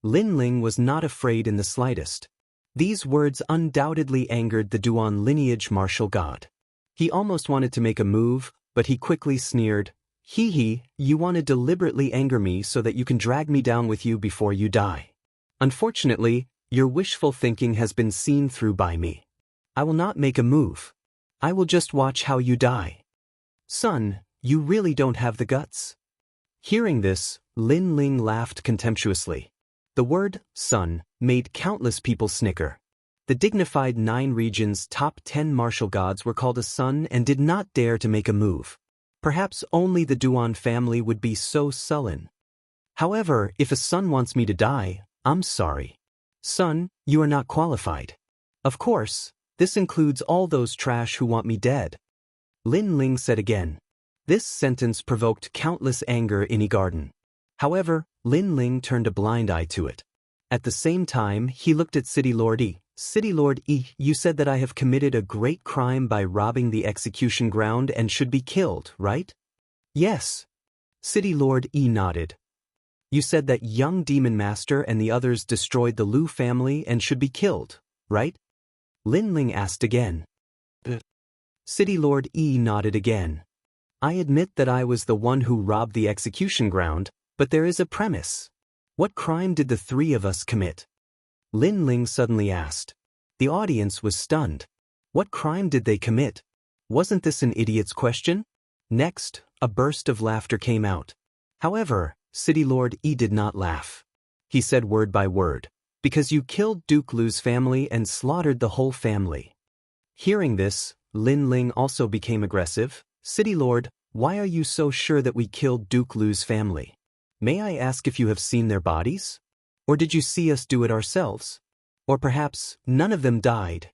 Lin Ling was not afraid in the slightest. These words undoubtedly angered the Duan lineage martial god. He almost wanted to make a move, but he quickly sneered. You want to deliberately anger me so that you can drag me down with you before you die. Unfortunately, your wishful thinking has been seen through by me. I will not make a move. I will just watch how you die. Son, you really don't have the guts. Hearing this, Lin Ling laughed contemptuously. The word, son, made countless people snicker. The dignified 9 regions' top 10 martial gods were called a son and did not dare to make a move. Perhaps only the Duan family would be so sullen. However, if a son wants me to die, I'm sorry. Son, you are not qualified. Of course, this includes all those trash who want me dead. Lin Ling said again. This sentence provoked countless anger in Garden. However, Lin Ling turned a blind eye to it. At the same time, he looked at City Lord Yi. City Lord Yi, you said that I have committed a great crime by robbing the execution ground and should be killed, right? Yes. City Lord Yi nodded. You said that young Demon Master and the others destroyed the Lu family and should be killed, right? Lin Ling asked again. City Lord Yi nodded again. I admit that I was the one who robbed the execution ground, but there is a premise. What crime did the 3 of us commit? Lin Ling suddenly asked. The audience was stunned. What crime did they commit? Wasn't this an idiot's question? Next, a burst of laughter came out. However, City Lord Yi did not laugh. He said word by word. Because you killed Duke Lu's family and slaughtered the whole family. Hearing this, Lin Ling also became aggressive. City Lord, why are you so sure that we killed Duke Lu's family? May I ask if you have seen their bodies? Or did you see us do it ourselves? Or perhaps, none of them died?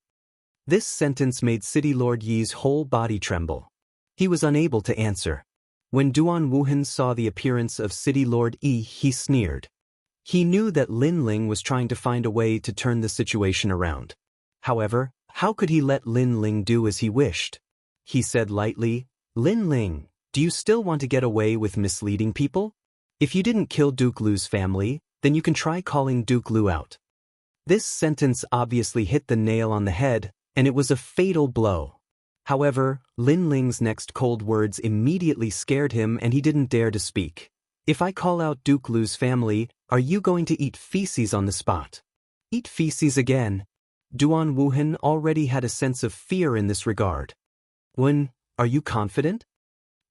This sentence made City Lord Yi's whole body tremble. He was unable to answer. When Duan Wuhan saw the appearance of City Lord Yi, he sneered. He knew that Lin Ling was trying to find a way to turn the situation around. However, how could he let Lin Ling do as he wished? He said lightly, Lin Ling, do you still want to get away with misleading people? If you didn't kill Duke Lu's family, then you can try calling Duke Lu out. This sentence obviously hit the nail on the head, and it was a fatal blow. However, Lin Ling's next cold words immediately scared him and he didn't dare to speak. If I call out Duke Lu's family, are you going to eat feces on the spot? Eat feces again? Duan Wuhan already had a sense of fear in this regard. Wen, are you confident?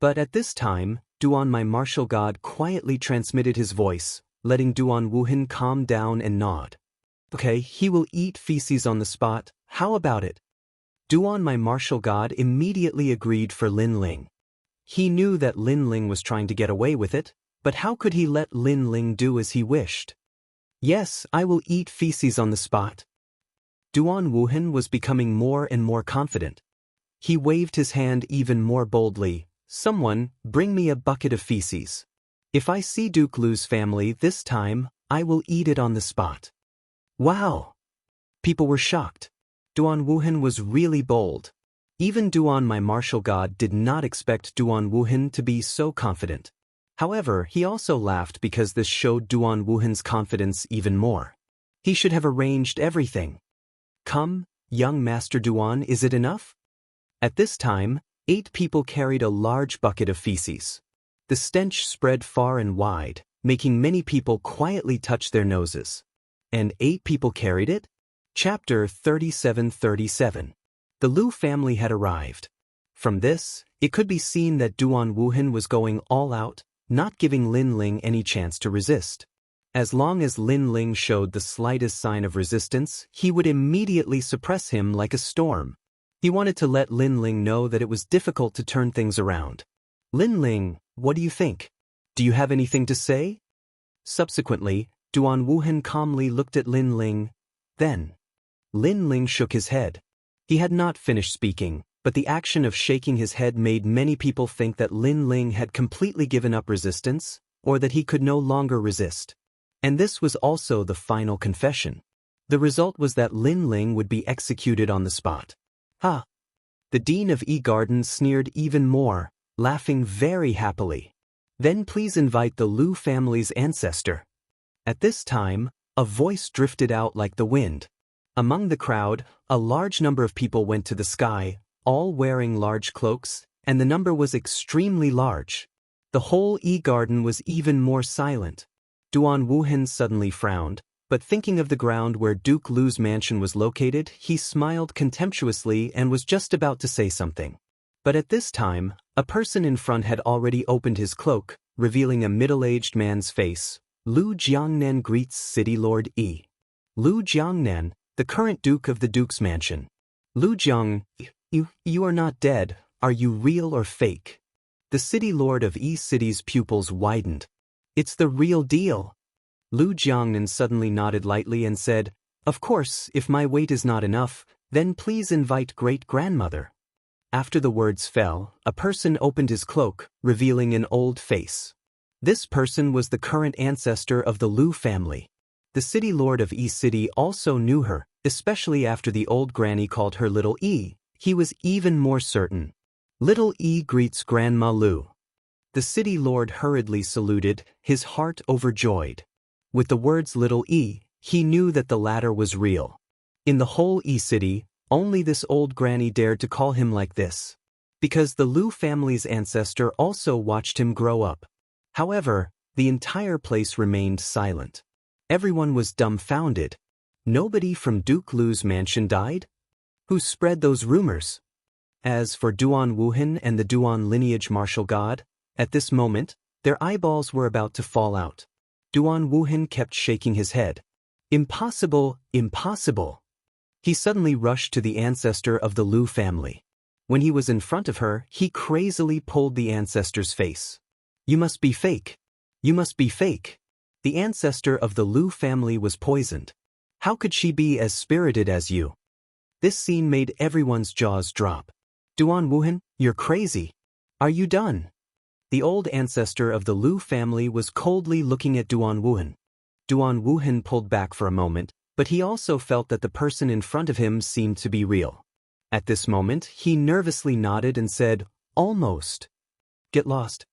But at this time, Duan, my martial god, quietly transmitted his voice, letting Duan Wuhan calm down and nod. Okay, he will eat feces on the spot, how about it? Duan, my martial god, immediately agreed for Lin Ling. He knew that Lin Ling was trying to get away with it, but how could he let Lin Ling do as he wished? Yes, I will eat feces on the spot. Duan Wuhan was becoming more and more confident. He waved his hand even more boldly. Someone, bring me a bucket of feces. If I see Duke Lu's family this time, I will eat it on the spot. Wow! People were shocked. Duan Wuhan was really bold. Even Duan, my martial god, did not expect Duan Wuhan to be so confident. However, he also laughed because this showed Duan Wuhan's confidence even more. He should have arranged everything. Come, young Master Duan, is it enough? At this time, 8 people carried a large bucket of feces. The stench spread far and wide, making many people quietly touch their noses. And 8 people carried it? Chapter 37:37. The Lu family had arrived. From this, it could be seen that Duan Wuhan was going all out, not giving Lin Ling any chance to resist. As long as Lin Ling showed the slightest sign of resistance, he would immediately suppress him like a storm. He wanted to let Lin Ling know that it was difficult to turn things around. Lin Ling, what do you think? Do you have anything to say? Subsequently, Duan Wuhan calmly looked at Lin Ling. Then, Lin Ling shook his head. He had not finished speaking, but the action of shaking his head made many people think that Lin Ling had completely given up resistance, or that he could no longer resist. And this was also the final confession. The result was that Lin Ling would be executed on the spot. Ha! The Dean of E Garden sneered even more, laughing very happily. Then please invite the Lu family's ancestor. At this time, a voice drifted out like the wind. Among the crowd, a large number of people went to the sky, all wearing large cloaks, and the number was extremely large. The whole E Garden was even more silent. Duan Wuhan suddenly frowned, but thinking of the ground where Duke Lu's mansion was located, he smiled contemptuously and was just about to say something. But at this time, a person in front had already opened his cloak, revealing a middle-aged man's face. Lu Jiangnan greets City Lord E. Lu Jiangnan, the current Duke of the Duke's mansion. Lu Jiang, you are not dead, are you real or fake? The City Lord of E City's pupils widened. It's the real deal. Lu Jiangnan suddenly nodded lightly and said, of course, if my weight is not enough, then please invite great-grandmother. After the words fell, a person opened his cloak, revealing an old face. This person was the current ancestor of the Lu family. The City Lord of E City also knew her, especially after the old granny called her Little E. He was even more certain. Little E greets Grandma Lu. The City Lord hurriedly saluted, his heart overjoyed. With the words Little E, he knew that the latter was real. In the whole E City, only this old granny dared to call him like this. Because the Lu family's ancestor also watched him grow up. However, the entire place remained silent. Everyone was dumbfounded. Nobody from Duke Lu's mansion died? Who spread those rumors? As for Duan Wuhan and the Duan lineage martial god, at this moment, their eyeballs were about to fall out. Duan Wuhan kept shaking his head. Impossible, impossible. He suddenly rushed to the ancestor of the Lu family. When he was in front of her, he crazily pulled the ancestor's face. You must be fake. You must be fake. The ancestor of the Lu family was poisoned. How could she be as spirited as you? This scene made everyone's jaws drop. Duan Wuhan, you're crazy. Are you done? The old ancestor of the Lu family was coldly looking at Duan Wuhan. Duan Wuhan pulled back for a moment, but he also felt that the person in front of him seemed to be real. At this moment, he nervously nodded and said, almost. Get lost.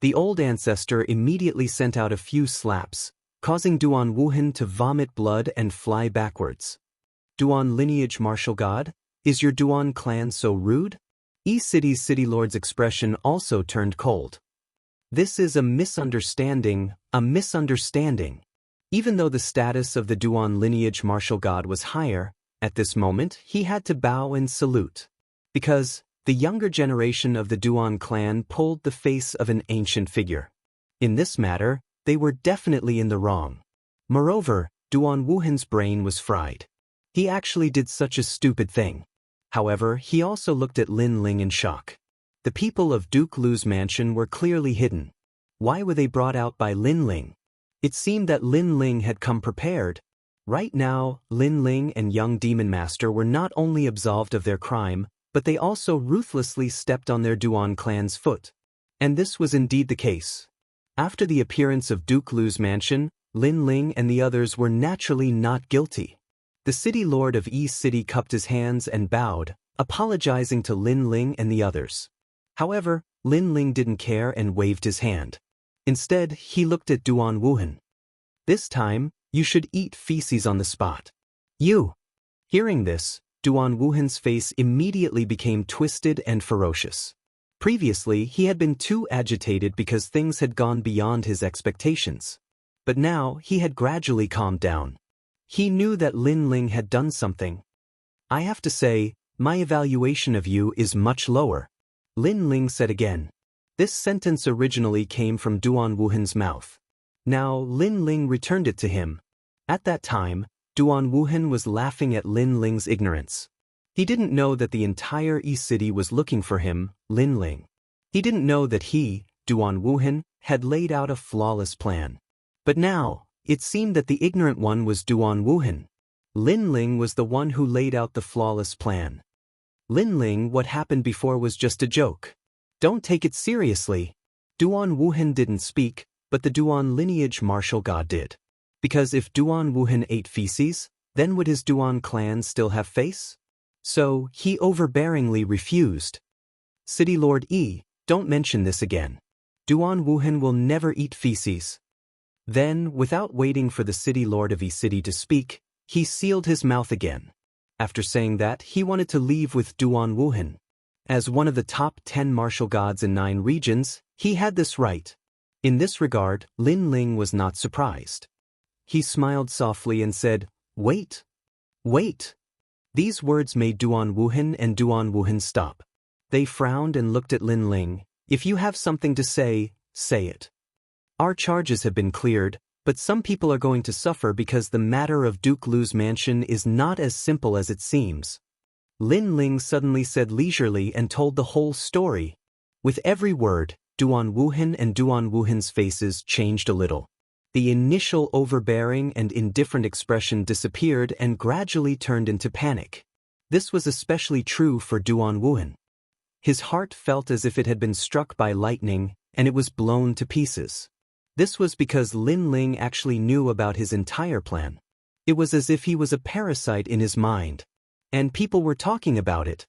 The old ancestor immediately sent out a few slaps, causing Duan Wuhan to vomit blood and fly backwards. Duan lineage martial god? Is your Duan clan so rude? E-City's city lord's expression also turned cold. This is a misunderstanding, a misunderstanding. Even though the status of the Duan lineage martial god was higher, at this moment he had to bow and salute. Because the younger generation of the Duan clan pulled the face of an ancient figure. In this matter, they were definitely in the wrong. Moreover, Duan Wuhan's brain was fried. He actually did such a stupid thing. However, he also looked at Lin Ling in shock. The people of Duke Lu's mansion were clearly hidden. Why were they brought out by Lin Ling? It seemed that Lin Ling had come prepared. Right now, Lin Ling and young Demon Master were not only absolved of their crime, but they also ruthlessly stepped on their Duan clan's foot. And this was indeed the case. After the appearance of Duke Lu's mansion, Lin Ling and the others were naturally not guilty. The city lord of East City cupped his hands and bowed, apologizing to Lin Ling and the others. However, Lin Ling didn't care and waved his hand. Instead, he looked at Duan Wuhan. This time, you should eat feces on the spot. You! Hearing this, Duan Wuhan's face immediately became twisted and ferocious. Previously, he had been too agitated because things had gone beyond his expectations. But now, he had gradually calmed down. He knew that Lin Ling had done something. I have to say, my evaluation of you is much lower. Lin Ling said again. This sentence originally came from Duan Wuhan's mouth. Now Lin Ling returned it to him. At that time, Duan Wuhan was laughing at Lin Ling's ignorance. He didn't know that the entire East City was looking for him, Lin Ling. He didn't know that he, Duan Wuhan, had laid out a flawless plan. But now, it seemed that the ignorant one was Duan Wuhan. Lin Ling was the one who laid out the flawless plan. Lin Ling, what happened before was just a joke. Don't take it seriously. Duan Wuhan didn't speak, but the Duan lineage martial god did. Because if Duan Wuhan ate feces, then would his Duan clan still have face? So, he overbearingly refused. City Lord Yi, don't mention this again. Duan Wuhan will never eat feces. Then, without waiting for the City Lord of E-City to speak, he sealed his mouth again. After saying that, he wanted to leave with Duan Wuhan. As one of the top 10 martial gods in 9 regions, he had this right. In this regard, Lin Ling was not surprised. He smiled softly and said, "Wait. Wait." These words made Duan Wuhan and Duan Wuhan stop. They frowned and looked at Lin Ling. If you have something to say, say it. Our charges have been cleared, but some people are going to suffer because the matter of Duke Lu's mansion is not as simple as it seems. Lin Ling suddenly said leisurely and told the whole story. With every word, Duan Wuhan and Duan Wuhan's faces changed a little. The initial overbearing and indifferent expression disappeared and gradually turned into panic. This was especially true for Duan Wuhan. His heart felt as if it had been struck by lightning, and it was blown to pieces. This was because Lin Ling actually knew about his entire plan. It was as if he was a parasite in his mind. And people were talking about it.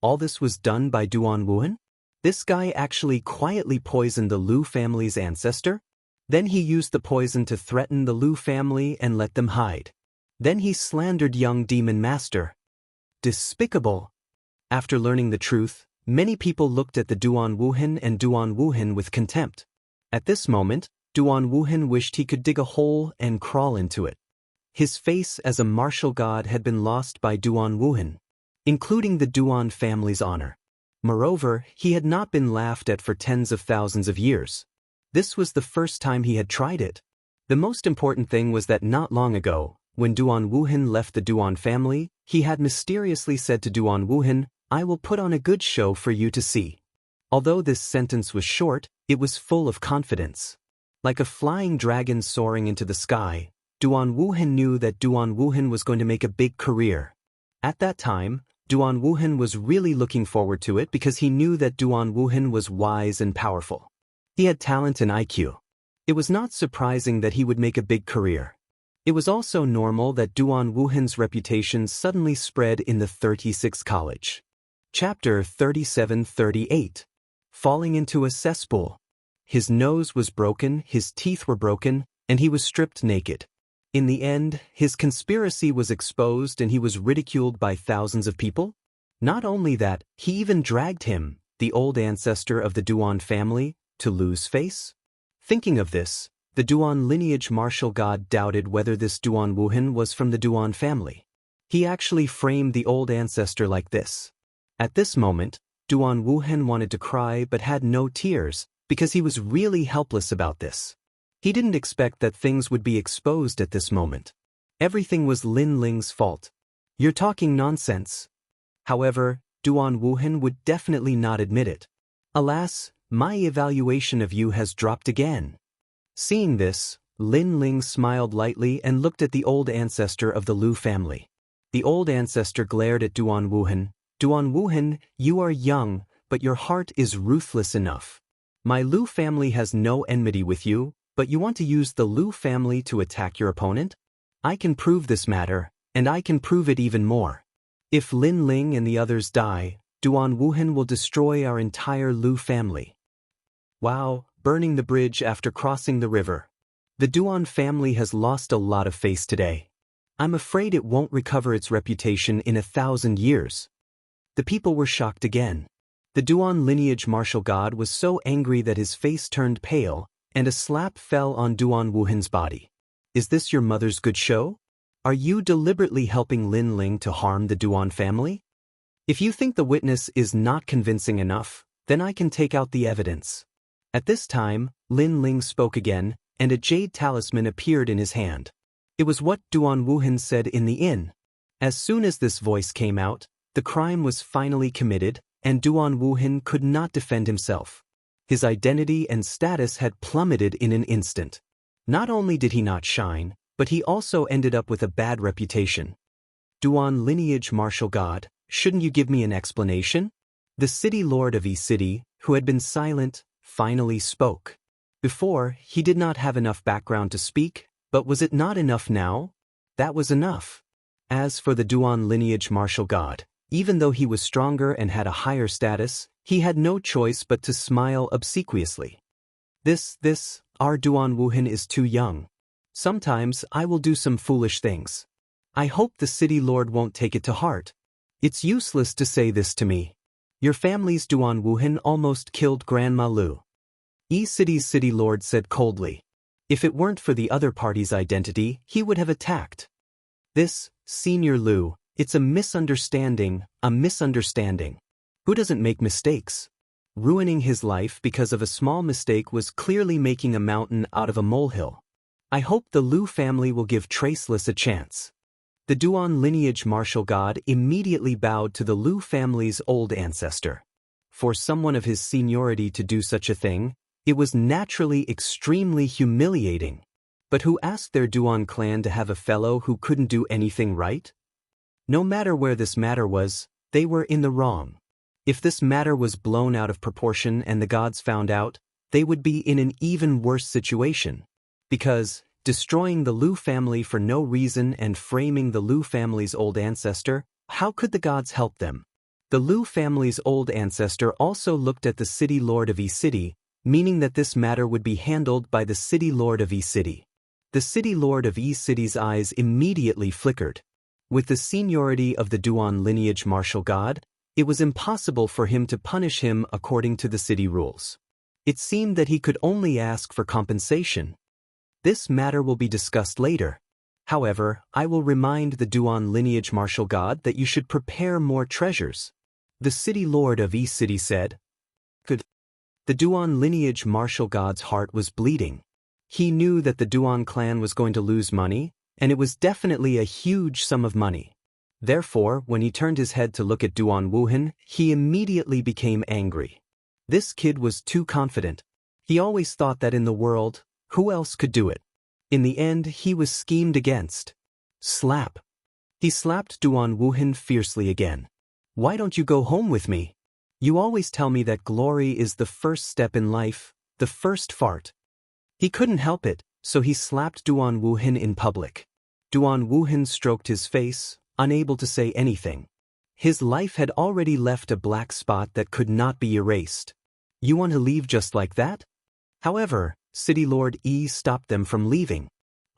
All this was done by Duan Wuhan? This guy actually quietly poisoned the Lu family's ancestor? Then he used the poison to threaten the Lu family and let them hide. Then he slandered young Demon Master. Despicable. After learning the truth, many people looked at the Duan Wuhan and Duan Wuhan with contempt. At this moment, Duan Wuhan wished he could dig a hole and crawl into it. His face as a martial god had been lost by Duan Wuhan, including the Duan family's honor. Moreover, he had not been laughed at for tens of thousands of years. This was the first time he had tried it. The most important thing was that not long ago, when Duan Wuhan left the Duan family, he had mysteriously said to Duan Wuhan, "I will put on a good show for you to see." Although this sentence was short, it was full of confidence. Like a flying dragon soaring into the sky, Duan Wuhan knew that Duan Wuhan was going to make a big career. At that time, Duan Wuhan was really looking forward to it because he knew that Duan Wuhan was wise and powerful. He had talent and IQ. It was not surprising that he would make a big career. It was also normal that Duan Wuhan's reputation suddenly spread in the 36th college. Chapter 37-38. Falling into a cesspool. His nose was broken, his teeth were broken, and he was stripped naked. In the end, his conspiracy was exposed and he was ridiculed by thousands of people. Not only that, he even dragged him, the old ancestor of the Duan family, to lose face. Thinking of this, the Duan lineage martial god doubted whether this Duan Wuhan was from the Duan family. He actually framed the old ancestor like this. At this moment, Duan Wuhan wanted to cry but had no tears, because he was really helpless about this. He didn't expect that things would be exposed at this moment. Everything was Lin Ling's fault. You're talking nonsense. However, Duan Wuhan would definitely not admit it. Alas, my evaluation of you has dropped again. Seeing this, Lin Ling smiled lightly and looked at the old ancestor of the Lu family. The old ancestor glared at Duan Wuhan. Duan Wuhan, you are young, but your heart is ruthless enough. My Lu family has no enmity with you, but you want to use the Lu family to attack your opponent? I can prove this matter, and I can prove it even more. If Lin Ling and the others die, Duan Wuhan will destroy our entire Lu family. Wow, burning the bridge after crossing the river. The Duan family has lost a lot of face today. I'm afraid it won't recover its reputation in 1,000 years. The people were shocked again. The Duan lineage martial god was so angry that his face turned pale, and a slap fell on Duan Wuhan's body. Is this your mother's good show? Are you deliberately helping Lin Ling to harm the Duan family? If you think the witness is not convincing enough, then I can take out the evidence. At this time, Lin Ling spoke again, and a jade talisman appeared in his hand. It was what Duan Wuhan said in the inn. As soon as this voice came out, the crime was finally committed, and Duan Wuhan could not defend himself. His identity and status had plummeted in an instant. Not only did he not shine, but he also ended up with a bad reputation. Duan lineage martial god, shouldn't you give me an explanation? The city lord of E-City, who had been silent, finally spoke. Before, he did not have enough background to speak, but was it not enough now? That was enough. As for the Duan lineage martial god, even though he was stronger and had a higher status, he had no choice but to smile obsequiously. Our Duan Wuhan is too young. Sometimes I will do some foolish things. I hope the city lord won't take it to heart. It's useless to say this to me. Your family's Duan Wuhan almost killed Grandma Lu. E-City's city lord said coldly. If it weren't for the other party's identity, he would have attacked. This, Senior Lu, it's a misunderstanding. Who doesn't make mistakes? Ruining his life because of a small mistake was clearly making a mountain out of a molehill. I hope the Lu family will give Traceless a chance. The Duan lineage martial god immediately bowed to the Lu family's old ancestor. For someone of his seniority to do such a thing, it was naturally extremely humiliating. But who asked their Duan clan to have a fellow who couldn't do anything right? No matter where this matter was, they were in the wrong. If this matter was blown out of proportion and the gods found out, they would be in an even worse situation. Because, destroying the Lu family for no reason and framing the Lu family's old ancestor, how could the gods help them? The Lu family's old ancestor also looked at the city lord of E-City, meaning that this matter would be handled by the city lord of E-City. The city lord of E-City's eyes immediately flickered. With the seniority of the Duan lineage martial god, it was impossible for him to punish him according to the city rules. It seemed that he could only ask for compensation. This matter will be discussed later. However, I will remind the Duan lineage martial god that you should prepare more treasures. The city lord of E-City said. Good. The Duan lineage martial god's heart was bleeding. He knew that the Duan clan was going to lose money, and it was definitely a huge sum of money. Therefore, when he turned his head to look at Duan Wuhan, he immediately became angry. This kid was too confident. He always thought that in the world, who else could do it? In the end, he was schemed against. Slap. He slapped Duan Wuhan fiercely again. Why don't you go home with me? You always tell me that glory is the first step in life, the first fart. He couldn't help it, so he slapped Duan Wuhan in public. Duan Wuhan stroked his face, unable to say anything. His life had already left a black spot that could not be erased. You want to leave just like that? However, City Lord Yi stopped them from leaving.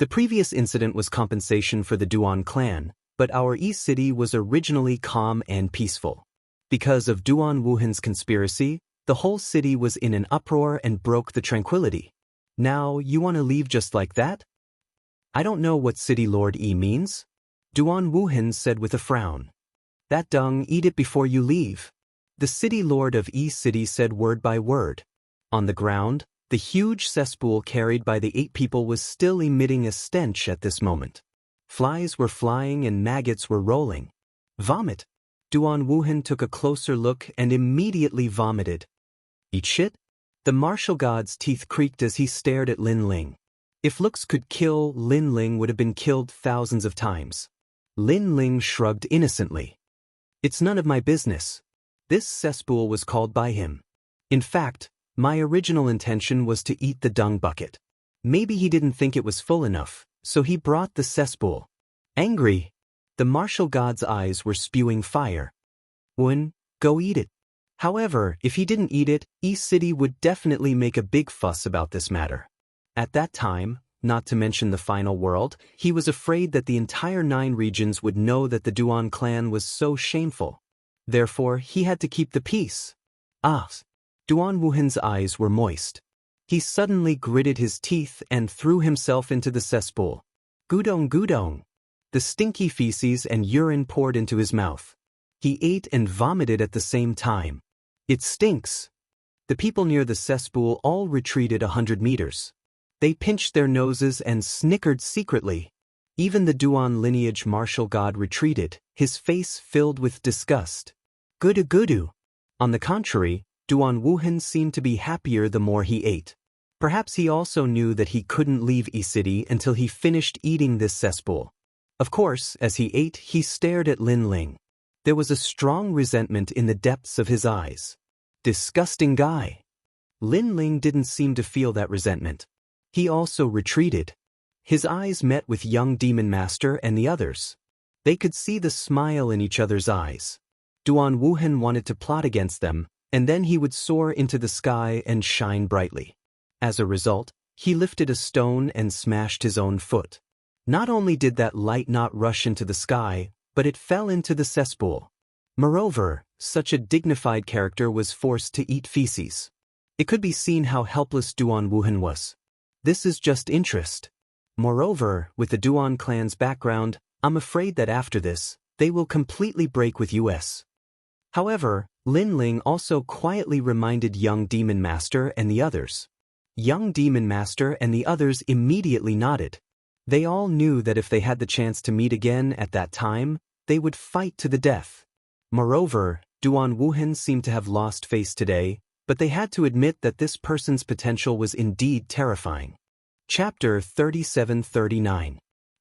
The previous incident was compensation for the Duan clan, but our Yi city was originally calm and peaceful. Because of Duan Wuhan's conspiracy, the whole city was in an uproar and broke the tranquility. Now, you want to leave just like that? I don't know what City Lord Yi means. Duan Wuhan said with a frown. That dung, eat it before you leave. The City Lord of Yi City said word by word. On the ground, the huge cesspool carried by the 8 people was still emitting a stench at this moment. Flies were flying and maggots were rolling. Vomit. Duan Wuhan took a closer look and immediately vomited. Eat shit? The martial god's teeth creaked as he stared at Lin Ling. If looks could kill, Lin Ling would have been killed thousands of times. Lin Ling shrugged innocently. It's none of my business. This cesspool was called by him. In fact, my original intention was to eat the dung bucket. Maybe he didn't think it was full enough, so he brought the cesspool. Angry, the martial god's eyes were spewing fire. Wen, go eat it. However, if he didn't eat it, East City would definitely make a big fuss about this matter. At that time, not to mention the final world, he was afraid that the entire 9 regions would know that the Duan clan was so shameful. Therefore, he had to keep the peace. Duan Wuhan's eyes were moist. He suddenly gritted his teeth and threw himself into the cesspool. Gudong gudong. The stinky feces and urine poured into his mouth. He ate and vomited at the same time. It stinks. The people near the cesspool all retreated 100 meters. They pinched their noses and snickered secretly. Even the Duan lineage martial god retreated, his face filled with disgust. Gudu gudu. On the contrary, Duan Wuhan seemed to be happier the more he ate. Perhaps he also knew that he couldn't leave E City until he finished eating this cesspool. Of course, as he ate, he stared at Lin Ling. There was a strong resentment in the depths of his eyes. Disgusting guy. Lin Ling didn't seem to feel that resentment. He also retreated. His eyes met with young Demon Master and the others. They could see the smile in each other's eyes. Duan Wuhan wanted to plot against them, and then he would soar into the sky and shine brightly. As a result, he lifted a stone and smashed his own foot. Not only did that light not rush into the sky, but it fell into the cesspool. Moreover, such a dignified character was forced to eat feces. It could be seen how helpless Duan Wuhan was. This is just interest. Moreover, with the Duan clan's background, I'm afraid that after this, they will completely break with US. However, Lin Ling also quietly reminded young Demon Master and the others. Young Demon Master and the others immediately nodded. They all knew that if they had the chance to meet again at that time, they would fight to the death. Moreover, Duan Wuhan seemed to have lost face today, but they had to admit that this person's potential was indeed terrifying. Chapter 37-39.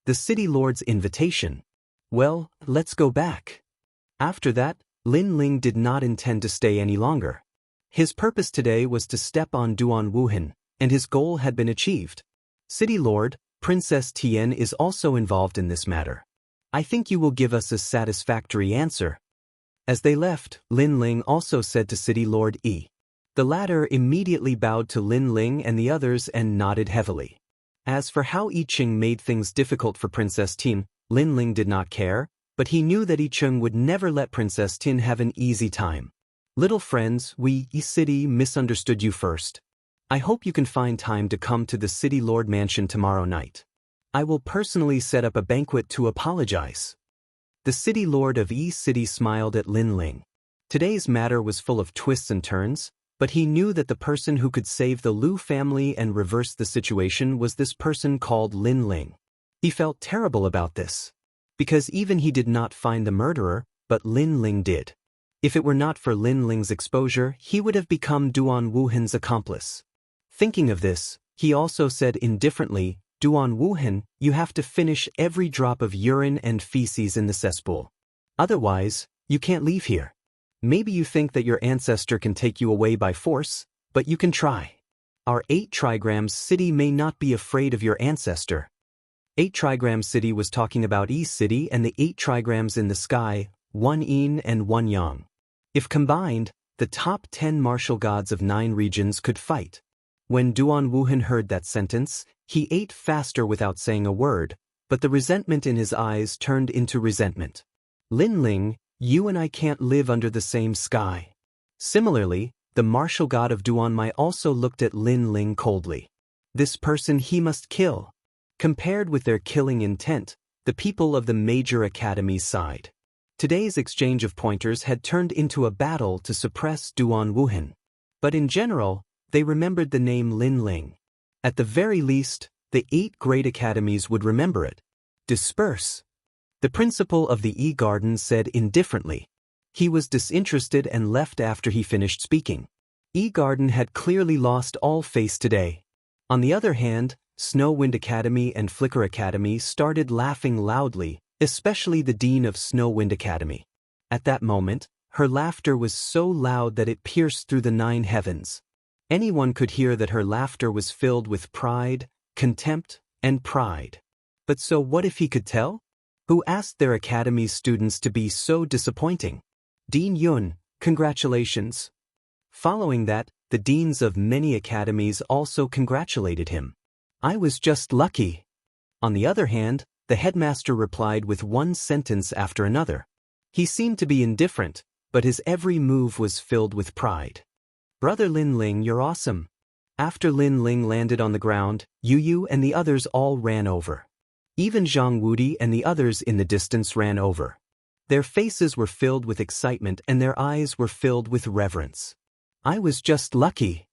The City Lord's Invitation. Well, let's go back. After that, Lin Ling did not intend to stay any longer. His purpose today was to step on Duan Wuhan, and his goal had been achieved. City Lord, Princess Tian is also involved in this matter. I think you will give us a satisfactory answer. As they left, Lin Ling also said to City Lord Yi. The latter immediately bowed to Lin Ling and the others and nodded heavily. As for how Yi Cheng made things difficult for Princess Tian, Lin Ling did not care, but he knew that Yi Cheng would never let Princess Tian have an easy time. Little friends, we, Yi City, misunderstood you first. I hope you can find time to come to the City Lord Mansion tomorrow night. I will personally set up a banquet to apologize. The City Lord of Yi City smiled at Lin Ling. Today's matter was full of twists and turns, but he knew that the person who could save the Liu family and reverse the situation was this person called Lin Ling. He felt terrible about this. Because even he did not find the murderer, but Lin Ling did. If it were not for Lin Ling's exposure, he would have become Duan Wuhan's accomplice. Thinking of this, he also said indifferently, Duan Wuhan, you have to finish every drop of urine and feces in the cesspool. Otherwise, you can't leave here. Maybe you think that your ancestor can take you away by force, but you can try. Our 8 trigrams city may not be afraid of your ancestor. 8 trigram city was talking about Yi City and the 8 trigrams in the sky, 1 yin and 1 yang. If combined, the top 10 martial gods of 9 regions could fight. When Duan Wuhan heard that sentence, he ate faster without saying a word, but the resentment in his eyes turned into resentment. Lin Ling, you and I can't live under the same sky. Similarly, the martial god of Duanmai also looked at Lin Ling coldly. This person he must kill. Compared with their killing intent, the people of the major academies sighed. Today's exchange of pointers had turned into a battle to suppress Duan Wuhan. But in general, they remembered the name Lin Ling. At the very least, the 8 great academies would remember it. Disperse. The principal of the E-Garden said indifferently. He was disinterested and left after he finished speaking. E-Garden had clearly lost all face today. On the other hand, Snow Wind Academy and Flicker Academy started laughing loudly, especially the dean of Snow Wind Academy. At that moment, her laughter was so loud that it pierced through the 9 heavens. Anyone could hear that her laughter was filled with pride, contempt, and pride. But so what if he could tell? Who asked their academy's students to be so disappointing? Dean Yun, congratulations. Following that, the deans of many academies also congratulated him. I was just lucky. On the other hand, the headmaster replied with one sentence after another. He seemed to be indifferent, but his every move was filled with pride. Brother Lin Ling, you're awesome. After Lin Ling landed on the ground, Yu and the others all ran over. Even Zhang Wudi and the others in the distance ran over. Their faces were filled with excitement and their eyes were filled with reverence. I was just lucky.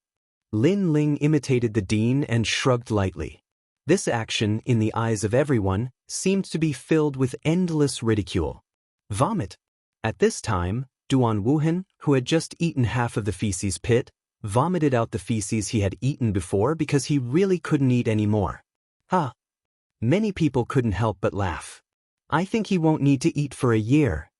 Lin Ling imitated the dean and shrugged lightly. This action, in the eyes of everyone, seemed to be filled with endless ridicule. Vomit. At this time, Duan Wuhan, who had just eaten half of the feces pit, vomited out the feces he had eaten before because he really couldn't eat any more. Ha! Many people couldn't help but laugh. I think he won't need to eat for a year.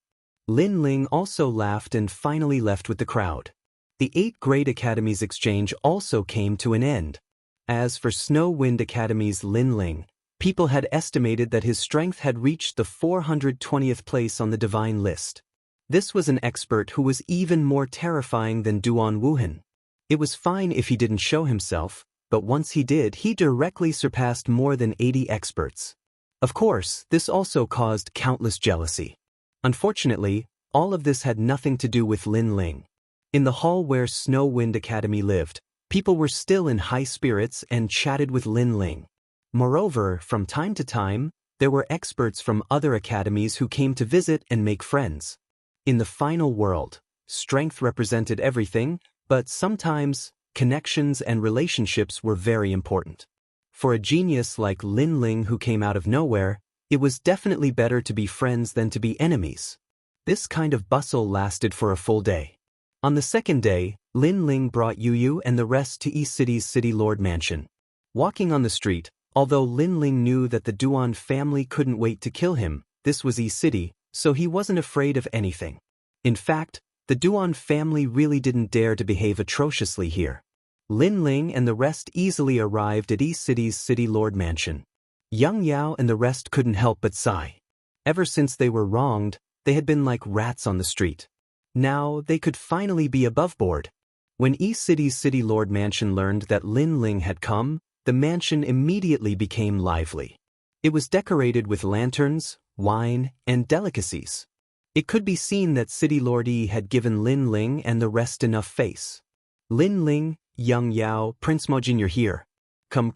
Lin Ling also laughed and finally left with the crowd. The 8 great academies exchange also came to an end. As for Snow Wind Academy's Lin Ling, people had estimated that his strength had reached the 420th place on the divine list. This was an expert who was even more terrifying than Duan Wuhan. It was fine if he didn't show himself, but once he did, he directly surpassed more than 80 experts. Of course, this also caused countless jealousy. Unfortunately, all of this had nothing to do with Lin Ling. In the hall where Snow Wind Academy lived, people were still in high spirits and chatted with Lin Ling. Moreover, from time to time, there were experts from other academies who came to visit and make friends. In the final world, strength represented everything, but sometimes, connections and relationships were very important. For a genius like Lin Ling who came out of nowhere, it was definitely better to be friends than to be enemies. This kind of bustle lasted for a full day. On the second day, Lin Ling brought Yu and the rest to East City's City Lord Mansion. Walking on the street, although Lin Ling knew that the Duan family couldn't wait to kill him, this was East City, so he wasn't afraid of anything. In fact, the Duan family really didn't dare to behave atrociously here. Lin Ling and the rest easily arrived at East City's City Lord Mansion. Yang Yao and the rest couldn't help but sigh. Ever since they were wronged, they had been like rats on the street. Now they could finally be above board. When East City's City Lord Mansion learned that Lin Ling had come, the mansion immediately became lively. It was decorated with lanterns, wine, and delicacies. It could be seen that City Lord Yi had given Lin Ling and the rest enough face. Lin Ling, Yang Yao, Prince Mojin, you're here. Come,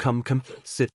sit.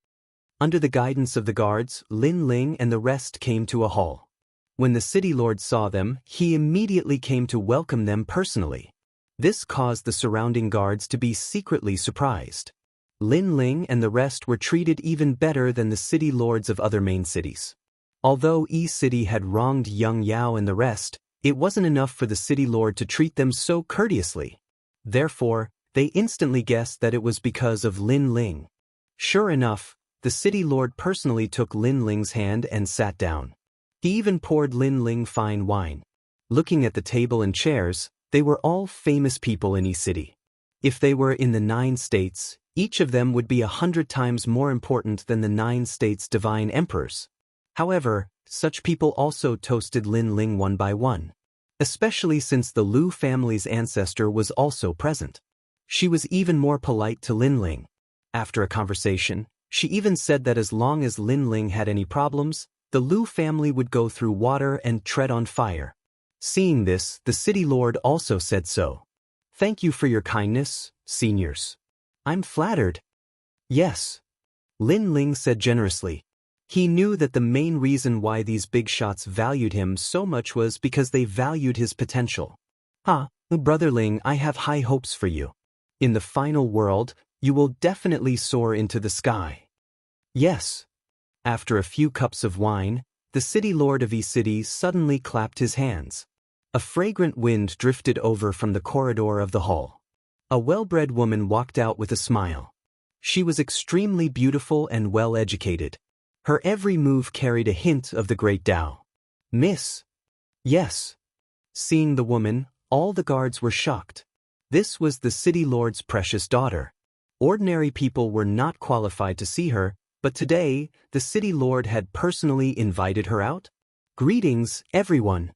Under the guidance of the guards, Lin Ling and the rest came to a hall. When the City Lord saw them, he immediately came to welcome them personally. This caused the surrounding guards to be secretly surprised. Lin Ling and the rest were treated even better than the city lords of other main cities. Although Yi City had wronged Yang Yao and the rest, it wasn't enough for the city lord to treat them so courteously. Therefore, they instantly guessed that it was because of Lin Ling. Sure enough, the city lord personally took Lin Ling's hand and sat down. He even poured Lin Ling fine wine. Looking at the table and chairs, they were all famous people in Yi City. If they were in the 9 states, each of them would be 100 times more important than the 9 states' divine emperors. However, such people also toasted Lin Ling one by one, especially since the Lu family's ancestor was also present. She was even more polite to Lin Ling. After a conversation, she even said that as long as Lin Ling had any problems, the Lu family would go through water and tread on fire. Seeing this, the city lord also said so. Thank you for your kindness, seniors. I'm flattered. Yes. Lin Ling said generously. He knew that the main reason why these big shots valued him so much was because they valued his potential. Brother Ling, I have high hopes for you. In the final world, you will definitely soar into the sky. Yes. After a few cups of wine, the city lord of E-City suddenly clapped his hands. A fragrant wind drifted over from the corridor of the hall. A well-bred woman walked out with a smile. She was extremely beautiful and well-educated. Her every move carried a hint of the great Tao. Miss. Yes. Seeing the woman, all the guards were shocked. This was the city lord's precious daughter. Ordinary people were not qualified to see her, but today, the city lord had personally invited her out. Greetings, everyone.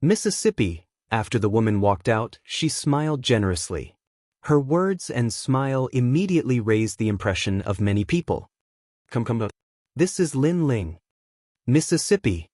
Mississippi. After the woman walked out, she smiled generously. Her words and smile immediately raised the impression of many people. Come. This is Lin Ling. Mississippi.